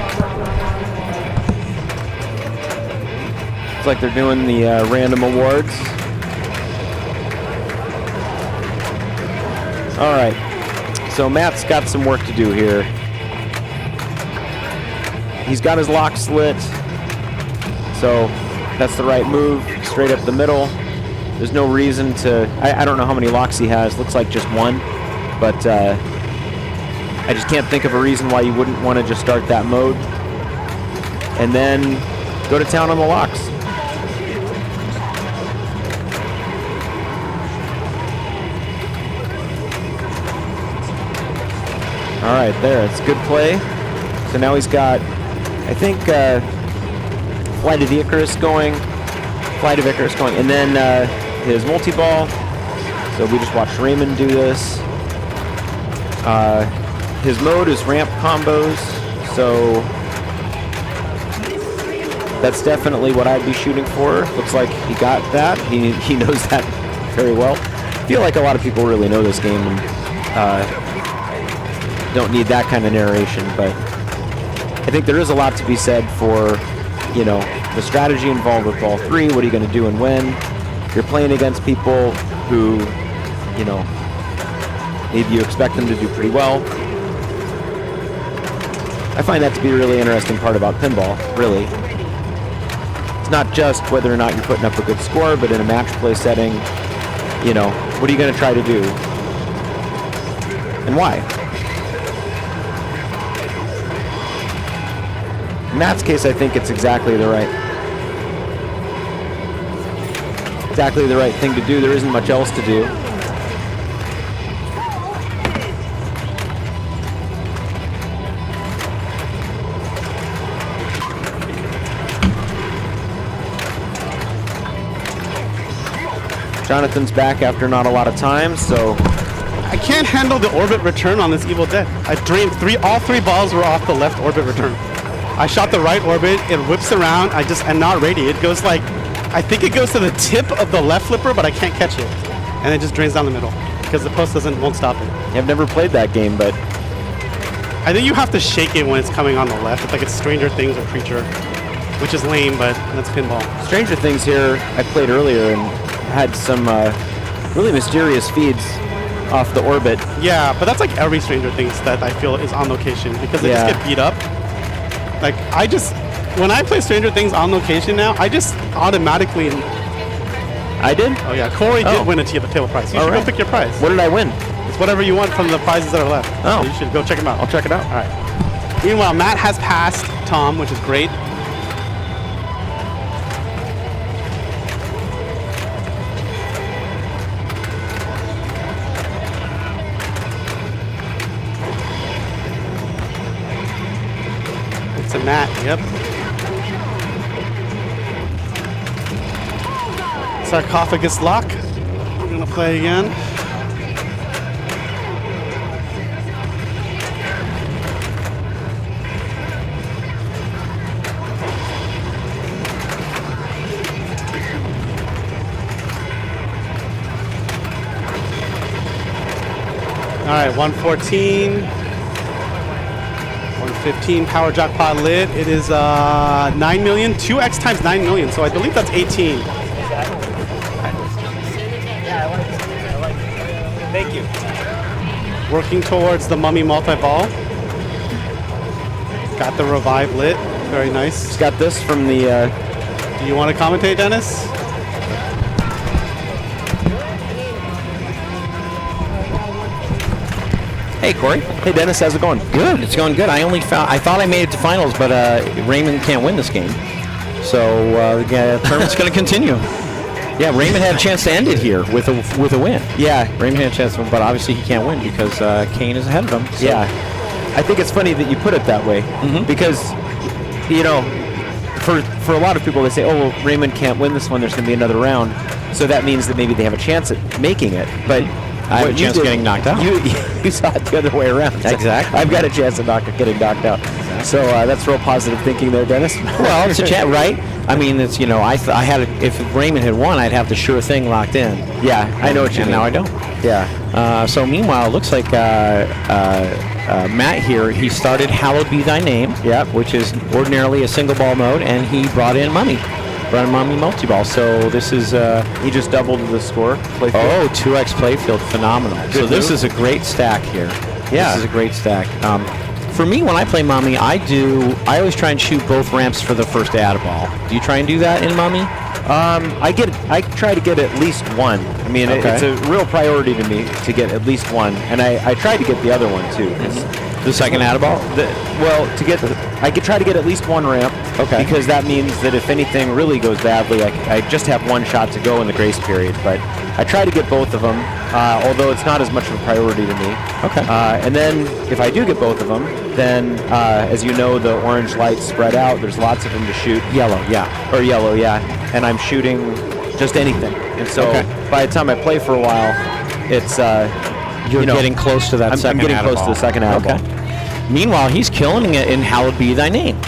It's like they're doing the random awards. All right, so Matt's got some work to do here. He's got his lock slit, so that's the right move, straight up the middle. There's no reason to, I don't know how many locks he has, looks like just one, but I just can't think of a reason why you wouldn't want to just start that mode and then go to town on the locks. All right, there. It's good play. So now he's got, I think, Flight of the Icarus going. And then his multi-ball. So we just watched Raymond do this. His mode is ramp combos. So that's definitely what I'd be shooting for. Looks like he got that. He knows that very well. I feel like a lot of people really know this game and don't need that kind of narration, but I think there is a lot to be said for, you know, the strategy involved with ball 3. What are you going to do and when? You're playing against people who, you know, maybe you expect them to do pretty well. I find that to be a really interesting part about pinball, really. It's not just whether or not you're putting up a good score, but in a match play setting, you know, what are you going to try to do? And why? In Matt's case, I think it's exactly the right thing to do. There isn't much else to do. Jonathan's back after not a lot of time, so I can't handle the orbit return on this Evil Dead. I drained all three balls were off the left orbit return. I shot the right orbit, it whips around, and not radiate. It goes like, I think it goes to the tip of the left flipper, but I can't catch it. And it just drains down the middle because the post won't stop it. I've never played that game, but I think you have to shake it when it's coming on the left. It's like it's Stranger Things or Creature, which is lame, but that's pinball. Stranger Things here, I played earlier and had some really mysterious feeds off the orbit. Yeah, but that's like every Stranger Things that I feel is on location because they just get beat up. Like, when I play Stranger Things on location now, I just automatically... I did? Oh yeah, Corey did win a table prize. You should go pick your prize. What did I win? It's whatever you want from the prizes that are left. Oh. So you should go check them out. I'll check it out. All right. Meanwhile, Matt has passed Tom, which is great. It's a Matt, yep. Sarcophagus lock. We're gonna play again. All right, 114. 115 power jackpot lit. It is 9 million, 2x times 9 million. So I believe that's 18. Thank you. Working towards the Mummy multi-ball. Got the revive lit. Very nice. Just got this from the... Do you want to commentate, Dennis? Hey, Corey. Hey, Dennis. How's it going? Good. It's going good. I thought I made it to finals, but Raymond can't win this game. So the tournament's going to continue. Yeah, Raymond had a chance to end it here with a win. Yeah. Raymond had a chance to win, but obviously he can't win because Kane is ahead of him. So. Yeah. I think it's funny that you put it that way because, you know, for a lot of people, they say, oh, well, Raymond can't win this one. There's going to be another round. So that means that maybe they have a chance at making it. But I have a chance of getting knocked out. You saw it the other way around. Exactly. I've got a chance of getting knocked out. Exactly. So that's real positive thinking there, Dennis. Well, it's a chat, right? I mean, it's, you know, I had if Raymond had won, I'd have the sure thing locked in. Yeah, I know what you mean. Now I don't. Yeah. So meanwhile, it looks like Matt here, he started Hallowed Be Thy Name, which is ordinarily a single ball mode, and he brought in Mummy multi-ball. So this is... he just doubled the score. Playfield. 2x playfield, phenomenal. So this is a great stack here. Yeah. This is a great stack. For me, when I play Mummy, I always try and shoot both ramps for the first add ball. Do you try and do that in Mummy? I try to get at least one. I mean, it's a real priority to me to get at least one, and I try to get the other one too. The second Adaball? Well, I could try to get at least one ramp. Okay. Because that means that if anything really goes badly, I just have one shot to go in the grace period. But I try to get both of them, although it's not as much of a priority to me. Okay. And then if I do get both of them, then as you know, the orange lights spread out. There's lots of them to shoot. Yellow, yeah. Or yellow, yeah. And I'm shooting just anything. And so by the time I play for a while, it's You're getting close to that second I'm getting close to the second Adaball. Okay. Meanwhile, he's killing it in Hallowed Be Thy Name.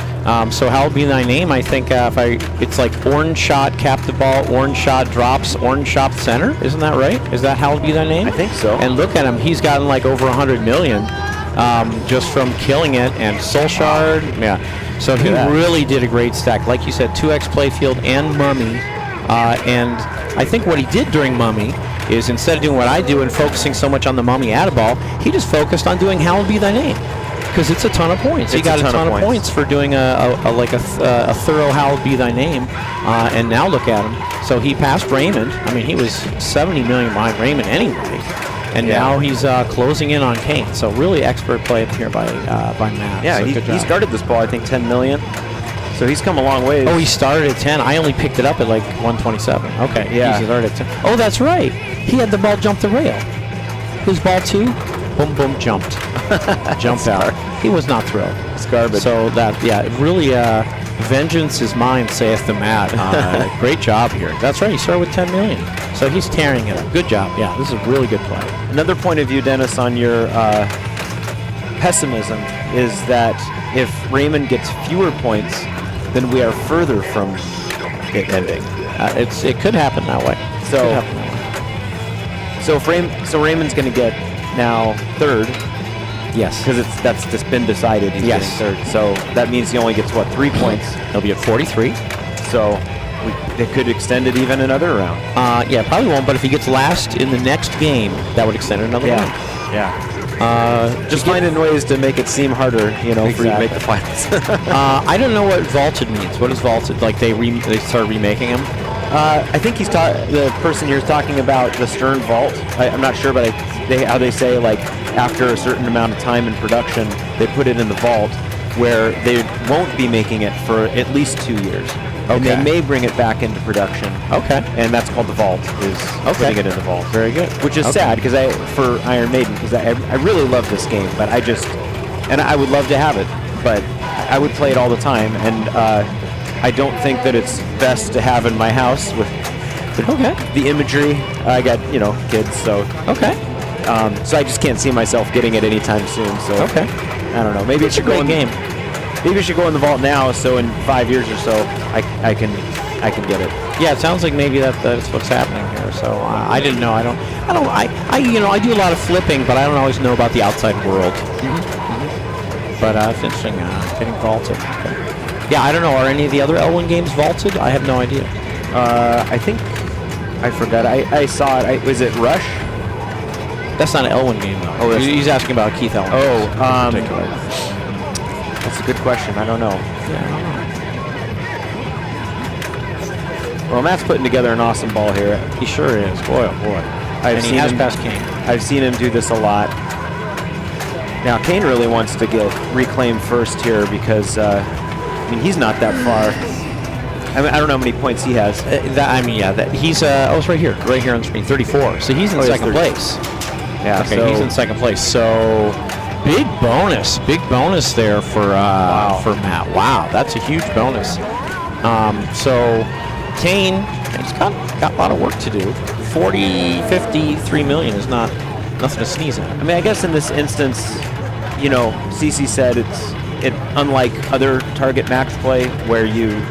So Hallowed Be Thy Name, I think it's like orange shot, cap the ball, orange shot drops, orange shot center. Isn't that right? Is that Hallowed Be Thy Name? I think so. And look at him. He's gotten like over 100 million just from killing it. And Soul Shard. Yeah. So he really did a great stack. Like you said, 2x Playfield and Mummy. And I think what he did during Mummy is instead of doing what I do and focusing so much on the Mummy Adaball, he just focused on doing Hallowed Be Thy Name. Because it's a ton of points. He got a ton of points for doing a thorough Hallowed Be Thy Name. And now look at him. So he passed Raymond. I mean, he was 70 million behind Raymond anyway. And now he's closing in on Kane. So really expert play up here by Matt. Yeah, so he started this ball, I think, 10 million. So he's come a long way. Oh, he started at 10. I only picked it up at like 127. Okay, yeah. He started at 10. Oh, that's right. He had the ball jump the rail. His ball too. Boom, boom, jumped. Jumped out. He was not thrilled. It's garbage. So that, really, vengeance is mine, saith the Matt. Great job here. That's right. He started with 10 million. So he's tearing it up. Good job. Yeah, this is a really good play. Another point of view, Dennis, on your pessimism is that if Raymond gets fewer points, then we are further from it ending. It could happen that way. So Raymond's going to get now third. Yes. Because that's just been decided he's getting third. So that means he only gets, 3 points? He'll be at 43. So it could extend it even another round. Yeah, probably won't. But if he gets last in the next game, that would extend it another round. Yeah. Just finding ways to make it seem harder, for you to make the finals. I don't know what vaulted means. What is vaulted? Like they start remaking him? I think the person here's talking about the Stern Vault. I'm not sure, but how they say like after a certain amount of time in production, they put it in the vault where they won't be making it for at least 2 years. And they may bring it back into production. Okay. And that's called the vault, is putting it in the vault. Very good. Which is sad because for Iron Maiden, because I really love this game, but and I would love to have it, but I would play it all the time, and I don't think that it's best to have in my house with the imagery. I got, kids, so. Okay. So I just can't see myself getting it anytime soon, so. Okay. I don't know. Maybe it should go in game. Maybe it should go in the vault now, so in 5 years or so, I can get it. Yeah, it sounds like maybe that's what's happening here. So I didn't know. I do a lot of flipping, but I don't always know about the outside world. But it's interesting getting vaulted. Okay. Yeah, I don't know. Are any of the other Elwyn games vaulted? I have no idea. I think I forgot. I saw it. Was it Rush? That's not an Elwyn game though. Oh, he's asking about Keith Elwyn. Oh, in particular. That's a good question. I don't know. Yeah, I don't know. Well, Matt's putting together an awesome ball here. He sure is. Boy, oh boy. And he has passed Kane. I've seen him do this a lot. Now, Kane really wants to get reclaimed first here because, he's not that far. I don't know how many points he has. He's, it's right here on the screen, 34. So he's in second place. Yeah, okay, he's in second place. So big bonus there for Matt. Wow, that's a huge bonus. So Kane, he's got a lot of work to do. 40, 50, 3 million is not nothing to sneeze at. I mean, I guess in this instance, CC said it unlike other target max play where you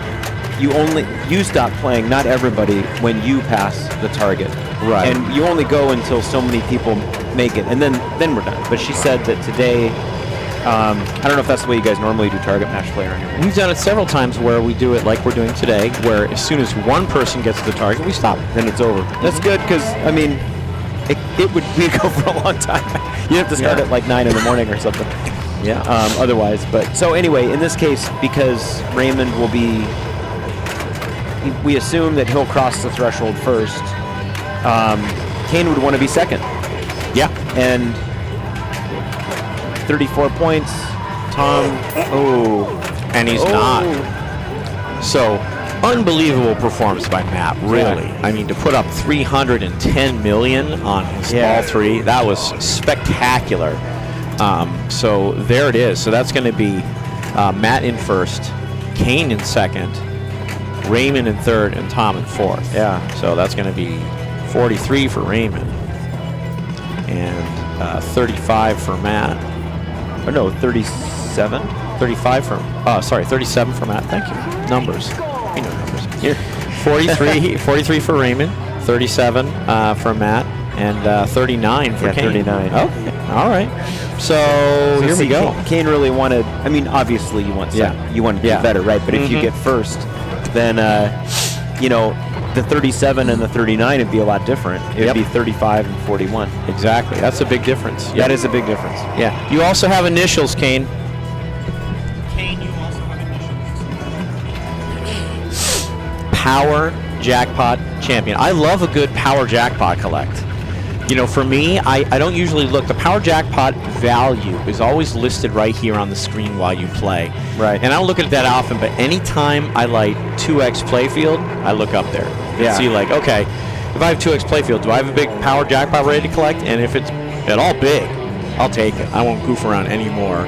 stop playing, not everybody, when you pass the target. Right. And you only go until so many people make it, and then we're done. But she said that today, I don't know if that's the way you guys normally do target match play around here. We've done it several times where we do it like we're doing today, where as soon as one person gets to the target, we stop. Then it's over. That's good because, we'd go for a long time. You have to start at like 9 in the morning or something. Yeah. Otherwise, but so anyway, in this case, because Raymond will be, we assume that he'll cross the threshold first. Kane would want to be second. Yeah. And 34 points. Tom, and he's not. So, unbelievable performance by Matt, really. Yeah. I mean, to put up 310 million on his ball 3, that was spectacular. So there it is. So that's going to be Matt in first, Kane in second, Raymond in third, and Tom in fourth. Yeah. So that's going to be 43 for Raymond and 35 for Matt. or no, 37? 35 for, 37 for Matt. Thank you. Numbers. You know numbers. Here. 43 for Raymond, 37 for Matt, and 39 for Kane. 39. Okay. All right. So here we go. Kane really wanted, I mean, obviously you want you want to do better, right? But if you get first, then, you know, the 37 and the 39 would be a lot different. It would be 35 and 41. Exactly. That's a big difference. Yep. That is a big difference. Yeah. You also have initials, Kane. Power Jackpot Champion. I love a good Power Jackpot collect. You know, for me, I don't usually look. The Power Jackpot value is always listed right here on the screen while you play. Right. And I don't look at it that often, but anytime I light 2x playfield, I look up there and see, like, okay, if I have 2x playfield, do I have a big Power Jackpot ready to collect? And if it's at all big, I'll take it. I won't goof around anymore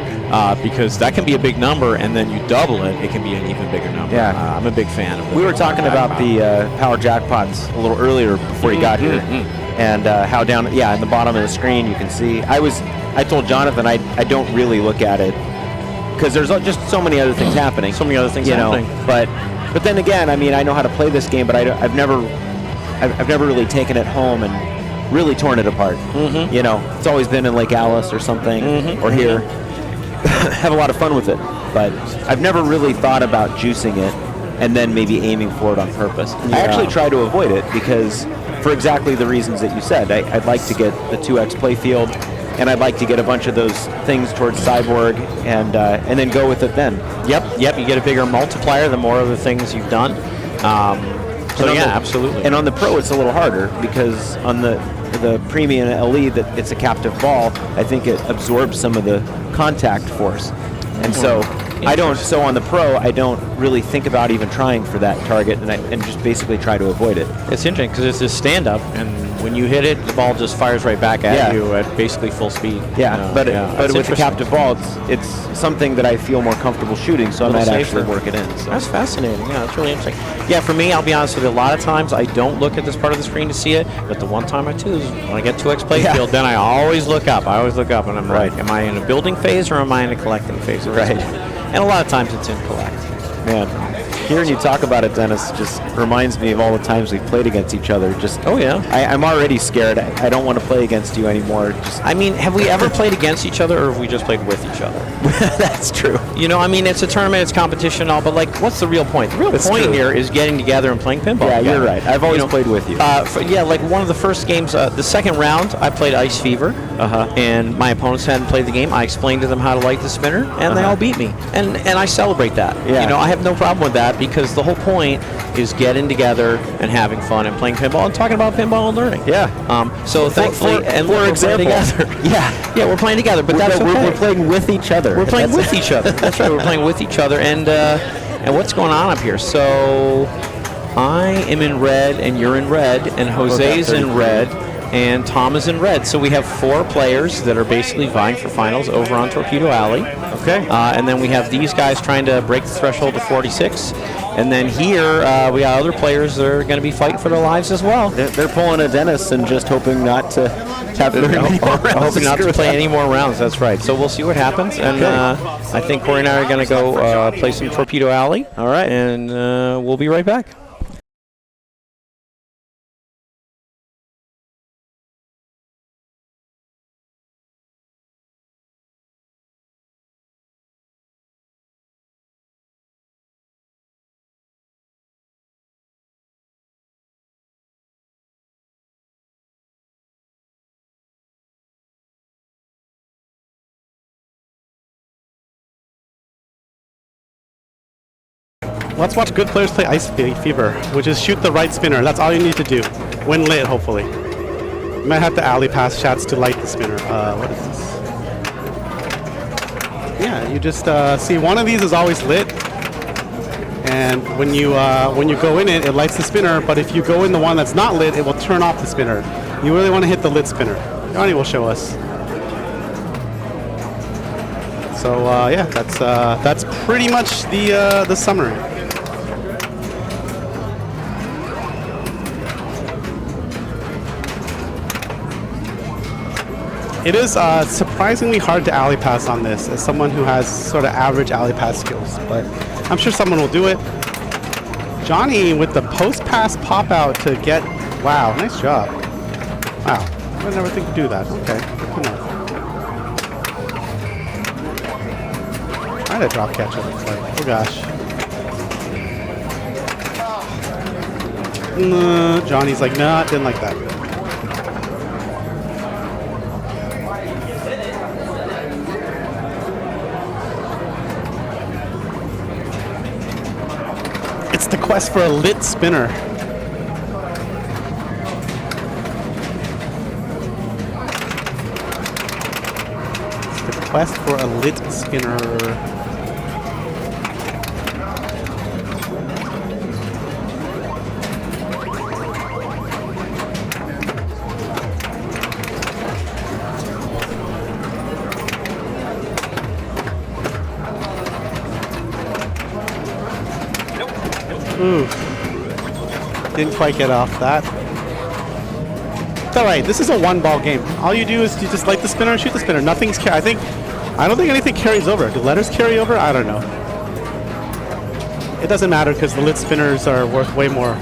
because that can be a big number, and then you double it, it can be an even bigger number. Yeah. I'm a big fan of it. We were talking about the Power Jackpots a little earlier before you got here. And how down, in the bottom of the screen you can see. I told Jonathan I don't really look at it because there's just so many other things happening. So many other things happening. But then again, I mean, I know how to play this game, but I've never really taken it home and really torn it apart. You know, it's always been in Lake Alice or something or here. Have a lot of fun with it, but I've never really thought about juicing it and then maybe aiming for it on purpose. I actually try to avoid it because for exactly the reasons that you said. I'd like to get the 2x playfield, and I'd like to get a bunch of those things towards Cyborg, and then go with it then. Yep. You get a bigger multiplier the more of the things you've done. Absolutely. And on the Pro, it's a little harder because on the Premium LE, that it's a captive ball. I think it absorbs some of the contact force, and so I don't. So on the Pro, I don't really think about even trying for that target, and just basically try to avoid it. It's interesting because it's this stand-up, and when you hit it, the ball just fires right back at you at basically full speed. But with the captive ball, it's something that I feel more comfortable shooting, so I might actually work it in. So. That's fascinating. Yeah, that's really interesting. Yeah, for me, I'll be honest with you, a lot of times I don't look at this part of the screen to see it, but the one time I do is when I get 2x playfield, then I always look up. And I'm like, am I in a building phase or am I in a collecting phase? Right. And a lot of times it's in collect. Man, hearing you talk about it, Dennis, just reminds me of all the times we've played against each other. I'm already scared. I don't want to play against you anymore. I mean, have we ever played against each other, or have we just played with each other? That's true. You know, I mean, it's a tournament, it's competition, and all, but like, what's the real point? The real point here is getting together and playing pinball. Yeah, together. you're right. I've always played with you. Like one of the first games, the second round, I played Ice Fever, and my opponents hadn't played the game. I explained to them how to light the spinner, and they all beat me, and I celebrate that. Yeah. You know, I have no problem with that because the whole point is getting together and having fun and playing pinball and talking about pinball and learning. Yeah. So thankfully, and for example, yeah, we're playing together, but that's okay. We're playing with each other. We're playing with each other. That's right. We're playing with each other, and what's going on up here? So I am in red, and you're in red, and Jose's in red, and Tom is in red. So we have 4 players that are basically vying for finals over on Torpedo Alley. Okay. And then we have these guys trying to break the threshold to 46. And then here we got other players that are going to be fighting for their lives as well. They're pulling a Dennis and just hoping not to have very many more rounds. Hoping not to play any more rounds. That's right. So we'll see what happens. And I think Corey and I are going to go play some Torpedo Alley. All right. And we'll be right back. Let's watch good players play Ice Fever, which is shoot the right spinner. That's all you need to do. When lit, hopefully. You might have to alley pass shots to light the spinner. What is this? Yeah, you just see one of these is always lit, and when you go in it, it lights the spinner. But if you go in the one that's not lit, it will turn off the spinner. You really want to hit the lit spinner. Johnny will show us. So yeah, that's pretty much the summary. It is surprisingly hard to alley pass on this as someone who has sort of average alley pass skills, but I'm sure someone will do it. Johnny with the post pass pop out to get, wow, nice job. Wow, I would never think to do that. Okay, good enough. Try to drop catch it, looks like. Oh gosh. Johnny's like, nah, didn't like that. It's the quest for a lit spinner. It's the quest for a lit spinner. Ooh. Didn't quite get off that. It's alright, this is a one-ball game. All you do is you just light the spinner and shoot the spinner. I don't think anything carries over. Do letters carry over? I don't know. It doesn't matter because the lit spinners are worth way more.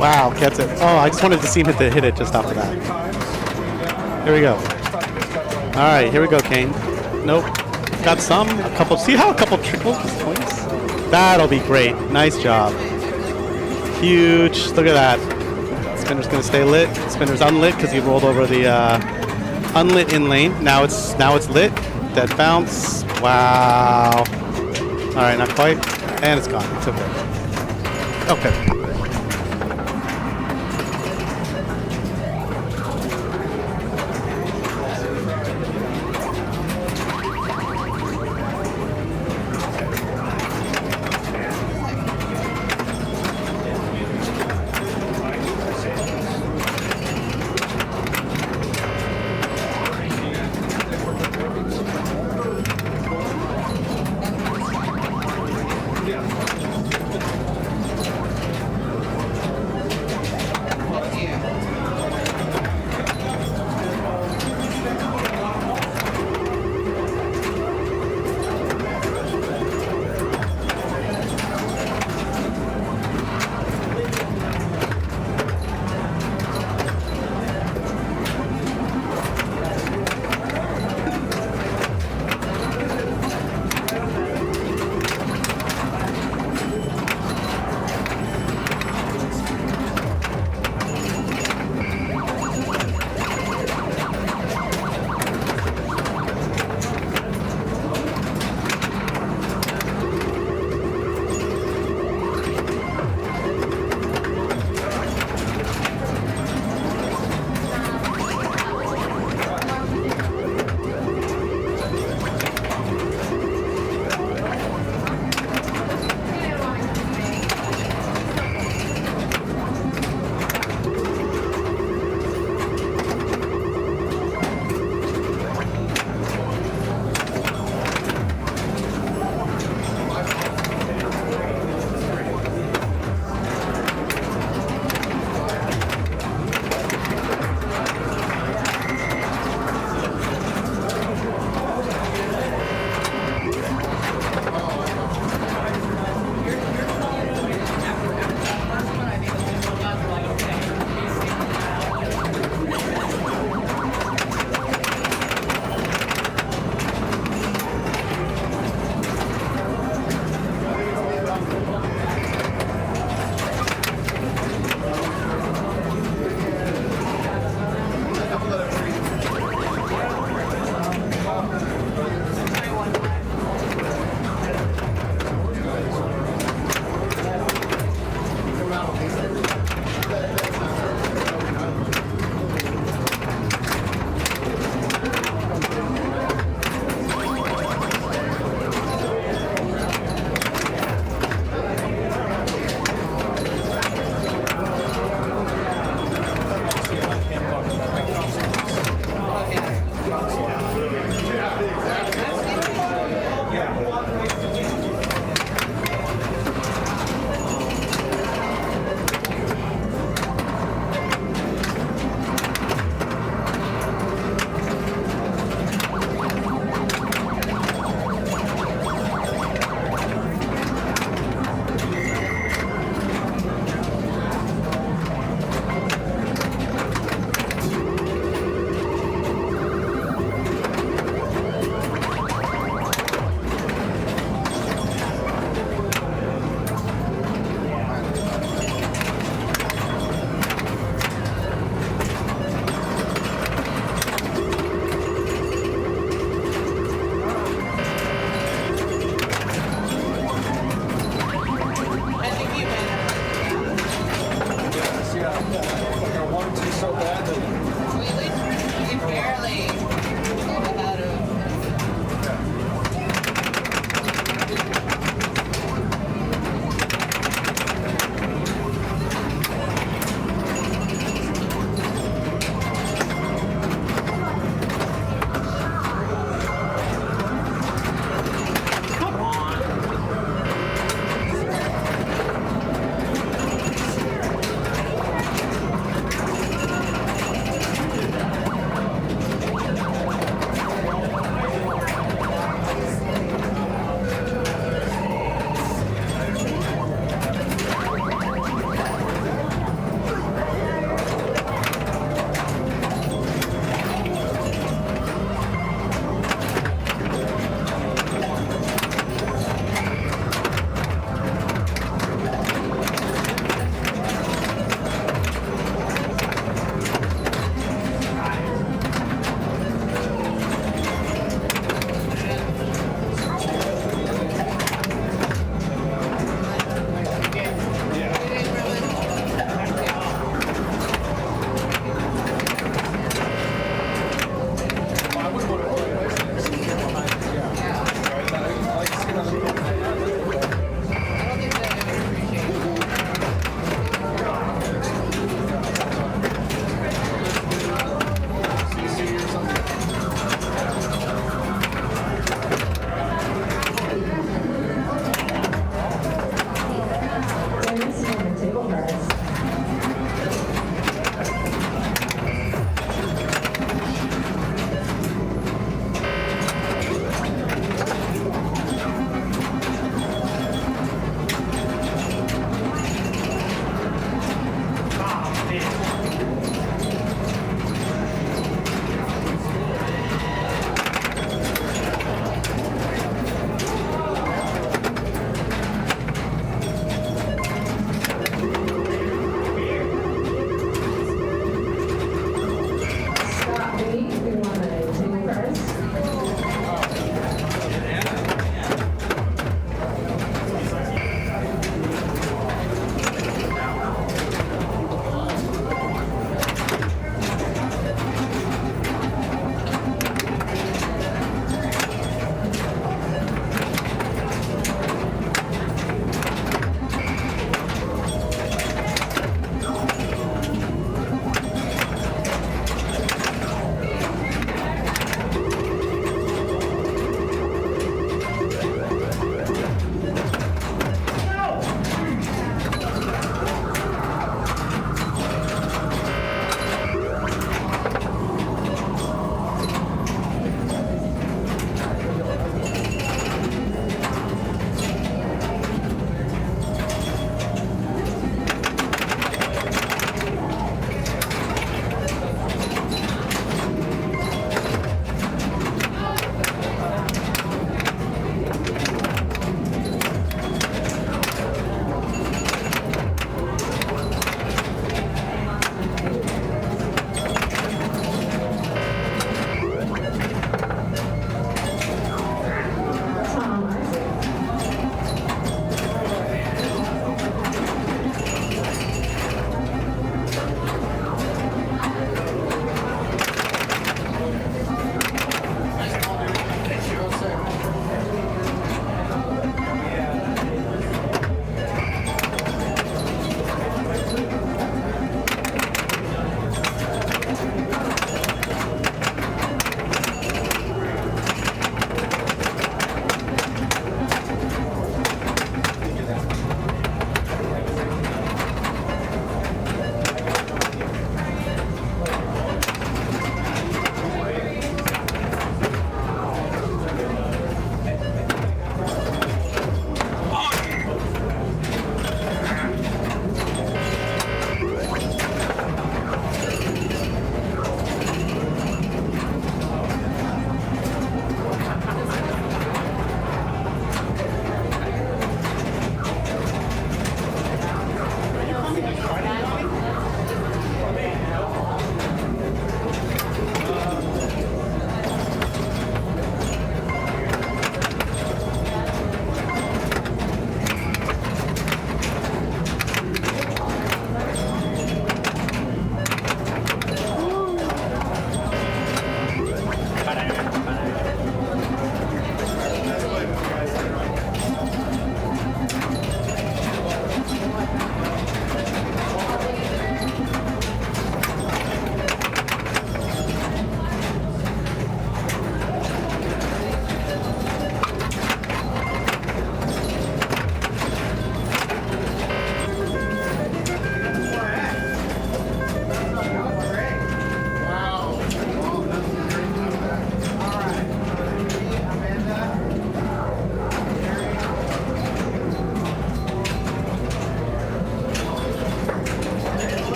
Wow, gets it. Oh, I just wanted to see him hit it just after that. Here we go. All right, here we go, Kane. Nope. Got some. A couple. See how a couple trickles points? That'll be great. Nice job. Huge. Look at that. Spinner's gonna stay lit. Spinner's unlit because he rolled over the unlit in lane. Now it's lit. Dead bounce. Wow. All right, not quite. And it's gone. It's okay. Okay.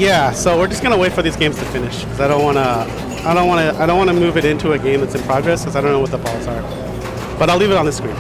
Yeah, so we're just gonna wait for these games to finish because I don't wanna move it into a game that's in progress because I don't know what the balls are. But I'll leave it on the screen.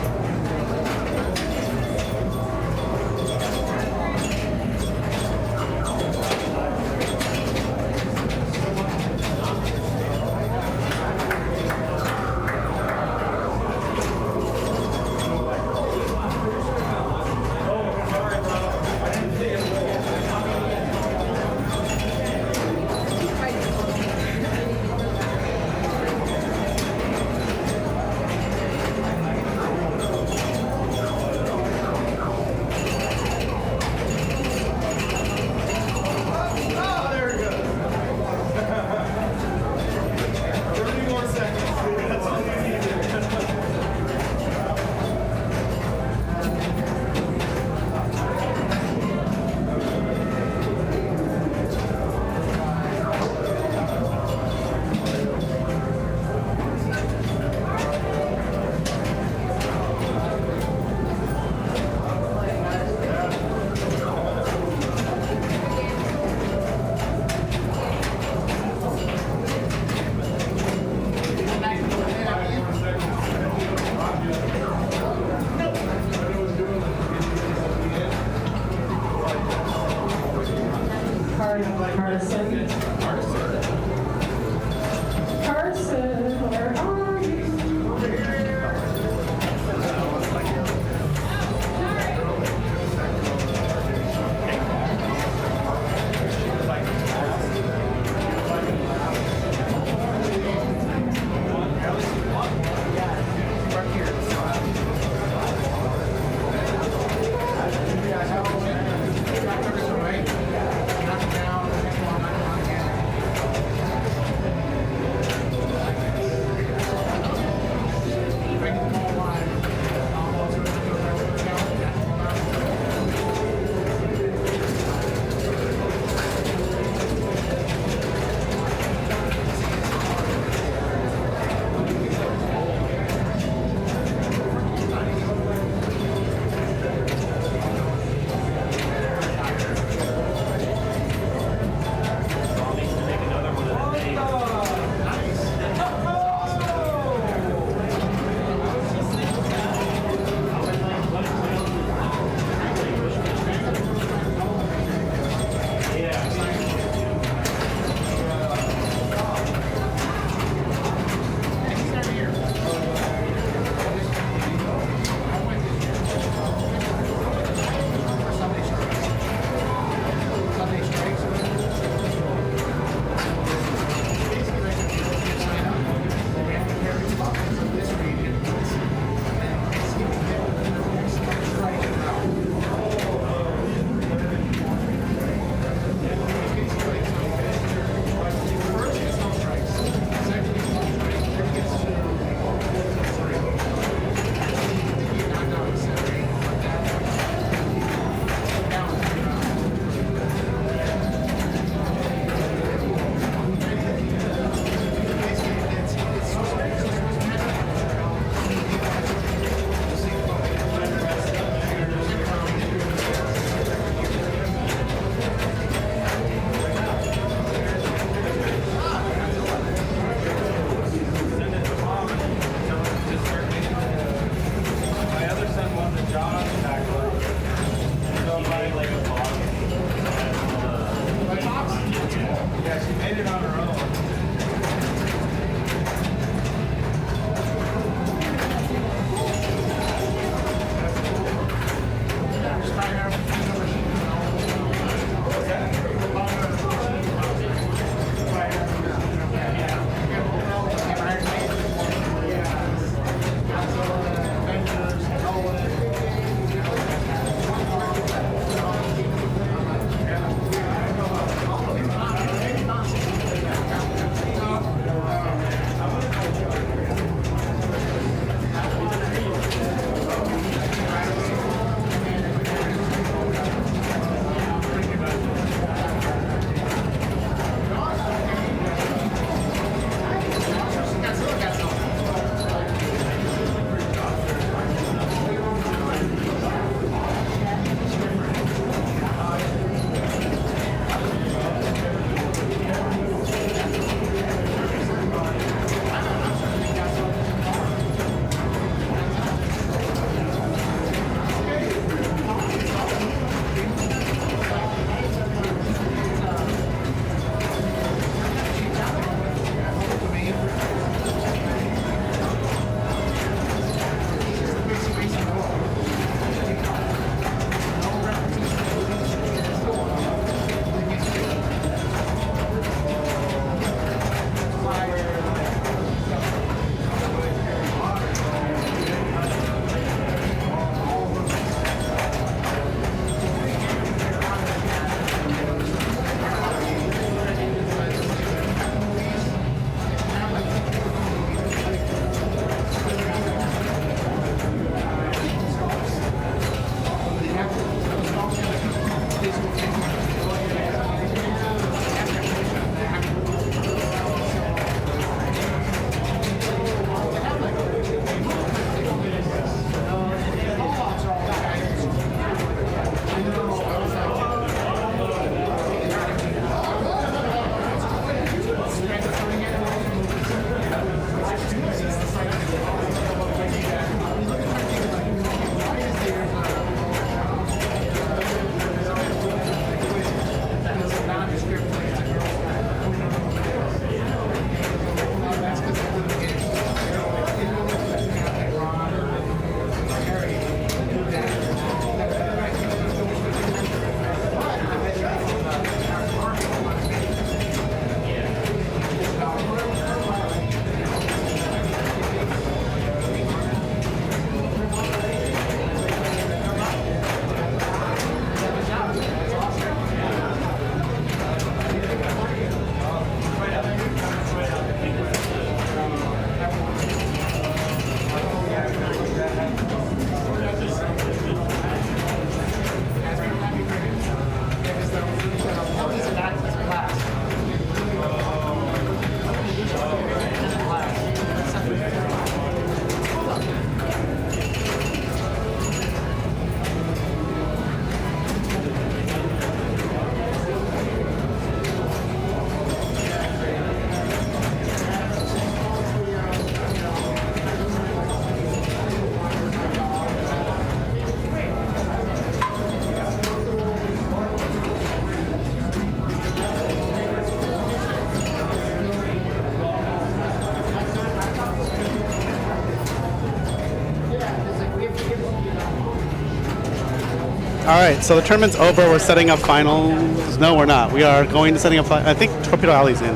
All right, so the tournament's over. We're setting up finals. No, we're not. We are going to setting up. I think Torpedo Alley's in.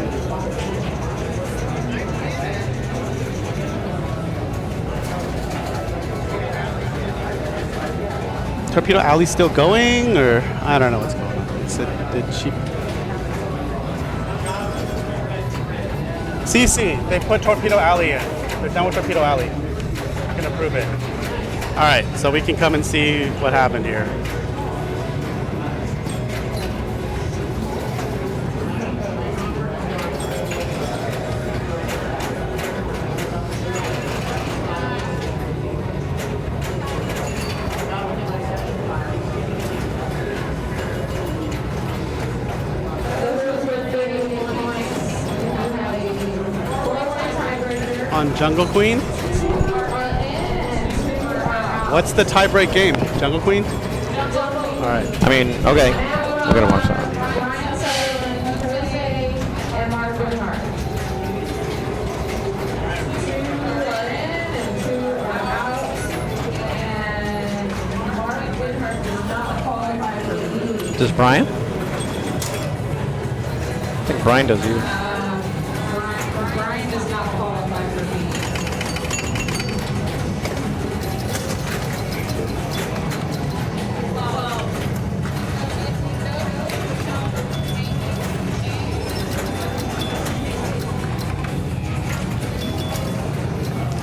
Torpedo Alley still going, or I don't know what's going on. Did she? CC, they put Torpedo Alley in. They're done with Torpedo Alley. I can approve it. All right, so we can come and see what happened here. On Jungle Queen. What's the tiebreak game? Jungle Queen? All right. I mean, okay. We're gonna watch that. Does Brian? I think Brian does you. Brian does not qualify for me.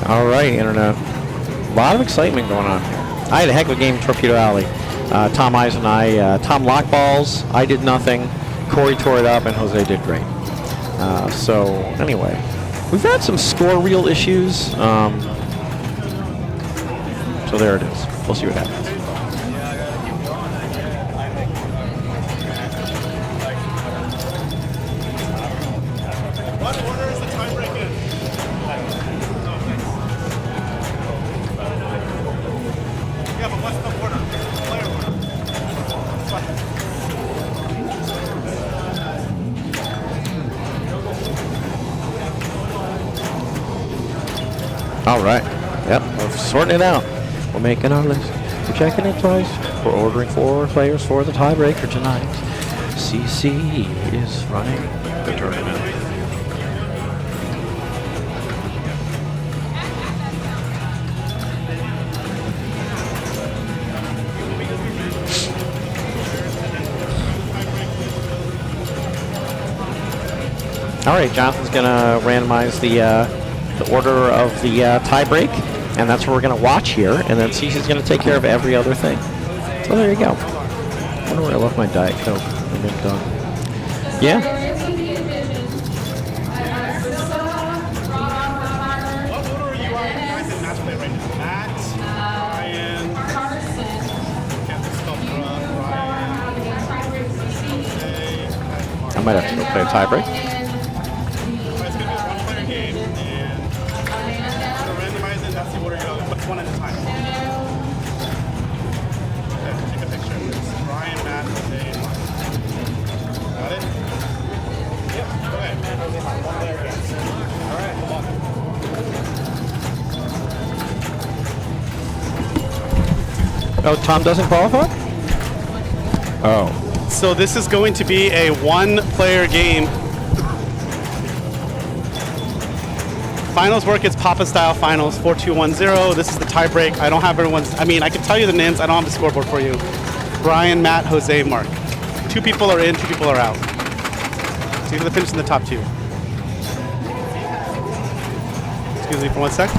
All right, Internet. A lot of excitement going on here. I had a heck of a game in Torpedo Alley. Tom Eyes and I, Tom locked balls. I did nothing. Corey tore it up, and Jose did great. So, anyway, we've had some score reel issues. So there it is. We'll see what happens. What order is the tiebreak in? Yeah, but what's the order? Player order. All right. Yep, we're sorting it out. We're making our list. We're checking it twice. We're ordering 4 players for the tiebreaker tonight. CC is running the tournament. All right, Jonathan's gonna randomize the order of the tie break, and that's what we're gonna watch here. And then Cece's gonna take care of every other thing. So there you go. I wonder where I left my Diet Coke. Maybe I'm done. Yeah. What order are you on? You guys in match play right now. Matt, Ryan, Captain Sculptra, Ryan, I might have to go play a tie break. It's going to be a one-player game, and to randomize it, that's the order you're going. But one at a time. Okay, take a picture. It's Ryan, Matt, Jose, and Mark. Got it? Yep, go ahead. One-player game. All right, come on. Oh, Tom doesn't qualify? Oh. So this is going to be a one-player game. Finals work, it's Papa Style Finals 4210. This is the tie break. I don't have everyone's. I mean, I can tell you the names. I don't have the scoreboard for you. Brian, Matt, Jose, Mark. 2 people are in, 2 people are out. So you're going to finish in the top 2. Excuse me for 1 sec.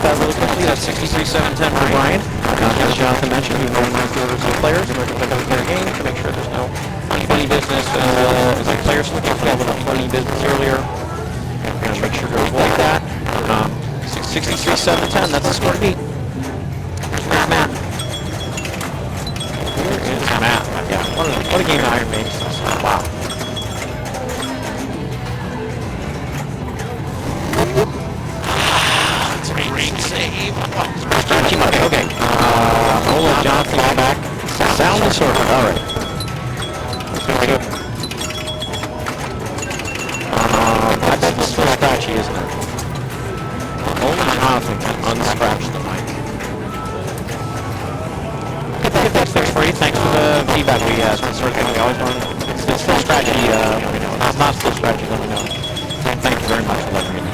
that really quickly. That's 63-7-10 for Brian. As Jonathan mentioned, you know when the orders of players in order to pick up their game to make sure there's no funny business as the players looking for that little funny business earlier. We're going to make sure to avoid that. 63-7-10, that's the score to beat. Where's Matt? Where is Matt? Yeah, what a game of Iron Maiden. Wow. That's a great save. Stretching up. Okay. We'll let Jonathan go back. Sound disorder. All right. That's good. I bet this is still scratchy, isn't it? Only Jonathan can unscratch the mic. Get that fixed for you. Thanks for the feedback we asked. We always want it's still scratchy. If it's not still scratchy, let me know. Thank you very much for letting me know.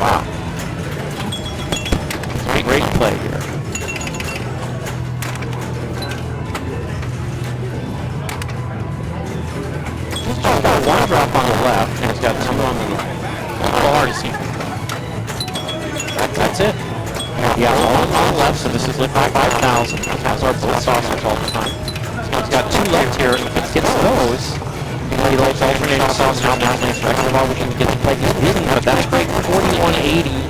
Wow. Great play here. He's just got one drop on the left, and he's got two on the hard to see. That's it. Yeah, all on the left, so this is lit by 5,000. That's our both saucers all the time. So he's got two left here. If it gets those, he likes alternating saucer on that next extra ball, we can get to play his business, but that's great. 41,800.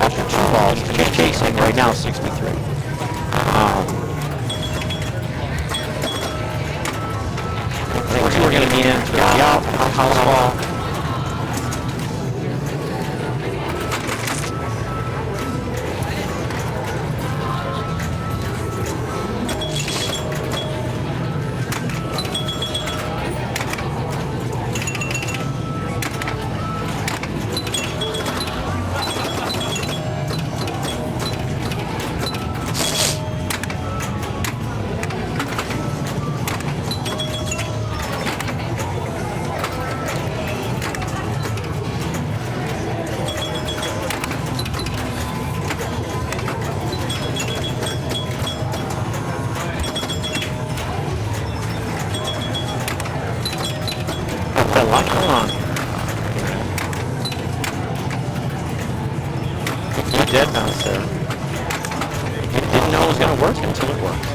After two balls, chasing right now 63. I think two are going to be in, two are going to be out, house ball. Dead bounce there. Didn't know it was going to work until it worked.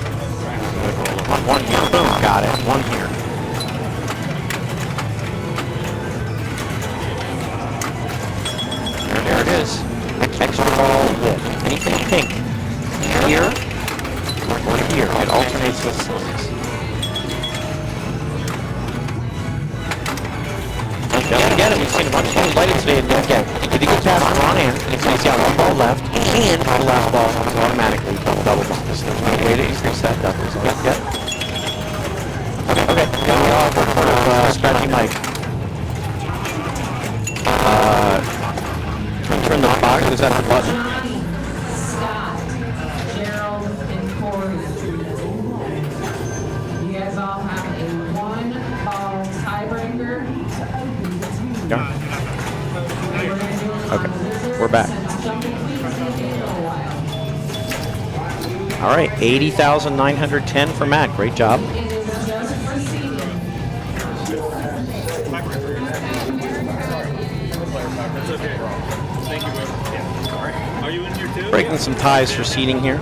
One here. Boom. Got it. One here. There it is. Extra ball lit. Anything pink here or here. It alternates with slings. Don't get it. We've seen a bunch of things lighted today and don't get it. If you get past the front end, it's going to see one ball left, and the last ball comes automatically double bumps. There's no way to increase that doubles. Yep. Okay. Now we all have part of scratchy mic. Turn the box. Is that the button? Scott, Gerald, and Corey. You guys all have a one-ball tiebreaker. Yeah. Okay, we're back. All right, 80,910 for Matt. Great job. Breaking some ties for seating here.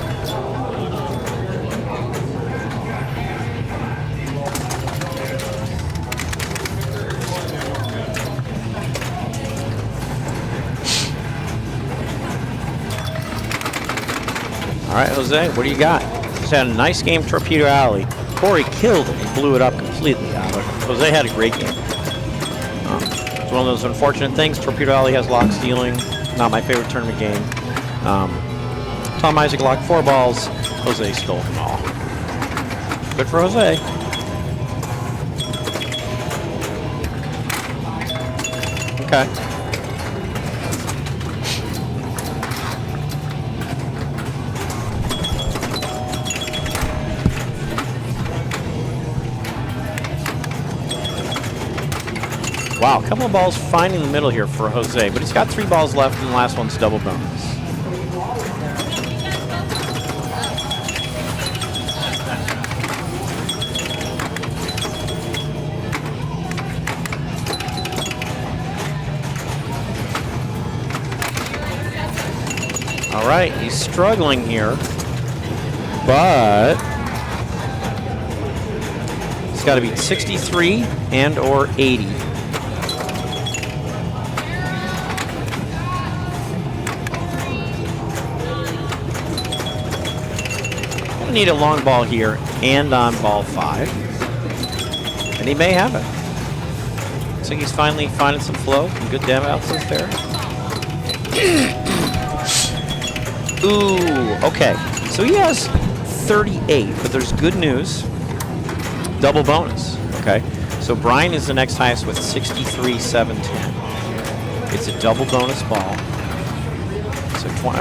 All right, Jose, what do you got? Just had a nice game, Torpedo Alley. Corey killed it and blew it up completely. Jose had a great game. It's one of those unfortunate things. Torpedo Alley has lock stealing. Not my favorite tournament game. Tom Isaac locked 4 balls. Jose stole them all. Good for Jose. Okay. Wow, a couple of balls fine in the middle here for Jose, but he's got 3 balls left, and the last one's double bonus. right, he's struggling here, but he's got to beat 63 and or 80. Gonna need a long ball here and on ball 5, and he may have it. Looks like he's finally finding some flow, some good damn bounces there. Ooh, okay. So he has 38, but there's good news. Double bonus, okay? So Brian is the next highest with 63, 7, 10. It's a double bonus ball. So 20.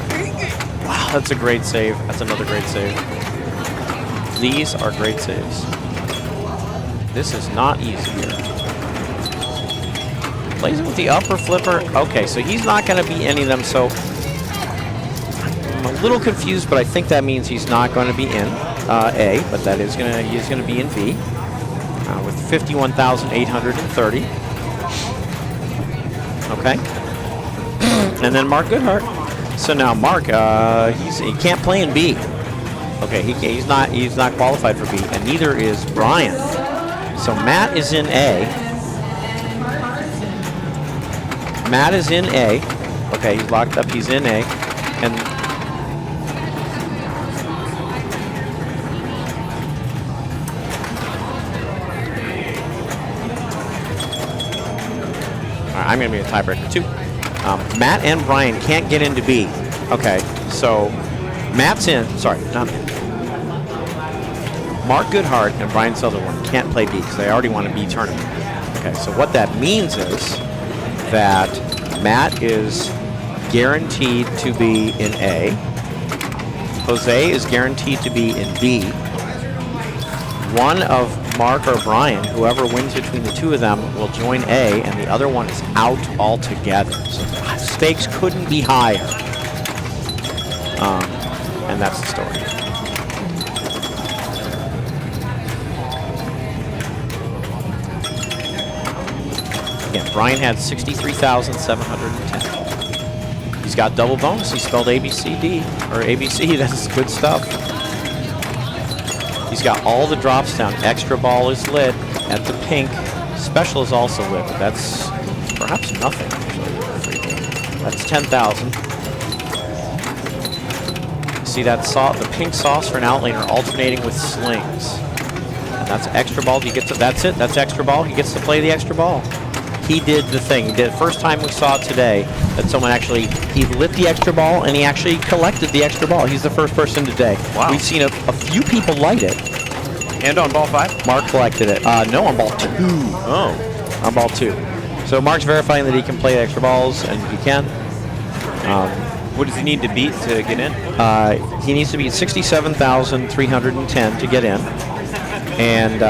Wow, that's a great save. That's another great save. These are great saves. This is not easy here. Plays it with the upper flipper. Okay, so he's not going to be any of them, so I'm a little confused, but I think that means he's not going to be in A, but that is he's going to be in B with 51,830. Okay. And then Mark Goodhart. So now Mark, he can't play in B. Okay, he's not qualified for B, and neither is Brian. So Matt is in A. Matt is in A. Okay, he's locked up. He's in A, and I'm going to be a tiebreaker too. Matt and Brian can't get into B. Okay, so Matt's in. Sorry, not Matt. Mark Goodhart and Brian Sutherland can't play B because they already want a B tournament. Okay, so what that means is that Matt is guaranteed to be in A. Jose is guaranteed to be in B. One of Mark or Brian, whoever wins between the two of them, will join A, and the other one is out altogether. So the stakes couldn't be higher. And that's the story. Again, Brian had 63,710. He's got double bonus. He spelled ABCD, or ABC. That's good stuff. He's got all the drops down. Extra ball is lit at the pink. Special is also lit, but that's perhaps nothing, actually. That's 10,000. See that the pink sauce for an outlaner alternating with slings. And that's extra ball. He gets to, that's it. That's extra ball. He gets to play the extra ball. He did the thing. He did it. First time we saw it today that someone actually, he lit the extra ball and he actually collected the extra ball. He's the first person today. Wow. We've seen a few people light it. And on ball 5? Mark collected it. No, on ball 2. Oh. On ball 2. So Mark's verifying that he can play extra balls, and he can. What does he need to beat to get in? He needs to beat 67,310 to get in. And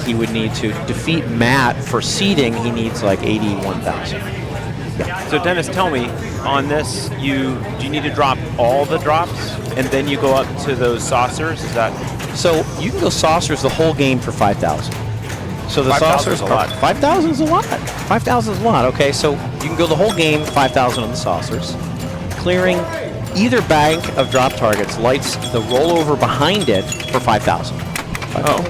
he would need to defeat Matt for seeding. He needs like 81,000. Yeah. So Dennis, tell me, on this, do you need to drop all the drops and then you go up to those saucers? Is that so? You can go saucers the whole game for 5,000. So the 5,000 saucers is a lot. 5,000 is a lot. 5,000 is a lot. Okay, so you can go the whole game 5,000 on the saucers, clearing either bank of drop targets lights the rollover behind it for 5,000. Oh.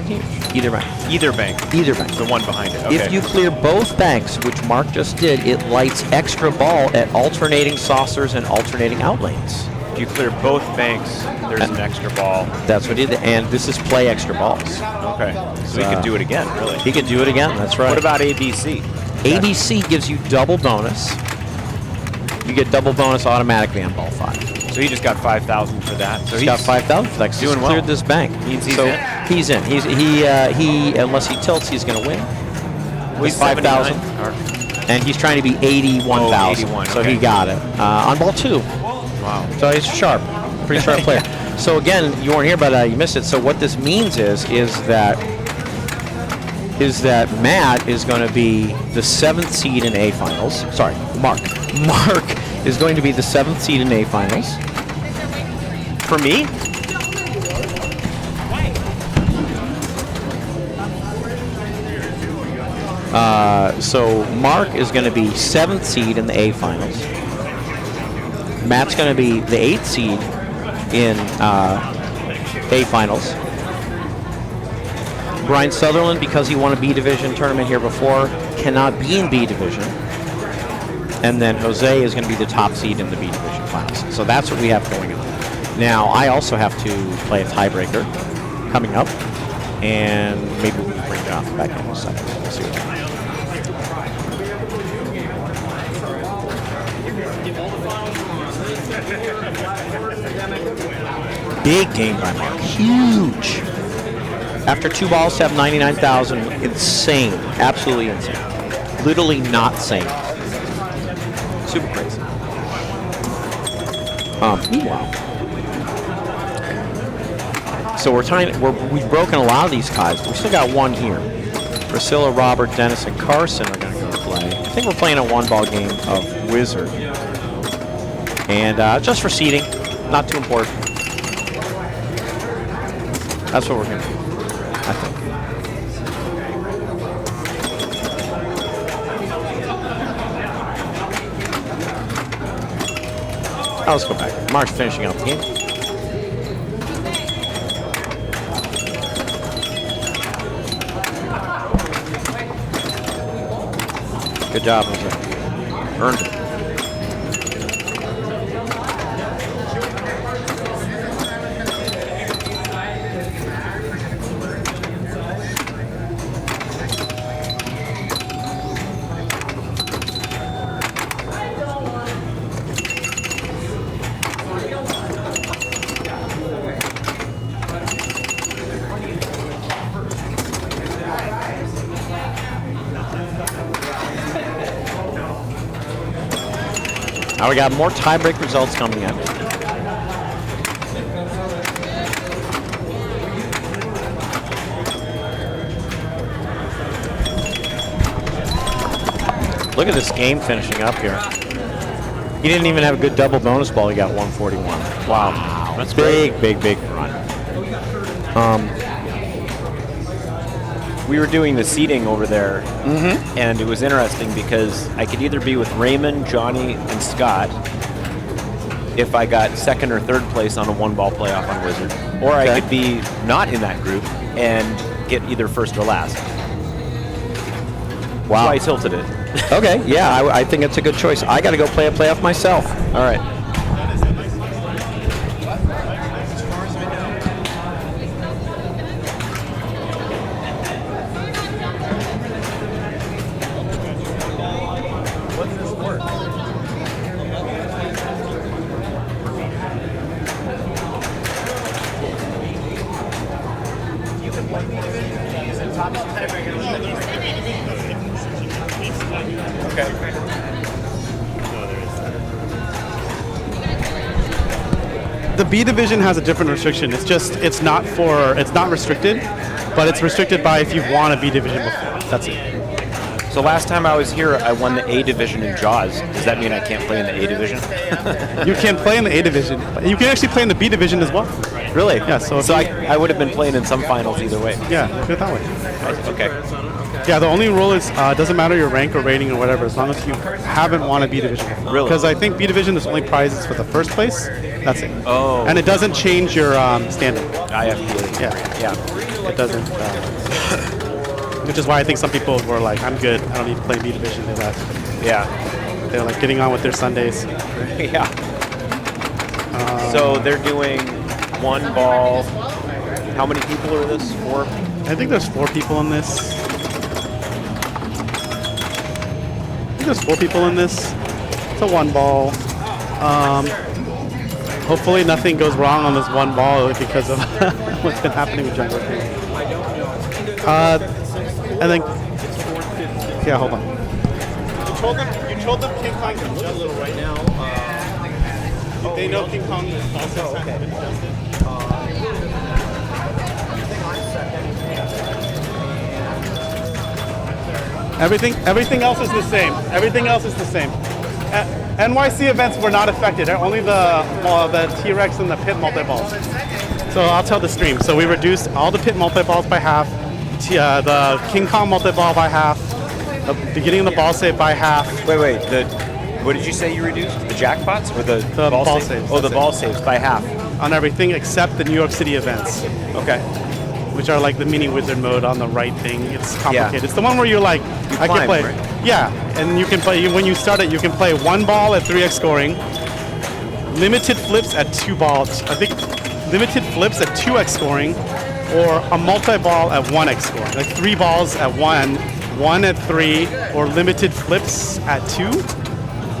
Either bank. Either bank? Either bank. The one behind it. Okay. If you clear both banks, which Mark just did, it lights extra ball at alternating saucers and alternating outlanes. If you clear both banks, there's an extra ball. That's what he did, and this is play extra balls. Okay. So he could do it again, really. He could do it again, that's right. What about ABC? ABC gives you double bonus. You get double bonus automatically on ball 5. So he just got 5,000 for that. So he's got 5,000 for that. He's doing well. Cleared this bank. Means he's so in. He's in. He unless he tilts, he's going to win. He's 5,000, and he's trying to be 81,000. 81, so okay. he got it on ball 2. Wow. So he's sharp, pretty sharp player. So again, you weren't here, but you missed it. So what this means is that Matt is going to be the 7th seed in A finals. Sorry, Mark. Mark is going to be the 7th seed in A finals. For me? So Mark is going to be 7th seed in the A finals. Matt's going to be the 8th seed in A finals. Brian Sutherland, because he won a B division tournament here before, cannot be in B division. And then Jose is going to be the top seed in the B division finals. So that's what we have going on. Now, I also have to play a tiebreaker coming up, and maybe we can bring Jonathan back in a second. We'll see what happens. Big game by Mark. Huge. After 2 balls to have 99,000. Insane. Absolutely insane. Literally not sane. Super crazy. Meanwhile. So we've broken a lot of these ties. We still got one here. Priscilla, Robert, Dennis, and Carson are going to go play. I think we're playing a 1-ball game of Wizard. And just for seeding, not too important. That's what we're going to do, I think. Let's go back. Mark's finishing out the game. Good job, Jose. Earned it. Now we got more tiebreak results coming in. Look at this game finishing up here. He didn't even have a good double bonus ball. He got 141. Wow. That's big, big, big run. We were doing the seating over there, and it was interesting because I could either be with Raymond, Johnny, and Scott if I got 2nd or 3rd place on a 1-ball playoff on Wizard, or I could be not in that group and get either 1st or last. Wow. So I tilted it. Okay, yeah, I think it's a good choice. I got to go play a playoff myself. All right. The B division has a different restriction. It's not restricted, but it's restricted by if you've won a B division before. That's it. So last time I was here, I won the A division in Jaws. Does that mean I can't play in the A division? You can play in the A division, but you can actually play in the B division as well. Really? Yeah. So I would have been playing in some finals either way. Yeah, do it that way. Okay. Yeah, the only rule is doesn't matter your rank or rating or whatever, as long as you haven't won a B division before. Really? Because I think B division is only prizes for the 1st place. That's it. Oh. And it doesn't change your standing. IFBA. Yeah. It doesn't. Which is why I think some people were like, "I'm good. I don't need to play B division." They're like, they're like getting on with their Sundays. Yeah. So they're doing 1 ball. How many people are this? 4? I think there's 4 people in this. There's 4 people in this. It's a 1 ball. Hopefully nothing goes wrong on this 1 ball because of what's been happening with Jungle King. And then, yeah, hold on. You told them King Kong can adjust a little right now. They know King Kong is also been adjusted. Everything else is the same. Everything else is the same. NYC events were not affected. Only the T-Rex and the pit multi-balls. So I'll tell the stream. So we reduced all the pit multi-balls by half, the King Kong multi-ball by half, the beginning of the ball save by half. Wait. What did you say you reduced? The jackpots or the ball saves? saves, Oh, the that's ball it. saves by half. On everything except the New York City events, Okay. which are like the mini wizard mode on the right thing. It's complicated. It's the one where you're like, I can climb, play. right? Yeah, and you can play, when you start it, you can play one ball at 3x scoring, limited flips at 2 balls. I think limited flips at 2x scoring, or a multi-ball at 1x scoring. Like 3 balls at 1, 1 at 3, or limited flips at 2.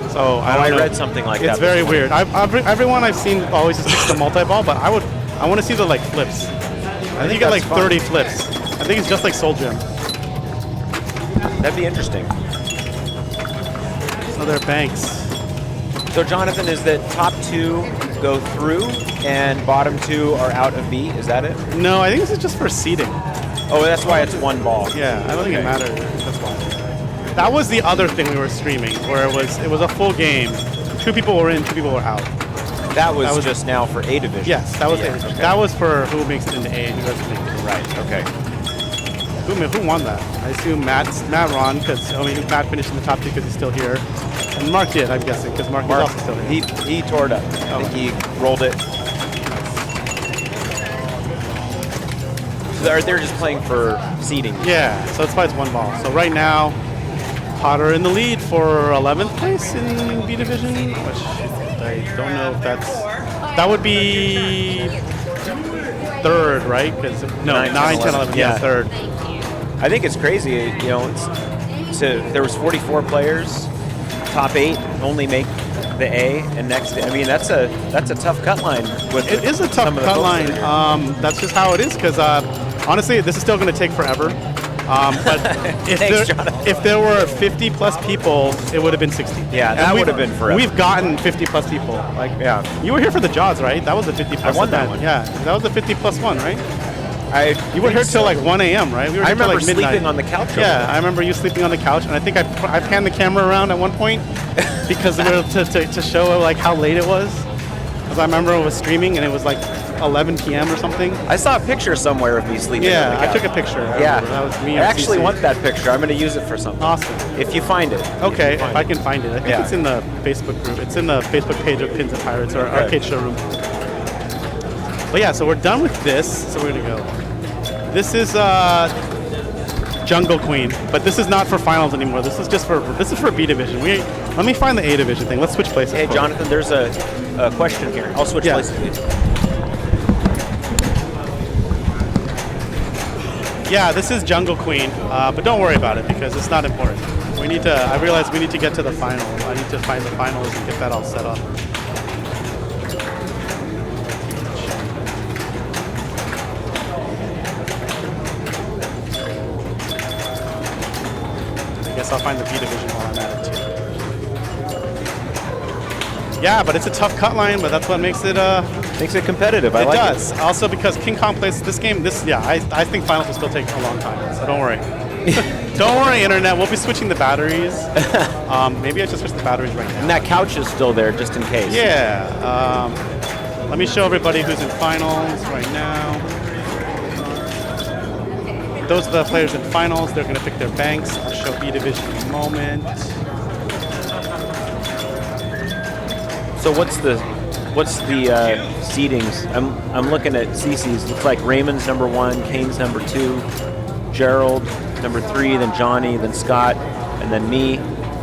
So I don't know. read something like that It's very before. weird. Everyone I've seen always just picks the multi-ball, but I want to see the like flips. I think you get like that's fun. 30 flips. I think it's just like Soul Gem. That'd be interesting. So they're banks. So Jonathan, is that top 2 go through and bottom 2 are out of B? Is that it? No, I think this is just for seeding. Oh, that's why it's 1 ball. Yeah, I don't think it Okay. matters. That's why. That was the other thing we were streaming, where it was a full game. 2 people were in, 2 people were out. That was just now for A division. Yes, that was Yeah, it. okay. That was for who makes it into A and who doesn't make it. Right. Okay. Who won that? I assume Matt Ron, because Matt finished in the top 2 because he's still here, and Mark did, I'm guessing, because Mark is also still here. He tore it up. I think he rolled it. So they're just playing for seeding. Yeah, so that's why it's 1 ball. So right now, Potter in the lead for 11th place in B division, which I don't know if that would be 3rd, right? Because no, 9, 10, 11, yeah, 3rd. I think it's crazy. You know, there was 44 players, top 8 only make the A, and next. I mean, that's a tough cut line. It is a tough cut line. That's just how it is. Because honestly, this is still going to take forever. But if there were 50 plus people, it would have been 60. Yeah, that would have been forever. We've gotten 50 plus people. Like, yeah, you were here for the Jaws, right? That was a 50 plus. I won that event. one. Yeah, that was a 50 plus one, right? You were here till like 1 a.m., right? We were I here till remember like midnight. sleeping on the couch. Yeah, I remember you sleeping on the couch, and I think I panned the camera around at one point because we were to show like how late it was. Because I remember it was streaming and it was like 11 p.m. or something. I saw a picture somewhere of me sleeping. Yeah, on the I couch. took a picture. Yeah, that was me. I on actually CC. want that picture. I'm going to use it for something. Awesome. If you find it. Okay, if I can find it. I think Yeah. it's in the Facebook group. It's in the Facebook page of Pins and Pirates or Arcade Showroom. But yeah, so we're done with this. So we're gonna go. This is Jungle Queen, but this is not for finals anymore. This is for B division. Let me find the A division thing. Let's switch places. Hey, Jonathan, there's a question here. I'll switch places with you. Yeah, this is Jungle Queen, but don't worry about it because it's not important. I realize we need to get to the final. I need to find the finals and get that all set up. I guess I'll find the B division while I'm at it too. Yeah, but it's a tough cut line, but that's what makes it competitive. I it like does. Also because King Kong plays this game. I think finals will still take a long time. So don't worry. Don't worry, internet. We'll be switching the batteries. Maybe I should switch the batteries right now. And that couch is still there just in case. Yeah. Let me show everybody who's in finals right now. Those are the players in finals. They're going to pick their banks. I'll show B division in a moment. So what's the seedings? I'm looking at CC's. Looks like Raymond's number 1, Kane's number 2, Gerald number 3, then Johnny, then Scott, and then me,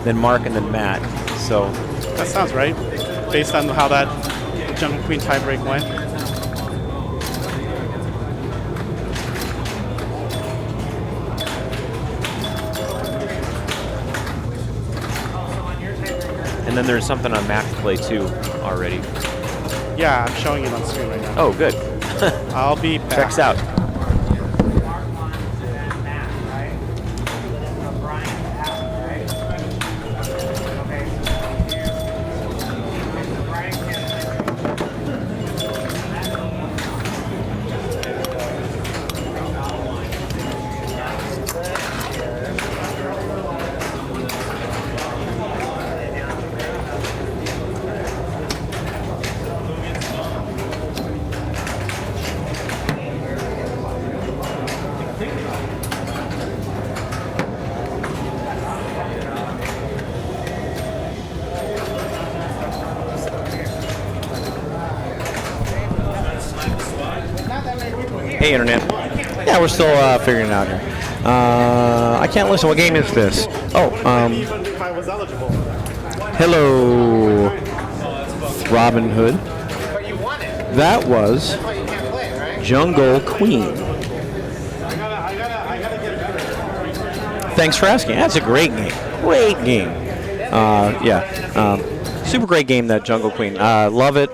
then Mark, and then Matt. So that sounds right, based on how that Jungle Queen tiebreak went. and then there's something on Max Play too already. Yeah, I'm showing it on screen right now. Oh, good. I'll be back. Checks out. Hey, Internet. Yeah, we're still figuring it out here. I can't listen. What game is this? Oh, If I was eligible. hello, Robin Hood. But you won it. That was That's why you can't play it, right? Jungle Queen. I gotta get better. Thanks for asking. That's a great game. Great game. Super great game, that Jungle Queen. Love it.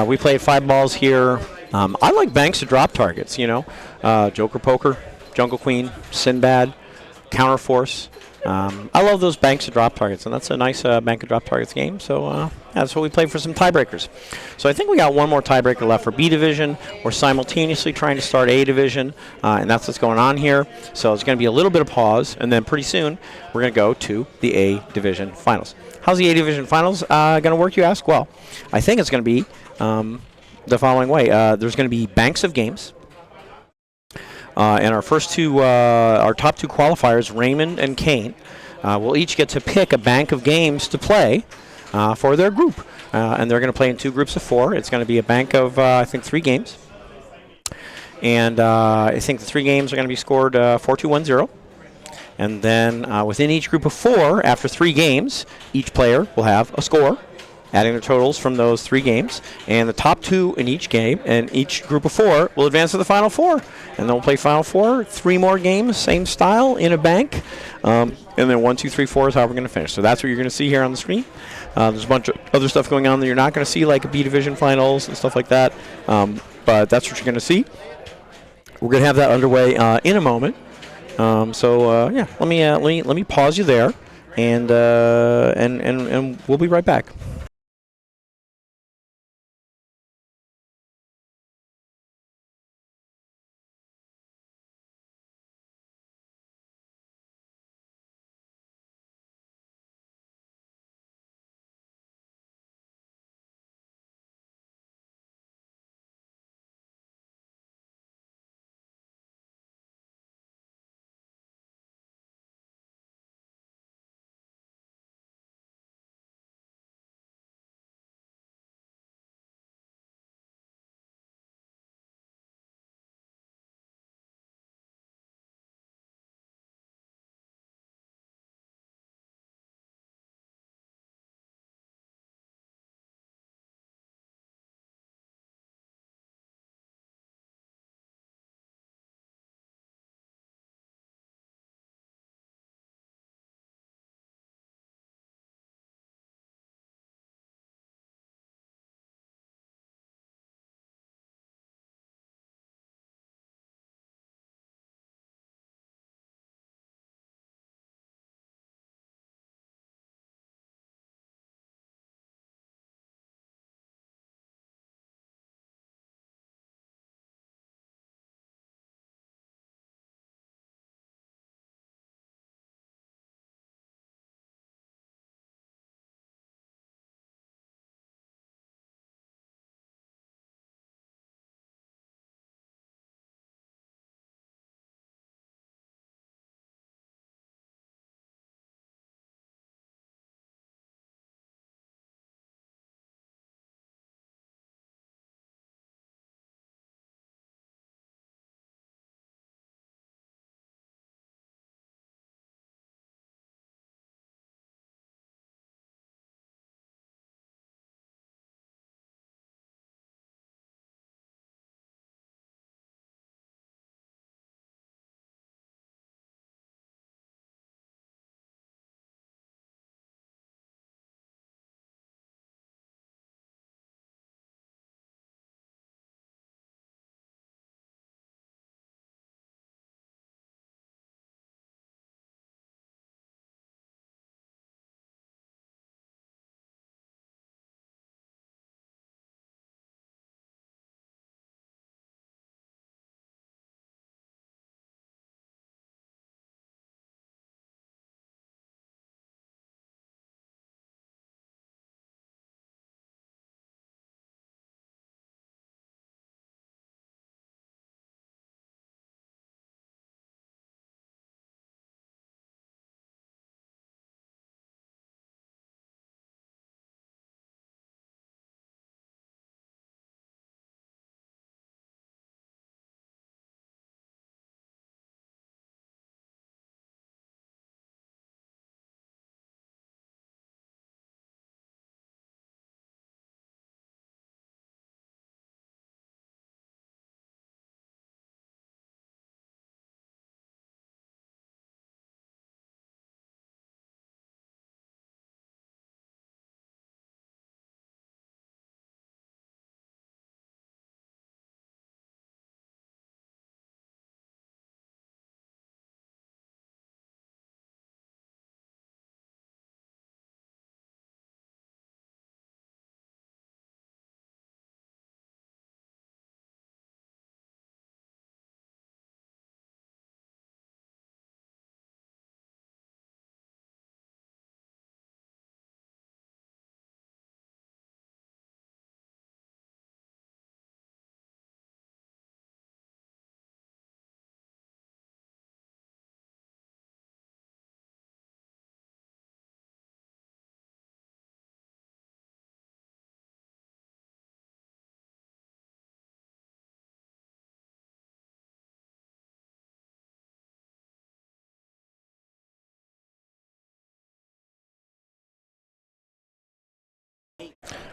We played 5 balls here. I like banks to drop targets, Joker Poker, Jungle Queen, Sinbad, Counterforce. I love those banks to drop targets, and that's a nice bank to drop targets game. So that's what we played for some tiebreakers. So I think we got one more tiebreaker left for B Division. We're simultaneously trying to start A Division, and that's what's going on here. So it's going to be a little bit of pause, and then pretty soon we're going to go to the A Division Finals. How's the A Division Finals going to work, you ask? Well, I think it's going to be the following way. There's going to be banks of games. And our top two qualifiers, Raymond and Kane, will each get to pick a bank of games to play for their group. And they're going to play in 2 groups of 4. It's going to be a bank of, I think, 3 games. And I think the 3 games are going to be scored 4-2-1-0. And then within each group of 4, after 3 games, each player will have a score, adding their totals from those 3 games. And the top 2 in each game and each group of 4 will advance to the Final 4. And then we'll play Final 4, 3 more games, same style, in a bank. And then 1, 2, 3, 4 is how we're going to finish. So that's what you're going to see here on the screen. There's a bunch of other stuff going on that you're not going to see, like B Division Finals and stuff like that. But that's what you're going to see. We're going to have that underway in a moment. Let me pause you there, and we'll be right back.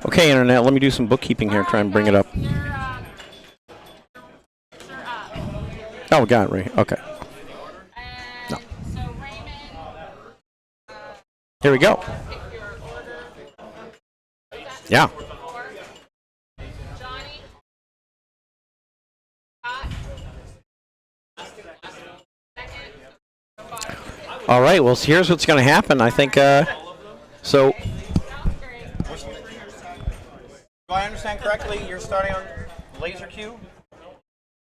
Okay, Internet, let me do some bookkeeping here. Try and bring it up. Oh, we got it right. Okay. No. Here we go. Yeah. All right, well, here's what's going to happen. I think, so. Do I understand correctly? You're starting on laser cue?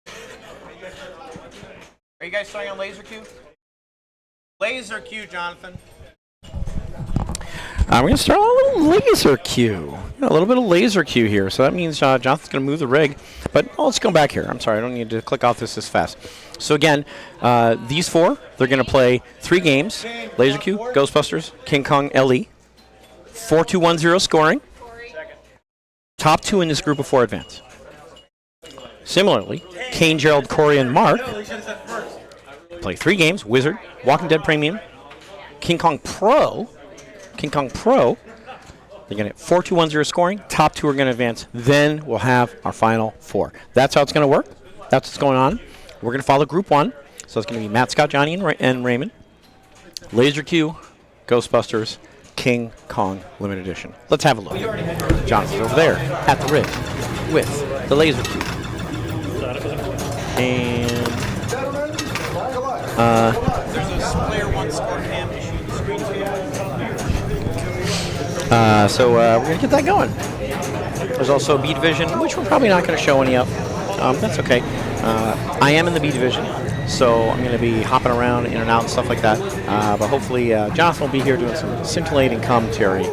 Are you guys starting on laser cue? Laser cue, Jonathan. We're going to start on a little laser cue. A little bit of laser cue here. So that means Jonathan's going to move the rig. But let's go back here. I'm sorry, I don't need to click off this fast. So again, these four, they're going to play 3 games. Laser cue, Ghostbusters, King Kong LE. 4-2-1-0 scoring. Top 2 in this group of 4 advance. Similarly, Kane, Gerald, Corey, and Mark play 3 games. Wizard, Walking Dead Premium, King Kong Pro. They're going to get 4-2-1-0 scoring. Top 2 are going to advance. Then we'll have our final 4. That's how it's going to work. That's what's going on. We're going to follow Group 1. So it's going to be Matt, Scott, Johnny, and Raymond. Laser Q, Ghostbusters, King Kong Limited Edition. Let's have a look. Jonathan's over there at the rig with the Laser Q. And there's a player 1 score cam issue. So we're going to get that going. There's also B Division, which we're probably not going to show any of. That's okay. I am in the B Division, so I'm going to be hopping around in and out and stuff like that. But hopefully Jonathan will be here doing some scintillating commentary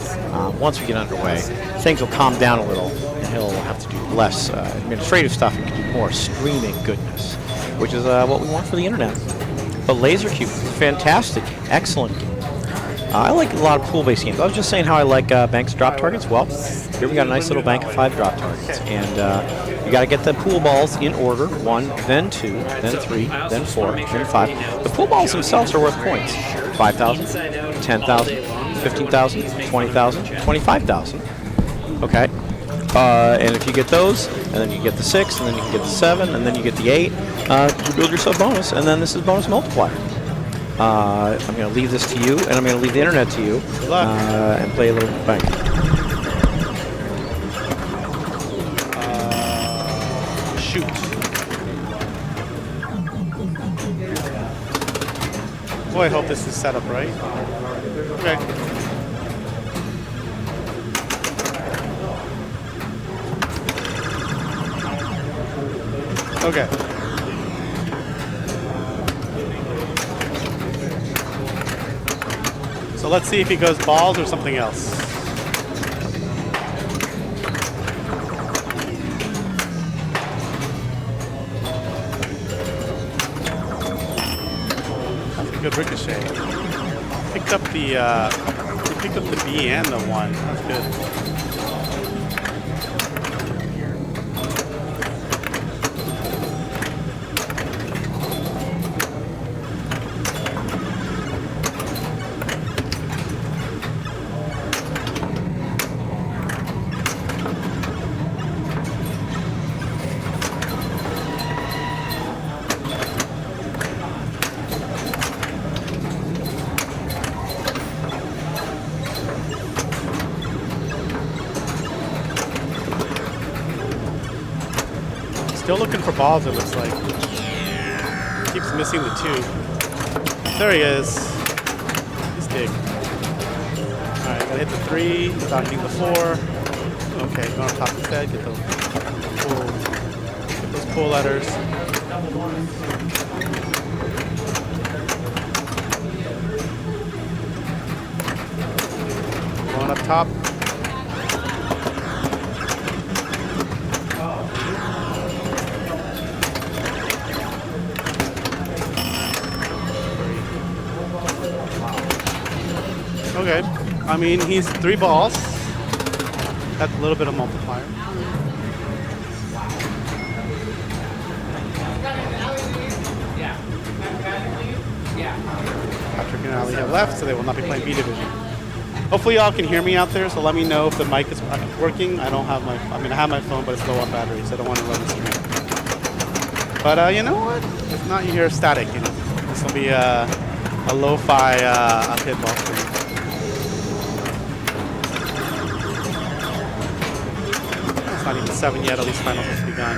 once we get underway. Things will calm down a little, and he'll have to do less administrative stuff and can do more streaming goodness, which is what we want for the internet. But Laser Cube, fantastic, excellent game. I like a lot of pool-based games. I was just saying how I like Banks drop targets. Well, here we got a nice little bank of 5 drop targets. And you got to get the pool balls in order. 1, then 2, then 3, then 4, then 5. The pool balls themselves are worth points. 5,000, 10,000, 15,000, 20,000, 25,000. Okay. And if you get those, and then you get the 6, and then you can get the 7, and then you get the 8, you build yourself bonus, and then this is bonus multiplier. I'm going to leave this to you, and I'm going to leave the internet to you, and play a little bank. Shoot. Boy, I hope this is set up right. Okay. Okay. So let's see if he goes balls or something else. That's a good ricochet. Picked up the B and the 1. That's good. Still looking for balls, it looks like. Keeps missing the 2. There he is. He's big. Alright, gotta hit the 3 without hitting the 4. Okay, go on top instead, get those pull letters. Going up top. Okay, I mean, he's 3 balls. That's a little bit of multiplier. Patrick and Ali have left, so they will not be playing B Division. Hopefully y'all can hear me out there, so let me know if the mic is working. I don't have my, I mean I have my phone, but it's low on battery, so I don't want to run the stream. But you know what? If not, you hear static. You know, this will be a lo-fi hitball stream. It's not even 7 yet. At least finals has begun.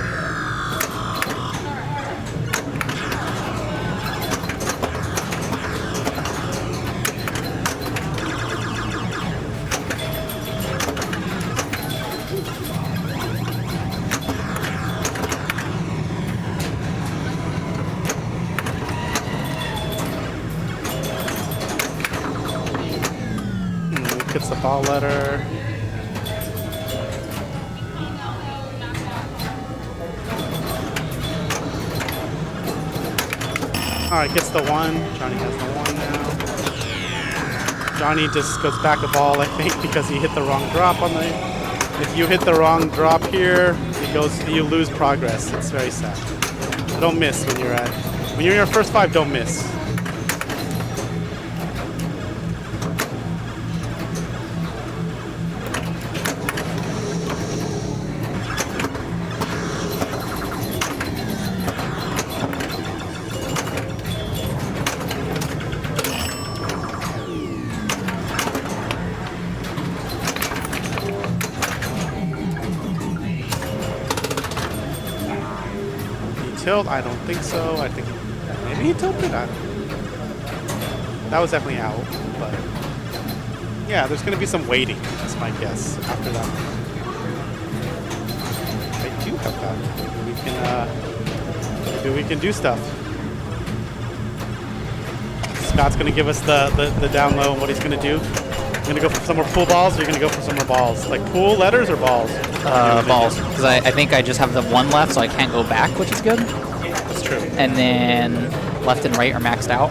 Gets the ball letter. Alright, gets the 1. Johnny has the 1 now. Johnny just goes back a ball, I think, because he hit the wrong drop on the... If you hit the wrong drop here, you lose progress. It's very sad. So don't miss when you're in your first 5, don't miss. Tilt? I don't think so. I think maybe he tilted. I don't know. That was definitely out, but yeah, there's going to be some waiting. That's my guess after that. I do have that. Maybe we can do stuff. Scott's going to give us the down low and what he's going to do. You're going to go for some more pool balls, or you're going to go for some more balls? Like pool letters or balls? Balls, because I think I just have the 1 left, so I can't go back, which is good. That's true. And then left and right are maxed out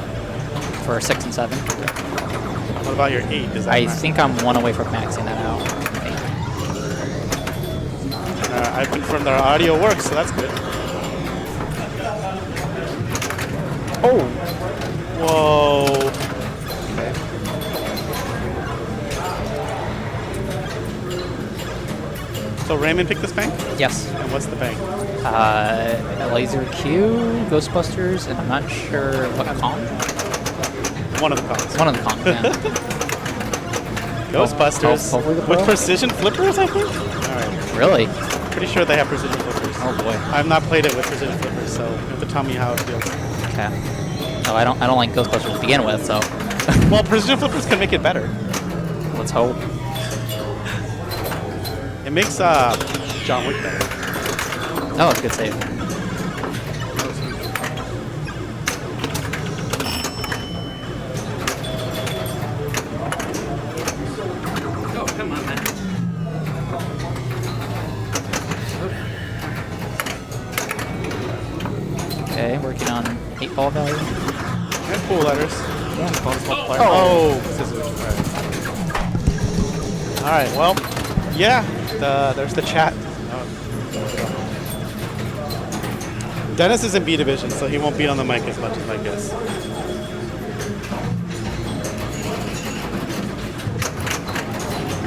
for 6 and 7. What about your 8? Is that I max? think I'm 1 away from maxing that out. I've confirmed our audio works, so that's good. Oh! Whoa! Okay. So Raymond picked this bank? Yes. And what's the bank? Laser Q, Ghostbusters, and I'm not sure what con. One of the cons. One of the cons, yeah. Ghostbusters. Hopefully the With pro? precision flippers, I think? Alright. Really? Pretty sure they have precision flippers. Oh boy. I've not played it with precision flippers, so you have to tell me how it feels. Okay. No, I don't like Ghostbusters to begin with, so. Well, precision flippers can make it better. Let's hope. It makes John Wick better. Oh, good save. Oh, come on, man. Okay, working on 8-ball value. And pool letters. Yeah, bonus multiplier. Oh! Scissors. Alright, well, yeah, there's the chat. Dennis is in B division, so he won't be on the mic as much as my guess.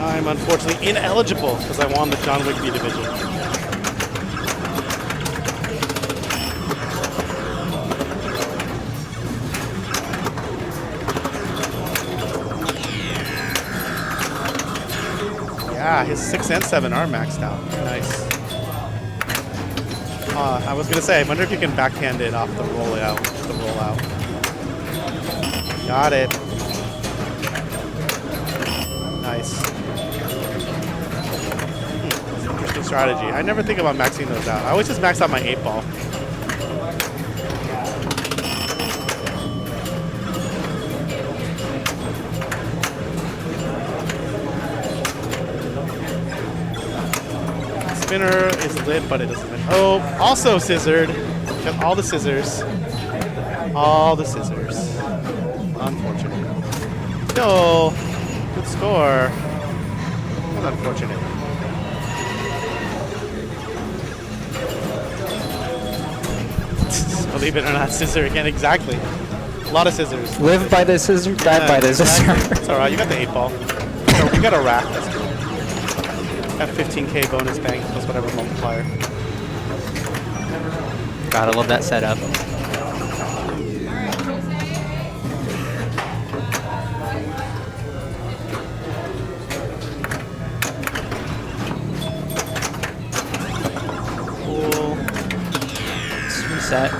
I'm unfortunately ineligible because I won the John Wick B division. Yeah, his 6 and 7 are maxed out. Nice. I was gonna say, I wonder if you can backhand it off the rollout. The rollout. Got it. Nice. Interesting strategy. I never think about maxing those out. I always just max out my 8-ball. Spinner is lit, but it doesn't. Oh, also scissored. Got all the scissors. All the scissors. Unfortunate. Still, good score. That's unfortunate. Believe it or not, scissor again. Exactly. A lot of scissors. Live by the scissor, die by the scissor. It's alright. You got the 8-ball. So we got a rack. That's cool. Got 15k bonus bank plus whatever multiplier. Gotta love that setup. Cool. Let's reset.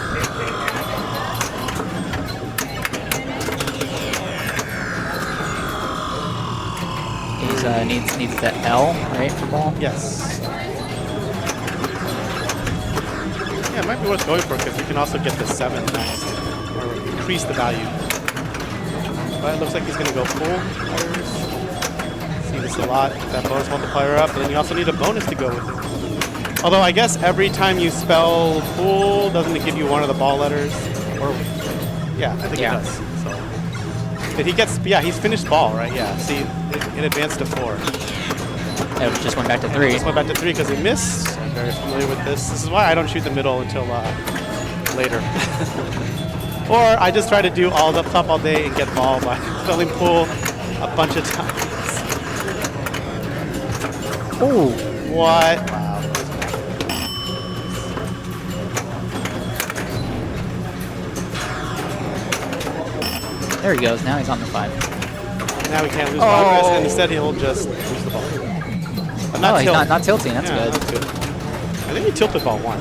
He's needs the L, right, for ball? Yes. Yeah, it might be worth going for because you can also get the 7 next, or increase the value. But it looks like he's going to go full. See this a lot. That bonus multiplier up, and then you also need a bonus to go with it. Although I guess every time you spell full, doesn't it give you one of the ball letters? Or yeah, I think it does. So. Did he gets? Yeah, he's finished ball, right? Yeah. See, it advanced to 4. It just went back to 3. Just went back to 3 because he missed. I'm very familiar with this. This is why I don't shoot the middle until later. Or I just try to do all the top all day and get ball by filling pool a bunch of times. Oh, what? Wow. there he goes. Now he's on the 5. Now he can't lose progress, and instead he'll just lose the ball. But not he's tilt. not tilting. That's Yeah, good. that's good. I think he tilted ball 1.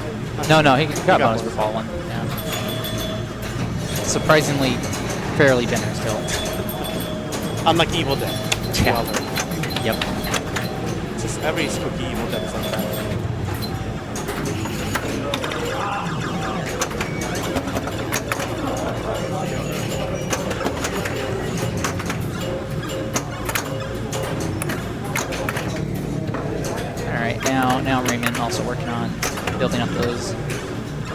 No, he got bonus for ball 1. Yeah. Surprisingly, fairly generous tilt. Unlike Evil Dead. Yeah. Yep. It's just every spooky Evil Dead is like that. Alright, now Raymond also working on building up those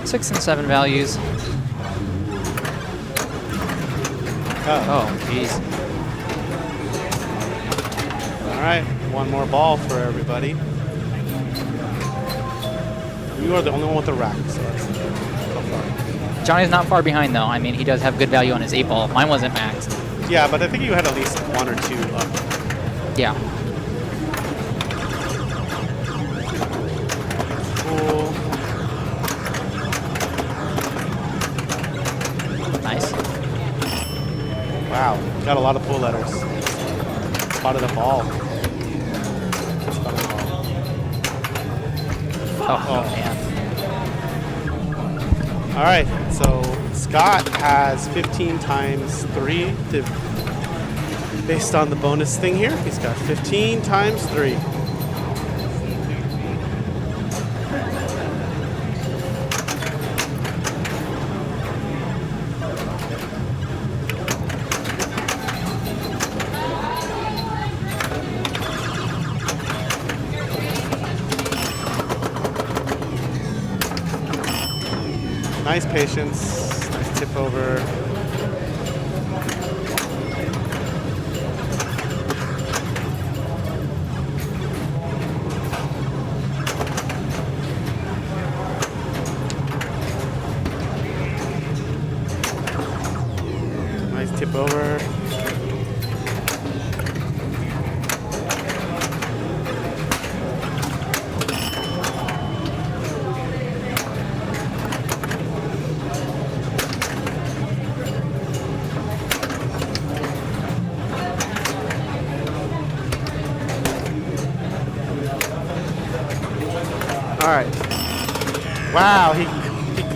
6 and 7 values. Oh, jeez. All right, one more ball for everybody. You are the only one with the rack, so that's so far. Johnny's not far behind though. I mean, he does have good value on his 8 ball. Mine wasn't maxed. Yeah, but I think you had at least 1 or 2 up. Yeah. Cool. Nice. Wow, got a lot of pull letters. Spotted a ball. Spotted a ball. Oh man. All right, so Scott has 15 times 3 to, based on the bonus thing here. He's got 15 times 3. Nice patience, nice tip over. Nice tip over. All right. Wow, he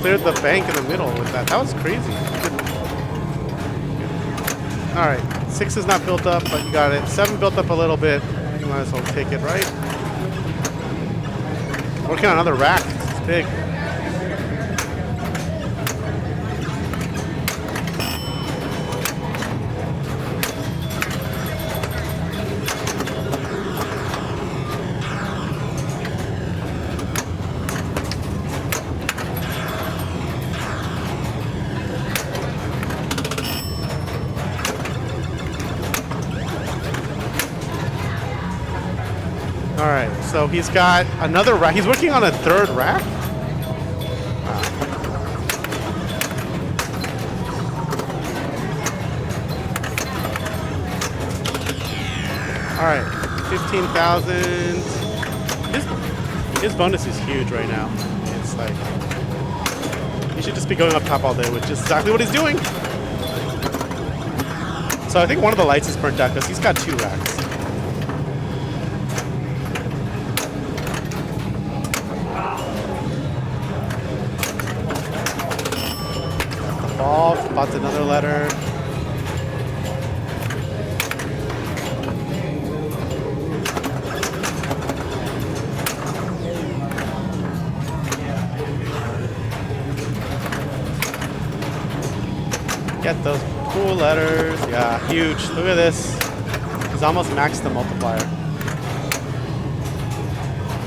cleared the bank in the middle with that. That was crazy. All right, 6 is not built up, but you got it. 7 built up a little bit. You might as well take it, right? Working on another rack. It's big. All right, so he's got another rack. He's working on a 3rd rack. All right, 15,000. His bonus is huge right now. It's like he should just be going up top all day, which is exactly what he's doing. So I think one of the lights is burnt out because he's got 2 racks. The ball, spots another letter. Get those cool letters. Yeah, huge. Look at this. He's almost maxed the multiplier.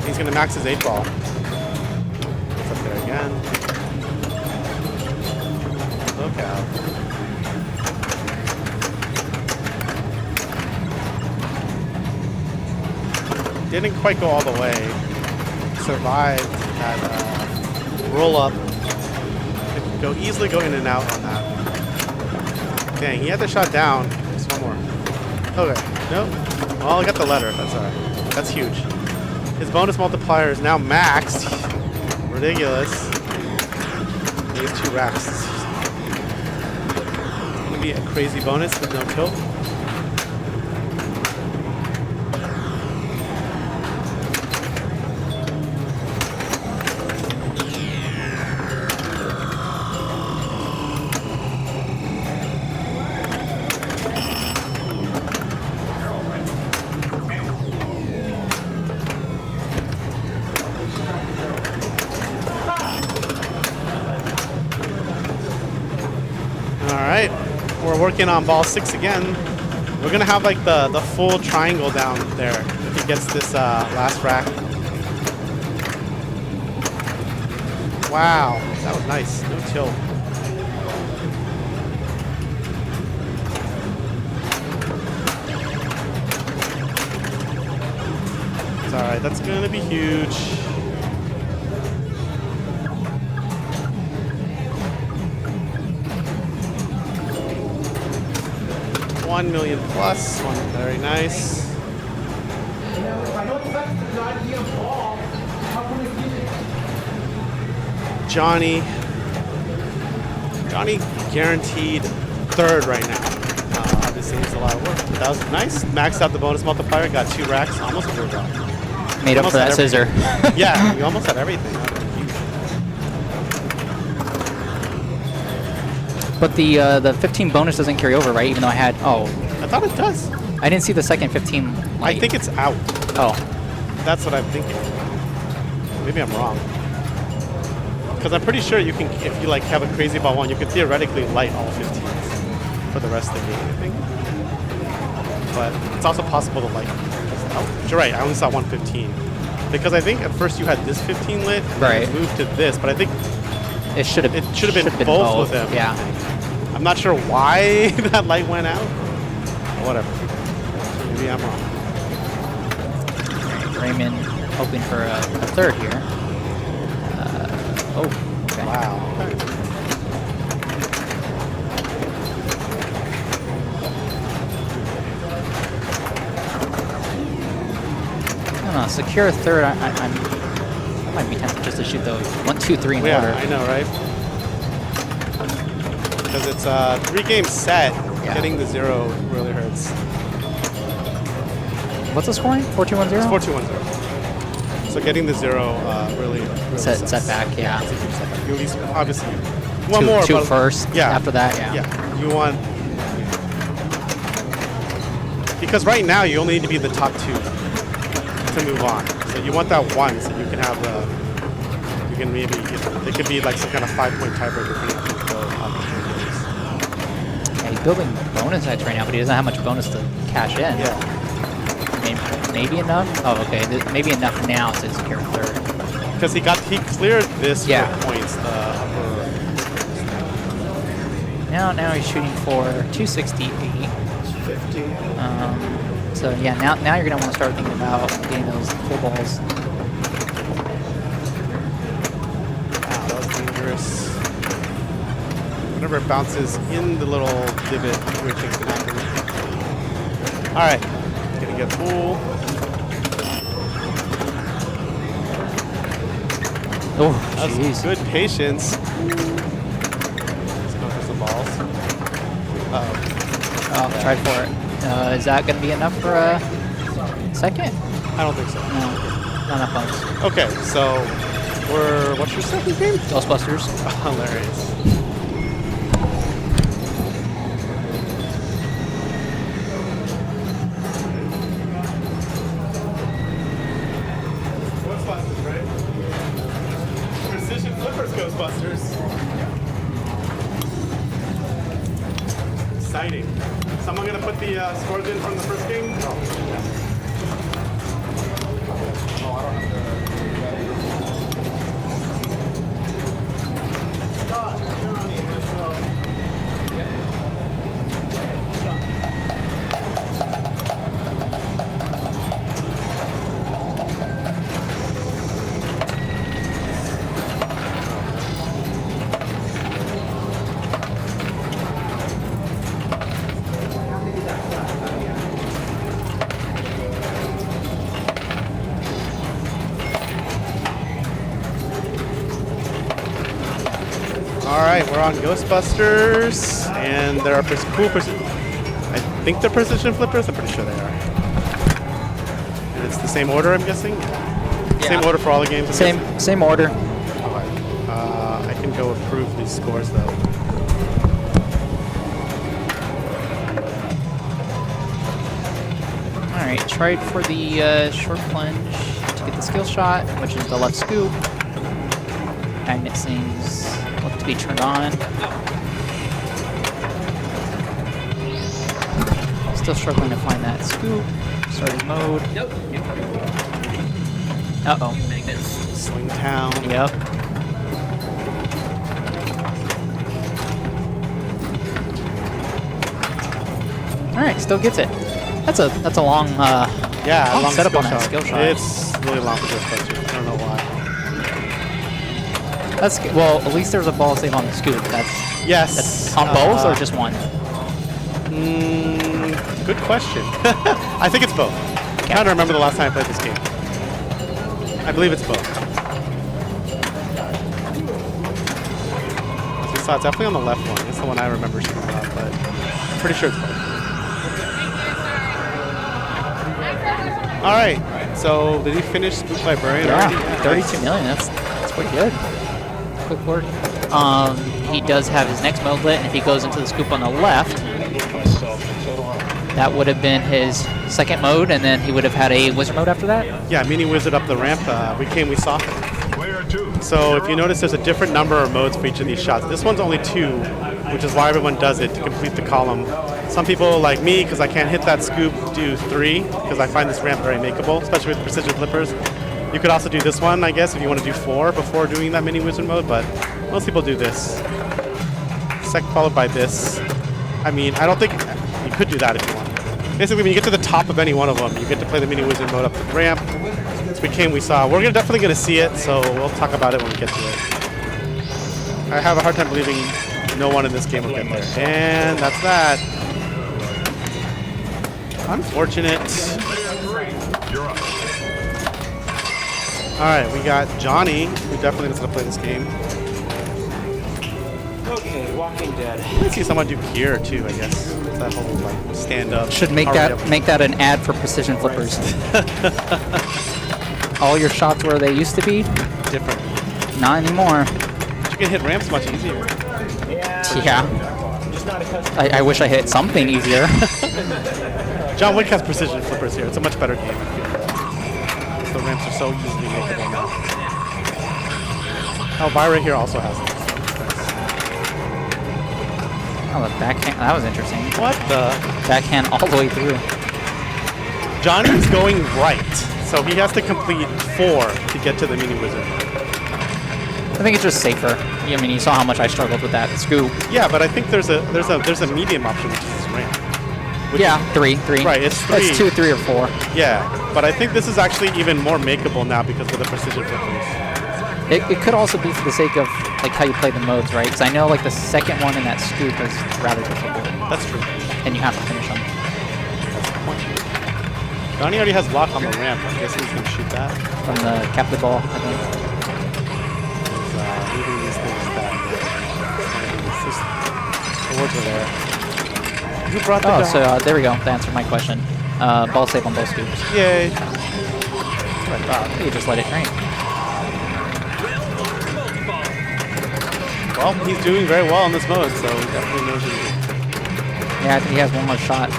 He's going to max his 8 ball. It's up there again. Look out. Didn't quite go all the way. Survived that roll up. Could easily go in and out on that. Dang, he had the shot down. Just one more. Okay, nope. Well, I got the letter. That's alright. That's huge. His bonus multiplier is now maxed. Ridiculous. He has 2 racks. It's gonna be a crazy bonus with no tilt. We're working on ball 6 again. We're gonna have like the full triangle down there if he gets this last rack. Wow, that was nice. No tilt. It's alright, that's gonna be huge. $1 million plus, very nice. Johnny guaranteed 3rd right now. Obviously, it's a lot of work, but that was nice. Maxed out the bonus multiplier, got 2 racks, almost a 3rd rack. Made up for that scissor. Yeah, we almost had everything. But the 15 bonus doesn't carry over, right? Even though I had, I thought it does. I didn't see the second 15 light. I think it's out. Oh. That's what I'm thinking. Maybe I'm wrong. Because I'm pretty sure you can, if you like have a crazy ball 1, you can theoretically light all 15s for the rest of the game, I think. But it's also possible to light. Oh, you're right, I only saw 115. Because I think at first you had this 15 lit, and right. It moved to this, but I think it should have been both with them. Yeah. I'm not sure why that light went out. Whatever. Maybe I'm wrong. Raymond hoping for a 3rd here. Okay. Wow. Okay. I don't know, secure a 3rd, I might be tempted just to shoot those 1, 2, 3 in order. I know, right? Because it's a 3-game set. Yeah. Getting the 0 really hurts. What's the scoring? 4-2-1-0? It's 4-2-1-0. So getting the 0 really set back, yeah. It's a huge setback. You at least, obviously, you want more. 2 first. Yeah. After that, yeah. Yeah. You want. Because right now you only need to be the top 2 to move on. So you want that 1 so you can have the. You can maybe. It could be like some kind of 5-point tiebreaker for you. Yeah, he's building bonus heights right now, but he doesn't have much bonus to cash in. Yeah. Maybe enough? Oh, okay. Maybe enough now to secure 3rd. Because he cleared this yeah. for points, the upper. Now he's shooting for 268. 50. So yeah, now you're gonna want to start thinking about getting those full balls. Wow, that was dangerous. Whenever it bounces in the little divot, weird things can happen. All right. Gonna get full. Oh, That's jeez. good patience. Let's go for some balls. Oh, tried for it. Is that going to be enough for a second? I don't think so. No, not enough bugs. Okay, so what's your second game? Ghostbusters. Hilarious. Ghostbusters, right? Precision Flippers Ghostbusters. Exciting. Someone gonna put the scores in from the first game? Alright, we're on Ghostbusters, and there are cool I think they're precision flippers, I'm pretty sure they are. And it's the same order, I'm guessing? Same order for all the games? I'm guessing? Same order. I can go approve these scores, though. Alright, tried for the short plunge to get the skill shot, which is the left scoop. Magnet sings look to be turned on. Still struggling to find that scoop. Starting mode. Nope. Uh-oh. Swing town. Yep. Alright, still gets it. That's a long long setup on that skill shot. It's really long for Ghostbusters. I don't know why. That's well, at least there's a ball save on the scoop. That's Yes. on both or just one? Good question. I think it's both. I'm trying to remember the last time I played this game. I believe it's both. So it's definitely on the left one. It's the one I remember shooting about, but I'm pretty sure it's both. All right. So did he finish Spook Librarian already? Yeah, 32 million. That's pretty good. Quick work. He does have his next mode lit, and if he goes into the scoop on the left, that would have been his second mode, and then he would have had a wizard mode after that? Yeah, mini wizard up the ramp. We saw. So if you notice, there's a different number of modes for each of these shots. This one's only 2, which is why everyone does it to complete the column. Some people, like me, because I can't hit that scoop, do 3, because I find this ramp very makeable, especially with precision flippers. You could also do this one, I guess, if you want to do 4 before doing that mini wizard mode, but most people do this. Followed by this. I mean, I don't think you could do that if you want. Basically, when you get to the top of any one of them, you get to play the mini wizard mode up the ramp. We saw. We're definitely going to see it, so we'll talk about it when we get to it. I have a hard time believing no one in this game will get there. And that's that. Unfortunate. Alright, we got Johnny, who definitely knows how to play this game. Okay, Walking Dead. I see someone do Kier too, I guess. That whole like stand-up. Should make that an ad for precision flippers. All your shots where they used to be? Different. Not anymore. But you can hit ramps much easier. Yeah. I wish I hit something easier. John Wick has precision flippers here. It's a much better game, I feel. The ramps are so easily makeable now. Elvira here also has it. Oh, the backhand. That was interesting. What the? Backhand all the way through. Johnny's going right, so he has to complete 4 to get to the mini wizard. I think it's just safer. I mean, you saw how much I struggled with that scoop. Yeah, but I think there's a medium option, which is this ramp. Yeah, 3. Right, it's 3. It's 2, 3, or 4. Yeah, but I think this is actually even more makeable now because of the precision flippers. It could also be for the sake of like how you play the modes, right? Because I know like the second one in that scoop is rather difficult. That's true. And you have to finish them. Donnie already has lock on the ramp. I guess he's gonna shoot that. From the captive ball, I think. He's moving these things back. The words are there. Who brought the Oh, so there we go. That answered my question. Ball save on both scoops. Yay. That's what I thought. You just let it drain. Well, he's doing very well in this mode, so he definitely knows what he's doing. Yeah, I think he has one more shot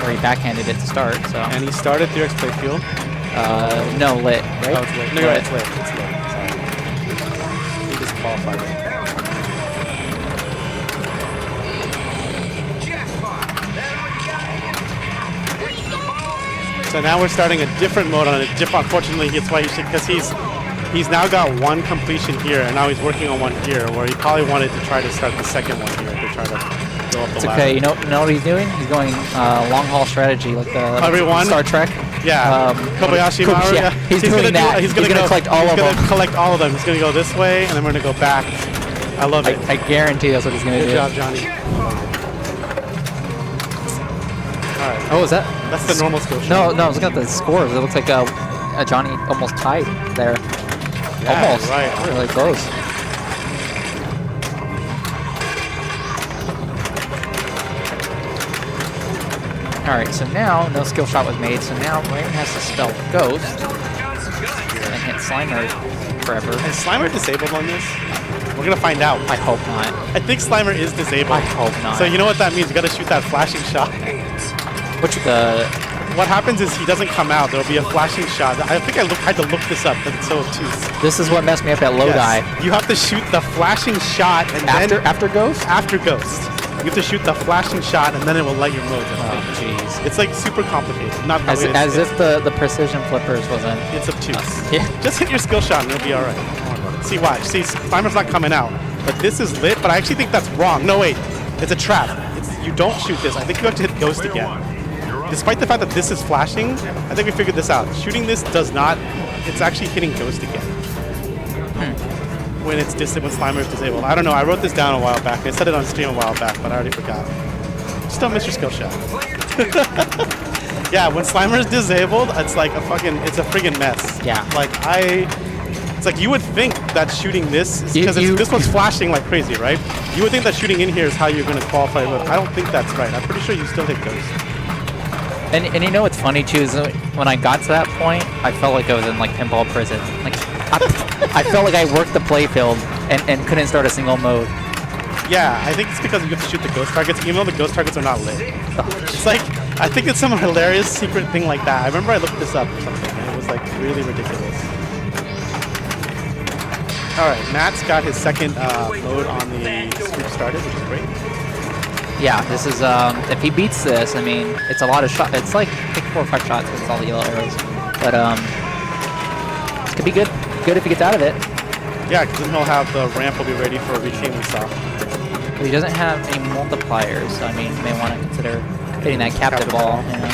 where he backhanded it to start. So. And he started through X-Play Field. No, lit, right? Oh, it's lit. No, you're right, it's lit. It's lit. Sorry. He disqualified it. So now we're starting a different mode on a different. Unfortunately, that's why he should, because he's now got one completion here, and now he's working on one here, where he probably wanted to try to start the second one here to try to go up the It's ladder. okay. You know what he's doing? He's going long haul strategy, like the Everyone? Star Trek. Yeah, Kobayashi Maru. Yeah, he's doing gonna that. He's gonna collect all of them. He's gonna collect all of them. He's gonna go this way, and then we're gonna go back. I love it. I guarantee that's what he's gonna do. Good job, Johnny. All right. Oh, is that? That's the normal skill shot. No, I was looking at the scores. It looks like Johnny almost tied there. Yeah, Almost. right. Really close. Alright, so now no skill shot was made, so now Raven has to spell Ghost and hit Slimer forever. Is Slimer disabled on this? We're gonna find out. I hope not. I think Slimer is disabled. I hope not. So you know what that means? You gotta shoot that flashing shot. What happens is he doesn't come out. There'll be a flashing shot. I think I had to look this up, but it's so obtuse. This is what messed me up at Lodi. Yes. You have to shoot the flashing shot and then After Ghost? After Ghost. You have to shoot the flashing shot and then it will let your mode. Oh, jeez. It's like super complicated. Not As if the precision flippers wasn't. It's obtuse. Yeah. Just hit your skill shot and it'll be alright. See, watch. See, Slimer's not coming out. But this is lit, but I actually think that's wrong. No, wait. It's a trap. You don't shoot this. I think you have to hit Ghost again. Despite the fact that this is flashing, I think we figured this out. Shooting this does not, it's actually hitting Ghost again. When Slimer is disabled. I don't know, I wrote this down a while back. I said it on stream a while back, but I already forgot. Just don't miss your skill shot. Yeah, when Slimer is disabled, it's like a friggin' mess. Yeah. It's like you would think that shooting this, because this one's flashing like crazy, right? You would think that shooting in here is how you're going to qualify, but I don't think that's right. I'm pretty sure you still hit Ghost. And you know what's funny too is when I got to that point, I felt like I was in like pinball prison. Like I felt like I worked the playfield and couldn't start a single mode. Yeah, I think it's because you have to shoot the ghost targets, even though the ghost targets are not lit. It's like, I think it's some hilarious secret thing like that. I remember I looked this up or something, and it was like really ridiculous. Alright, Matt's got his second mode on the scoop started, which is great. Yeah, this is, if he beats this, I mean, it's a lot of shots. It's like, I think 4 or 5 shots because it's all the yellow arrows. But, this could be good. Good if he gets out of it. Yeah, because then he'll have the ramp will be ready for retaining stuff. But he doesn't have any multipliers, so I mean, you may want to consider hitting that captive ball. You know?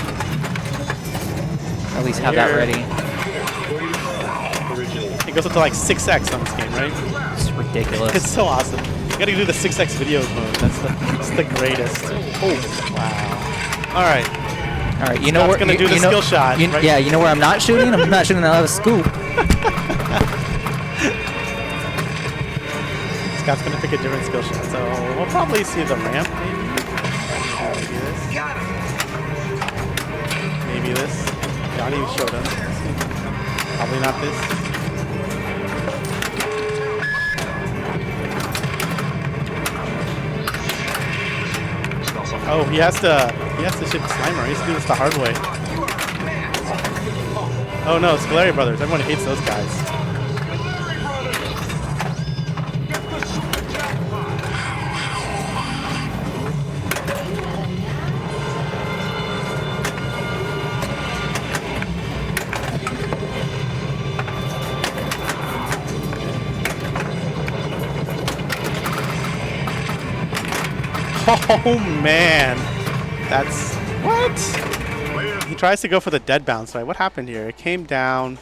Or at least have that ready. It goes up to like 6x on this game, right? It's ridiculous. It's so awesome. You gotta do the 6x video mode. That's the greatest. Oh, wow. All right. All right, you know where gonna do the skill shot. Right? Yeah, you know where I'm not shooting? I'm not shooting another scoop. Scott's gonna pick a different skill shot, so we'll probably see the ramp. Maybe this. Maybe this. Johnny showed us. Probably not this. Oh, he has to ship Slimer. He has to do this the hard way. Oh no, Scolari Brothers. Everyone hates those guys. Oh man, that's what? He tries to go for the dead bounce, right? What happened here? It came down.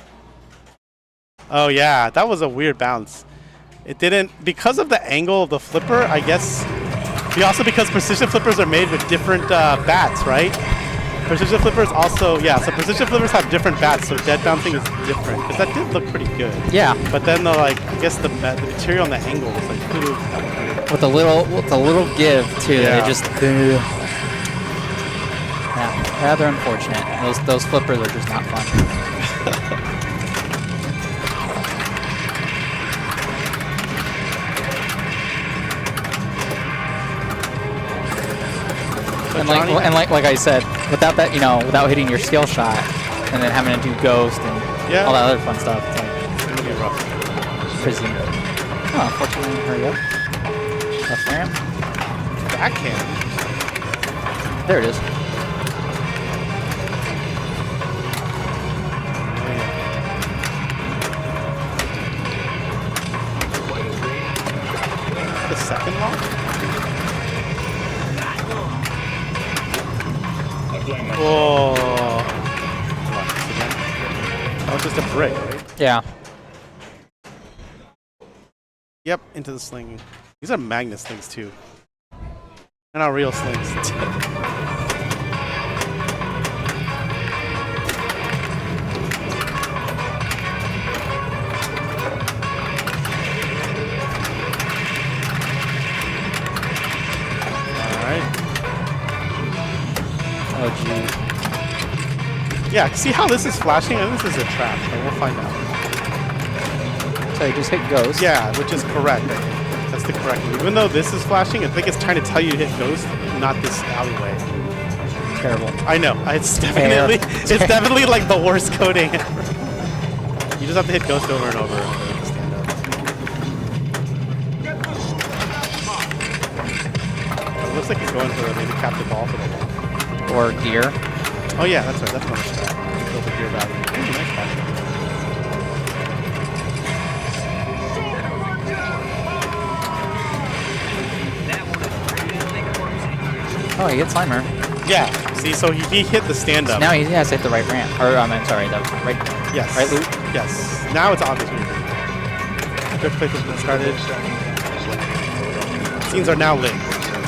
Oh yeah, that was a weird bounce. It didn't, because of the angle of the flipper, I guess. Also because precision flippers are made with different bats, right? Precision flippers also, yeah, so precision flippers have different bats, so dead bouncing is different. Because that did look pretty good. Yeah. But then the I guess the material on the angle was like, ooh. With a little give too. Yeah. It just. Yeah, rather unfortunate. Those flippers are just not fun. And like I said, without that, without hitting your skill shot, and then having to do ghost and all that other fun stuff, it's gonna be rough. Crazy. Oh, unfortunately, hurry up. Left ramp. Backhand. There it is. The second lock. Whoa. That was just a brick, right? Yeah. Yep, into the sling. These are magnet slings too. They're not real slings. Oh, gee. Yeah, see how this is flashing? And this is a trap, but we'll find out. So you just hit ghost? Yeah, which is correct, I think. That's the correct move. Even though this is flashing, I think it's trying to tell you to hit ghost, not this alleyway. Terrible. I know. It's definitely like the worst coding ever. You just have to hit ghost over and over. Stand up. It looks like he's going for maybe capture ball for the ball. Or gear. Oh yeah, that's right. That's another strat. Build the gear value. Ooh, nice catch. Oh, he hits Slimer. Yeah. See, so he hit the stand up. Now he has hit the right ramp. Or I'm sorry, the right. Yes. Right loop. Yes. Now it's obvious. Good play has been started. Scenes are now lit.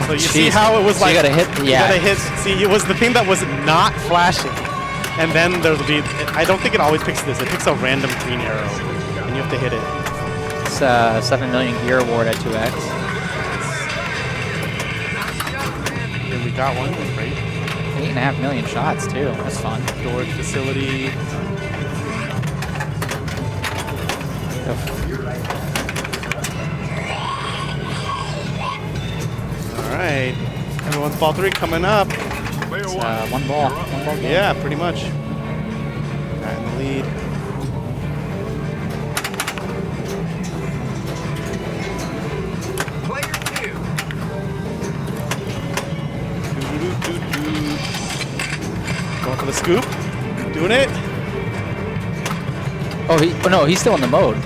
So you see how it was so like. You gotta hit. Yeah. You gotta hit. See, it was the thing that was not flashing, and then there'll be. I don't think it always picks this. It picks a random green arrow, and you have to hit it. It's 7 million gear award at 2x. And we got one. Great. 8.5 million shots too. That's fun. Storage facility. Alright. Everyone's ball 3 coming up. It's, one ball game. Yeah, pretty much. Got in the lead. Going for the scoop. Doing it. Oh, no, he's still in the mode.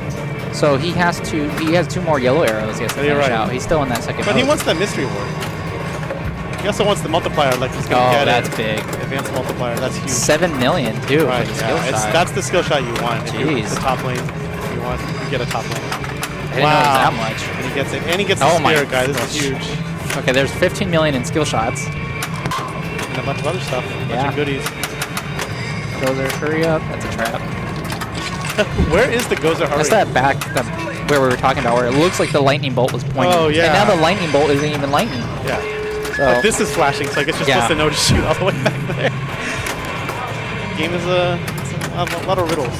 So he has 2 more yellow arrows he has to finish out. He's still in that second But mode. he wants the mystery award. He also wants the multiplier, like he's gonna get that's it. big. Advanced multiplier, that's huge. 7 million too. Right, for the skill shot. that's the skill shot you want. If you're Jeez. the top lane, you want, you get a top lane. I didn't know it was that much. And he gets it, and he gets the spirit guy. This is huge. Okay, there's 15 million in skill shots. And a bunch of other stuff, a bunch of goodies. Gozer, hurry up. That's a trap. Where is the Gozer hurry? That's that back, where we were talking about, where it looks like the lightning bolt was pointing. Oh, yeah. And now the lightning bolt isn't even lightning. Yeah. So, But this is flashing, so I guess you're supposed to know to shoot all the way back there. Game is a lot of riddles.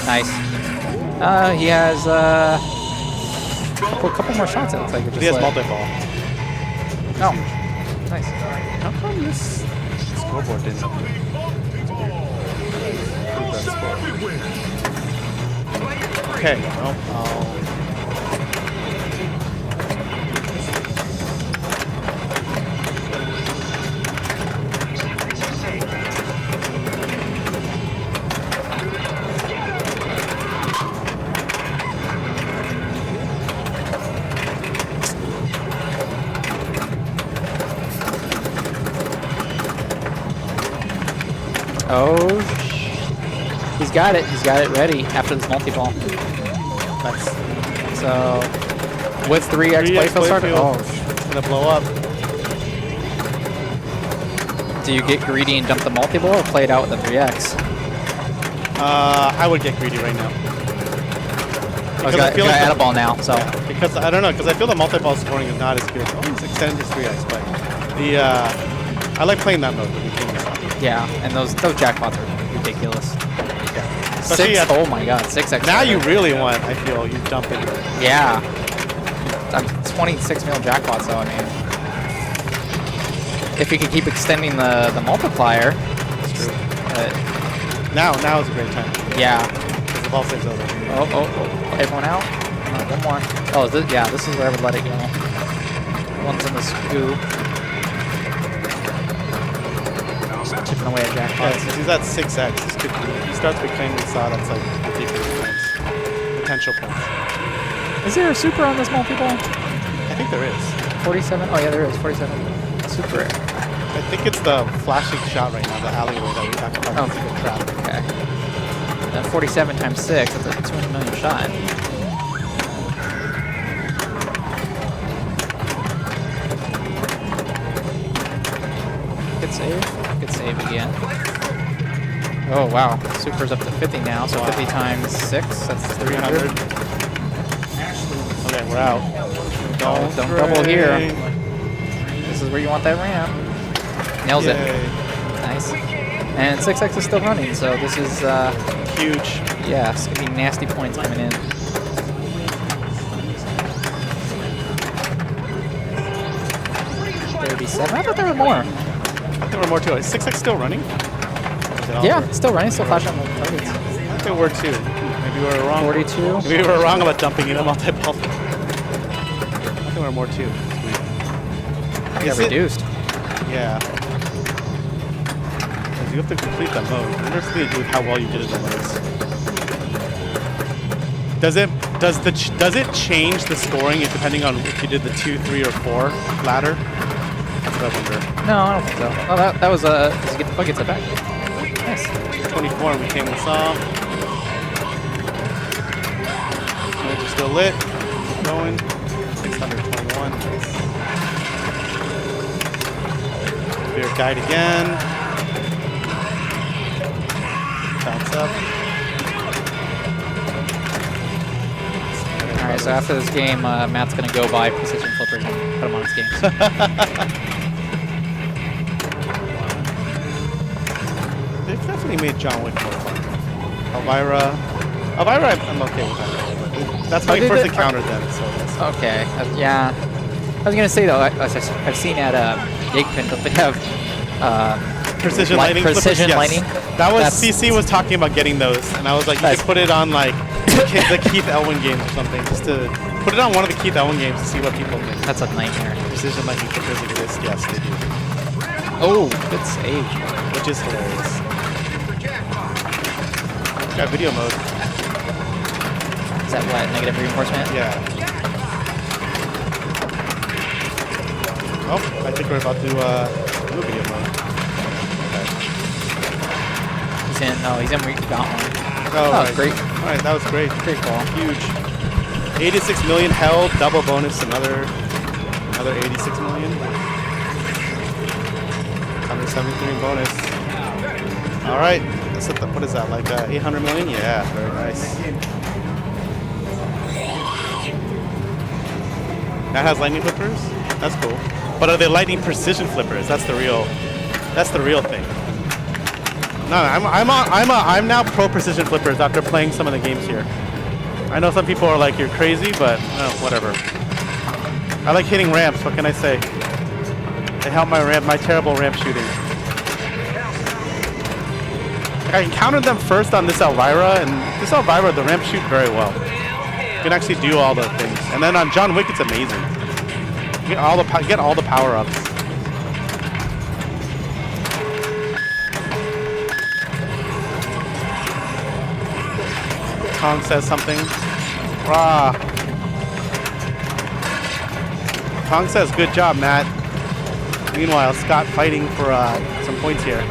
Nice. He has a couple more shots, it looks like. He has multi-ball. Oh, nice. How come this scoreboard didn't update? Okay, well, Oh, he's got it. He's got it ready after this multi-ball. So, with 3x playfield started. Oh, it's gonna blow up. Do you get greedy and dump the multi-ball or play it out with the 3x? I would get greedy right now. I feel like add a ball now, so. Yeah, because I don't know, because I feel the multi-ball scoring is not as good. Oh, it's extended to 3x, but the I like playing that mode with the King. Yeah, and those jackpots are ridiculous. Yeah. Six, oh my god, 6x. Now you really want, I feel, you dump it. Yeah. 26 mil jackpots though, I mean. If you could keep extending the multiplier. That's true. Now is a great time. Yeah. Because the ball saves over. Oh, everyone out? One more. Oh, this is where I would let it go. One's in the scoop. Just chipping away at jackpots. Yeah, since he's at 6x, this could be, he starts becoming the saw that's like ridiculous points. Potential points. Is there a super on this multi-ball? I think there is. 47? Oh yeah, there is. 47. Super. I think it's the flashing shot right now, the alleyway that we talked about. Oh, It's a good trap. Okay. 47 times 6, that's a 200 million shot. Good save. Good save again. Oh wow, Super's up to 50 now, so 50 times 6, that's 300. Okay, we're out. Don't double here. This is where you want that ramp. Nails it. Nice. And 6x is still running, so this is huge. Yeah, it's gonna be nasty points coming in. 37. I thought there were more. I thought there were more too. Is 6x still running? Yeah, it's still running, still flashing on the targets. I think there were 2. Maybe we were wrong. 42. Maybe we were wrong about dumping in a multi-ball. I think there were more too. Yeah, reduced. Yeah. Because you have to complete that mode. I'm interested to do how well you did in the modes. Does it change the scoring depending on if you did the 2, 3, or 4 ladder? That's what I wonder. No, I don't think so. Oh, that was does he get the buckets back? Nice. 24 and we came and saw. Modes are still lit. Keep going. 621. Beer guide again. Bounce up. Alright, so after this game, Matt's gonna go buy precision flippers and put them on his games. They've definitely made John Wick more fun. Elvira, I'm okay with that. That's when I first encountered them. So okay, yeah. I was gonna say though, I've seen at Yigpin, don't they have precision lightning? Precision lightning. That was CC was talking about getting those, and I was like, you could put it on like the Keith Elwin games or something, just to put it on one of the Keith Elwin games to see what people think. That's a nightmare. Precision lightning flippers exist. Yes, they do. Oh, good save. Which is hilarious. Got video mode. Is that what, negative reinforcement? Yeah. Oh, I think we're about to do video mode. Okay. He's in, we got one. Oh, right. Great. Alright, that was great. Great call. Huge. 86 million held, double bonus, another 86 million. 173 bonus. Alright, what is that, like 800 million? Yeah, very nice. That has lightning flippers? That's cool. But are they lightning precision flippers? That's the real thing. No, I'm now pro precision flippers after playing some of the games here. I know some people are like, you're crazy, but no, whatever. I like hitting ramps, what can I say? They help my terrible ramp shooting. I encountered them first on this Elvira, and this Elvira, the ramp shoot very well. You can actually do all the things. And then on John Wick, it's amazing. You get all the power-ups. Kong says something. Rah. Kong says, good job, Matt. Meanwhile, Scott fighting for some points here.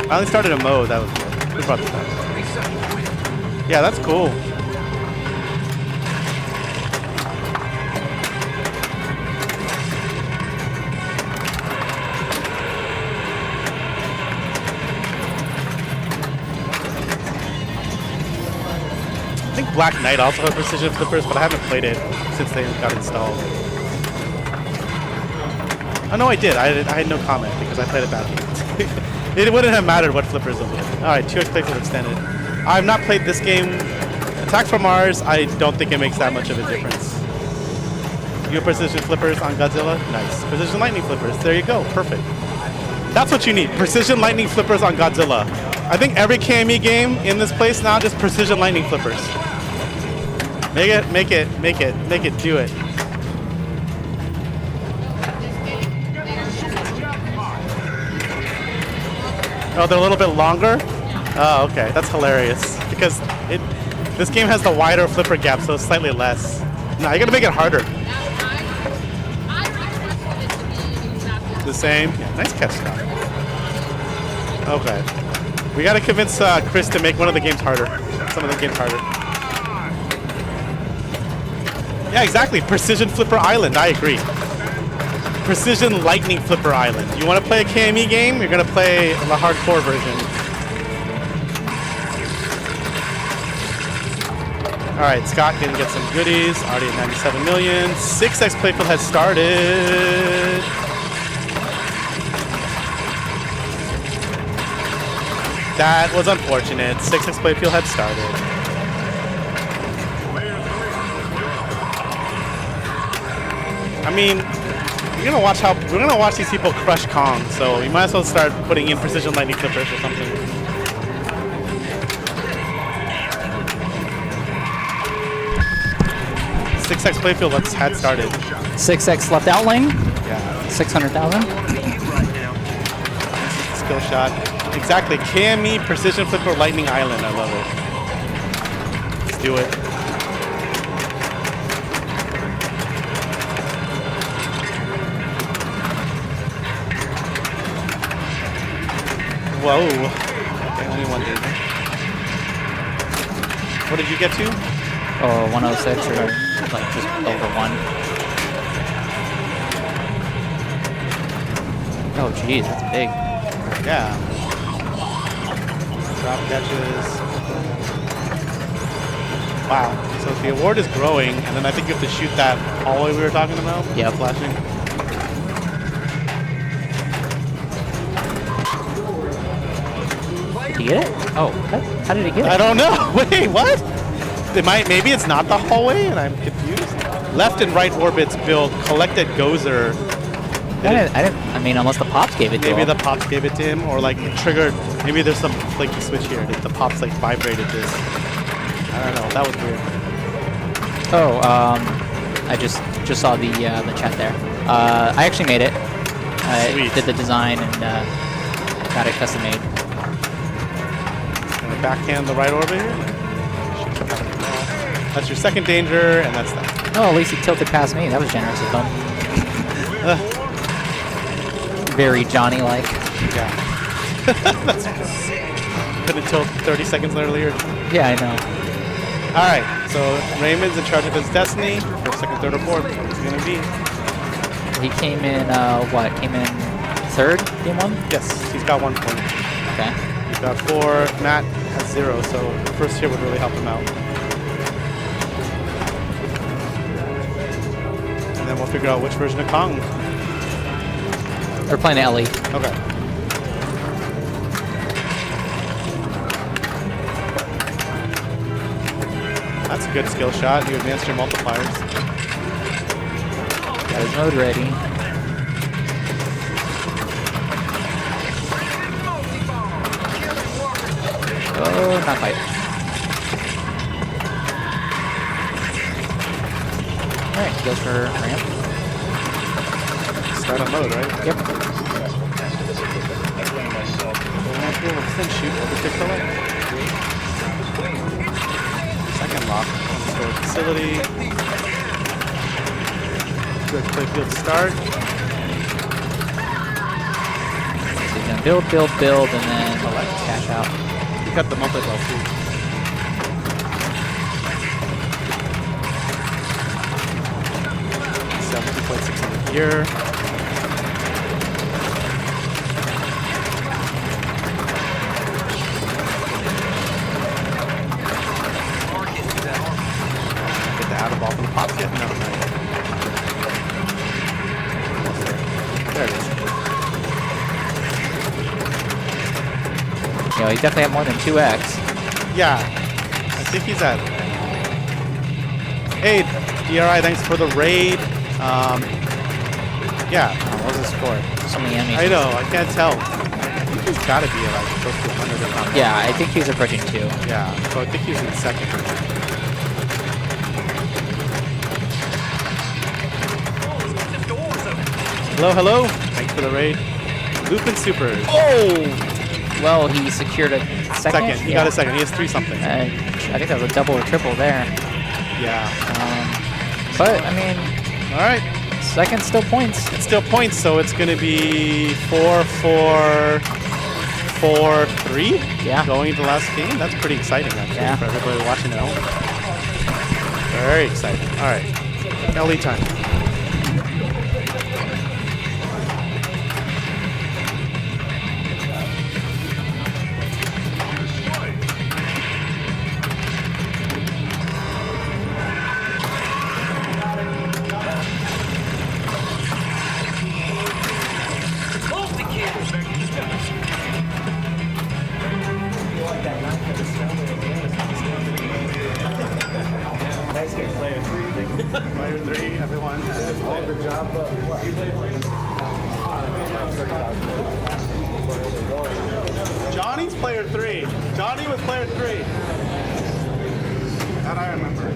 I only started a mode. That was good. Who brought this up? Yeah, that's cool. Black Knight also has precision flippers, but I haven't played it since they got installed. Oh no, I did. I had no comment because I played it badly. It wouldn't have mattered what flippers it was. All right, 2x playfield extended. I've not played this game. Attack from Mars, I don't think it makes that much of a difference. You have precision flippers on Godzilla? Nice. Precision lightning flippers. There you go. Perfect. That's what you need. Precision lightning flippers on Godzilla. I think every KME game in this place now just precision lightning flippers. Make it, do it. Oh, they're a little bit longer? Oh, okay. That's hilarious. Because this game has the wider flipper gap, so it's slightly less. No, you gotta make it harder. The same? Yeah, nice catch, Scott. Okay. We gotta convince Chris to make one of the games harder. Some of the games harder. Yeah, exactly. Precision Flipper Island. I agree. Precision Lightning Flipper Island. You want to play a KME game? You're going to play the hardcore version. All right, Scott can get some goodies. Already at 97 million. 6x playfield has started. That was unfortunate. 6x playfield had started. I mean, we're gonna watch these people crush Kong, so we might as well start putting in precision lightning flippers or something. Six X playfield had started. 6x left out lane. Yeah. 600,000. Skill shot. Exactly. KME precision flipper lightning island. I love it. Let's do it. Whoa. Okay, only one did. What did you get to? Oh, 106 or like just over 1. Oh, geez, that's big. Yeah. Drop catches. Wow. So the award is growing, and then I think you have to shoot that hallway we were talking about. Yeah. Flashing. Did he get it? Oh, how did he get it? I don't know. Wait, what? Maybe it's not the hallway, and I'm confused. Left and right orbits build collected Gozer. I mean, unless the pops gave it to him. Maybe the pops gave it to him, or like it triggered. Maybe there's some flaky switch here. The pops like vibrated this. I don't know. That was weird. Oh, I just saw the chat there. I actually made it. I did the design and got it custom made. Gonna backhand the right orbit here. That's your second danger, and that's that. Oh, at least he tilted past me. That was generous of him. Very Johnny-like. Yeah. That's couldn't tilt 30 seconds earlier. Yeah, I know. All right, so Raymond's in charge of his destiny. First, second, third, or fourth. What's he gonna be? He came in, what? Came in third, game 1? Yes, he's got 1 point. Okay. He's got 4. Matt has 0, so the first here would really help him out. And then we'll figure out which version of Kong. We're playing Ellie. Okay. That's a good skill shot. You advanced your multipliers. Got his mode ready. Oh, not quite. Alright, he goes for ramp. Start on mode, right? Yep. Then shoot over to collect. Second lock. Storage facility. Good playfield start. So he's gonna build, and then cash out. You got the multi-ball too. $17.6 here. popped yet? No. Not yet. There it is. You know, he definitely had more than 2x. Yeah. I think he's at. Hey, DRI, thanks for the raid. Yeah. What's the score? So many enemies. I know. I can't tell. I think he's got to be like close to 100 if not more. Yeah, I think he's approaching 2. Yeah. So I think he's in second. Hello, hello. Thanks for the raid. Lupin Super. Oh! Well, he secured a second. He got a second. He has 3 something. I think that was a double or triple there. Yeah. But, I mean... All right. Second still points. It's still points, so it's going to be 4-4-4-3. Yeah. Going into the last game. That's pretty exciting, actually, for everybody watching at home. Very exciting. All right. LE time. Player 3, everyone. Good job. Johnny's player 3. Johnny was player 3. That I remember.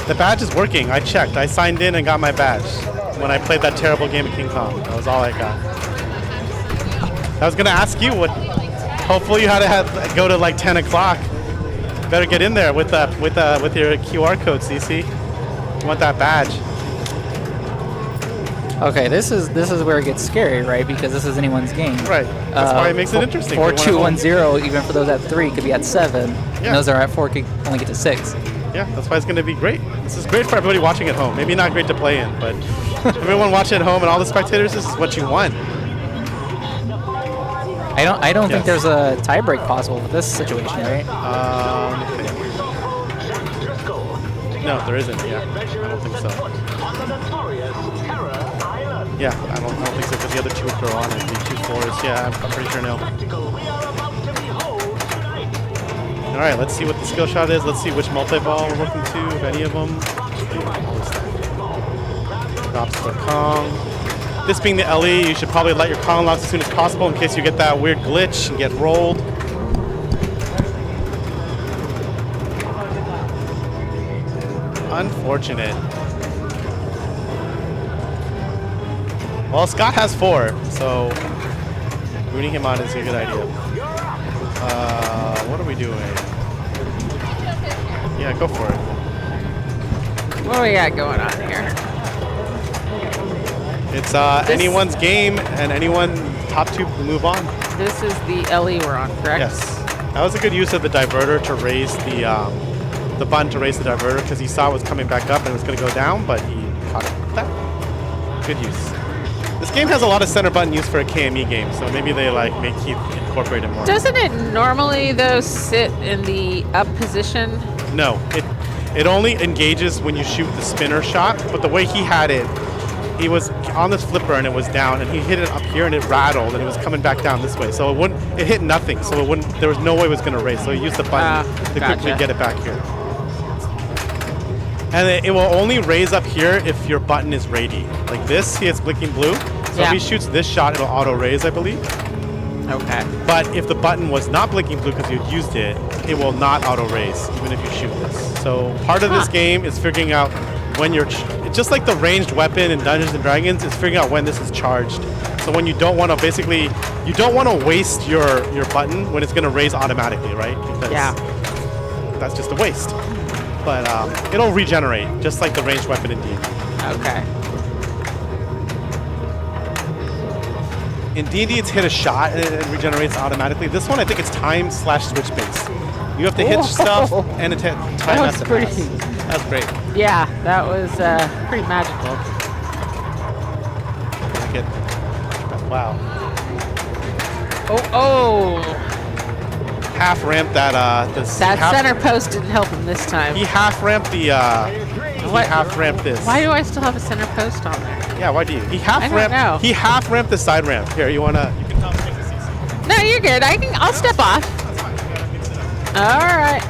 The badge is working. I checked. I signed in and got my badge when I played that terrible game of King Kong. That was all I got. I was gonna ask you what. Hopefully you had to go to like 10 o'clock. Better get in there with your QR code, CC. You want that badge? Okay, this is where it gets scary, right? Because this is anyone's game. Right. That's why it makes it interesting. 4, 2, 1, 0. Even for those at 3, could be at 7. Yeah. And those are at 4 could only get to 6. Yeah, that's why it's going to be great. This is great for everybody watching at home. Maybe not great to play in, but everyone watching at home and all the spectators, this is what you want. I don't think there's a tiebreak possible with this situation, right? No, there isn't. Yeah, I don't think so. Yeah, I don't think so because the other 2 would throw on it. The 2 4s. Yeah, I'm pretty sure no. All right, let's see what the skill shot is. Let's see which multi-ball we're working to, if any of them. Drops for Kong. This being the LE, you should probably let your Kong locks as soon as possible in case you get that weird glitch and get rolled. Unfortunate. Well, Scott has 4, so rooting him on is a good idea. What are we doing? Yeah, go for it. What do we got going on here? It's anyone's game, and anyone top 2 move on. This is the LE we're on, correct? Yes. That was a good use of the diverter to raise the button to raise the diverter because he saw it was coming back up and it was going to go down, but he caught it with that. Good use. This game has a lot of center button use for a KME game, so maybe they may keep incorporate it more. Doesn't it normally though sit in the up position? No, it only engages when you shoot the spinner shot, but the way he had it, he was on this flipper and it was down, and he hit it up here and it rattled and it was coming back down this way. So it hit nothing, so there was no way it was going to race. So he used the button to quickly get it back here. And it will only raise up here if your button is ready. Like this, see it's blinking blue. So if he shoots this shot, it'll auto raise, I believe. Okay. But if the button was not blinking blue because you'd used it, it will not auto raise even if you shoot this. So part of this game is figuring out when you're, it's just like the ranged weapon in Dungeons and Dragons, it's figuring out when this is charged. So when you don't want to basically, you don't want to waste your button when it's going to raise automatically, right? Because that's just a waste. But it'll regenerate, just like the ranged weapon in D&D. Okay. In D&D, it's hit a shot and it regenerates automatically. This one, I think it's time/switch based. You have to hit stuff and it time has to pass. That's great. Yeah, that was pretty magical. Like it. Wow. Oh. Half ramped that. That center post didn't help him this time. He half ramped the. Half ramped this. Why do I still have a center post on there? Yeah, why do you? He half I don't ramped. know. He half ramped the side ramp. Here, you wanna? You can take the CC. No, you're good. I'll step off. That's fine. You gotta mix it up. All right.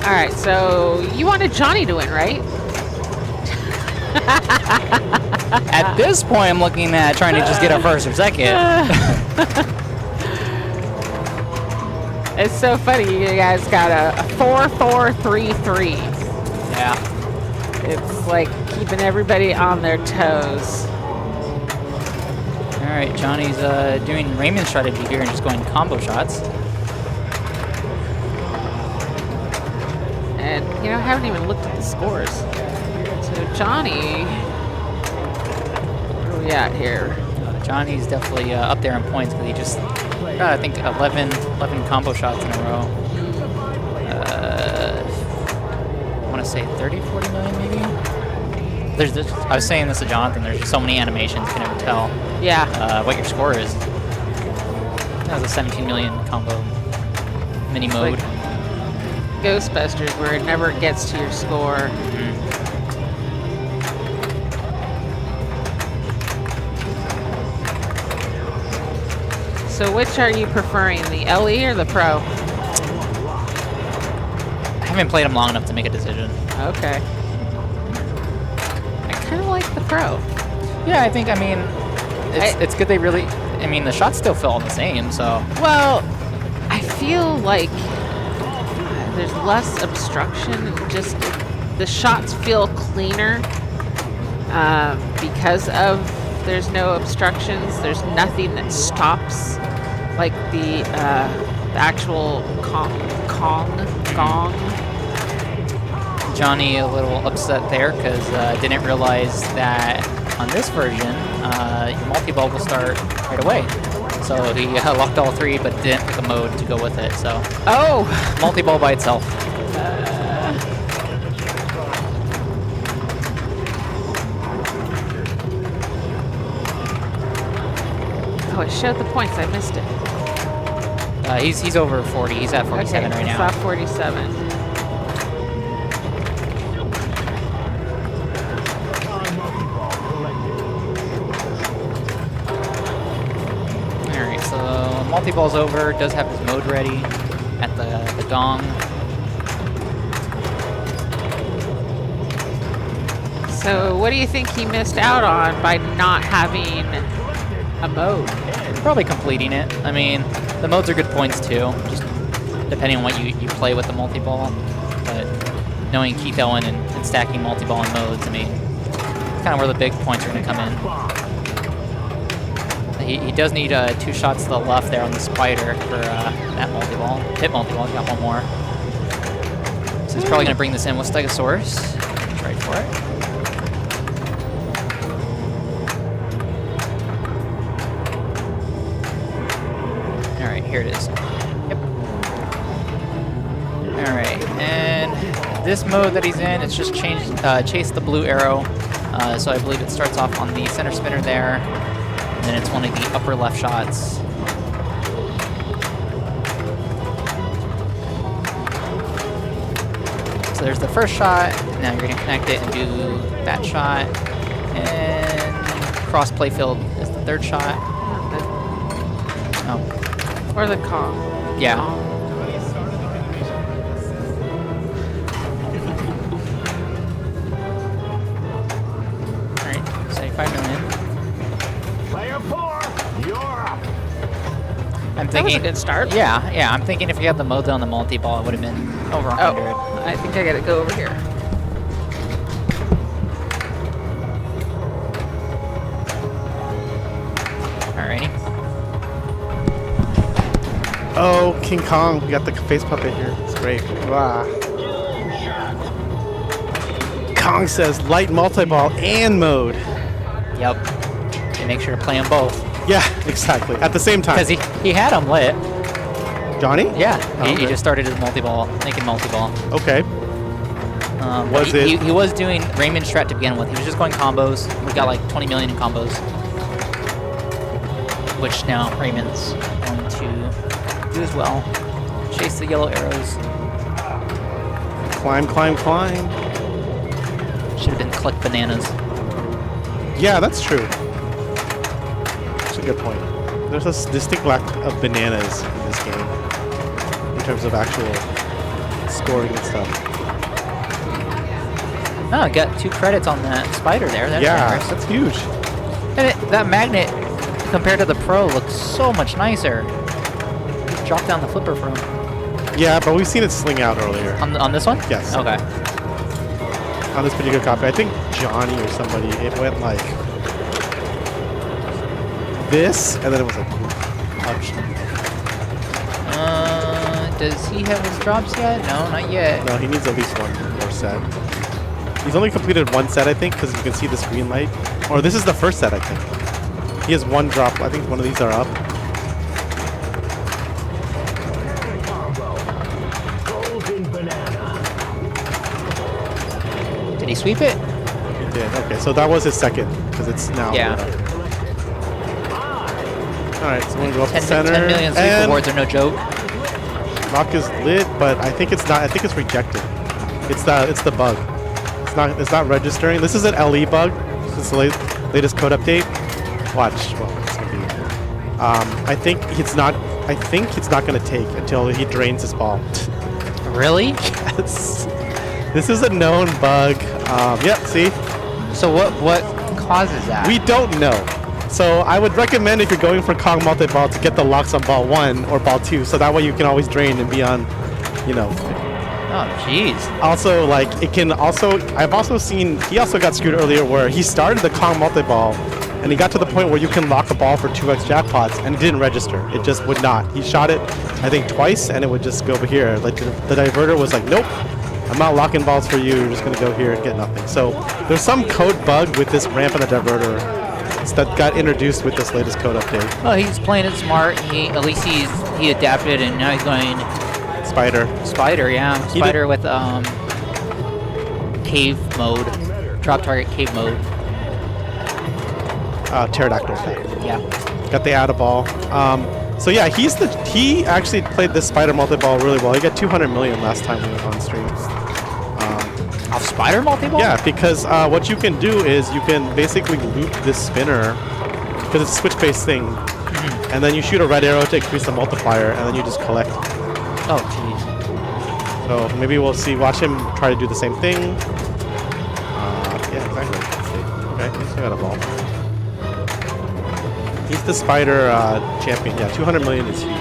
All right, so you wanted Johnny to win, right? At this point, I'm looking at trying to just get a first or second. It's so funny. You guys got a 4-4-3-3. Yeah. It's like keeping everybody on their toes. All right, Johnny's doing Raymond's strategy here and just going combo shots. And, you know, I haven't even looked at the scores. So, Johnny, where are we at here? Johnny's definitely up there in points because he just got, I think, 11 combo shots in a row. I want to say 30, 40 million maybe? I was saying this to Jonathan, there's just so many animations, you can never tell what your score is. That was a 17 million combo mini mode. Like Ghostbusters, where it never gets to your score. So which are you preferring, the LE or the Pro? I haven't played them long enough to make a decision. Okay. I kind of like the Pro. Yeah, I think, I mean, it's good they really, I mean, the shots still feel all the same, so. Well, I feel like there's less obstruction and just the shots feel cleaner because of there's no obstructions. There's nothing that stops like the actual gong. Johnny a little upset there because didn't realize that on this version your multi-ball will start right away. So he locked all three but didn't pick a mode to go with it. So multi-ball by itself. Oh, it showed the points. I missed it. He's over 40. He's at 47 right now. He's at 47. Alright, so multi-ball's over. Does have his mode ready at the gong. So what do you think he missed out on by not having a mode? Probably completing it. I mean, the modes are good points too, just depending on what you play with the multi-ball. But knowing Keith Owen and stacking multi-ball and modes, I mean, it's kind of where the big points are going to come in. He does need 2 shots to the left there on the spider for that multi-ball. Hit multi-ball, he's got one more. So he's probably going to bring this in with Stegosaurus. Try for it. Here it is. Yep. Alright, and this mode that he's in, it's just chase the blue arrow. So I believe it starts off on the center spinner there, and then it's one of the upper left shots. So there's the first shot, now you're going to connect it and do that shot, and cross playfield is the third shot. Oh, Or the Kong. yeah. All right, 75 million. Player 4, you're up. I'm That was thinking. a good start. Yeah. I'm thinking if you had the mode on the multi-ball, it would have been over 100. Oh, I think I gotta go over here. Alrighty. Oh, King Kong. We got the face puppet here. It's great. Wow. Kong says light multi-ball and mode. Yep. And make sure to play them both. Yeah, exactly. At the same time. Because he had them lit. Johnny? Yeah. Oh, He okay. just started his multi-ball, making multi-ball. Okay. But Was it- He was doing Raymond Strat to begin with. He was just going combos. We got like 20 million in combos. Which now Raymond's going to do as well. Chase the yellow arrows. Climb, climb, climb. Should have been collect bananas. Yeah, that's true. That's a good point. There's a distinct lack of bananas in this game in terms of actual scoring and stuff. Oh, I got 2 credits on that spider there. That's Yeah, nice. that's huge. And that magnet, compared to the Pro, looks so much nicer. Just drop down the flipper for him. Yeah, but we've seen it sling out earlier. On this one? Yes. Okay. On this particular copy. I think Johnny or somebody, it went like this, and then it was like, ouch. Does he have his drops yet? No, not yet. No, he needs at least one more set. He's only completed one set, I think, because you can see this green light. Or this is the first set, I think. He has one drop. I think one of these are up. Golden banana. Did he sweep it? He did. Okay, so that was his second, because it's now. Yeah. All right, so we're gonna go up the 10 center. 10 million sweep and awards are no joke. Lock is lit, but I think it's not. I think it's rejected. It's the bug. It's not registering. This is an LE bug. This is the latest code update. Watch. Well, it's gonna be. I think it's not gonna take until he drains his ball. Really? Yes. This is a known bug. Yep. See. So what causes that? We don't know. So I would recommend if you're going for Kong multi-ball to get the locks on ball 1 or ball 2, so that way you can always drain and be on, you know. Oh, jeez. Also, like, it can also, I've also seen, he also got screwed earlier where he started the Kong multi-ball and he got to the point where you can lock a ball for 2x jackpots and it didn't register. It just would not. He shot it, I think, twice and it would just go over here. Like, the diverter was like, nope, I'm not locking balls for you. You're just going to go here and get nothing. So there's some code bug with this ramp and the diverter that got introduced with this latest code update. Well, he's playing it smart. He adapted, and now he's going Spider, yeah, Spider with cave mode, drop target cave mode. Pterodactyl. Yeah. Got the out of ball. So yeah, he actually played this Spider multi-ball really well. He got 200 million last time we were on stream. Off Spider multi-ball? Yeah, because what you can do is you can basically loop this spinner, because it's a switch-based thing, and then you shoot a red arrow to increase the multiplier, and then you just collect. Oh, jeez. So maybe we'll see. Watch him try to do the same thing. Yeah, exactly. Okay, he's got a ball. He's the Spider champion. Yeah, 200 million is huge.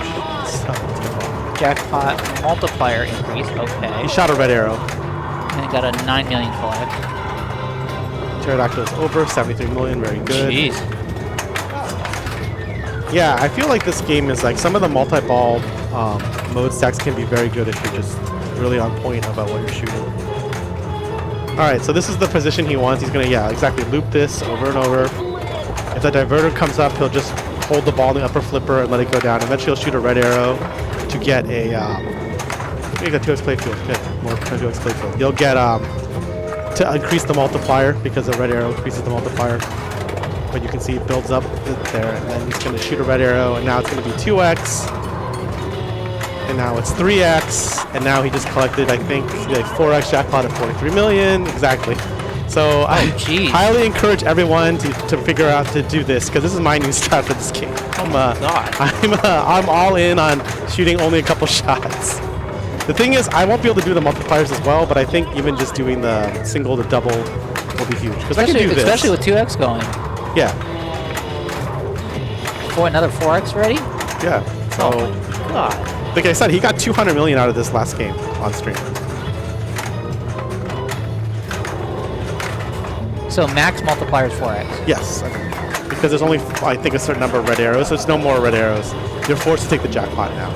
Jackpot multiplier increase. Okay. He shot a red arrow. And got a 9 million collect. Pterodactyl is over, 73 million, very good. Jeez. Yeah, I feel like this game is like some of the multi-ball mode stacks can be very good if you're just really on point about what you're shooting. Alright, so this is the position he wants. He's gonna, yeah, exactly, loop this over and over. If the diverter comes up, he'll just hold the ball in the upper flipper and let it go down. Eventually he'll shoot a red arrow to get a, you got 2x playfield, good, more 2x playfield. You'll get, to increase the multiplier, because the red arrow increases the multiplier. But you can see it builds up there, and then he's gonna shoot a red arrow, and now it's gonna be 2x. And now it's 3x, and now he just collected, I think, like 4x jackpot at 43 million, exactly. So I jeez. highly encourage everyone to figure out to do this because this is my new strat for this game. I'm all in on shooting only a couple shots. The thing is, I won't be able to do the multipliers as well, but I think even just doing the single to double will be huge because I can do this. Especially with 2x going. Yeah. For another 4x already? Yeah. So, God. like I said, he got 200 million out of this last game on stream. So max multiplier is 4x. Yes, because there's only, I think, a certain number of red arrows. So it's no more red arrows. You're forced to take the jackpot now.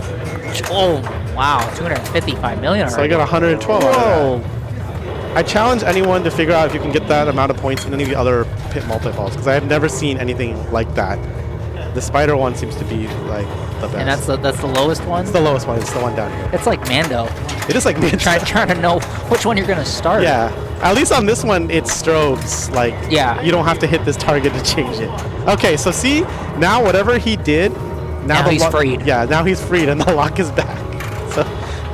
Oh, wow. 255 million already. So I got 112 out of that. I challenge anyone to figure out if you can get that amount of points in any of the other pit multi-balls, because I have never seen anything like that. The spider one seems to be like the best. And that's the lowest one? It's the lowest one. It's the one down here. It's like Mando. It is like Mando. Trying to know which one you're going to start. Yeah. At least on this one, it strobes. Like, yeah. You don't have to hit this target to change it. Okay, so see, now whatever he did, now he's freed. Yeah, now he's freed and the lock is back. So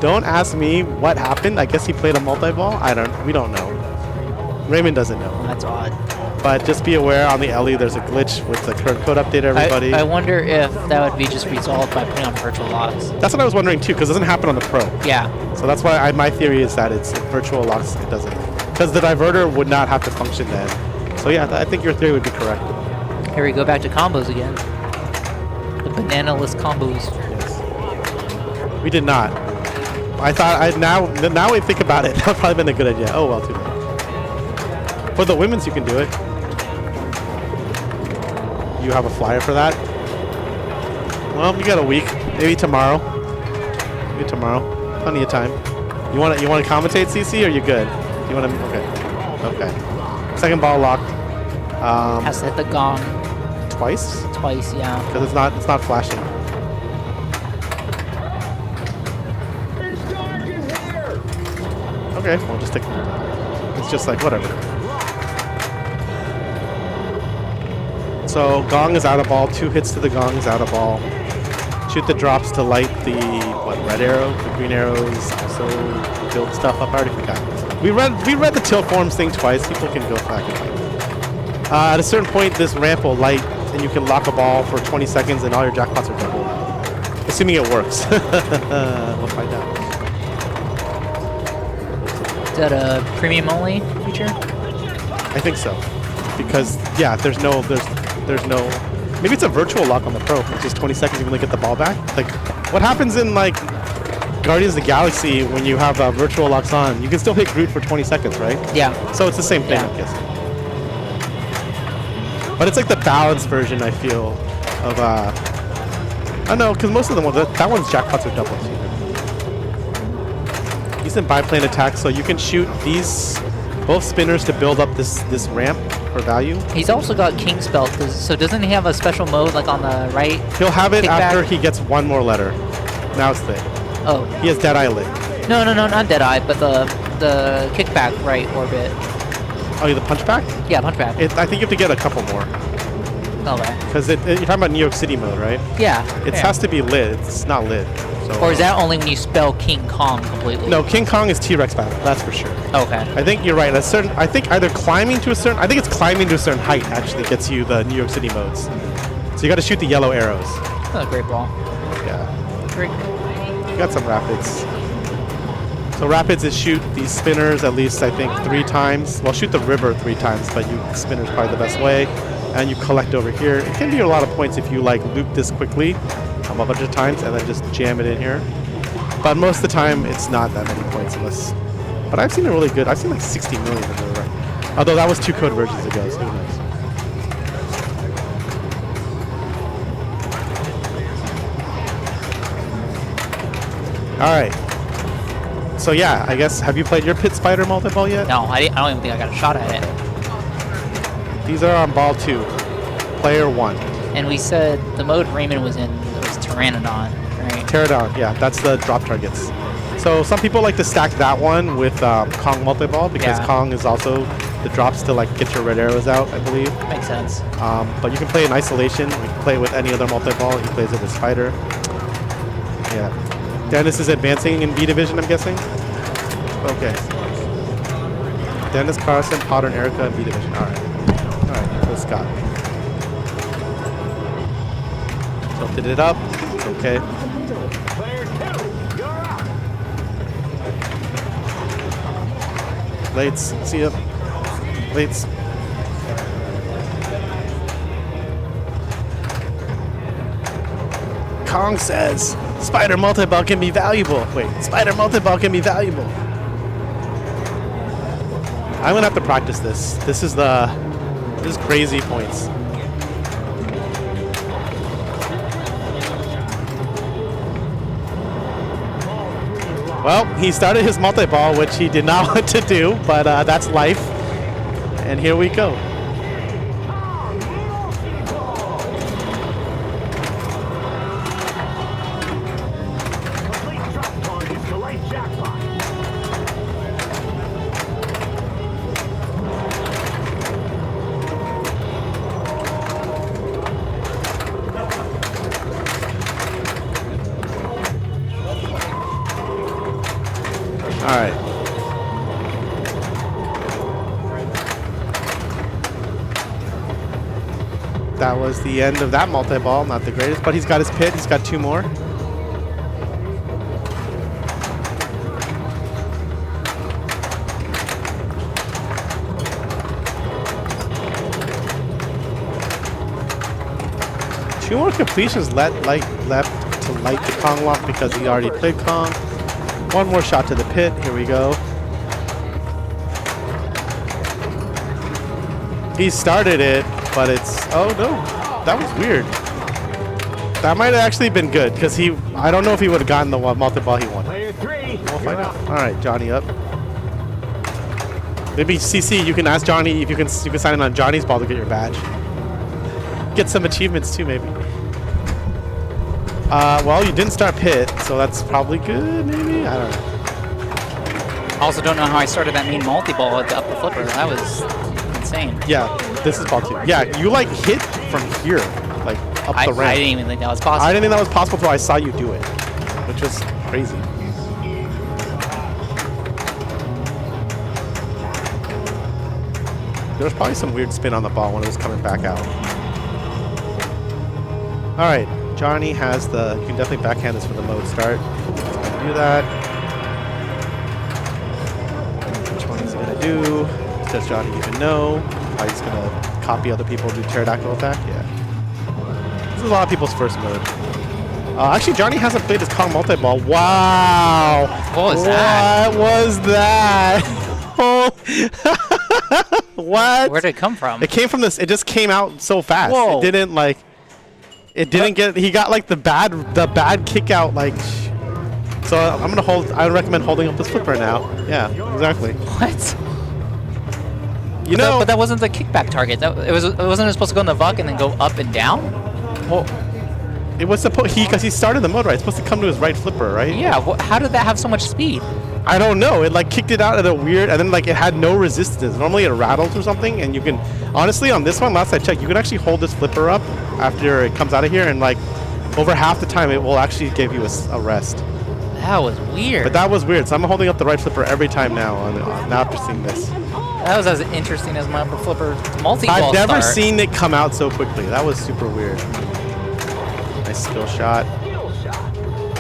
don't ask me what happened. I guess he played a multi-ball. We don't know. Raymond doesn't know. That's odd. But just be aware on the Ellie, there's a glitch with the current code update, everybody. I wonder if that would be just resolved by putting on virtual locks. That's what I was wondering too, because it doesn't happen on the Pro. Yeah. So that's why my theory is that it's virtual locks. It doesn't, because the diverter would not have to function then. So yeah, I think your theory would be correct. Here we go back to combos again. The banana-less combos. Yes. We did not. I thought now we think about it, that would probably been a good idea. Oh well, too late. For the women's, you can do it. You have a flyer for that? Well, you got a week. Maybe tomorrow. Maybe tomorrow. Plenty of time. You want to commentate, CC, or you good? You want to? Okay. Second ball lock. Has to hit the gong. Twice? Twice, yeah. Because it's not flashing. Okay, we'll just take. It's just like whatever. So gong is out of ball. 2 hits to the gong is out of ball. Shoot the drops to light the red arrow. The green arrows also build stuff up. I already forgot. We read the till forms thing twice. People can go back and find it. At a certain point, this ramp will light, and you can lock a ball for 20 seconds, and all your jackpots are double. Assuming it works. We'll find out. Is that a premium only feature? I think so, because yeah, there's no. Maybe it's a virtual lock on the Pro. It's just 20 seconds. You can get the ball back. Like, what happens in like Guardians of the Galaxy when you have virtual locks on? You can still hit Groot for 20 seconds, right? Yeah. So it's the same thing, Yeah. I'm guessing. But it's like the balanced version, I feel, of I don't know, because most of them, that one's jackpots are double too. Decent biplane attack, so you can shoot these both spinners to build up this ramp for value. He's also got King Spell, so doesn't he have a special mode like on the right? He'll have it Kickback? after he gets one more letter. Now it's thick. Oh. He has Deadeye Lit. No, not Deadeye, but the kickback right orbit. Oh, the punchback? Yeah, punchback. I think you have to get a couple more. Okay. Because you're talking about New York City mode, right? Yeah. It has to be lit. It's not lit. So, Or is that only when you spell King Kong completely? No, King Kong is T-Rex battle. That's for sure. Okay. I think you're right. I think either climbing to a certain. I think it's climbing to a certain height actually gets you the New York City modes. So you got to shoot the yellow arrows. That's a great ball. Yeah. Great. You got some rapids. So rapids is shoot these spinners at least I think 3 times. Well, shoot the river 3 times, but spinner's probably the best way. And you collect over here. It can be a lot of points if you like loop this quickly a bunch of times and then just jam it in here. But most of the time it's not that many points unless. But I've seen it really good. I've seen like 60 million in the right. Although that was 2 code versions ago, so who knows. All right. So yeah, I guess have you played your Pit Spider multi-ball yet? No, I don't even think I got a shot at it. These are on ball 2, player 1. And we said the mode Raymond was in was Pteranodon, right? Pteranodon, yeah, that's the drop targets. So some people like to stack that one with Kong multi-ball because Kong is also the drops to like get your red arrows out, I believe. Makes sense. But you can play in isolation. You can play with any other multi-ball. He plays it with Spider. Yeah. Dennis is advancing in B Division, I'm guessing? Okay. Dennis Carson, Potter, and Erica in B Division. All right. All right, Chris Scott. Tilted it up. It's okay. Lates, see ya. Lates. Kong says, Spider multi-ball can be valuable. Wait, Spider multi-ball can be valuable. I'm gonna have to practice this. This is crazy points. Well, he started his multi-ball, which he did not want to do, but that's life. And here we go. All right. That was the end of that multi-ball. Not the greatest, but he's got his pit. He's got 2 more. Two more completions left to light the Kong lock because he already played Kong. One more shot to the pit. Here we go. He started it, but it's... Oh, no. That was weird. That might have actually been good, because I don't know if he would have gotten the multi-ball he wanted. We'll find out. All right, Johnny up. Maybe CC, you can ask Johnny if you can sign in on Johnny's ball to get your badge. Get some achievements, too, maybe. Well, you didn't start pit, so that's probably good, maybe? I don't know. I also don't know how I started that mean multi-ball up the flipper. That was insane. Yeah, this is ball 2. Yeah, you like hit from here, like up the ramp. I didn't even think that was possible. I didn't think that was possible until I saw you do it, which was crazy. There was probably some weird spin on the ball when it was coming back out. All right. Johnny has the, you can definitely backhand this for the mode start. He's gonna do that. Which one is he gonna do? Does Johnny even know? Probably just gonna copy other people and do pterodactyl attack? Yeah. This is a lot of people's first mode. Actually, Johnny hasn't played his Kong multi-ball. Wow! What was that? What was that? What? Where did it come from? It came from this, it just came out so fast. Whoa. It didn't like... It didn't get. He got like the bad kick out. Like, so I'm gonna hold. I would recommend holding up this flipper now. Yeah, exactly. What? You know, but that wasn't the kickback target. It wasn't supposed to go in the VUC and then go up and down. Well, it was supposed because he started the mode right. It's supposed to come to his right flipper, right? Yeah. How did that have so much speed? I don't know. It like kicked it out at a weird, and then like it had no resistance. Normally it rattles or something, and you can honestly on this one, last I checked, you can actually hold this flipper up after it comes out of here, and like over half the time it will actually give you a rest. That was weird. But that was weird. So I'm holding up the right flipper every time now. Now after seeing this. That was as interesting as my upper flipper multi-ball I've never start. seen it come out so quickly. That was super weird. Nice skill shot.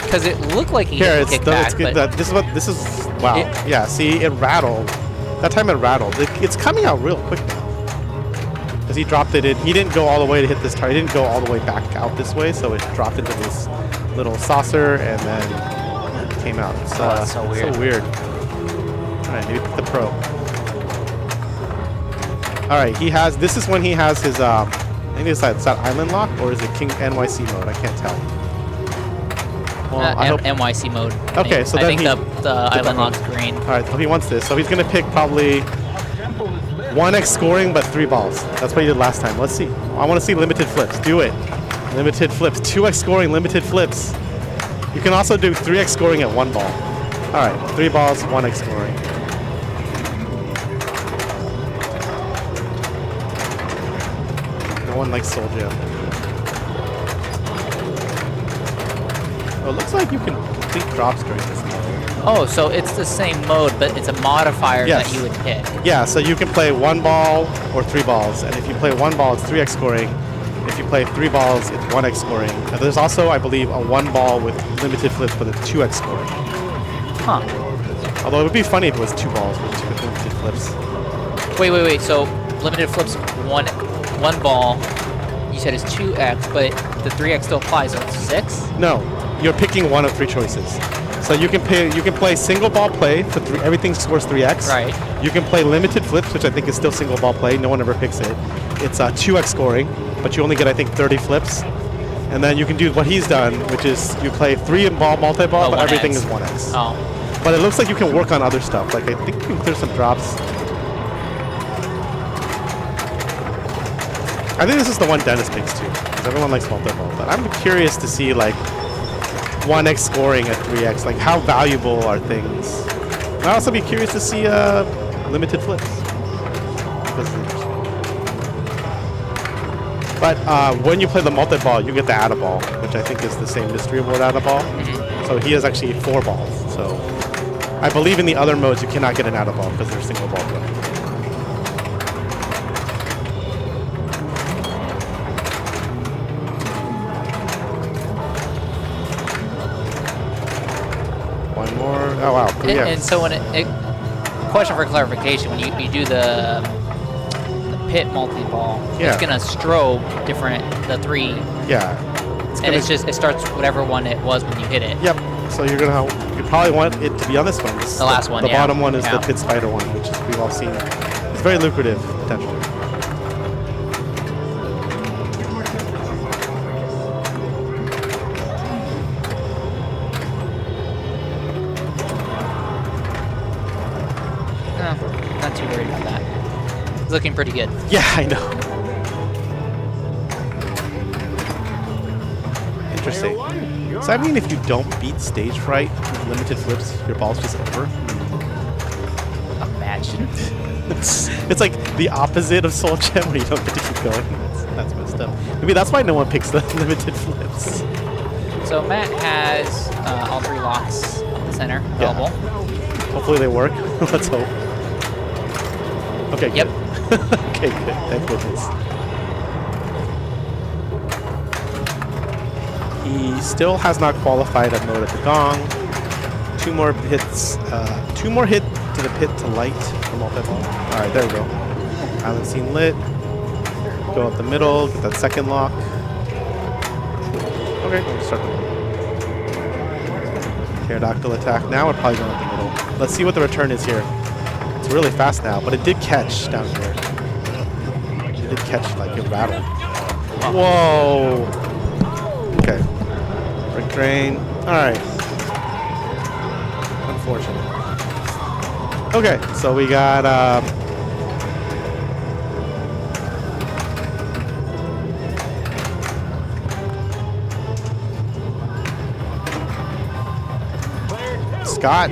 Because it looked like he Here, hit it's the kickback, it's good. but This is wow. Yeah, see, it rattled. That time it rattled. It's coming out real quick now. Because he dropped it in. He didn't go all the way to hit this target. He didn't go all the way back out this way, so it dropped into this little saucer and then it came out. It's, that's so weird. So weird. All right, maybe pick the pro. All right, he has. This is when he has his. I think it's that island lock, or is it King NYC mode? I can't tell. Well, I hope NYC mode. Okay, so I then think the island lock's green. All right, so he wants this. So he's gonna pick probably 1x scoring, but 3 balls. That's what he did last time. Let's see. I want to see limited flips. Do it. Limited flips. 2x scoring, limited flips. You can also do 3x scoring at 1 ball. All right, 3 balls, 1x scoring. No one likes Soul Gem. Oh, it looks like you can complete drops during this mode. Oh, so it's the same mode, but it's a modifier Yes. that you would pick. Yeah, so you can play 1 ball or 3 balls, and if you play 1 ball, it's 3x scoring. If you play 3 balls, it's 1x scoring. And there's also, I believe, a 1 ball with limited flips with a 2x scoring. Huh. Although it would be funny if it was 2 balls with 2 limited flips. Wait. So limited flips one ball. You said it's 2x, but the 3x still applies, so it's 6. No, you're picking one of 3 choices. So you can play single ball play for 3. Everything scores 3x. Right. You can play limited flips, which I think is still single ball play. No one ever picks it. It's 2x scoring, but you only get I think 30 flips. And then you can do what he's done, which is you play 3 ball multi-ball, but 1x. everything is 1x. Oh. But it looks like you can work on other stuff. Like I think you can clear some drops. I think this is the one Dennis picks too, because everyone likes multi-ball. But I'm curious to see like 1x scoring at 3x. Like how valuable are things? I'd also be curious to see limited flips. But when you play the multi-ball, you get the add-a-ball, which I think is the same mystery award add-a-ball. So he has actually 4 balls. So I believe in the other modes you cannot get an add-a-ball because they're single ball play. One more. Oh wow. And so when question for clarification, when you do the pit multi-ball, Yeah. it's gonna strobe the 3. Yeah. And it starts whatever one it was when you hit it. Yep. So you probably want it to be on this one. The last one, The yeah. bottom one is Yeah. the pit spider one, which is, we've all seen. It's very lucrative potentially. No, not too worried about that. It's looking pretty good. Yeah, I know. Interesting. Does that mean if you don't beat stage fright with limited flips, your ball's just over? Imagine. It's like the opposite of Soul Gem where you don't get to keep going. That's messed up. Maybe that's why no one picks the limited flips. So Matt has all 3 locks on the center available. Hopefully they work. Let's hope. Okay, good. Yep. Okay, good. Thank goodness. He still has not qualified at mode at the gong. 2 more hits. 2 more hit to the pit to light for multi-ball. All right, there we go. Island scene lit. Go up the middle. Get that second lock. Okay, we'll start the middle. Pterodactyl attack. Now we're probably going up the middle. Let's see what the return is here. It's really fast now, but it did catch down here. It did catch, like, it rattled. Whoa! Okay. Brick drain. Alright. Unfortunate. Okay, so we got, Scott,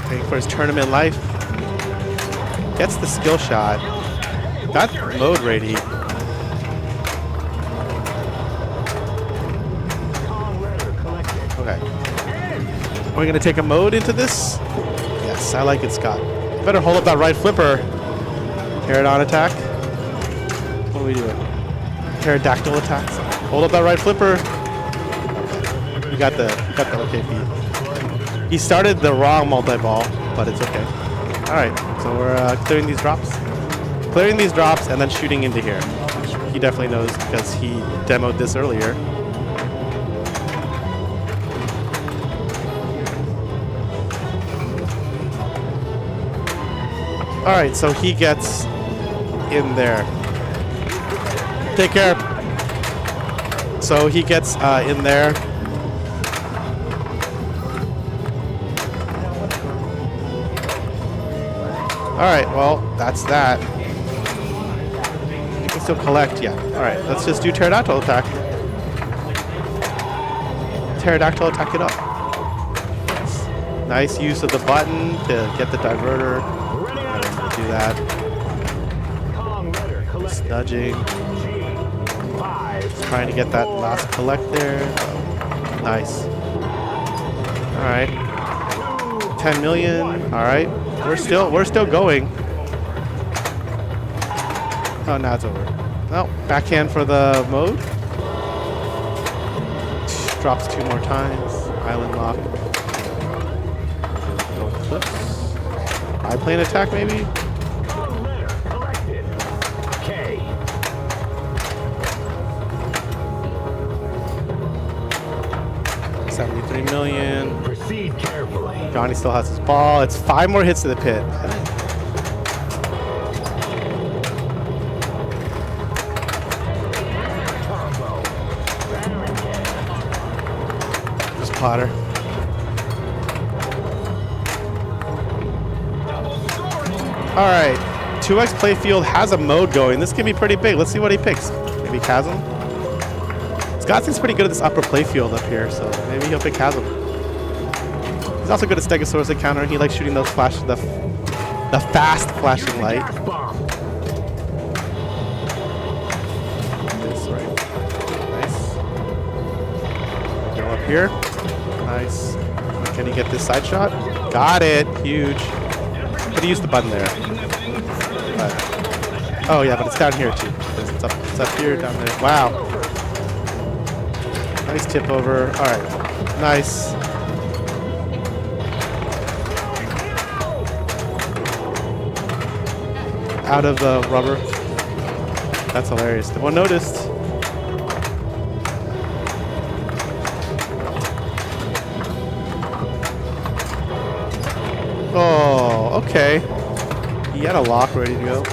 waiting for his tournament life. Gets the skill shot. Got mode ready. Okay. Are we gonna take a mode into this? Yes, I like it, Scott. Better hold up that right flipper. Pterodon attack. What are we doing? Pterodactyl attacks. Hold up that right flipper. Okay. You got the okay feed. He started the wrong multi-ball, but it's okay. All right, so we're clearing these drops. Clearing these drops and then shooting into here. Which he definitely knows because he demoed this earlier. All right, so he gets in there. Take care. So he gets in there. All right, well, that's that. You can still collect, yeah. All right, let's just do Pterodactyl attack. Pterodactyl attack it up. Nice use of the button to get the diverter. I'm going to do that. Just nudging. Just trying to get that last collect there. Nice. All right. 10 million. All right, we're still going. Oh, now it's over. Oh, backhand for the mode. Drops 2 more times. Island lock. No clips. I play an attack maybe. 73 million. Proceed carefully. Johnny still has his ball. It's 5 more hits to the pit. Just Potter. All right. 2X Playfield has a mode going. This can be pretty big. Let's see what he picks. Maybe Chasm? Scott's pretty good at this upper playfield up here, so maybe he'll pick Chasm. He's also good at Stegosaurus at counter. He likes shooting those the fast flashing light. This right. Nice. Go up here. Nice. Can he get this side shot? Got it. Huge. But he used the button there. Oh yeah, but it's down here too. It's up here, down there. Wow. Nice tip over. All right. Nice. Out of the rubber. That's hilarious. No one noticed. Oh, okay. He had a lock ready to go.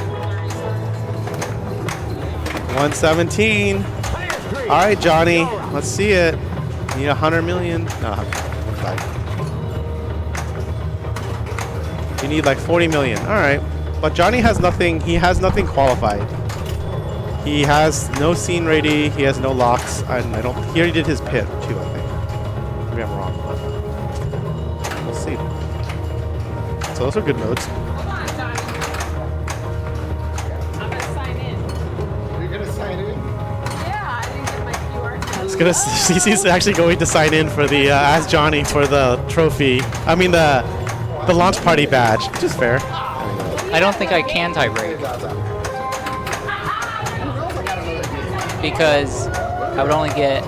117. All right, Johnny. Let's see it. Need 100 million. No, you need like 40 million. All right. But Johnny has nothing. He has nothing qualified. He has no scene ready. He has no locks. And I don't. He already did his pit too, I think. Maybe I'm wrong, but we'll see. So those are good modes. Hold on, Johnny. I'm gonna sign in. You're gonna sign in? Yeah, I didn't get my QR code. It's gonna. CC's actually going to sign in for the Ask Johnny for the trophy. I mean the launch party badge, which is fair. I don't think I can tie break because I would only get.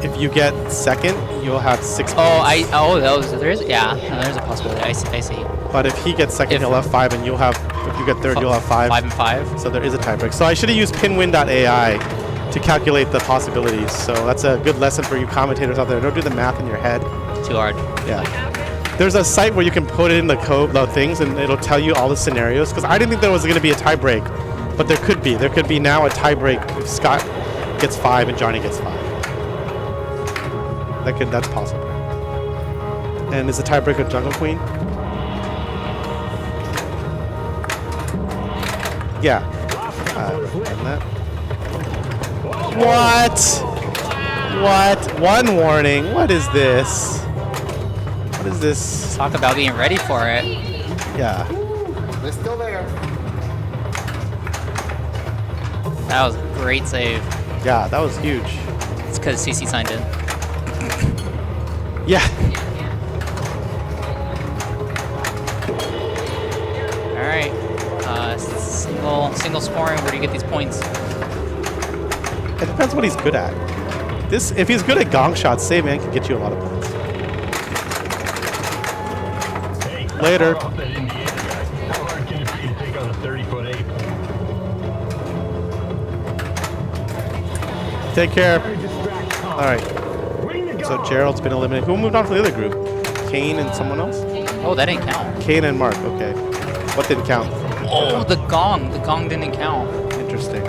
If you get second, you'll have 6 points. There's a possibility. I see. But if he gets second, he'll have 5, and you'll have. If you get third, you'll have 5. 5 and 5. So there is a tiebreak. So I should have used pinwin.ai to calculate the possibilities. So that's a good lesson for you commentators out there. Don't do the math in your head. Too hard. Yeah. There's a site where you can put in the code, the things, and it'll tell you all the scenarios. Because I didn't think there was going to be a tie break, but there could be. There could be now a tie break if Scott gets 5 and Johnny gets 5. That's possible. And is the tiebreaker Jungle Queen? Yeah. And that. What? One warning. What is this? What is this? Talk about being ready for it. Yeah. They're still there. That was a great save. Yeah, that was huge. It's because CC signed in. Yeah. All right. Single scoring. Where do you get these points? It depends what he's good at. If he's good at gong shots, Save Man can get you a lot of points. Later. How hard can it be to take on a 30-foot ape? Take care. All right. So Gerald's been eliminated. Who moved on from the other group? Kane and someone else? Oh, that didn't count. Kane and Mark. Okay. What didn't count? Oh, the gong. The gong didn't count. Interesting.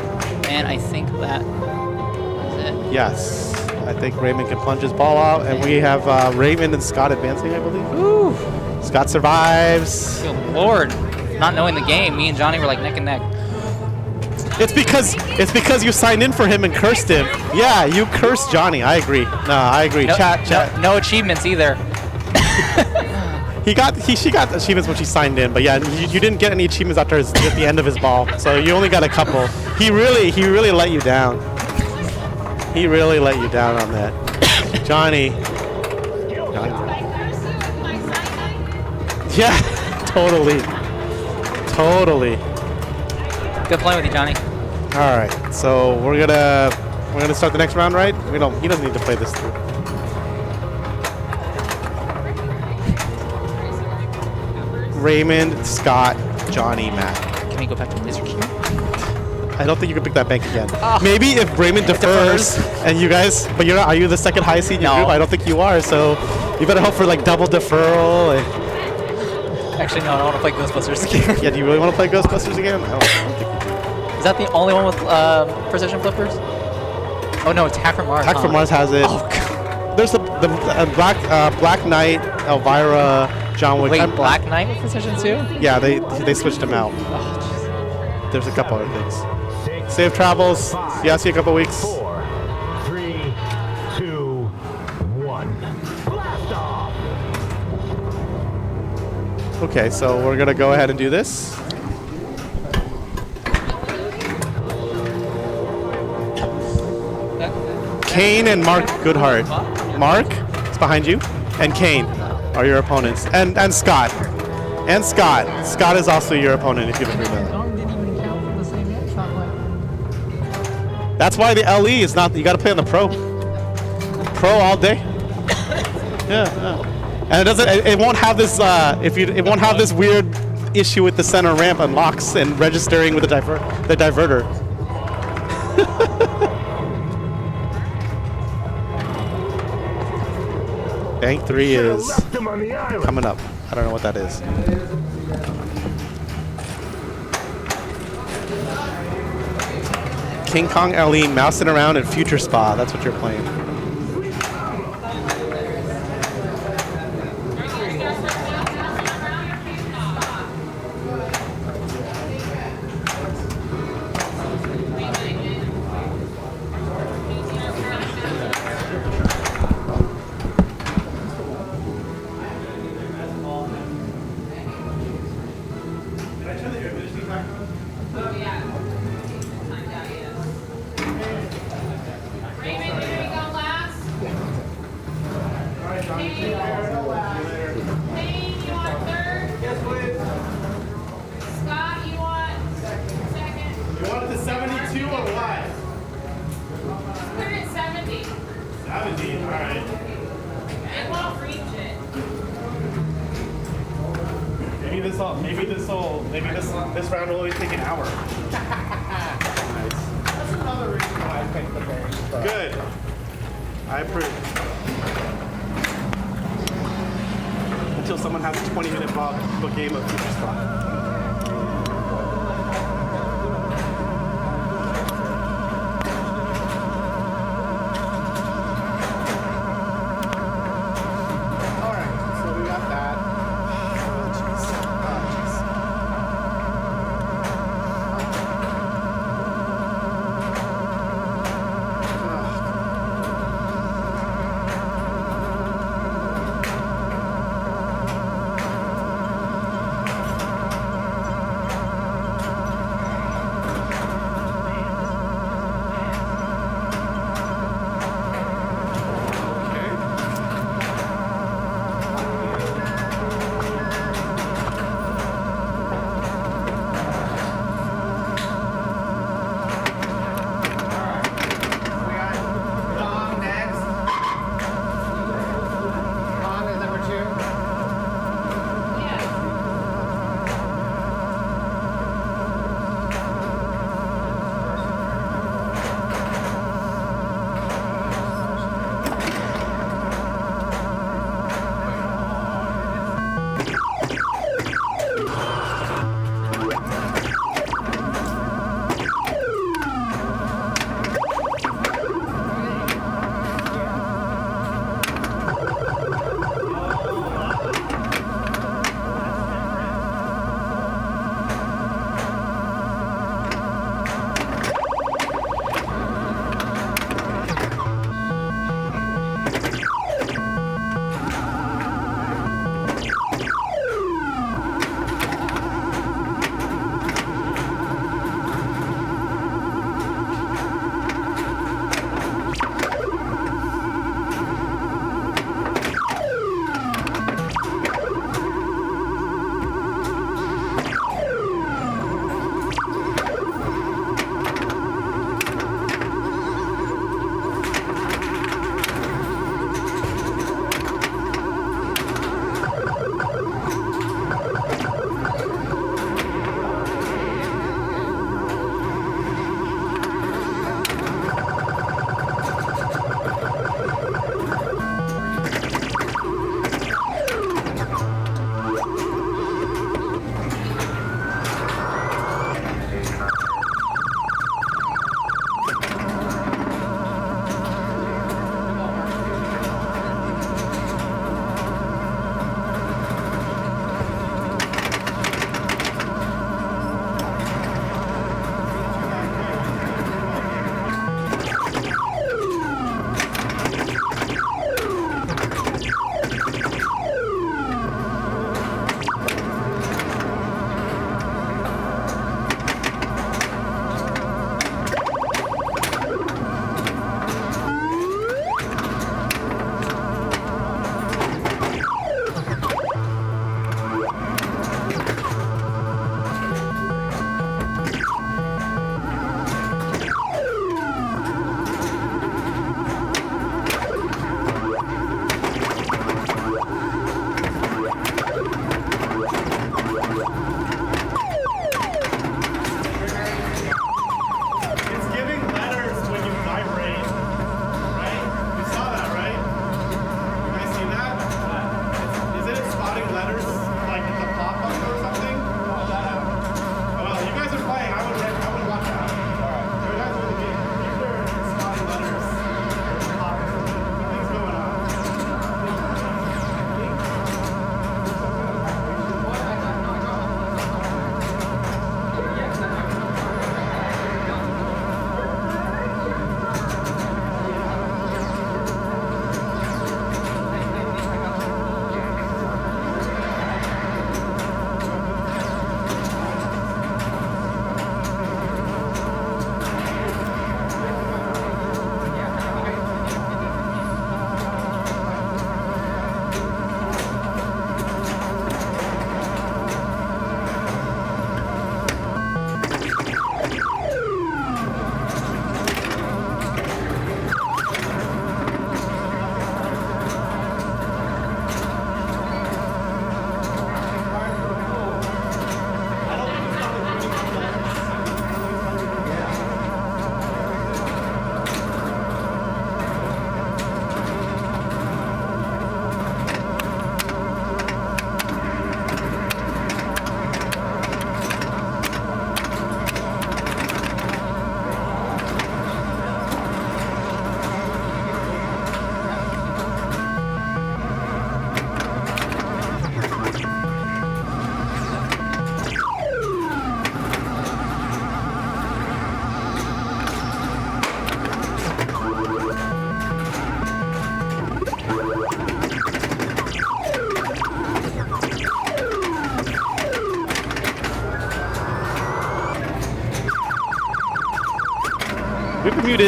And I think that is it. Yes. I think Raymond can plunge his ball out, and we have Raymond and Scott advancing, I believe. Ooh. Scott survives. Good Lord. Not knowing the game, me and Johnny were like neck and neck. It's because you signed in for him and cursed him. Yeah, you cursed Johnny. I agree. No, I agree. No, Chat. No achievements either. She got achievements when she signed in, but yeah, you didn't get any achievements at the end of his ball. So you only got a couple. He really let you down. He really let you down on that. Johnny. Yeah, totally. Totally. Good playing with you, Johnny. All right, so we're gonna start the next round, right? He doesn't need to play this through. Raymond, Scott, Johnny, Matt. Can we go back to Laser King? I don't think you can pick that bank again. Maybe if Raymond defers and you guys, but are you the second highest seed in your group? I don't think you are, so you better hope for like double deferral. Actually, no, I don't want to play Ghostbusters again. Yeah, do you really want to play Ghostbusters again? I don't think you do. Is that the only one with precision flippers? Oh no, Attack from Mars. Attack from Mars has it. Oh god. There's the Black Knight, Elvira, John Wick. Wait, Black Knight with precision too? Yeah, they switched him out. Oh, there's a couple other things. Safe travels. Yeah, see you in a couple weeks. 4, 3, 2, 1. Blast off! Okay, so we're gonna go ahead and do this. Kane and Mark Goodhart. Mark is behind you, and Kane are your opponents, and Scott, and Scott. Scott is also your opponent if you have a free bet. That's why the LE is not. You got to play on the pro. Pro all day. Yeah. And it doesn't. It won't have this. It won't have this weird issue with the center ramp unlocks and registering with the diverter. Bank 3 is coming up. I don't know what that is. King Kong LE, mousing around in Future Spa. That's what you're playing. Maybe this round will only take an hour. Nice. That's another reason why I picked the bank. Good. I approve. Until someone has a 20-minute game of Future Spot.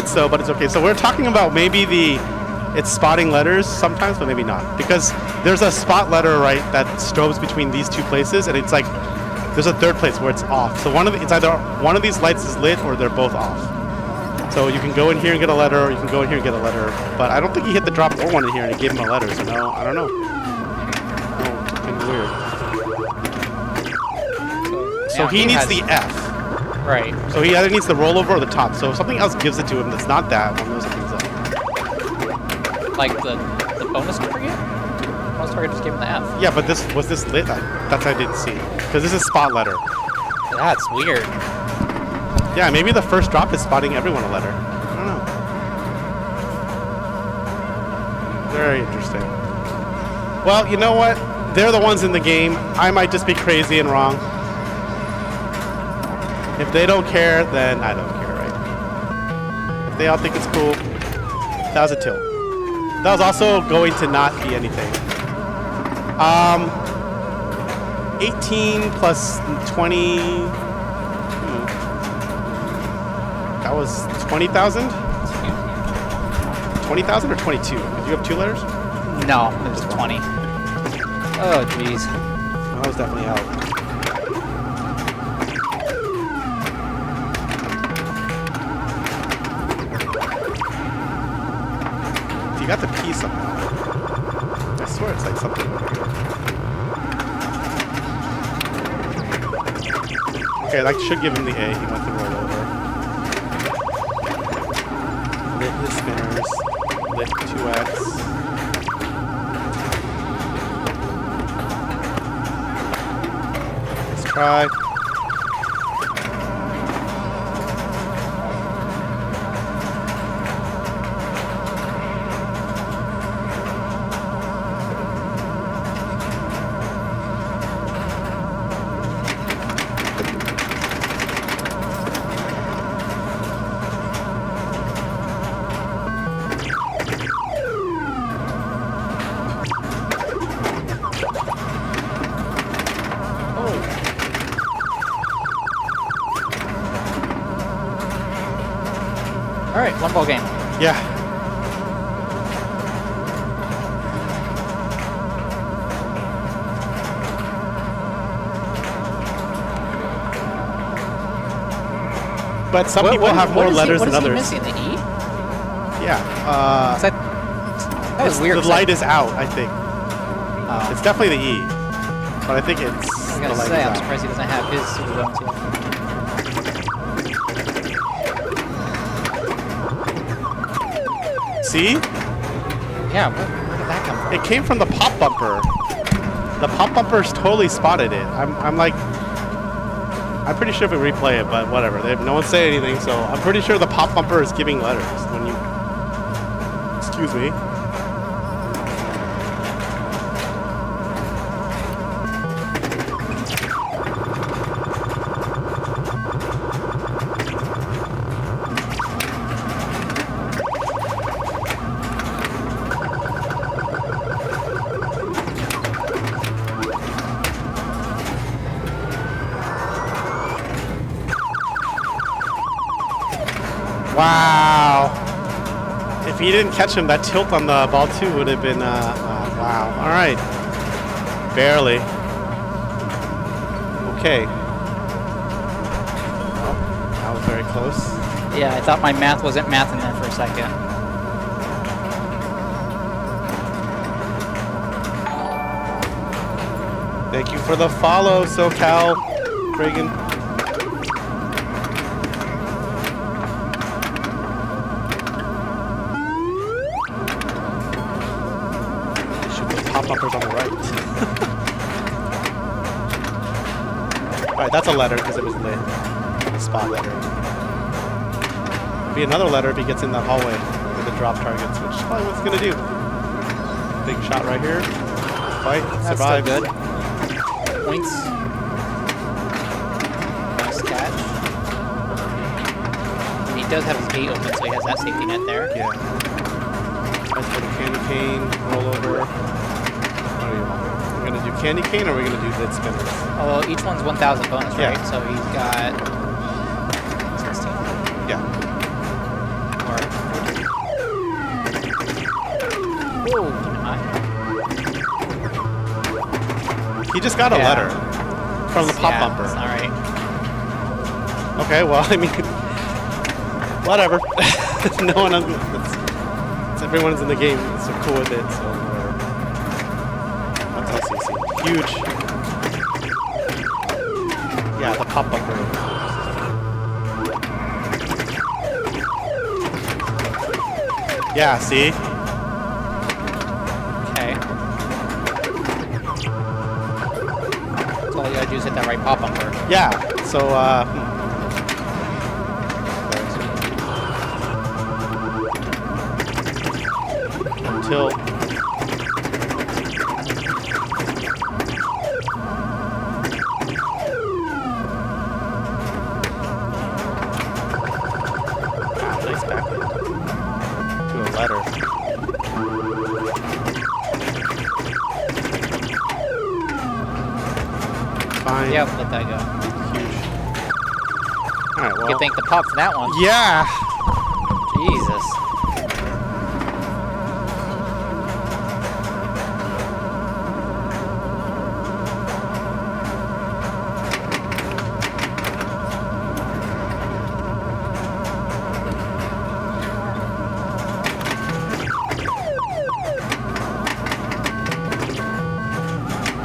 bit so, but it's okay. So we're talking about maybe it's spotting letters sometimes, but maybe not. Because there's a spot letter, right, that strobes between these two places, and it's like, there's a third place where it's off. So it's either one of these lights is lit or they're both off. So you can go in here and get a letter, or you can go in here and get a letter. But I don't think he hit the drop or one in here and it gave him a letter, so no, I don't know. Weird. So he needs the F. Right. So he either needs the rollover or the top. So if something else gives it to him that's not that, one knows something's up. Like the bonus target? Bonus target just gave him the F. Yeah, but was this lit? That's I didn't see. Because this is spot letter. That's weird. Yeah, maybe the first drop is spotting everyone a letter. I don't know. Very interesting. Well, you know what? They're the ones in the game. I might just be crazy and wrong. If they don't care, then I don't care, right? If they all think it's cool, that was a tilt. That was also going to not be anything. 18 plus 20. That was 20,000? 20,000 or 22? Did you have 2 letters? No, it was 20. Oh, jeez. That was definitely out. You got the P somehow. I swear it's like something over here. Okay, that should give him the A. He went the roll over. Lit his spinners. Lit 2x. Let's try. All right, 1 ball game. Yeah. But some people have more letters than others. What is he missing? The E? Yeah. That was weird. The light is out, I think. Oh. It's definitely the E. But I think it's I was the gonna light say, is I'm out. surprised he doesn't have his super bonus yet. See? Yeah, where did that come from? It came from the pop bumper. The pop bumpers totally spotted it. I'm pretty sure if we replay it, but whatever. No one said anything, so I'm pretty sure the pop bumper is giving letters when you. Excuse me. Wow. If he didn't catch him, that tilt on the ball two would have been, wow. All right. Barely. Okay. Oh, that was very close. Yeah, I thought my math wasn't math in there for a second. Thank you for the follow, SoCal, Reagan. Bumpers on the right. Alright, that's a letter because it was lit. A spot letter. Be another letter if he gets in that hallway with the drop targets, which is probably what he's gonna do. Big shot right here. Fight, That's survive. still good. Points. Nice catch. And he does have his gate open, so he has that safety net there. Yeah. Nice little candy cane, roll over. We're gonna do candy cane, or we're gonna do lit spinners? Oh, each one's 1,000 bonus, Yeah. right? So he's got 16. Yeah. Or He just got a Yeah. letter from the pop Yeah, bumper. It's not right. Okay, well, I mean, whatever. No one, everyone's in the game, so cool with it. So whatever. That's LCC. Huge. Yeah, the pop bumper. Yeah, see? Okay. So all you gotta do is hit that right pop bumper. Yeah, so, until... Ah, nice backhand. To a letter. Fine. Yep, let that go. Huge. Alright, well... You can thank the pop for that one. Yeah! Jesus.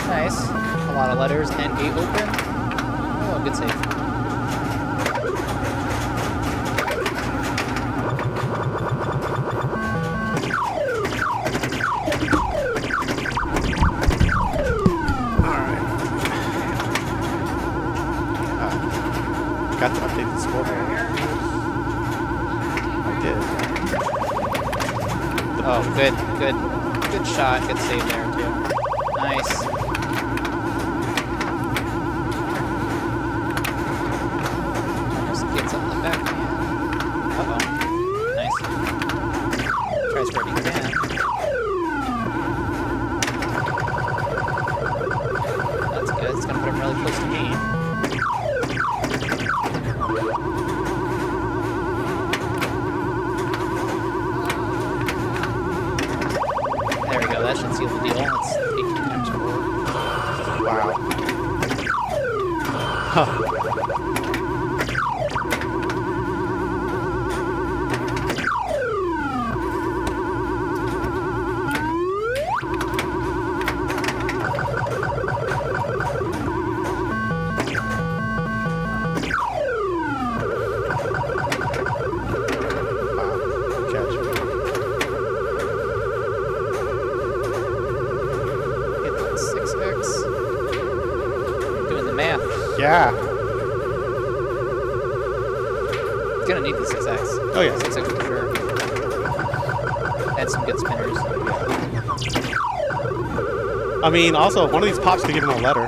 Nice. A lot of letters and gate open. Oh, good save. Got to update the scoreboard. I did. Oh, good shot. Good save there, too. Nice. Almost gets on the back. Uh-oh. Nice. Tries for it again. That's good. It's going to put him really close to me. There we go. That should seal the deal. Let's take 2 times 4. Wow. Huh. Get that 6x. Doing the math. Yeah. Gonna need the 6x. Oh, yeah. 6x for sure. And some good spinners. I mean, also, one of these pops could give him a letter.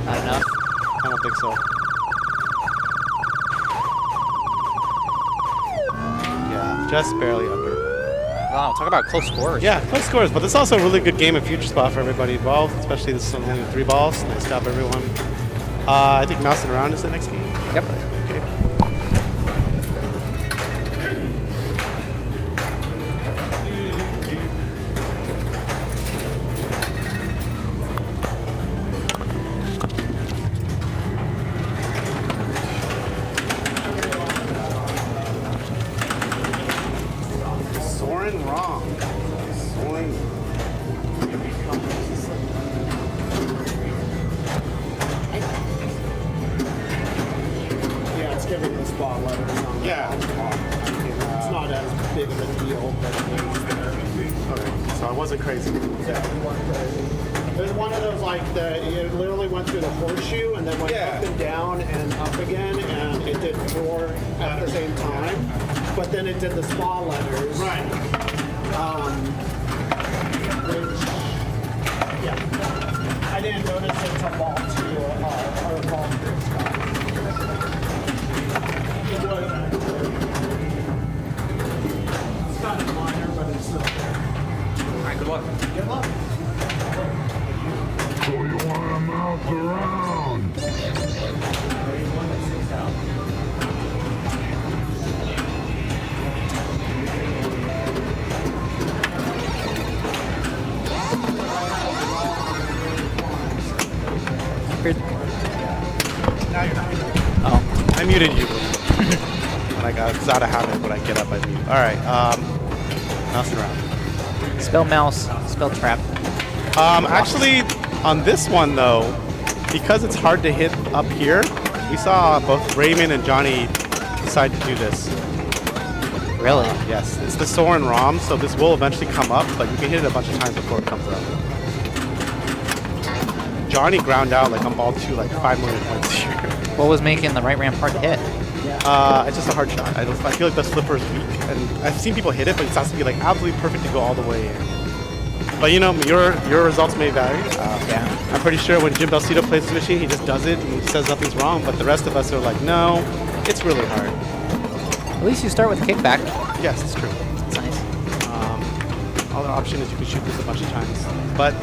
Not enough. I don't think so. Yeah, just barely under. Wow, talk about close scores. Yeah, close scores, but this is also a really good game of future spot for everybody involved, especially this is only 3 balls. Nice job, everyone. I think Mouse and Around is the next game. Yep. Okay. Soaring wrong. Soaring. Yeah, it's giving the spot letters on the Yeah. It's not as big of a deal, but it is there. Okay, so I wasn't crazy. Yeah, we weren't crazy. There's one of those like it literally went through the horseshoe and then went up and down and up again, and it did 4 at the same time. But then it did the spa letters. Right. Which, yeah, I didn't notice it until ball 2 or ball 3. It was actually. It's kind of minor, but it's still there. All right, good luck. Good luck. So you want to mouth around? muted you. And I got it's out of habit when I get up. I mute. All right. Mouse around. Spell mouse, spell trap. Actually, on this one though, because it's hard to hit up here, we saw both Raymond and Johnny decide to do this. Really? Yes, it's the Soren ROM, so this will eventually come up, but you can hit it a bunch of times before it comes up. Johnny ground out like on ball 2 like 5 million points here. What was making the right ramp hard to hit? It's just a hard shot. I feel like the flipper is weak, and I've seen people hit it, but it has to be like absolutely perfect to go all the way in. But you know, your results may vary. Yeah. I'm pretty sure when Jim Belcito plays this machine, he just does it and says nothing's wrong. But the rest of us are like, no, it's really hard. At least you start with kickback. Yes, it's true. That's nice. Other option is you can shoot this a bunch of times. But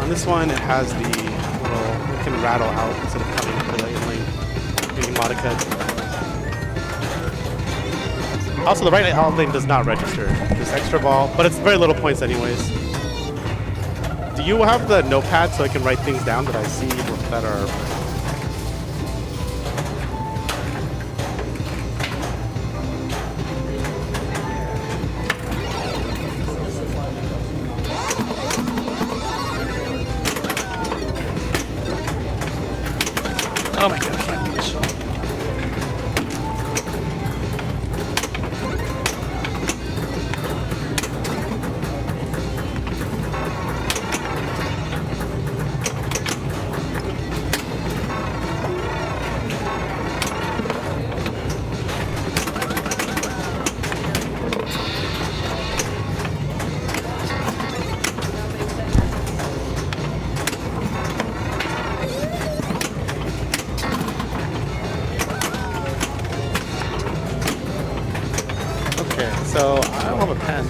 on this one, it has the little, it can rattle out instead of coming to the in-lane, getting Monica. Also, the right out lane does not register this extra ball, but it's very little points anyways. Do you have the notepad so I can write things down that I see that are... Oh my gosh. So I don't have a pen.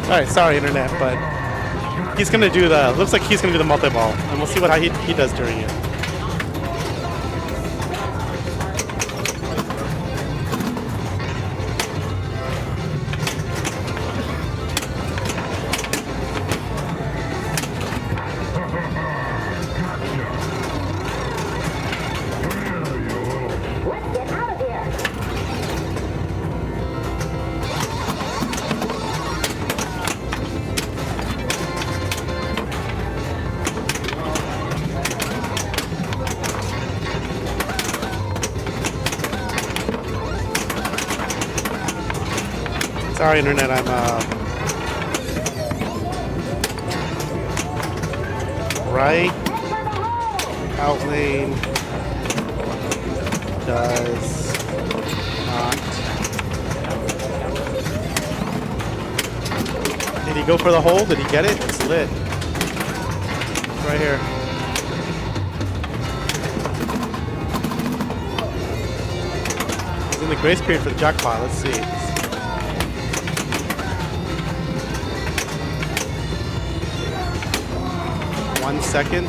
All right, sorry internet, but he's gonna do the. Looks like he's gonna do the multi-ball, and we'll see what he does during it. Sorry, internet. I'm right out lane does not. Did he go for the hole? Did he get it? It's lit. It's right here. He's in the grace period for the jackpot. Let's see. 1 second.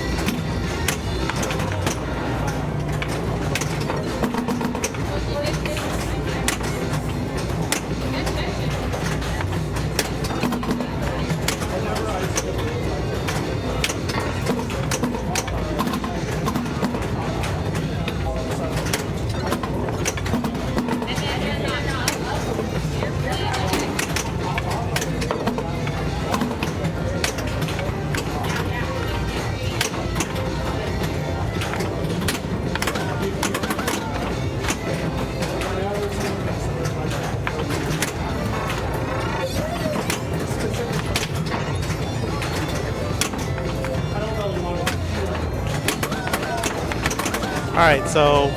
All right, so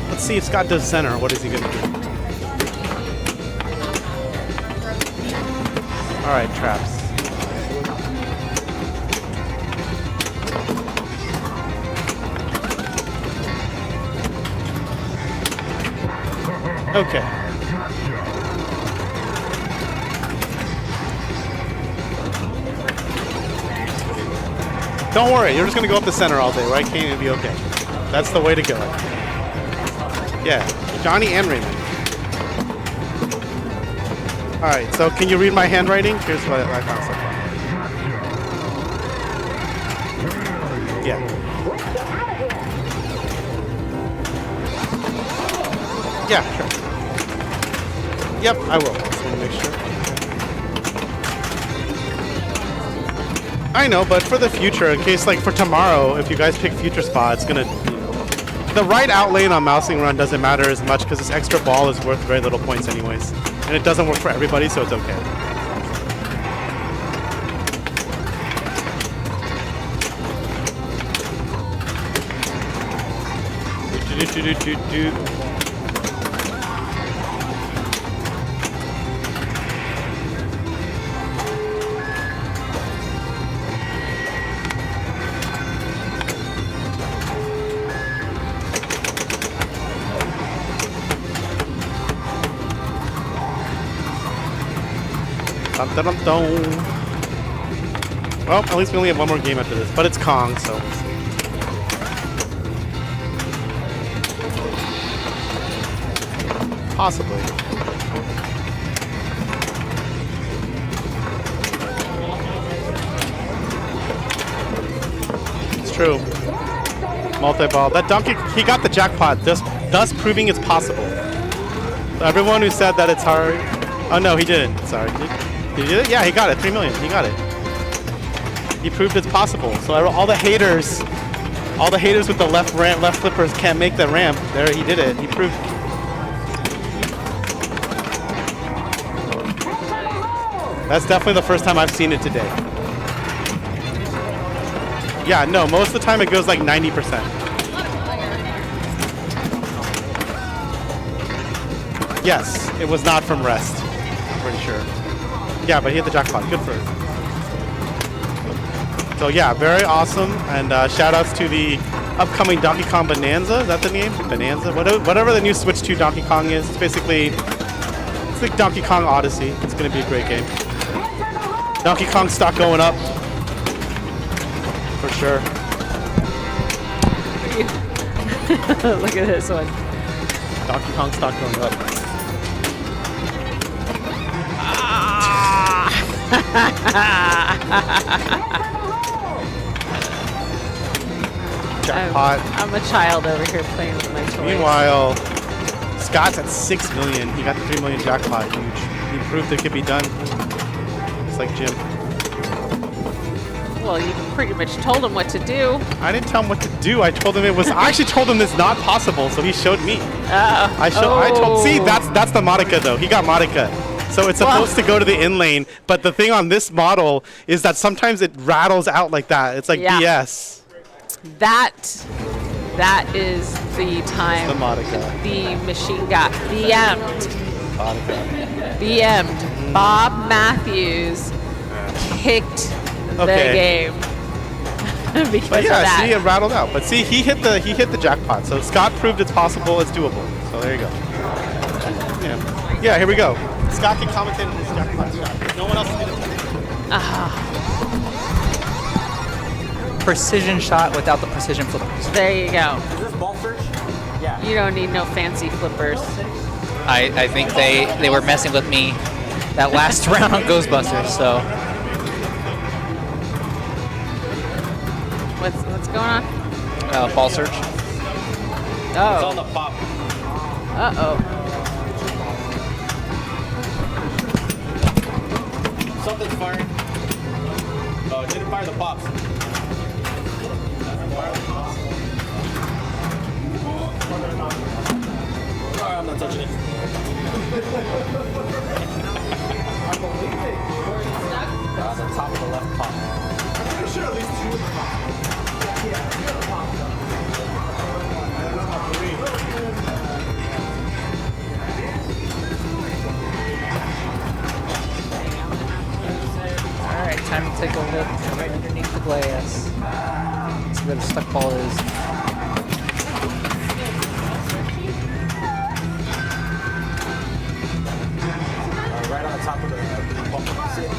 let's see if Scott does center. What is he gonna do? All right, traps. Okay. Don't worry, you're just gonna go up the center all day, right, Kane? It'll be okay. That's the way to go. Yeah. Johnny and Raymond. All right, so can you read my handwriting? Here's what I found so far. Yeah. Yeah, sure. Yep, I will. Just want to make sure. I know, but for the future, in case like for tomorrow, if you guys pick future spot, it's gonna. The right out lane on Mousing Run doesn't matter as much because this extra ball is worth very little points anyways. And it doesn't work for everybody, so it's okay. Do. Dun, dun, dun, dun. Well, at least we only have one more game after this, but it's Kong, so we'll see. Possibly. It's true. Multi-ball. That Donkey, he got the jackpot, thus proving it's possible. So everyone who said that it's hard. Oh no, he didn't. Sorry. Did he get it? Yeah, he got it. 3 million. He got it. He proved it's possible. So all the haters with the left flippers can't make the ramp. There, he did it. He proved. That's definitely the first time I've seen it today. Yeah, no, most of the time it goes like 90%. Yes, it was not from rest. I'm pretty sure. Yeah, but he hit the jackpot. Good for him. So yeah, very awesome. And shout outs to the upcoming Donkey Kong Bonanza. Is that the name? Bonanza? Whatever the new Switch 2 Donkey Kong is. It's basically, it's like Donkey Kong Odyssey. It's going to be a great game. Donkey Kong stock going up. For sure. Look at this one. Donkey Kong stock going up. Jackpot. I'm a child over here playing with my toys. Meanwhile, Scott's at 6 million. He got the 3 million jackpot. Huge. He proved it could be done. It's like Jim. Well, you pretty much told him what to do. I didn't tell him what to do. I told him it was. I actually told him it's not possible, so he showed me. I told. See, that's the Monica though. He got Monica. So it's supposed to go to the in lane, but the thing on this model is that sometimes it rattles out like that. It's like BS. That is the time the Monica. The machine got BM'd. Monica. BM'd. Bob Matthews kicked the game because but yeah, of that. see, it rattled out. But see, he hit the jackpot. So Scott proved it's possible. It's doable. So there you go. Yeah, here we go. Scott can commentate on this jackpot shot. No one else can do it. Precision shot without the precision flippers. There you go. Is this ball search? Yeah. You don't need no fancy flippers. I think they were messing with me that last round on Ghostbusters, so. What's going on? Ball search. Oh. It's on the pop. Uh-oh. Something's firing. Oh, it didn't fire the pops. Sorry, I'm not touching it. On the top of the left pop. I'm pretty sure at least 2 of the pop. Alright, time to take a look right underneath the glass. See where the stuck ball is. Right on the top of the pump. See it?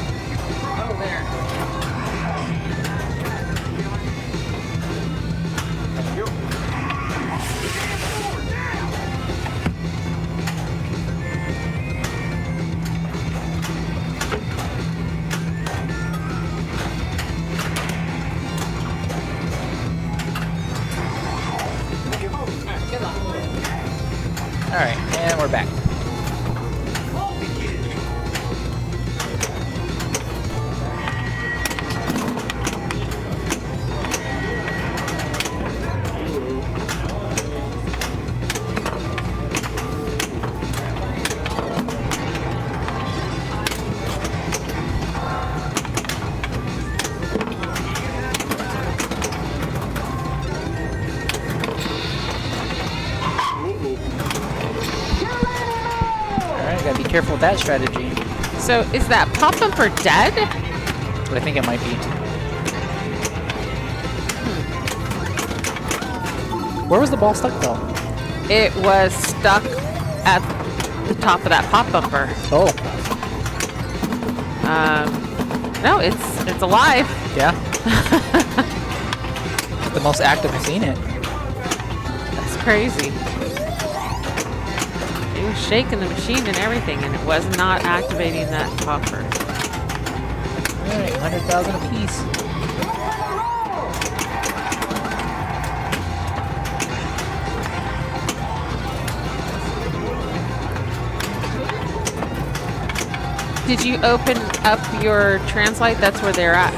Oh, there. Thank you. careful with that strategy. So is that pop bumper dead? But I think it might be. Where was the ball stuck though? It was stuck at the top of that pop bumper. Oh. No, it's alive. Yeah. The most active I've seen it. That's crazy. It was shaking the machine and everything, and it was not activating that popper. Alright, 100,000 apiece. Did you open up your translate? That's where they're at.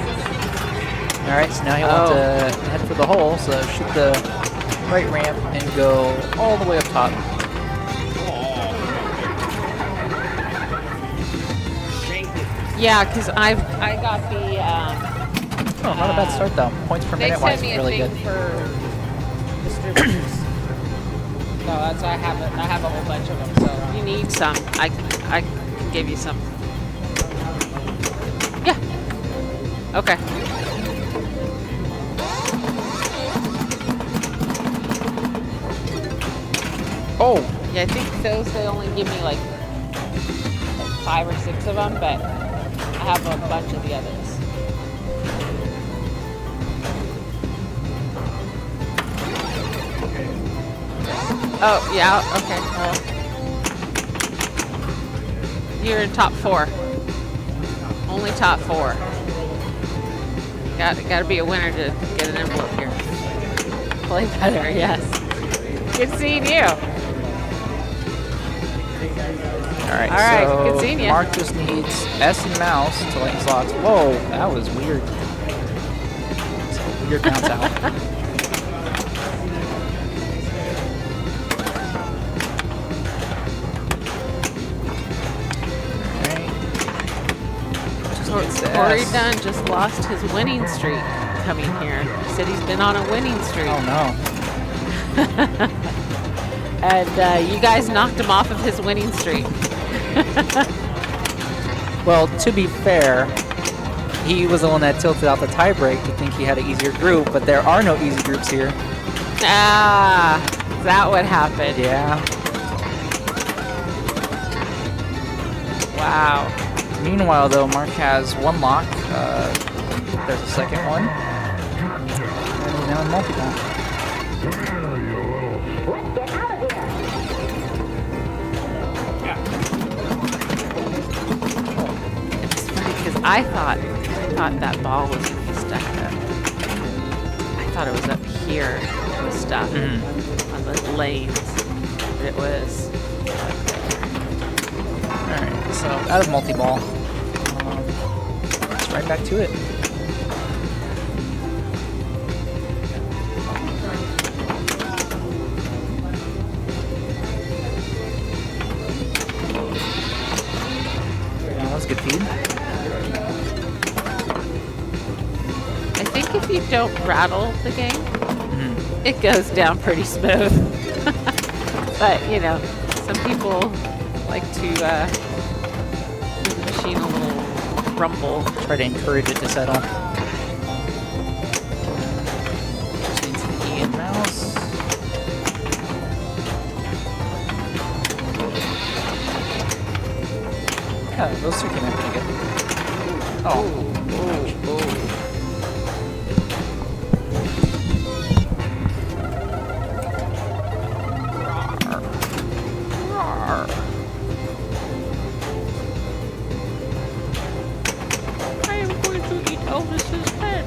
Alright, so now you want to head for the hole, so shoot the right ramp and go all the way up top. Yeah, because I got the. Oh, not a bad start though. Points per They minute sent wise, me a really thing good. for distributors. No, that's I have it. I have a whole bunch of them. So you need some. I can give you some. Yeah. Okay. Oh. Yeah, I think those they only give me like 5 or 6 of them, but I have a bunch of the others. Oh, yeah, okay. Well, you're in top 4. Only top 4. Got to be a winner to get an envelope here. Play better, yes. Good seeing you. Alright, All right, so good seeing ya. Mark just needs S and mouse to light his locks. Whoa, that was weird. Weird bounce out. Corey Dunn just lost his winning streak coming here. He said he's been on a winning streak. Oh no. And you guys knocked him off of his winning streak. Well, to be fair, he was the one that tilted out the tiebreak to think he had an easier group, but there are no easy groups here. Ah, is that what happened? Yeah. Wow. Meanwhile, though, Mark has 1 lock. There's a second one. And he's now in multi-ball. It's funny because I thought that ball was going to be stuck up. I thought it was up here. It was stuck on the lanes. But it was. Alright, so out of multi-ball. Let's right back to it. That was a good feed. I think if you don't rattle the game, it goes down pretty smooth. But, you know, some people like to give the machine a little rumble. Try to encourage it to settle. Just needs the E and mouse. Yeah, those two came in pretty good. Oh. I am going to eat Elvis's head.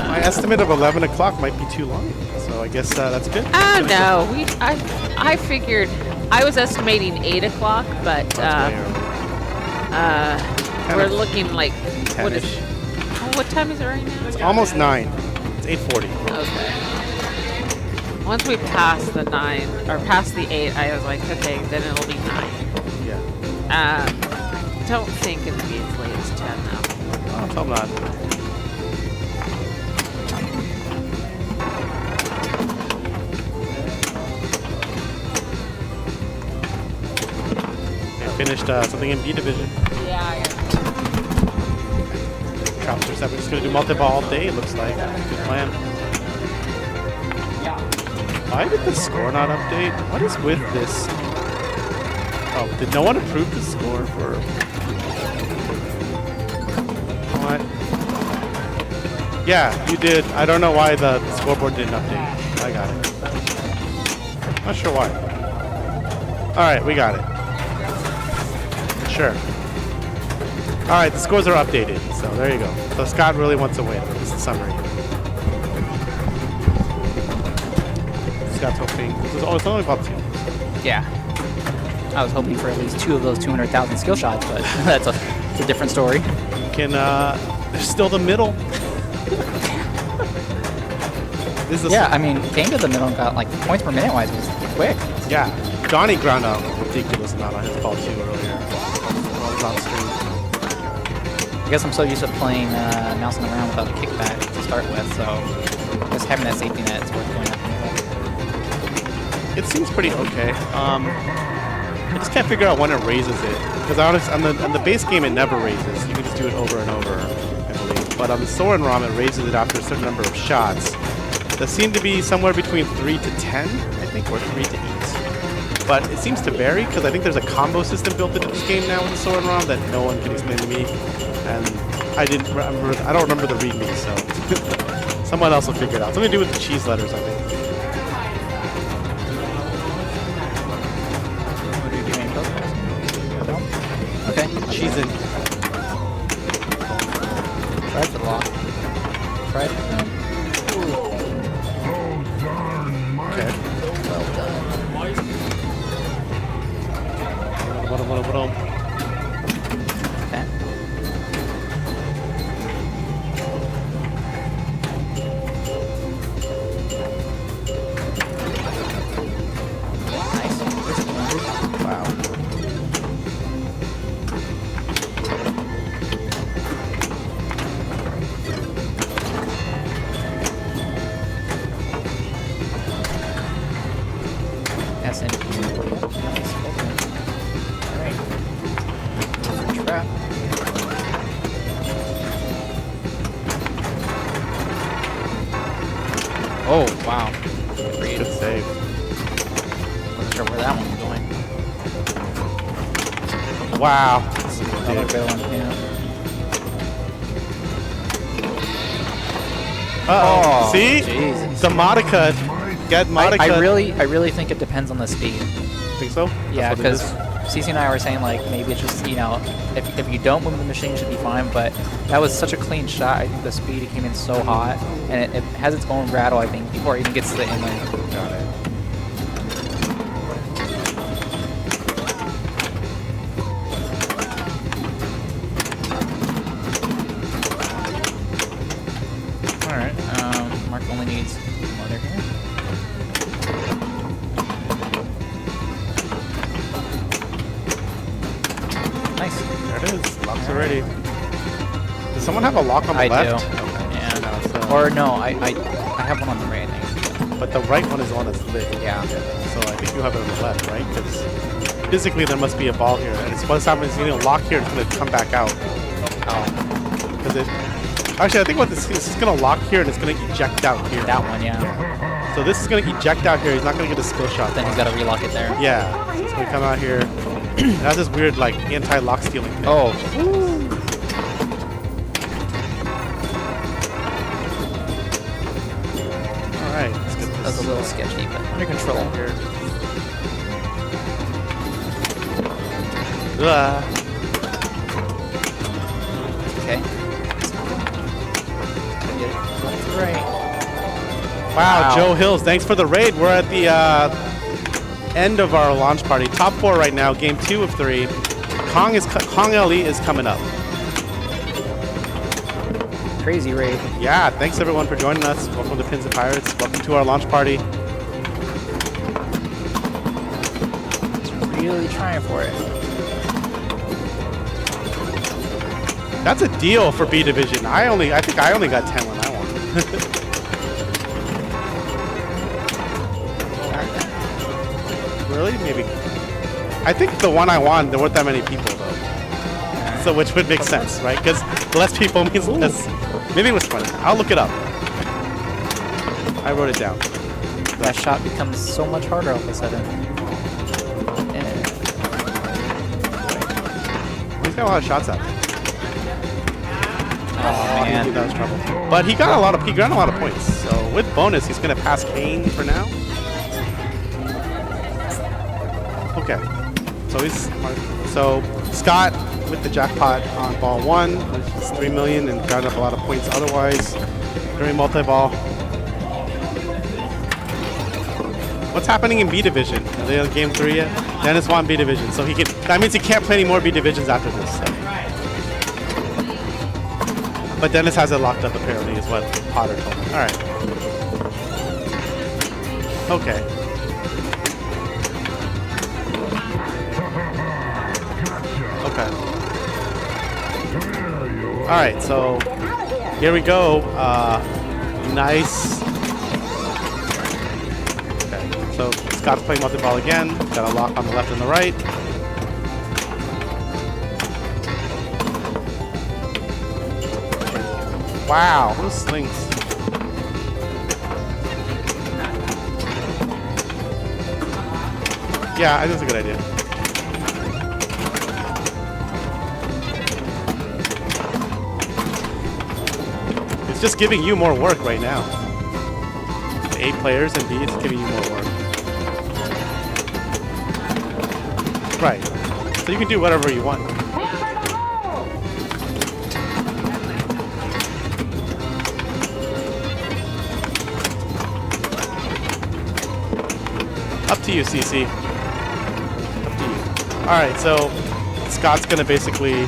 My estimate of 11 o'clock might be too long, so I guess that's good. No, I figured I was estimating 8 o'clock, but we're looking like what is? Oh, what time is it right now? It's almost 9. It's 8:40. Okay. Once we pass the 9 or past the 8, I was like, okay, then it'll be 9. Yeah. Don't think it'll be as late as 10 though. Oh, hope not. finished something in B division. Yeah, I got Trapster said we're just gonna do multi-ball all day. It looks like good plan. Why did the score not update? What is with this? Oh, did no one approve the score for? What? Yeah, you did. I don't know why the scoreboard didn't update. I got it. Not sure why. All right, we got it. Sure. All right, the scores are updated, so there you go. So Scott really wants to win. This is the summary. Scott's hoping. It's only about 2. Yeah. I was hoping for at least 2 of those 200,000 skill shots, but it's a different story. You can. There's still the middle. This is Yeah, I mean, came to the middle and got like points per minute wise was quick. Yeah, Johnny ground out a ridiculous amount on his ball too earlier. While I was on stream. I guess I'm so used to playing mousing around without a kickback to start with, so I guess having that safety net is worth going up. It seems pretty okay. I just can't figure out when it raises it. Because on the base game, it never raises. You can just do it over and over, I believe. But on the Soren ROM, it raises it after a certain number of shots. That seem to be somewhere between 3 to 10, I think, or 3 to 8. But it seems to vary, because I think there's a combo system built into this game now with the Soren ROM that no one can explain to me. And I don't remember the readme, so someone else will figure it out. Something to do with the cheese letters, I think. Okay. Cheese in. Tried for the lock. Tried it. Okay. Well done. What? Okay. Nice. Wow. That's it. Nice. Alright. Trap. Oh, wow. Good save. Wasn't sure where that one was going. Wow. Another good one, yeah. Uh-oh. See? Jesus. The Modica. Get Modica. I really think it depends on the speed. Think so? Yeah, That's what it because CC and I were saying like maybe it's just, you know, if you don't move the machine, you should be fine. But that was such a clean shot. I think the speed, it came in so hot, and it has its own rattle, I think, before it even gets to the inlane. Got it. All right. Mark only needs mother here. Nice. There it is. Locks are ready. Does someone have a lock on the I left? do. Okay. Yeah. No, so Or no, I have one on the right, I think. but the right one is the one that's lit. Yeah. So I think you have it on the left, right? Because physically there must be a ball here, and it's what's happening is lock here, it's going to come back out. Oh, Because it. Actually, I think what this is going to lock here, and it's going to eject out here. that one, yeah. So this is going to eject out here. He's not going to get a skill shot. Then he's got to relock it there. Yeah. So it's going to come out here. It has this weird like anti-lock stealing thing. Oh. All right. Let's get That's a this little sketchy, but under control. here. Okay. Get it left to right. Wow, Joe Hills, thanks for the raid. We're at the end of our launch party. Top 4 right now, game 2 of 3. Kong LE is coming up. Crazy raid. Yeah, thanks everyone for joining us. Welcome to Pins and Pirates. Welcome to our launch party. Really trying for it. That's a deal for B Division. I think I only got 10 when I won. Really? Maybe. I think the one I won, there weren't that many people though. So which would make sense, right? Because less people means less. Maybe it was 20. I'll look it up. I wrote it down. That shot becomes so much harder all of a sudden. He's got a lot of shots out. Oh man, that was trouble. But he got a lot of points. So with bonus, he's gonna pass Kane for now. Okay. So Scott with the jackpot on ball 1, which is 3 million, and got up a lot of points otherwise during multi-ball. What's happening in B division? Are they on game 3 yet? Dennis won B division, so that means he can't play any more B divisions after this. So. But Dennis has it locked up apparently, is what Potter told me. All right. Okay. Okay. All right, so here we go. Nice. Okay, so Scott's playing multi-ball again. Got a lock on the left and the right. Wow, who slings? Yeah, I think it's a good idea. It's just giving you more work right now. 8 players and B, it's giving you more work. Right. So you can do whatever you want. Up to you, CC. Up to you. Alright, so Scott's gonna basically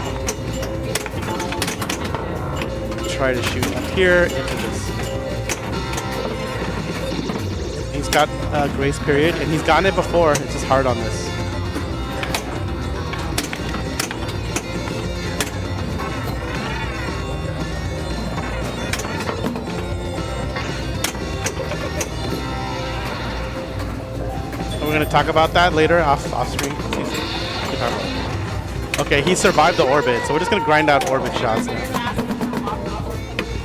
try to shoot up here into this. He's got a grace period, and he's gotten it before. It's just hard on this. We're gonna talk about that later off screen. Okay, he survived the orbit, so we're just gonna grind out orbit shots now.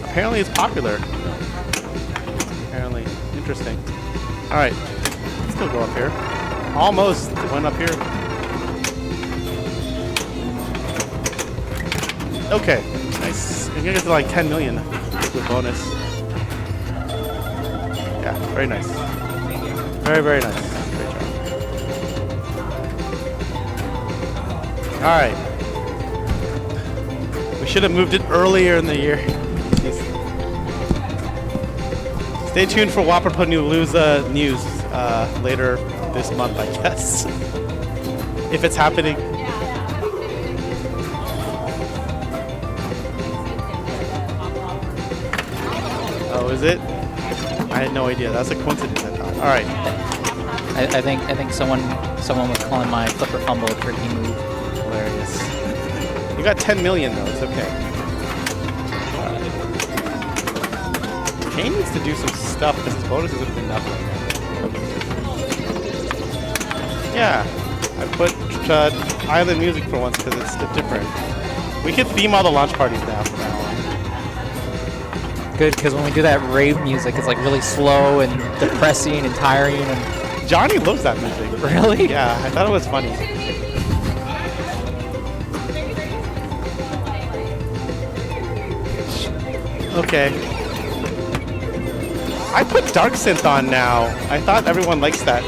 Apparently it's popular. Apparently. Interesting. Alright. Let's still go up here. Almost went up here. Okay. Nice. We're gonna get to like 10 million with bonus. Yeah, very nice. Very, very nice. Alright. We should have moved it earlier in the year. Stay tuned for Whopper-Palooza news later this month, I guess. If it's happening. Oh, is it? I had no idea. That's a coincidence, I thought. Alright. I think someone was calling my flipper fumble a tricky move. Hilarious. You got 10 million though, it's okay. Kane needs to do some stuff because his bonus isn't enough right now. Yeah, I put island music for once because it's different. We can theme all the launch parties now from now on. Good, because when we do that rave music, it's like really slow and depressing and tiring. And Johnny loves that music. Really? Yeah, I thought it was funny. Okay. I put Dark Synth on now. I thought everyone likes that.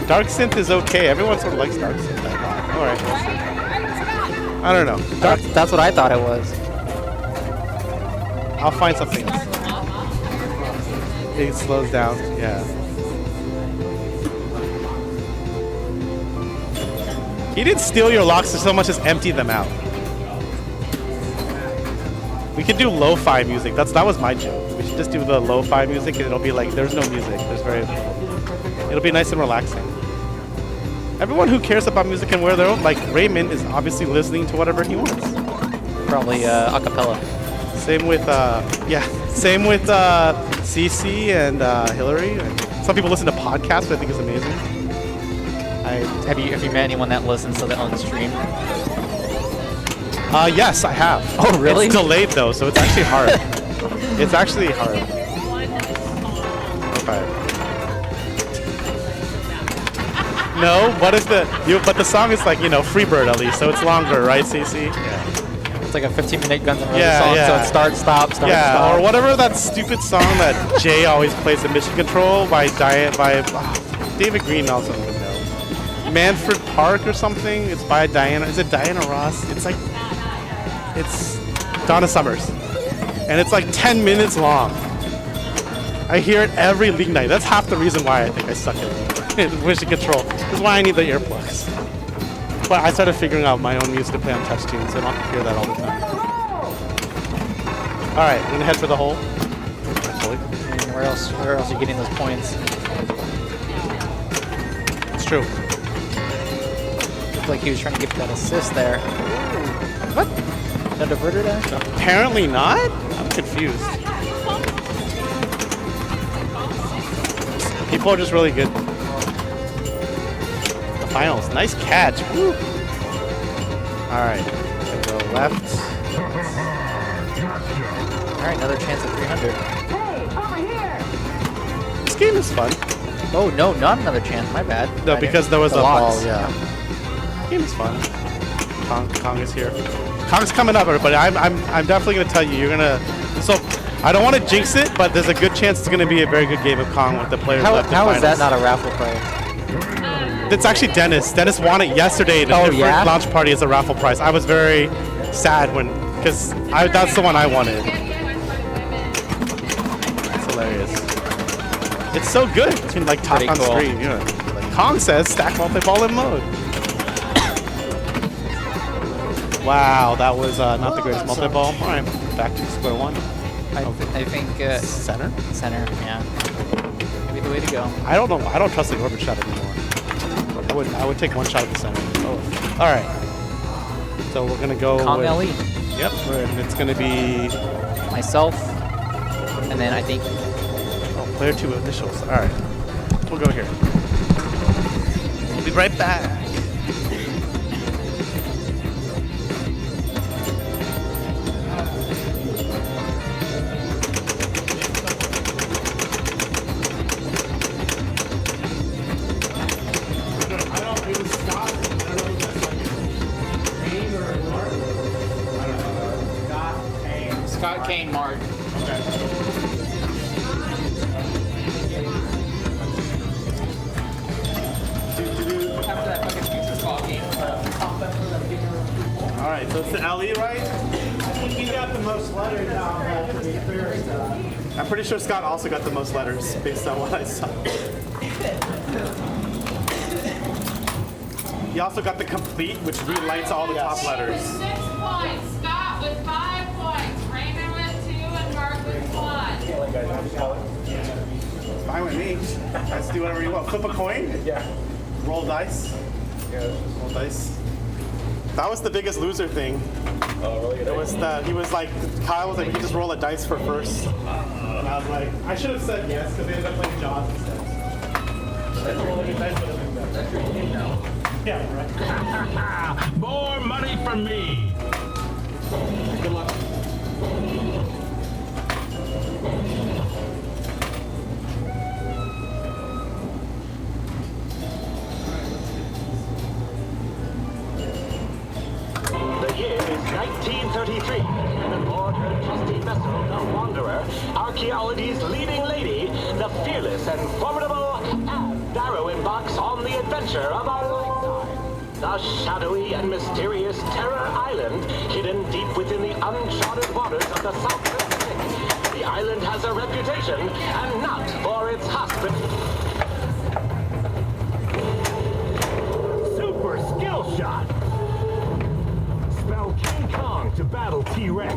Dark Synth is okay. Everyone sort of likes Dark Synth, I thought. Alright. I don't know. That's what I thought it was. I'll find something else. It slows down, yeah. He didn't steal your locks so much as empty them out. We could do lo-fi music. That was my joke. We should just do the lo-fi music and it'll be like there's no music. There's very little. It'll be nice and relaxing. Everyone who cares about music can wear their own. Like Raymond is obviously listening to whatever he wants. Probably a cappella. Same with Same with CC and Hillary. Some people listen to podcasts, which I think is amazing. Have you met anyone that listens to the on stream? Yes, I have. Oh, really? It's delayed though, so it's actually hard. It's actually hard. Okay. No, what is but the song is like, Freebird at least, so it's longer, right, CC? Yeah. It's like a 15-minute Guns N' Roses Yeah, song, yeah. so it's start, stop, start, Yeah, stop. or whatever that stupid song that Jay always plays in Mission Control by David Green also would know. Manfred Park or something. It's by Diana. Is it Diana Ross? It's Donna Summers, and it's like 10 minutes long. I hear it every league night. That's half the reason why I think I suck at Mission Control. That's why I need the earplugs. But I started figuring out my own music to play on touch tunes, so I don't have to hear that all the time. All right, I'm gonna head for the hole. Hopefully. And where else are you getting those points? It's true. Looked like he was trying to get that assist there. What? No diverter there? Apparently not? I'm confused. People are just really good. The finals. Nice catch. Woo. Alright. Go left. Alright, another chance at 300. This game is fun. Oh, no, not another chance. My bad. No, because there was The a lots. ball, yeah. This game is fun. Kong is here. Kong's coming up, everybody. I'm definitely gonna tell you, you're gonna. So I don't want to jinx it, but there's a good chance it's gonna be a very good game of Kong with the players left. How is that not a raffle prize? It's actually Dennis. Dennis won it yesterday at the first launch party as a raffle prize. I was very sad because that's the one I wanted. It's hilarious. It's so good. It's been like top Pretty on cool. screen. You know, like Kong says, stack multi-ball in mode. Wow, that was not the greatest multi-ball. All right, back to square one. I think Center? Center, yeah. Maybe the way to go. I don't know. I don't trust the orbit shot anymore. I would take one shot at the center. Oh. All right. So we're gonna go. Kong with, LE. Yep. And it's gonna be myself, and then I think. Oh, player 2 initials. All right. We'll go here. We'll be right back. Scott Kane, Mark. After that fucking future ball game. All right, so it's the LE, right? I think he got the most letters out of that, to be fair. I'm pretty sure Scott also got the most letters based on what I saw. He also got the complete, which relights all the top letters. 6 points. Scott with 5 points. Raymond with 2 and Mark with 1. Fine with me. Let's do whatever you want. Flip a coin? Yeah. Roll dice? Yeah, roll dice. That was the Biggest Loser thing. Oh, really? It was that he was like, Kyle was like, you just roll a dice for first. And I was like, I should have said yes because they ended up playing Jaws instead. That's your game now. Yeah, right. More money for me. Good luck. The year is 1933, and aboard her trusty vessel, the Wanderer, archaeology's leading lady, the fearless and formidable Anne Darrow embarks on the adventure of a lifetime. The shadowy and mysterious Terror Island, hidden deep within the uncharted waters of the South Pacific. The island has a reputation, and not for its hospitality. Super skill shot. Spell King Kong to battle T-Rex.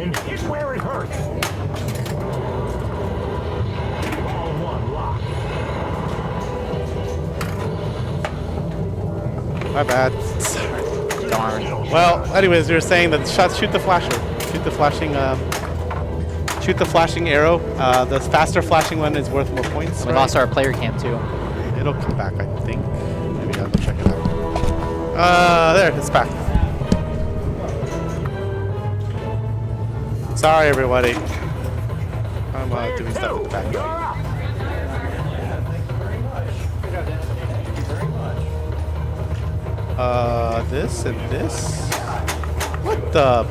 and hit where it hurts. All one lock. My bad. Sorry. Darn. Well, anyways, we were saying that shoot the flasher. Shoot the flashing arrow. The faster flashing one is worth more points. We right? lost our player cam too. It'll come back, I think. Maybe I'll go check it out. There, it's back. Sorry, everybody. I'm doing stuff in the back. This and this? What the?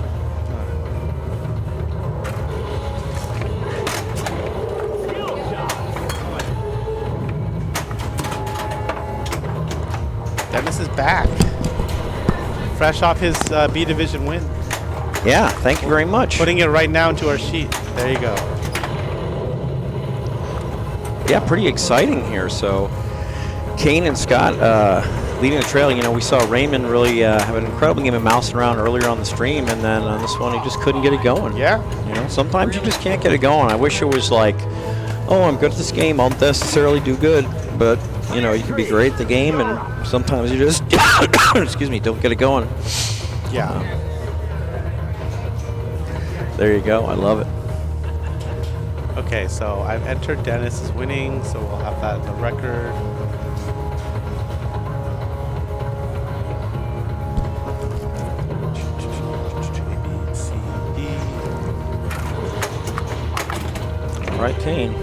Dennis is back. Fresh off his B Division win. Yeah, thank you very much. Putting it right now into our sheet. There you go. Yeah, pretty exciting here. So, Kane and Scott leading the trail. You know, we saw Raymond really have an incredible game of mousing around earlier on the stream, and then on this one, he just couldn't get it going. Yeah. You know, sometimes you just can't get it going. I wish it was like, oh, I'm good at this game. I'll necessarily do good, but you know, you can be great at the game, and sometimes you just, excuse me, don't get it going. Yeah. There you go. I love it. Okay, so I've entered Dennis is winning, so we'll have that in the record. All right, Kane.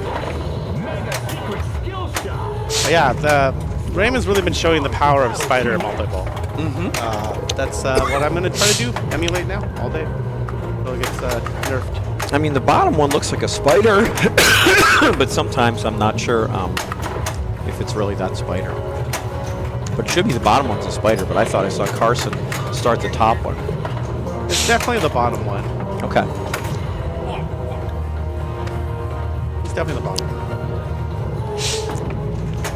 Yeah, Raymond's really been showing the power of Spider multi-ball. That's what I'm going to try to do, emulate now, all day. Until it gets nerfed. I mean, the bottom one looks like a spider, but sometimes I'm not sure if it's really that spider. But it should be the bottom one's a spider, but I thought I saw Carson start the top one. It's definitely the bottom one. Okay. It's definitely the bottom.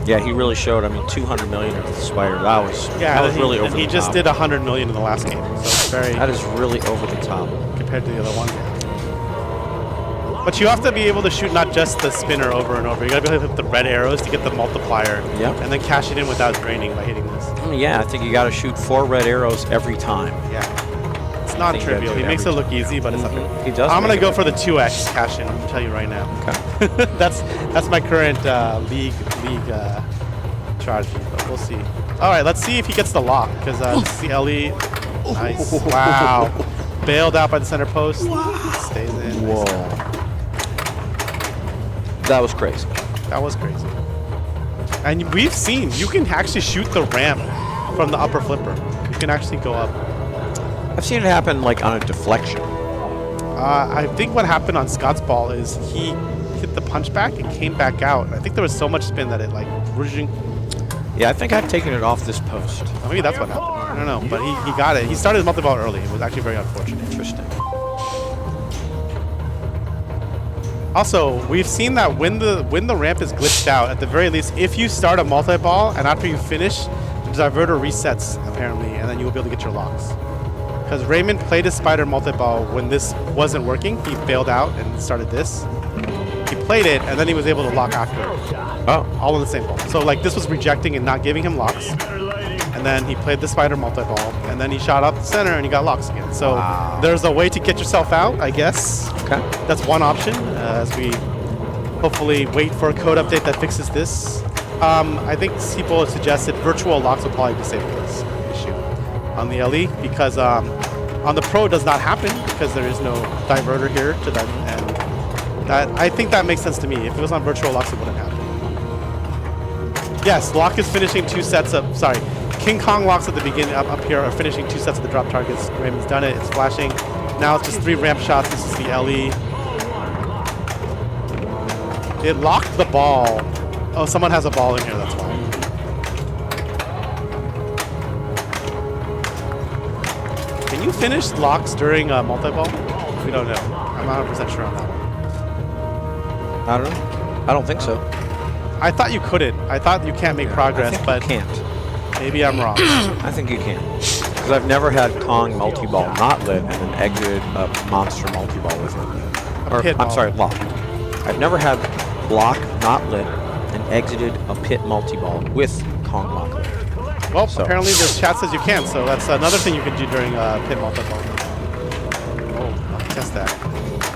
Yeah, he really showed. I mean, 200 million of the spider. That was really over the top. He just did 100 million in the last game, so it's very. That is really over the top compared to the other one. But you have to be able to shoot not just the spinner over and over. You gotta be able to hit the red arrows to get the multiplier. Yep. And then cash it in without draining by hitting this. Yeah, I think you got to shoot 4 red arrows every time. Yeah. It's not trivial. He makes it look easy, but it's not. He does. I'm gonna go for the 2x cash in. I'll tell you right now. Okay. that's my current league strategy, but we'll see. All right, let's see if he gets the lock because CLE. Nice. Wow. Bailed out by the center post. Stays in. Whoa. That was crazy. That was crazy. And we've seen you can actually shoot the ramp from the upper flipper. You can actually go up. I've seen it happen like on a deflection. I think what happened on Scott's ball is he hit the punch back and came back out. I think there was so much spin that it like whooshing. Yeah, I think I've taken it off this post. Maybe that's what happened. I don't know, but he got it. He started his multi-ball early. It was actually very unfortunate. Interesting. Also, we've seen that when the ramp is glitched out, at the very least, if you start a multi-ball and after you finish, the diverter resets apparently, and then you will be able to get your locks. Because Raymond played his spider multi-ball when this wasn't working. He bailed out and started this. He played it, and then he was able to lock after. Oh. All in the same ball. So like this was rejecting and not giving him locks. And then he played the spider multi-ball, and then he shot up the center and he got locks again. So there's a way to get yourself out, I guess. Okay. That's one option as we hopefully wait for a code update that fixes this. I think people have suggested virtual locks will probably disable this issue on the LE because on the Pro it does not happen because there is no diverter here to that, and that I think that makes sense to me. If it was on virtual locks, it wouldn't happen. Yes, lock is finishing 2 sets of. Sorry, King Kong locks at the beginning up here are finishing 2 sets of the drop targets. Raymond's done it. It's flashing. Now it's just 3 ramp shots. This is the LE. It locked the ball. Oh, someone has a ball in here. That's why. Can you finish locks during multi-ball? We don't know. I'm not 100% sure on that one. I don't know. I don't think so. I thought you couldn't. I thought you can't make progress, but you can't. Maybe I'm wrong. I think you can. Because I've never had Kong multi-ball not lit and then exited a monster multi-ball with it. Or, pit I'm ball. sorry, lock. I've never had block not lit and exited a pit multi-ball with Kong lock lit. Well, So- apparently this chat says you can, so that's another thing you can do during pit multi-ball. Oh, I'll test that.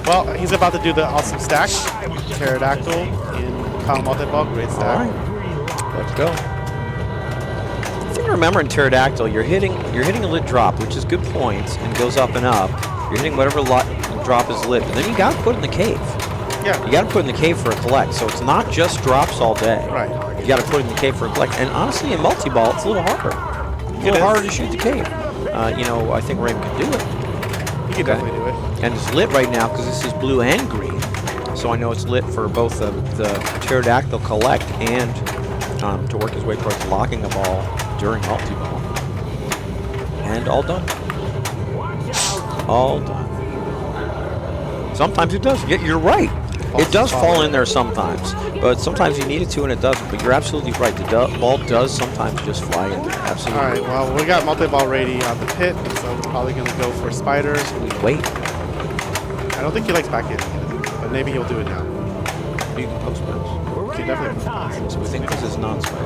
Well, he's about to do the awesome stack. Pterodactyl in Kong multi-ball, great stack. All right, let's go. The thing to remember in Pterodactyl, you're hitting a lit drop, which is good points, and goes up and up. You're hitting whatever drop is lit, but then you got to put it in the cave. Yeah. You got to put it in the cave for a collect, so it's not just drops all day. Right. You got to put it in the cave for a collect, and honestly, in multi-ball, it's a little harder. A little harder to shoot the cave. I think Raven can do it. You can definitely do it. And it's lit right now because this is blue and green. So I know it's lit for both the Pterodactyl collect and to work his way towards locking a ball during multi-ball. And all done. All done. Sometimes it does. You're right. It does fall in there sometimes. But sometimes you need it to and it doesn't. But you're absolutely right. The ball does sometimes just fly in there. Absolutely. All right, well, we got multi-ball ready on the pit, so we're probably going to go for spiders. Wait. I don't think he likes back in, but maybe he'll do it now. You can post spiders. Okay, definitely post spiders. So we think this is non-spider.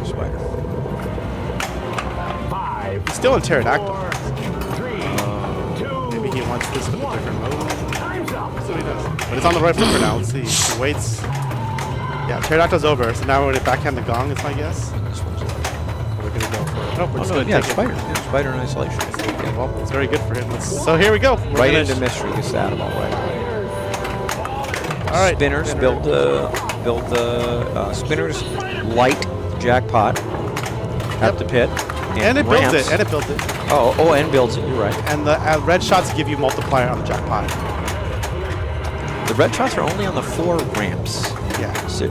Spider. He's still in Pterodactyl. Maybe he wants this with a different mode. So he does. But it's on the right flipper now. Let's see. He waits. Yeah, Pterodactyl's over, so now we're going to backhand the gong, is my guess. We're going to go for it. Nope, we're just going to take spider. it. Yeah, spider in isolation. Okay, well, it's very good for him. So here we go. We're Right gonna into mystery. Gets the Adam all right. All right. Spinners build the spinners light jackpot at the pit. And it builds ramps. it. And it builds it. Oh, and builds it. You're right. And the red shots give you multiplier on the jackpot. The red shots are only on the 4 ramps. Yeah. 4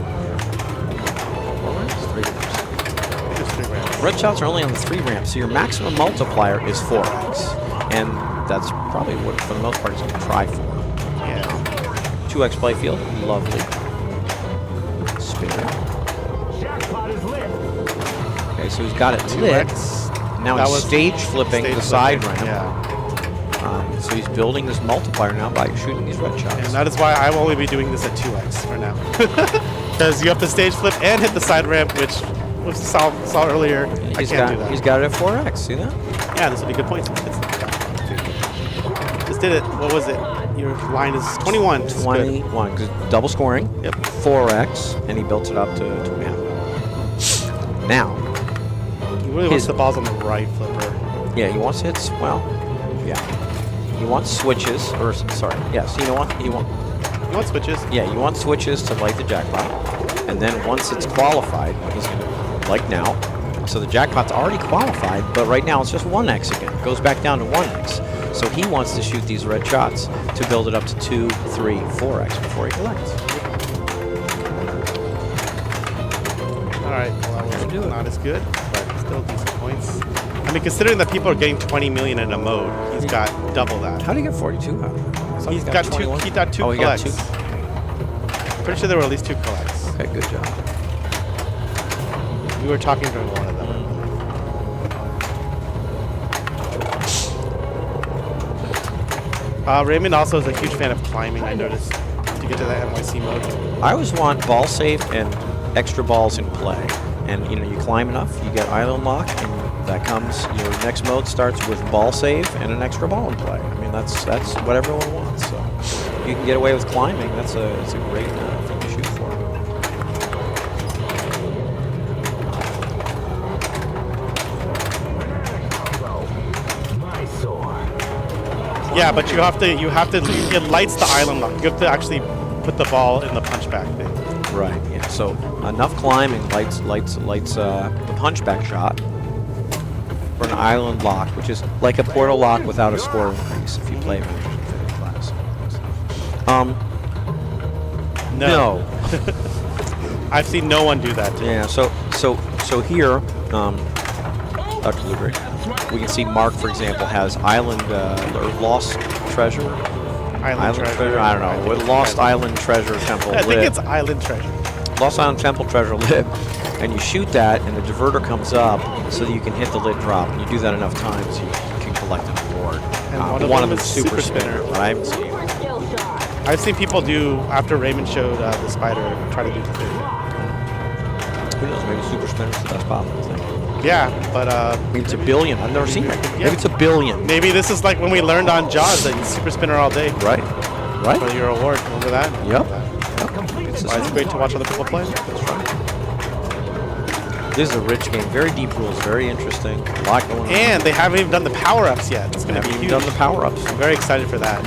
ramps? 3 ramps. Just 3 ramps. Red shots are only on the 3 ramps, so your maximum multiplier is 4x. And that's probably what, for the most part, he's going to try for. Yeah. 2x playfield. Lovely. Spinner. Okay, so he's got it lit. 2x. Now That he's was stage flipping the stage side flipping, ramp. So he's building this multiplier now by shooting these red shots. And that is why I will only be doing this at 2x for now. Because you have to stage flip and hit the side ramp, which we saw earlier. I can't do that. He's got it at 4x. See that? Yeah, this will be good points. Just did it. What was it? Your line is 21. 21, because double scoring. Yep. 4x, and he built it up to 2.5. Now. He really wants the balls on the right flipper. Yeah, he wants hits. Well, yeah. He wants switches, or sorry, yes. You know what? He wants switches. Yeah, you want switches to light the jackpot, and then once it's qualified, he's gonna like now. So the jackpot's already qualified, but right now it's just 1x again. It goes back down to 1x. So he wants to shoot these red shots to build it up to 2, 3, 4x before he collects. All right, well, that was not as good, but still decent points. I mean, considering that people are getting 20 million in a mode, he's got double that. How do you get 42 out of it? He's got 21? He got two Oh, he got collects. 2. Pretty sure there were at least 2 collects. Okay, good job. We were talking during one of them. Raymond also is a huge fan of climbing, I noticed, to get to that NYC mode. I always want ball safe and extra balls in play. And you climb enough, you get island lock, and that comes, your next mode starts with ball save and an extra ball in play. I mean, that's what everyone wants. So if you can get away with climbing, it's a great thing to shoot for. Yeah, but you have to, it lights the island lock. You have to actually put the ball in the punchback thing. Right, yeah, so enough climbing lights the punchback shot for an island lock, which is like a portal lock without a score increase if you play Avengers Infinite class. No. I've seen no one do that. Yeah, so here, Dr. Blueberry, we can see Mark, for example, has island or lost treasure. Island treasure. I don't know. What lost island treasure temple? I think it's island treasure. Lost Island Temple treasure lid, and you shoot that, and the diverter comes up so that you can hit the lid drop. And you do that enough times, you can collect an award. And one of them is is Super Spinner. But I haven't seen. I've seen people do, after Raymond showed the spider, try to do the thing. Who knows? Maybe Super Spinner's the best possible thing. Yeah, but maybe it's a billion. I've never seen it. Maybe it's a billion. Maybe this is like when we learned on Jaws that you Super Spinner all day. Right. Right. For your award. Remember that? Yep. It's great to watch other people play. That's right. This is a rich game. Very deep rules. Very interesting. A lot going on. And they haven't even done the power-ups yet. It's going to be huge. Done the power-ups. I'm very excited for that.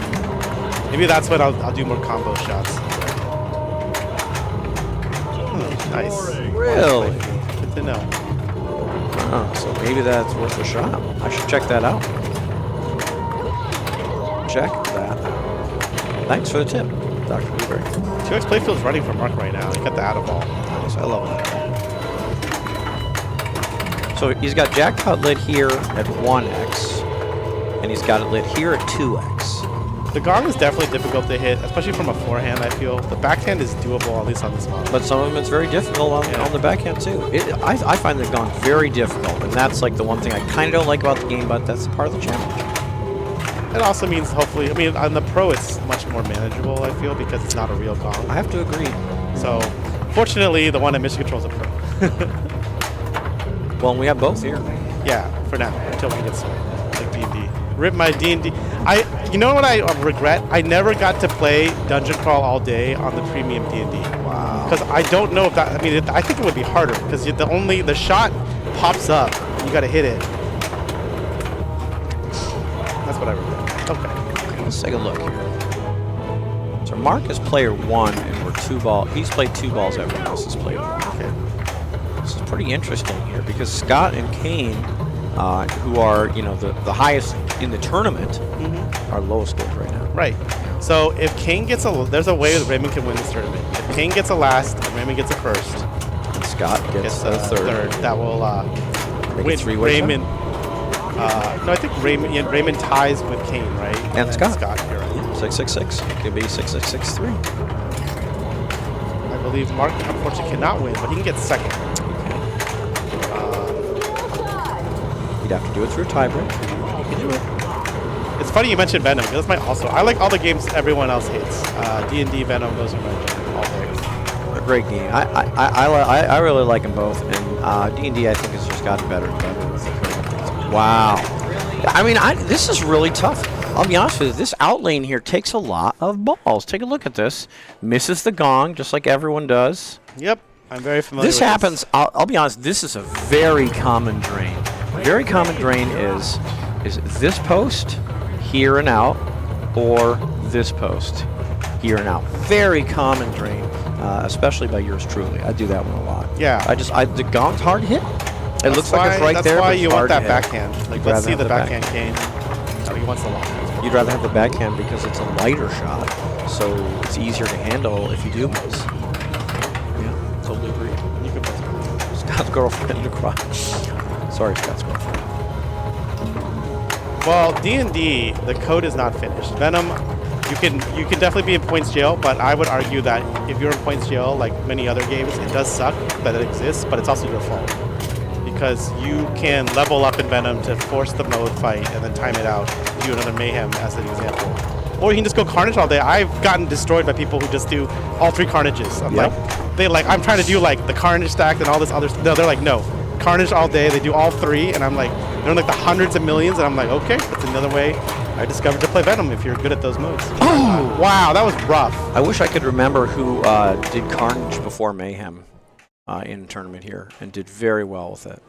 Maybe that's when I'll do more combo shots. Nice. Really? Good to know. So maybe that's worth a shot. I should check that out. Check that. Thanks for the tip, Dr. Blueberry. 2X Playfield's running for Mark right now. He got the out of ball. Nice. I love it. So he's got jackpot lit here at 1x, and he's got it lit here at 2x. The gong is definitely difficult to hit, especially from a forehand, I feel. The backhand is doable, at least on this model. But some of them it's very difficult on the backhand too. I find the gong very difficult, and that's like the one thing I kind of don't like about the game, but that's part of the challenge. It also means hopefully, I mean, on the pro it's much more manageable, I feel, because it's not a real gong. I have to agree. So, fortunately, the one at Mission Control is a pro. Well, we have both here. Yeah, for now, until we get started, like D&D. Rip my D&D. You know what I regret? I never got to play Dungeon Crawl all day on the premium D&D. Wow. Because I don't know if that, I mean, I think it would be harder, because the shot pops up, you gotta hit it. That's what I regret. Okay. Let's take a look here. So Mark is player 1, and we're 2 ball. He's played 2 balls. Everyone else has played 1. Okay. This is pretty interesting here because Scott and Kane, who are the highest in the tournament, are lowest scored right now. Right. So if Kane gets there's a way that Raymond can win this tournament. If Kane gets a last and Raymond gets a first, and Scott gets a third, that will win Raymond. No, I think Raymond ties with Kane, right? And Scott. You're right. 666. It could be 6663. I believe Mark unfortunately cannot win, but he can get second. You'd have to do it through a tiebreak. You can do it. It's funny you mentioned Venom. That's I like all the games everyone else hates. D&D, Venom, those are my all day. A great game. I really like them both, and D&D I think has just gotten better and better with the current. Wow. I mean, this is really tough. I'll be honest with you. This outlane here takes a lot of balls. Take a look at this. Misses the gong, just like everyone does. Yep. I'm very familiar This with happens. I'll be honest. This is a very common drain. Very common drain is this post here and out, or this post here and out. Very common drain, especially by yours truly. I do that one a lot. Yeah. The gong's hard to hit. It looks like it's right there. That's why but you it's want hard that to hit. backhand. Like, You'd let's rather see the have backhand Kane. No, he wants the long. You'd rather have the backhand because it's a lighter shot, so it's easier to handle if you do miss. Yeah, totally agree. You can play Scott's girlfriend to cry. Sorry, Scott's girlfriend. Well, D&D, the code is not finished. Venom, you can definitely be in points jail, but I would argue that if you're in points jail, like many other games, it does suck that it exists, but it's also your fault. Because you can level up in Venom to force the mode fight and then time it out, do another Mayhem as an example. Or you can just go Carnage all day. I've gotten destroyed by people who just do all 3 Carnages. I'm trying to do like the Carnage stack and all this other stuff. No, they're like, no. Carnage all day, they do all 3, and I'm like, they're in like the hundreds of millions, and I'm like, okay, that's another way I discovered to play Venom if you're good at those modes. Oh! Wow, that was rough. I wish I could remember who did Carnage before Mayhem in a tournament here and did very well with it.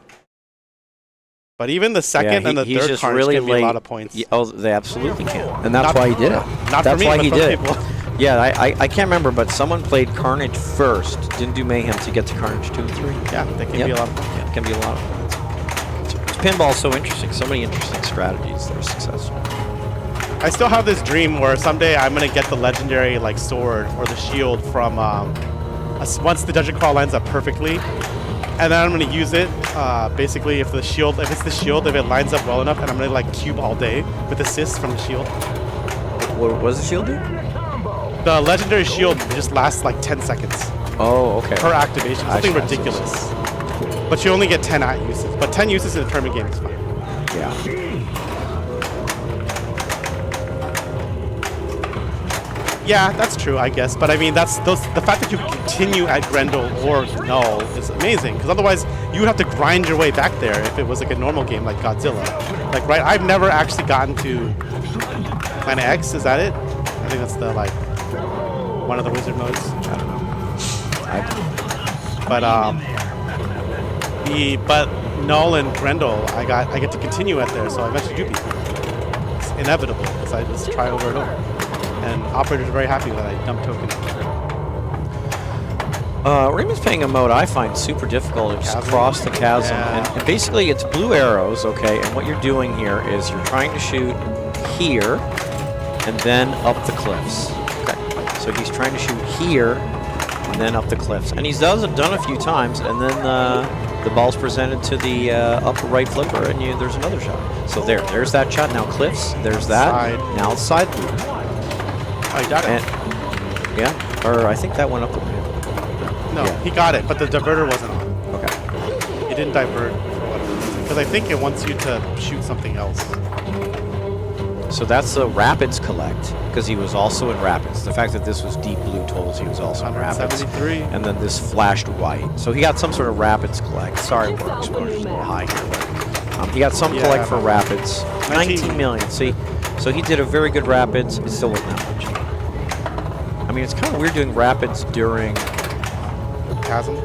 But even the second and the third Carnage really can be a lot of points. Yeah, oh, they absolutely can. And that's why he did it. Not that's for me, why but he for did people. it. Yeah, I can't remember, but someone played Carnage first, didn't do Mayhem to get to Carnage 2 and 3. Yeah, that can be a lot of points. Yeah, it can be a lot of points. Pinball's so interesting. So many interesting strategies that are successful. I still have this dream where someday I'm going to get the legendary like sword or the shield from once the Dungeon Crawl lines up perfectly. And then I'm going to use it, basically, if it's the shield, if it lines up well enough, and I'm going to like cube all day with assists from the shield. What does the shield do? The legendary shield just lasts like 10 seconds. Oh, okay. per activation. I Something see. ridiculous. But you only get 10 uses. But 10 uses in a tournament game is fine. Yeah. Yeah, that's true, I guess. But I mean, the fact that you can continue at Grendel or Null is amazing. Because otherwise, you would have to grind your way back there if it was like a normal game like Godzilla. Like, right? I've never actually gotten to Planet X. Is that it? I think that's the one of the wizard modes. I don't know. But Null and Grendel, I get to continue at there, so I eventually do beat them. It's inevitable because I just try over and over. And operators are very happy that I dump token. Raymond's playing a mode I find super difficult. It's Cross the Chasm. Yeah. And basically it's blue arrows, okay? And what you're doing here is you're trying to shoot here and then up the cliffs. Okay. So he's trying to shoot here and then up the cliffs. And he's done a few times, and then the ball's presented to the upper right flipper, and there's another shot. So there's that shot. Now cliffs, there's that. Side. Now it's side blue. Oh, he got it. And, yeah, or I think that went up the ramp. No, Yeah. he got it, but the diverter wasn't on. Okay. He didn't divert for whatever reason. Because I think it wants you to shoot something else. So that's the Rapids collect, because he was also in Rapids. The fact that this was deep blue told us he was also in Rapids. 173. And then this flashed white. So he got some sort of Rapids collect. Sorry, our exposure's a little high here. But, he got some collect for Rapids. 19 million. See, so he did a very good Rapids. It still wasn't that much. I mean, it's kind of weird doing Rapids during Chasm,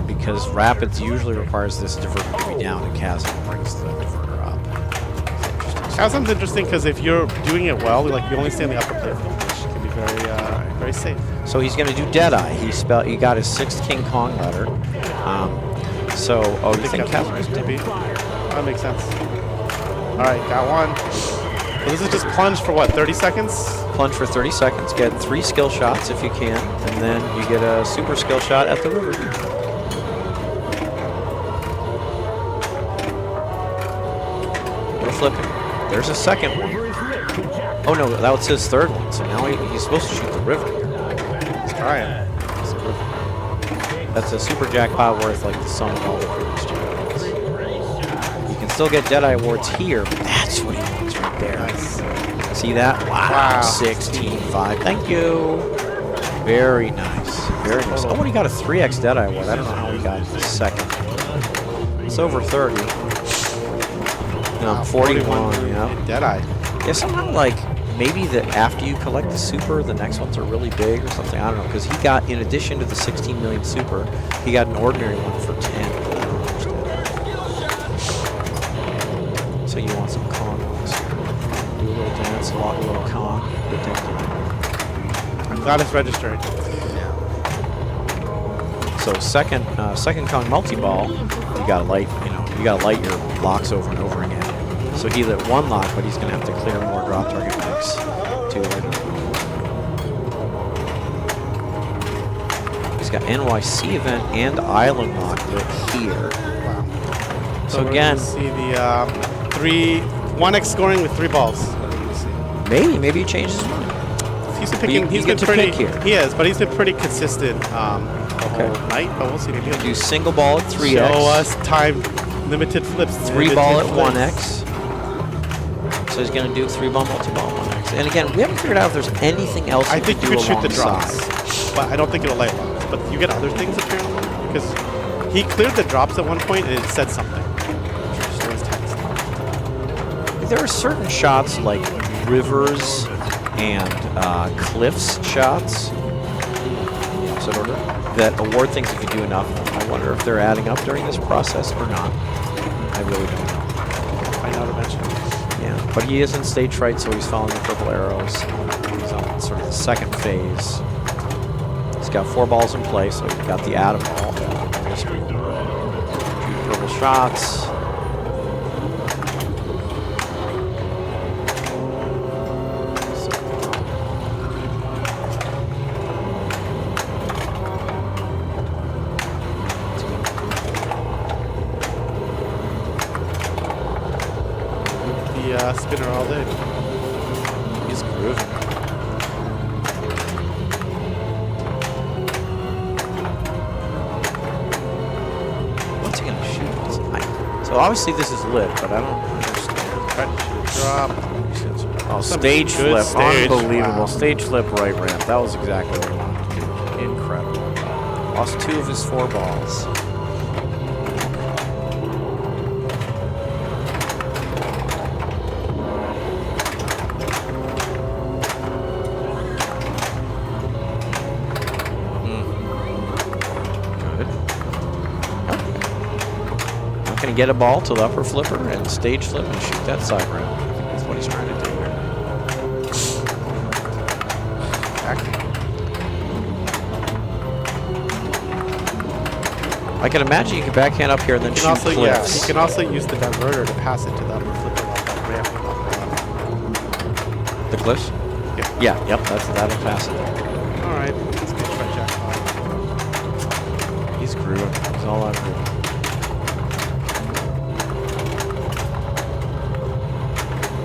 because Rapids usually requires this diverter to be down, and Chasm brings the diverter up. Chasm's interesting because if you're doing it well, like you only stay in the upper playfield, which can be very safe. So he's going to do Deadeye. He got his 6th King Kong letter. You think Chasm is to be? That makes sense. All right, got one. So this is just plunge for what, 30 seconds? Plunge for 30 seconds. Get 3 skill shots if you can, and then you get a super skill shot at the river. We're flipping. There's a second one. Oh no, that was his 3rd one. So now he's supposed to shoot the river. Let's try it. That's a super jackpot worth like the sum of all the previous jackpots. You can still get Deadeye awards here, but that's what he wants right there. Nice. See that? Wow. 16.5. Thank you. Very nice. Very nice. Oh, and he got a 3x Deadeye award. I don't know how he got the 2nd. It's over 30. No, 41. Yeah. Deadeye. Yeah, somehow like maybe that after you collect the super, the next ones are really big or something. I don't know, because he got, in addition to the 16 million super, he got an ordinary one for 10. I don't understand. So you want some Kong ones here. Do a little dance, a little Kong. Good thing. I'm glad it's registered. So second Kong multi-ball, you gotta light your locks over and over again. So he lit 1 lock, but he's gonna have to clear more drop target mix to later. He's got NYC event and Island lock lit here. Wow. So we're again, gonna see the 1x scoring with 3 balls. maybe he changes his mind. He's been picking. You get to pick here. He is, but he's been pretty consistent all night. But we'll see. Maybe he'll Do single ball at 3x. show us time limited flips. 3 ball at 1x. So he's going to do 3 ball multi-ball 1x. And again, we haven't figured out if there's anything else I think you could shoot the drops, alongside. but I don't think it'll light lock. But you get other things apparently because he cleared the drops at one point and it said something. So it's text. There are certain shots like rivers and cliffs shots that award things if you do enough. I wonder if they're adding up during this process or not. I really don't know. Find out eventually. Yeah, but he is in stage fright, so he's following the purple arrows. He's on sort of the 2nd phase. He's got 4 balls in play, so he's got the atom ball. Shoot purple shots. Spinner all day. He's grooving. Well, obviously this is lit, but I don't understand. Drop. Oh, Some stage good flip. stage. Unbelievable. Wow. Stage flip right ramp. That was exactly what I wanted. Incredible. Lost 2 of his 4 balls. Good. Now can he get a ball to the upper flipper and stage flip and shoot that side ramp? I think that's what he's trying to do here. I can imagine you can backhand up here and then You shoot can also, cliffs. you can also use the diverter to pass it to the upper flipper off that ramp. The cliffs? Yeah. Yeah, yep, that'll pass it there. All right, let's go try jackpot. He's grooving. He's all out grooving.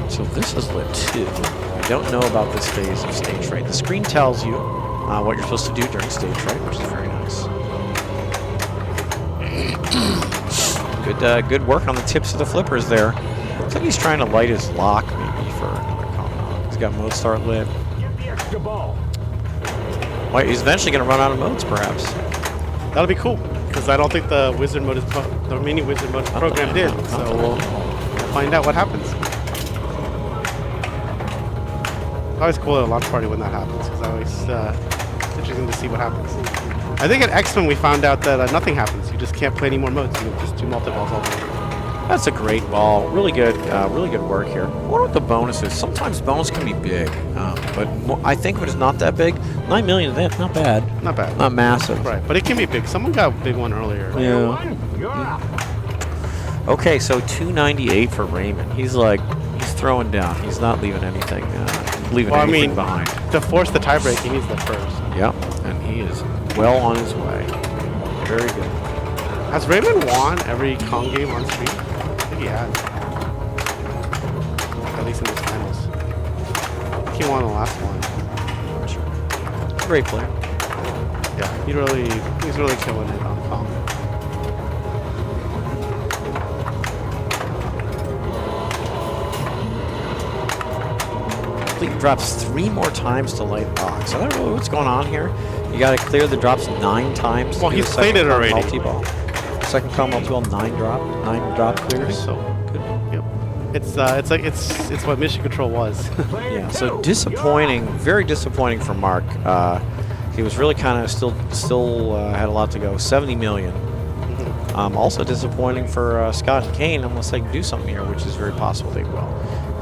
So this is lit too. I don't know about this phase of stage fright. The screen tells you what you're supposed to do during stage fright, which is very nice. Good work on the tips of the flippers there. Looks like he's trying to light his lock maybe for another combo. He's got mode start lit. Well, he's eventually going to run out of modes, perhaps. That'll be cool, because I don't think the wizard mode the mini wizard mode program did. So we'll find out what happens. It's always cool at a launch party when that happens, because it's interesting to see what happens. I think at X-Men we found out that nothing happens. You just can't play any more modes. You just do multi-balls all day. That's a great ball. Really good work here. I wonder what the bonus is. Sometimes bonus can be big, but I think when it's not that big, 9 million, that's not bad. Not bad. Not massive. Right, but it can be big. Someone got a big one earlier. Yeah. Okay, so 298 for Raymond. He's throwing down. He's not leaving anything, anything behind. To force the tiebreak, he needs the first. Yep, and he is well on his way. Very good. Has Raymond won every Kong game on stream? I think he has. At least in the finals. I think he won the last one. Not sure. Great player. Yeah, he's really killing it on Kong. Drops 3 more times to light box. I don't know what's going on here. You got to clear the drops 9 times. Well, he's played it already. Multi-ball. Second call multi-ball, 9 drop clears. So good. Yep. It's what Mission Control was. Yeah. So disappointing, very disappointing for Mark. He was really kind of still had a lot to go. 70 million. Also disappointing for Scott and Kane, unless they can do something here, which is very possible they will.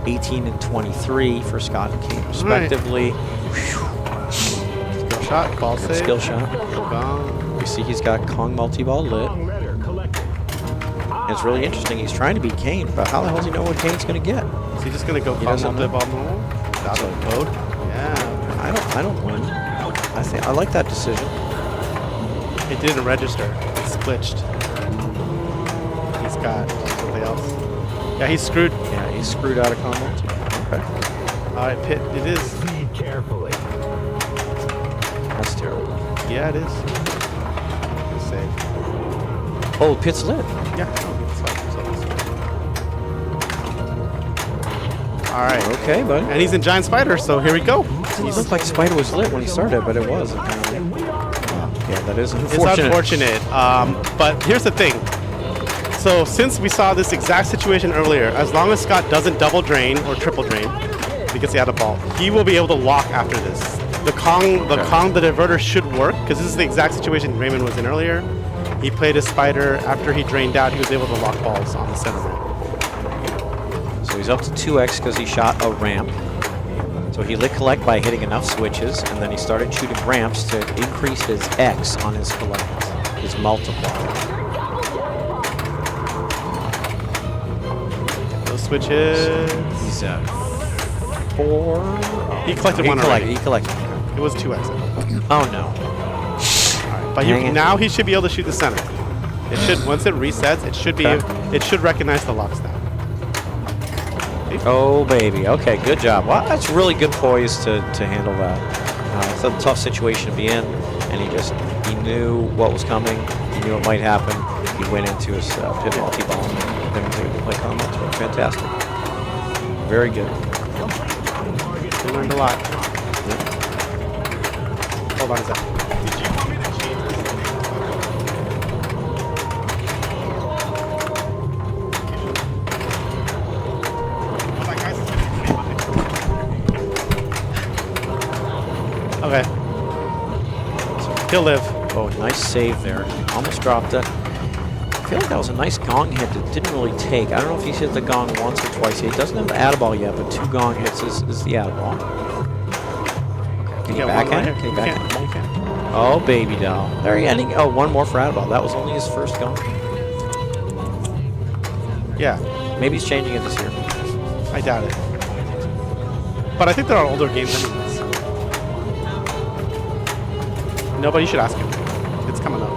18 and 23 for Scott and Kane, respectively. Skill shot, ball Good save. skill shot. You see he's got Kong multi-ball lit. And it's really interesting. He's trying to beat Kane, but how the hell does he know what Kane's going to get? Is he just going to go Kong doesn't know. multi-ball normal? Without a code? Yeah. I don't win. I like that decision. It didn't register. It's glitched. He's got something else. Yeah, he's screwed. Yeah, he's screwed out of Kong multi-ball. Okay. All right, Pit. It is. Speed carefully. That's terrible. Yeah, it is. Good save. Oh, Pit's lit. Yeah. All right. Okay, buddy. And he's in Giant Spider, so here we go. He looked like Spider was lit when he started, but it was apparently. Yeah, that is It's unfortunate. unfortunate. But here's the thing. So since we saw this exact situation earlier, as long as Scott doesn't double drain or triple drain, because he had a ball, he will be able to lock after this. The diverter should work, because this is the exact situation Raymond was in earlier. He played his Spider. After he drained out, he was able to lock balls on the center ramp. So he's up to 2x because he shot a ramp. So he lit collect by hitting enough switches, and then he started shooting ramps to increase his X on his collect, his multiplier. Those switches. He's at 4. He collected one already. He collected. It was 2x. Oh no. But now he should be able to shoot the center. It should, once it resets, it should be. It should recognize the lock snap. Oh baby. Okay, good job. Well, that's really good poise to handle that. It's a tough situation to be in, and he knew what was coming. He knew it might happen. he went into his pit multi-ball and then was able to play combat. Fantastic. Very good. We learned a lot. Hold on a second. Okay. He'll live. Oh, nice save there. Almost dropped it. I feel like that was a nice gong hit that didn't really take. I don't know if he's hit the gong once or twice. He doesn't have the add-a-ball yet, but 2 gong hits is the add-a-ball. Okay. Can you backhand it? Can you backhand it? Oh, baby doll. There he ending. Oh, one more for add-a-ball. That was only his first gong. Yeah. Maybe he's changing it this year. I doubt it. But I think they're on older games anyways. Nobody should ask him. It's coming up.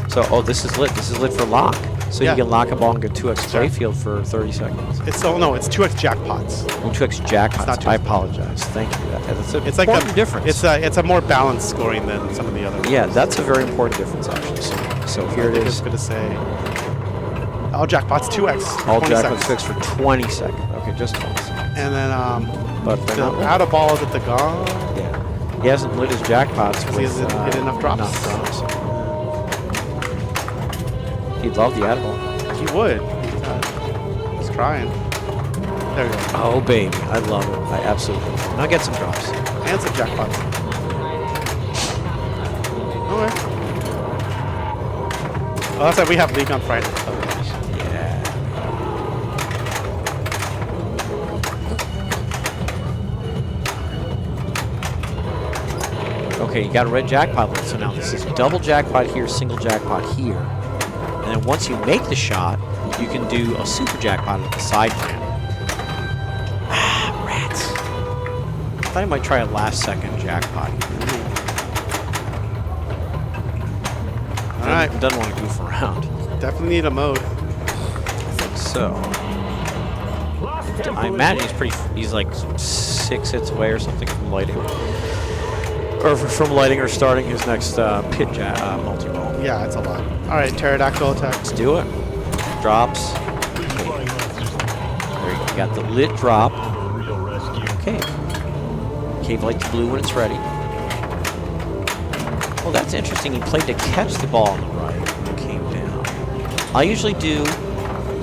So, oh, this is lit. This is lit for lock. So Yeah. you can lock a ball and get 2x playfield for 30 seconds. It's no, it's 2x jackpots. Oh, 2x jackpots. not 2x. I apologize. Thank you. That's an It's like important difference. It's a more balanced scoring than some of the other ones. Yeah, that's a very important difference, actually. So here it I think is. it's gonna say all jackpots 2x. All 20 jackpots seconds. fixed for 20 seconds. Okay, just 20 seconds. And then But they're not the out of ball is at the gong. Yeah. He hasn't lit his jackpots He with hasn't hit enough drops. He'd love the add-ball. He would. He's trying. There we go. Oh, baby. I love it. I absolutely love it. Now get some drops. And some jackpots. Okay. Oh, that's right. We have league on Friday. Yeah. Okay, you got a red jackpot lit. So now this is double jackpot here, single jackpot here. And then once you make the shot, you can do a super jackpot at the side ramp. Ah, rats. I thought I might try a last second jackpot. All right. Doesn't want to goof around. Definitely need a mode. I think so. I imagine he's like 6 hits away or something from lighting. Or from lighting or starting his next pit multi-ball. Yeah, it's a lot. All right, pterodactyl attack. Let's do it. Drops. Okay. There you got the lit drop. Okay. Cave lights blue when it's ready. Well, that's interesting. He played to catch the ball on the right when it came down. I usually do,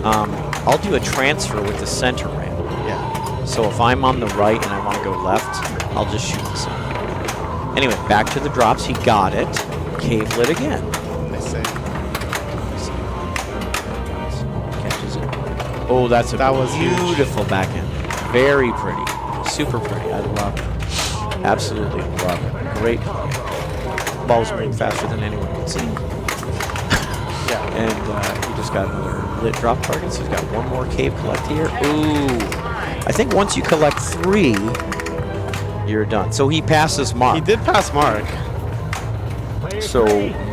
I'll do a transfer with the center ramp. Yeah. So if I'm on the right and I want to go left, I'll just shoot the center. Anyway, back to the drops. He got it. Cave lit again. Nice save. Catches it. Oh, that's a beautiful backhand. Very pretty. Super pretty. I love it. Absolutely love it. Great. Ball's moving faster than anyone can see. Yeah. And he just got another lit drop target, so he's got one more cave collect here. Ooh. I think once you collect 3, you're done. So he passes Mark. He did pass Mark. So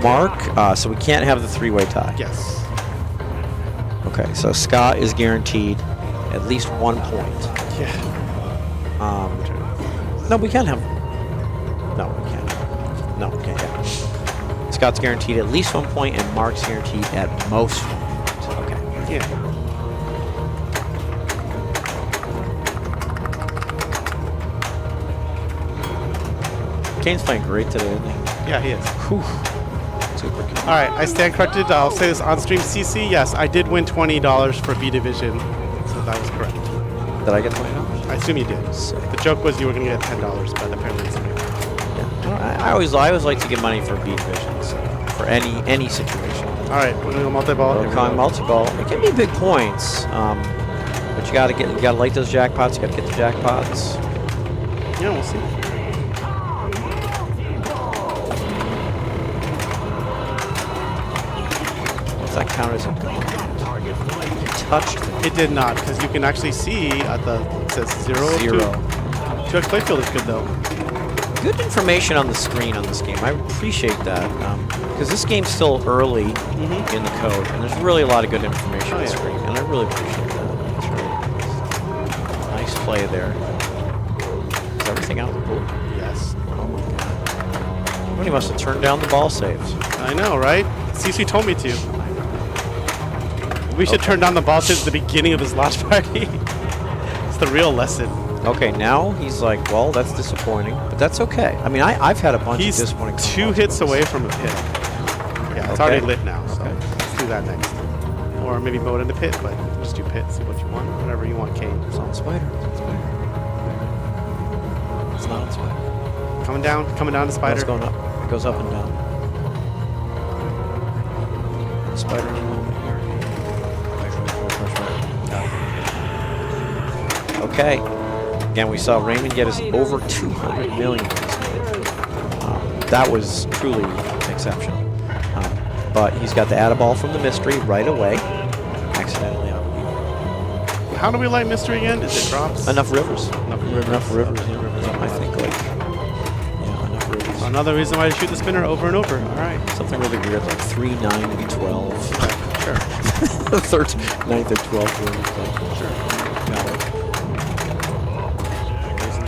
Mark, so we can't have the 3-way tie. Yes. Okay, so Scott is guaranteed at least 1 point. Yeah. No, we can't have. No, we can't. No, we can't. Yeah. Scott's guaranteed at least 1 point, and Mark's guaranteed at most 1 point. Okay. Yeah. Kane's playing great today, isn't he? Yeah, he is. Whew. Super good. All right, I stand corrected. I'll say this on stream. CC, yes, I did win $20 for B Division, so that was correct. Did I get $20? I assume you did. The joke was you were going to get $10, but apparently it's not. Yeah. I always like to get money for B divisions for any situation. All right, we're going to go multi-ball. Kong multi-ball. It can be big points, but you gotta light those jackpots. You gotta get the jackpots. Yeah, we'll see. Does that count as a touched? It did not, because you can actually see at the it says 0. 2x playfield is good though. Good information on the screen on this game. I appreciate that because this game's still early in the code, and there's really a lot of good information on the screen, and I really appreciate that. It's really nice play there. Is everything out the board? Yeah. Somebody must have turned down the ball saves. I know, right? Cece told me to. We should turn down the ball saves at the beginning of his launch party. It's the real lesson. Okay, now he's like, well, that's disappointing, but that's okay. I mean, I've had a bunch He's of disappointing. 2 hits away from a pit. Yeah, it's already lit now, so Okay. let's do that next. Or maybe mode in the pit, but just do pit, see what you want, whatever you want, Kane. It's on Spider. It's on Spider. It's not on Spider. Coming down the spider. It's going up. It goes up and down. Spider any moment here. Okay. Again, we saw Raymond get us over 200 million. That was truly exceptional. But he's got the add-a-ball from the mystery right away. Accidentally out. How do we light mystery again? Is it drops? Enough rivers. Enough rivers. Yeah. I think like enough rivers. Another reason why to shoot the spinner over and over. All right. Something really weird like 3, 9, and 12. Sure. Third, 9th, or 12th rivers. Sure. Got it.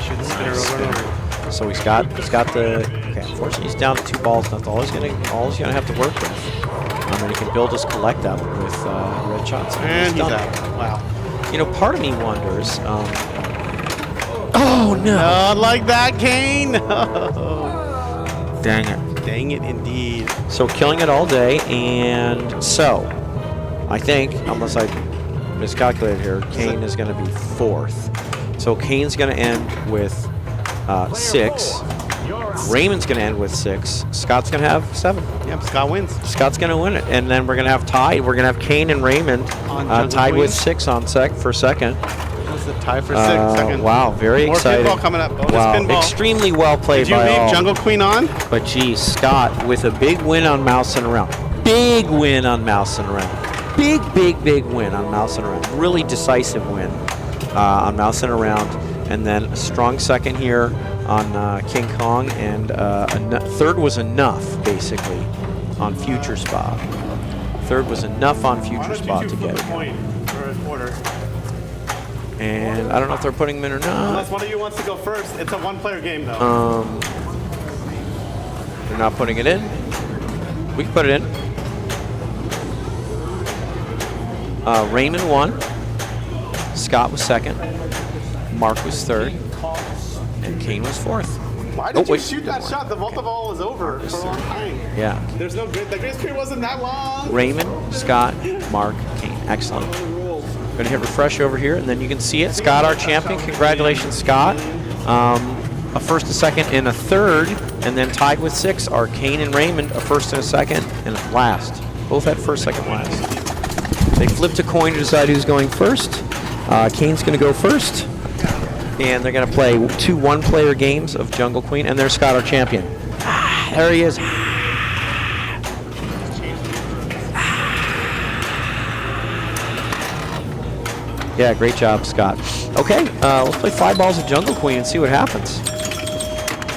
Shoot the spinner over and over. So he's got the. Okay, unfortunately he's down to 2 balls. That's all he's gonna have to work with. And he can build his collect up with red shots. And he's out. Wow. You know, part of me wonders. Oh no! Not like that, Kane. Dang it! Dang it, indeed. So killing it all day, and so I think, unless I miscalculated here, Kane is going to be 4th. So Kane's going to end with 6. Raymond's going to end with 6. Scott's going to have 7. Yep, Scott wins. Scott's going to win it, and then we're going to have tied. We're going to have Kane and Raymond tied with 6 on for second. That's a tie for second. Wow, very More exciting. pinball coming up. Bonus Wow, pinball. extremely well played Did you by leave all. Jungle Queen on? But geez, Scott with a big win on Mouse and Around. Big win on Mouse and Around. Big win on Mouse and Around. Really decisive win on Mouse and Around. And then a strong second here on King Kong. And third was enough, basically, on Future Spa. Third was enough on Future Spa to get it. Point or a quarter. And I don't know if they're putting him in or not. Unless one of you wants to go first. It's a 1-player game, though. They're not putting it in. We can put it in. Raymond won. Scott was 2nd. Mark was 3rd. And Kane was 4th. Why did you shoot that shot? The multi-ball was over for a long time. Yeah. There's no grid. The grace period wasn't that long. Raymond, Scott, Mark, Kane. Excellent. Going to hit refresh over here, and then you can see it. Scott, our champion. Congratulations, Scott. A 1st, a 2nd, and a 3rd, and then tied with 6 are Kane and Raymond, a 1st and a 2nd, and a last. Both had 1st, 2nd, last. They flipped a coin to decide who's going first. Kane's going to go first, and they're going to play 2 1-player games of Jungle Queen, and there's Scott, our champion. There he is. Yeah, great job, Scott. Okay, let's play 5 balls of Jungle Queen and see what happens.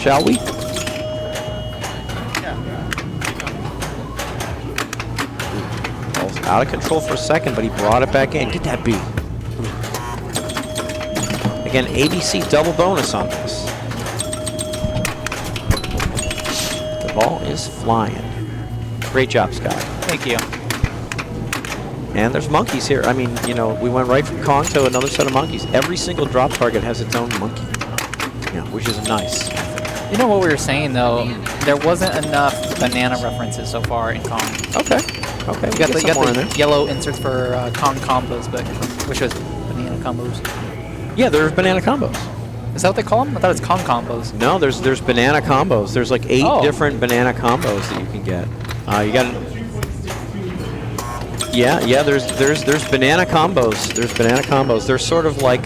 Shall we? Ball's out of control for a second, but he brought it back in. Get that beat. Again, ABC double bonus on this. The ball is flying. Great job, Scott. Thank you. And there's monkeys here. I mean, you know, we went right from Kong to another set of monkeys. Every single drop target has its own monkey. Yeah, which is nice. You know what we were saying though? There wasn't enough banana references so far in Kong. Okay. Okay. You got the yellow inserts for Kong combos, but which was banana combos. Yeah, there's banana combos. Is that what they call them? I thought it's Kong combos. No, there's banana combos. There's like 8 different banana combos that you can get. You got. Yeah. There's banana combos. There's banana combos. They're sort of like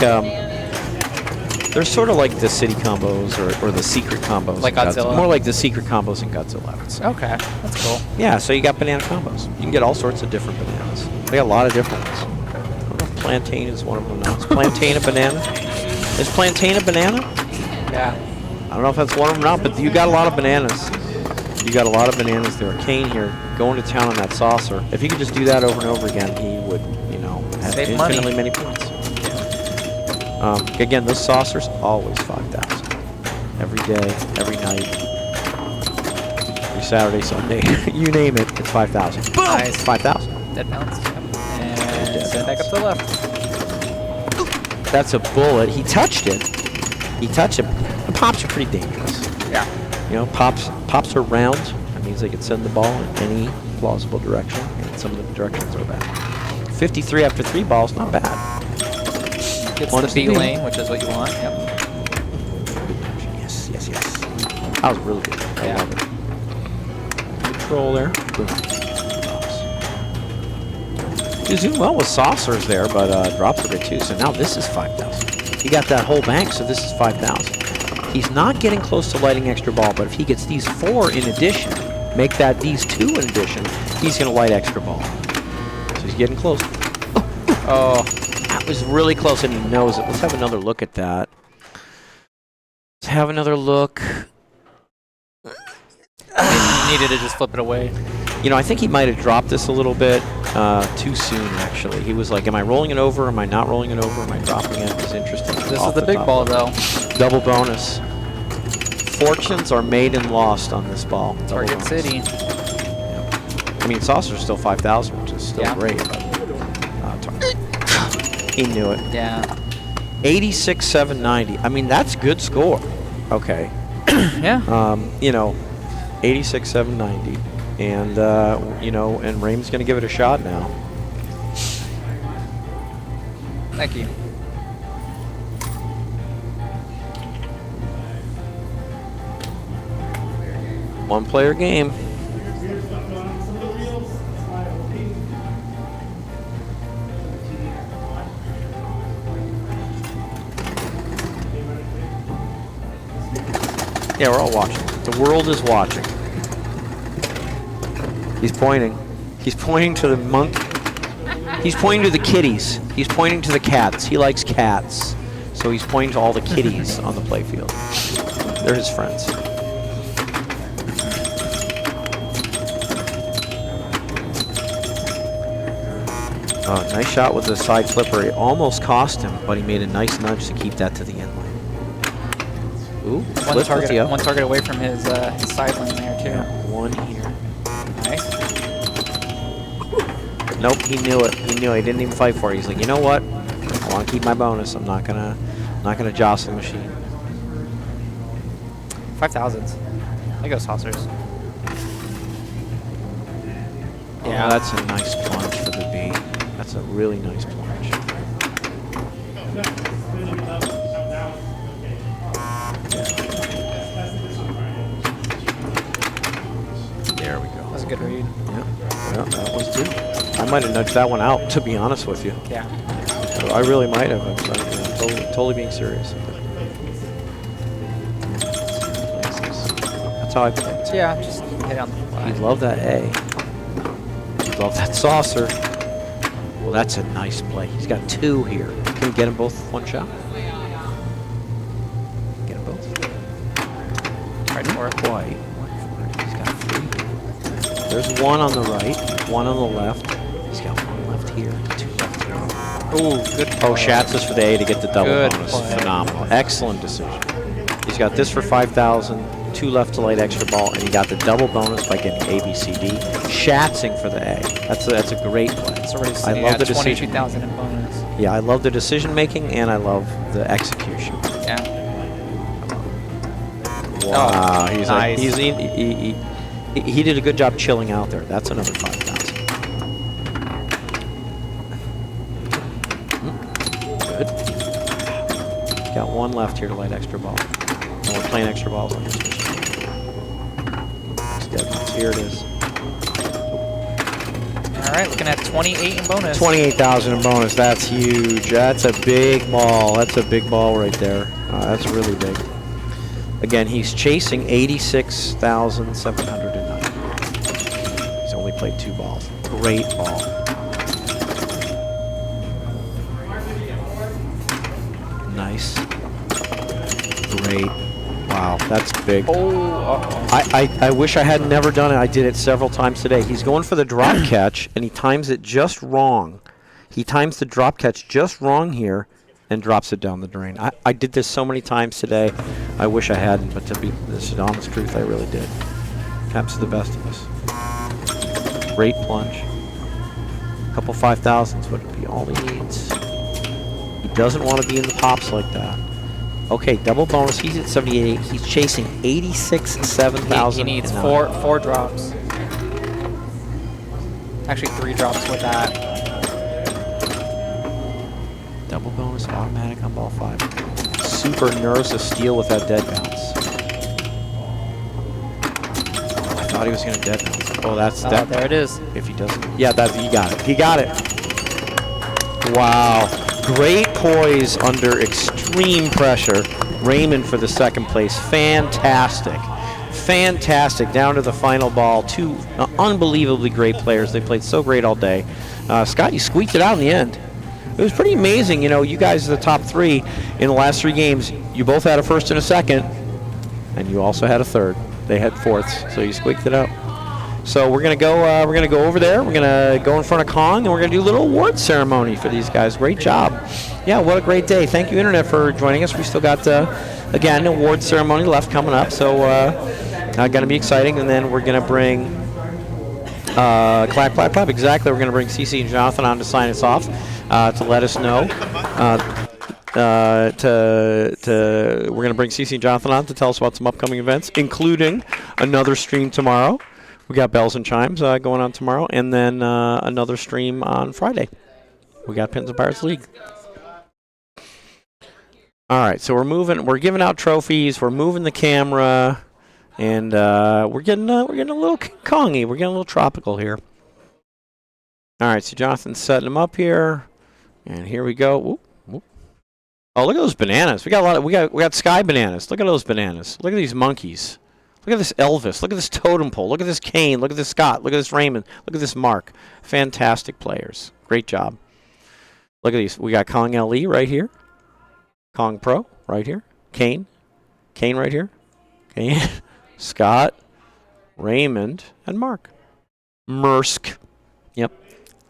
the city combos or the secret combos. Like Godzilla. More like the secret combos in Godzilla, I would say. Okay, that's cool. Yeah, so you got banana combos. You can get all sorts of different bananas. They got a lot of different ones. I don't know if plantain is one of them now. Is plantain a banana? Is plantain a banana? Yeah. I don't know if that's one of them or not, but you got a lot of bananas. You got a lot of bananas there. Kane here going to town on that saucer. If he could just do that over and over again, he would, you know, have Save infinitely money. many points. Again, those saucers always 5,000. Every day, every night. Saturday, Sunday, you name it, it's 5,000. Boom! Nice. 5,000. Dead bounce. Yep. And send it back up to the left. That's a bullet. He touched it. He touched it. The pops are pretty dangerous. Yeah. You know, pops are round. That means they can send the ball in any plausible direction, and some of the directions are bad. 53 after 3 balls, not bad. Gets One the to B the- lane, which is what you want. Yep. Yes, yes, yes. That was really good. I love it. Control there. Boom. He's doing well with saucers there, but drops a bit too. So now this is 5,000. He got that whole bank, so this is 5,000. He's not getting close to lighting extra ball, but if he gets these 4 in addition, make that these 2 in addition, he's going to light extra ball. So he's getting close. Oh, that was really close, and he knows it. Let's have another look at that. Let's have another look. Needed to just flip it away. You know, I think he might have dropped this a little bit too soon, actually. He was like, am I rolling it over? Am I not rolling it over? Am I dropping it? It's interesting. This is the big ball, though. Double bonus. Fortunes are made and lost on this ball. Double Target bonus. City. Yeah. I mean, Saucer's still 5,000, which is still great. But, he knew it. Yeah. 86,790. I mean, that's good score. Okay. Yeah. You know, 86,790. And, you know, and Raym's going to give it a shot now. Thank you. One-player game. Yeah, we're all watching. The world is watching. He's pointing. He's pointing to the monkey. He's pointing to the kitties. He's pointing to the cats. He likes cats. So he's pointing to all the kitties on the playfield. They're his friends. Oh, nice shot with the side flipper. It almost cost him, but he made a nice nudge to keep that to the end lane. Ooh, One target away from his side lane there, too. Yeah, one here. Nice. Nope, he knew it. He knew it. He didn't even fight for it. He's like, you know what? I want to keep my bonus. I'm not gonna jostle the machine. 5,000s. I go saucers. Yeah, that's a nice plunge for the B. That's a really nice plunge. There we go. That was a good read. Yeah, that was good. I might have nudged that one out, to be honest with you. Yeah. I really might have. I'm totally being serious. That's how I play it. Yeah, just hit on the fly. You love that A. You love that saucer. Well, that's a nice play. He's got 2 here. Can we get them both with one shot? Get them both. Right for it. Quite. He's got 3. There's 1 on the right, 1 on the left. He's got 1 left here, 2 left here. Ooh, good play. Oh, Schatz is for the A to get the double Good bonus. play. Phenomenal. Excellent decision. He's got this for 5,000, 2 left to light extra ball, and he got the double bonus by getting A, B, C, D. Schatzing for the A. That's a great play. It's already I sitting love at the decision. 22,000 in bonus. Yeah, I love the decision making, and I love the execution. Yeah. Wow, he's like, nice. he did a good job chilling out there. That's another 5,000. Good. Got 1 left here to light extra ball. And we're playing extra balls on this machine. Here it is. All right, looking at 28 in bonus. 28,000 in bonus. That's huge. That's a big ball. That's a big ball right there. That's really big. Again, he's chasing 86,790. He's only played 2 balls. Great ball. Nice. Great. Wow, that's big. I wish I had never done it. I did it several times today. He's going for the drop catch, and he times it just wrong. He times the drop catch just wrong here and drops it down the drain. I did this so many times today. I wish I hadn't, but to be the honest truth, I really did. Happens to the best of us. Great plunge. Couple 5,000s would be all he needs. He doesn't want to be in the pops like that. Okay, double bonus. He's at 78. He's chasing 86, 7,000. He needs four drops. Actually, 3 drops with that. Double bonus, automatic on ball 5. Super nervous to steal with that dead bounce. I thought he was going to dead bounce. Oh, that's that. There it is. If he doesn't, yeah, he got it. He got it. Wow, great poise under extreme pressure. Raymond for the second place. Fantastic. Fantastic. Down to the final ball. 2 unbelievably great players. They played so great all day. Scott, you squeaked it out in the end. It was pretty amazing. You know, you guys are the top 3 in the last 3 games. You both had a first and a second, and you also had a third. They had fourths, so you squeaked it out. So we're gonna go. We're gonna go over there. We're gonna go in front of Kong, and we're gonna do a little award ceremony for these guys. Great job. Yeah, what a great day. Thank you, Internet, for joining us. We still got again, an award ceremony left coming up, so gonna be exciting. And then we're gonna bring clap, clap, clap. Exactly. We're gonna bring CC and Jonathan on to sign us off to let us know. We're gonna bring CC and Jonathan on to tell us about some upcoming events, including another stream tomorrow. We got Bells and Chimes going on tomorrow, and then another stream on Friday. We got Pins and Pirates League. All right, so we're moving. We're giving out trophies. We're moving the camera, and we're getting a little Kongy. We're getting a little tropical here. All right, so Jonathan's setting them up here, and here we go. Whoop, whoop. Oh, look at those bananas. We got a lot. We got sky bananas. Look at those bananas. Look at these monkeys. Look at this Elvis. Look at this totem pole. Look at this Kane. Look at this Scott. Look at this Raymond. Look at this Mark. Fantastic players. Great job. Look at these. We got Kong LE right here. Kong Pro right here. Kane. Kane right here. Kane. Scott. Raymond. And Mark. Mersk. Yep.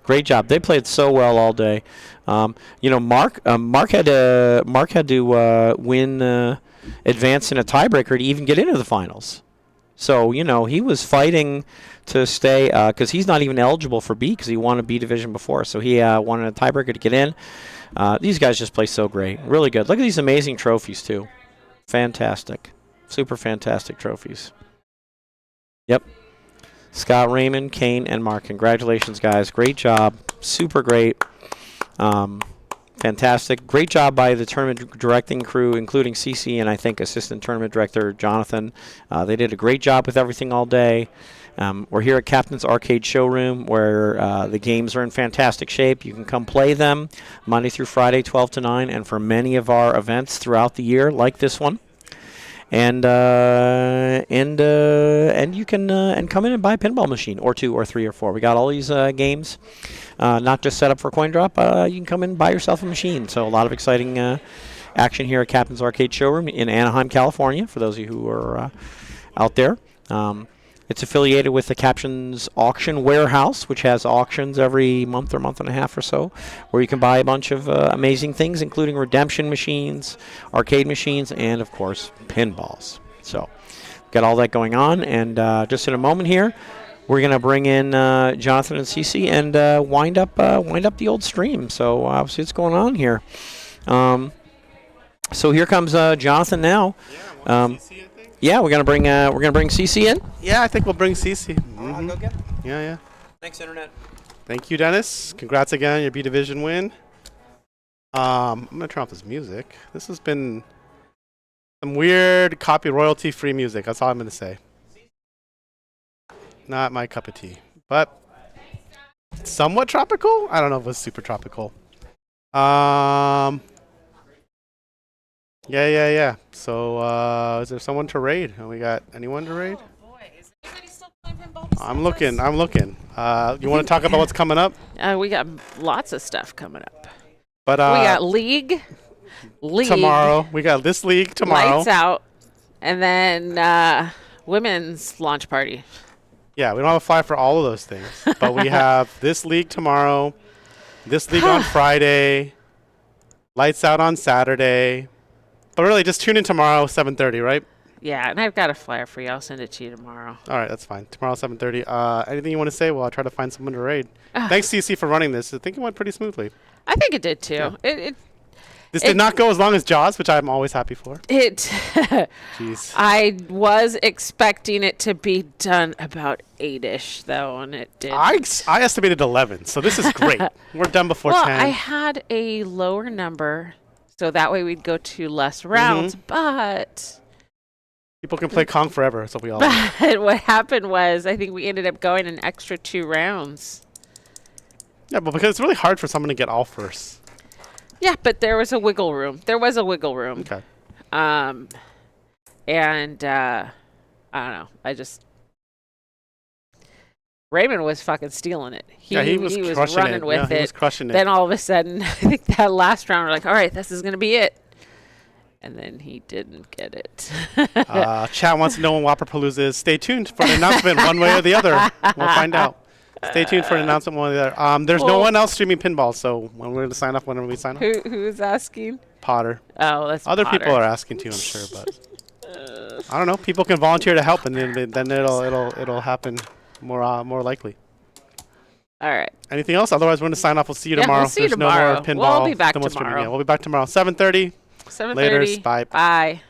Great job. They played so well all day. You know, Mark had to win advance in a tiebreaker to even get into the finals. So, you know, he was fighting to stay because he's not even eligible for B because he won a B division before. So he won a tiebreaker to get in. These guys just play so great. Really good. Look at these amazing trophies, too. Fantastic. Super fantastic trophies. Yep. Scott, Raymond, Kane, and Mark. Congratulations, guys. Great job. Super great. Fantastic. Great job by the tournament directing crew, including CC and I think assistant tournament director Jonathan. They did a great job with everything all day. We're here at Captain's Arcade Showroom where the games are in fantastic shape. You can come play them Monday through Friday, 12 to 9, and for many of our events throughout the year, like this one. And you can come in and buy a pinball machine or 2 or 3 or 4. We got all these games, not just set up for coin drop. You can come in and buy yourself a machine. So a lot of exciting action here at Captain's Arcade Showroom in Anaheim, California. For those of you who are out there, it's affiliated with the Captain's Auction Warehouse, which has auctions every month or month and a half or so, where you can buy a bunch of amazing things, including redemption machines, arcade machines, and, of course, pinballs. So got all that going on. And just in a moment here, we're going to bring in Jonathan and CC and wind up the old stream. So obviously what's going on here. So here comes Jonathan now. Yeah, we're gonna bring CC in. Yeah, I think we'll bring CC. Mm-hmm. I'll go get him. Yeah. Thanks, Internet. Thank you, Dennis. Congrats again on your B Division win. I'm gonna turn off this music. This has been some weird copy royalty free music. That's all I'm gonna say. Not my cup of tea, but somewhat tropical. I don't know if it was super tropical. Yeah. So, is there someone to raid? We got anyone to raid? Oh boy, is anybody still playing pinball? I'm looking. You want to talk about what's coming up? We got lots of stuff coming up. But we got league tomorrow. We got this league tomorrow. Lights out, and then women's launch party. Yeah, we don't have a flyer for all of those things, but we have this league tomorrow, this league on Friday, lights out on Saturday. But really, just tune in tomorrow, 7:30, right? Yeah, and I've got a flyer for you. I'll send it to you tomorrow. All right, that's fine. Tomorrow, 7:30. Anything you want to say? Well, I'll try to find someone to raid. Thanks, CC, for running this. I think it went pretty smoothly. I think it did too. Yeah. This did not go as long as Jaws, which I'm always happy for. Jeez. I was expecting it to be done about 8-ish, though, and it did. I estimated 11, so this is great. We're done before 10. I had a lower number, so that way we'd go to less rounds, but... People can play Kong forever, so we all... But what happened was, I think we ended up going an extra 2 rounds. Yeah, but because it's really hard for someone to get all first. Yeah, but there was a wiggle room. Okay. And I don't know. Raymond was fucking stealing it. He was running with it. He was crushing it. Then all of a sudden, I think that last round, we're like, all right, this is going to be it. And then he didn't get it. Chat wants to know when Whopperpalooza is. Stay tuned for an announcement one way or the other. We'll find out. Stay tuned for an announcement one way or the other. There's no one else streaming pinball, so when we're going to sign up, whenever we sign up. Who's asking? Potter. Oh, that's Other Potter. people are asking too, I'm sure, but I don't know. People can volunteer to help, and then it'll happen more likely. All right. Anything else? Otherwise, we're going to sign off. We'll see you tomorrow. We'll see you There's tomorrow. no more pinball. We'll be back no more streaming. tomorrow. Yeah, we'll be back tomorrow. 7:30. 7:30. Laters. Bye. Bye.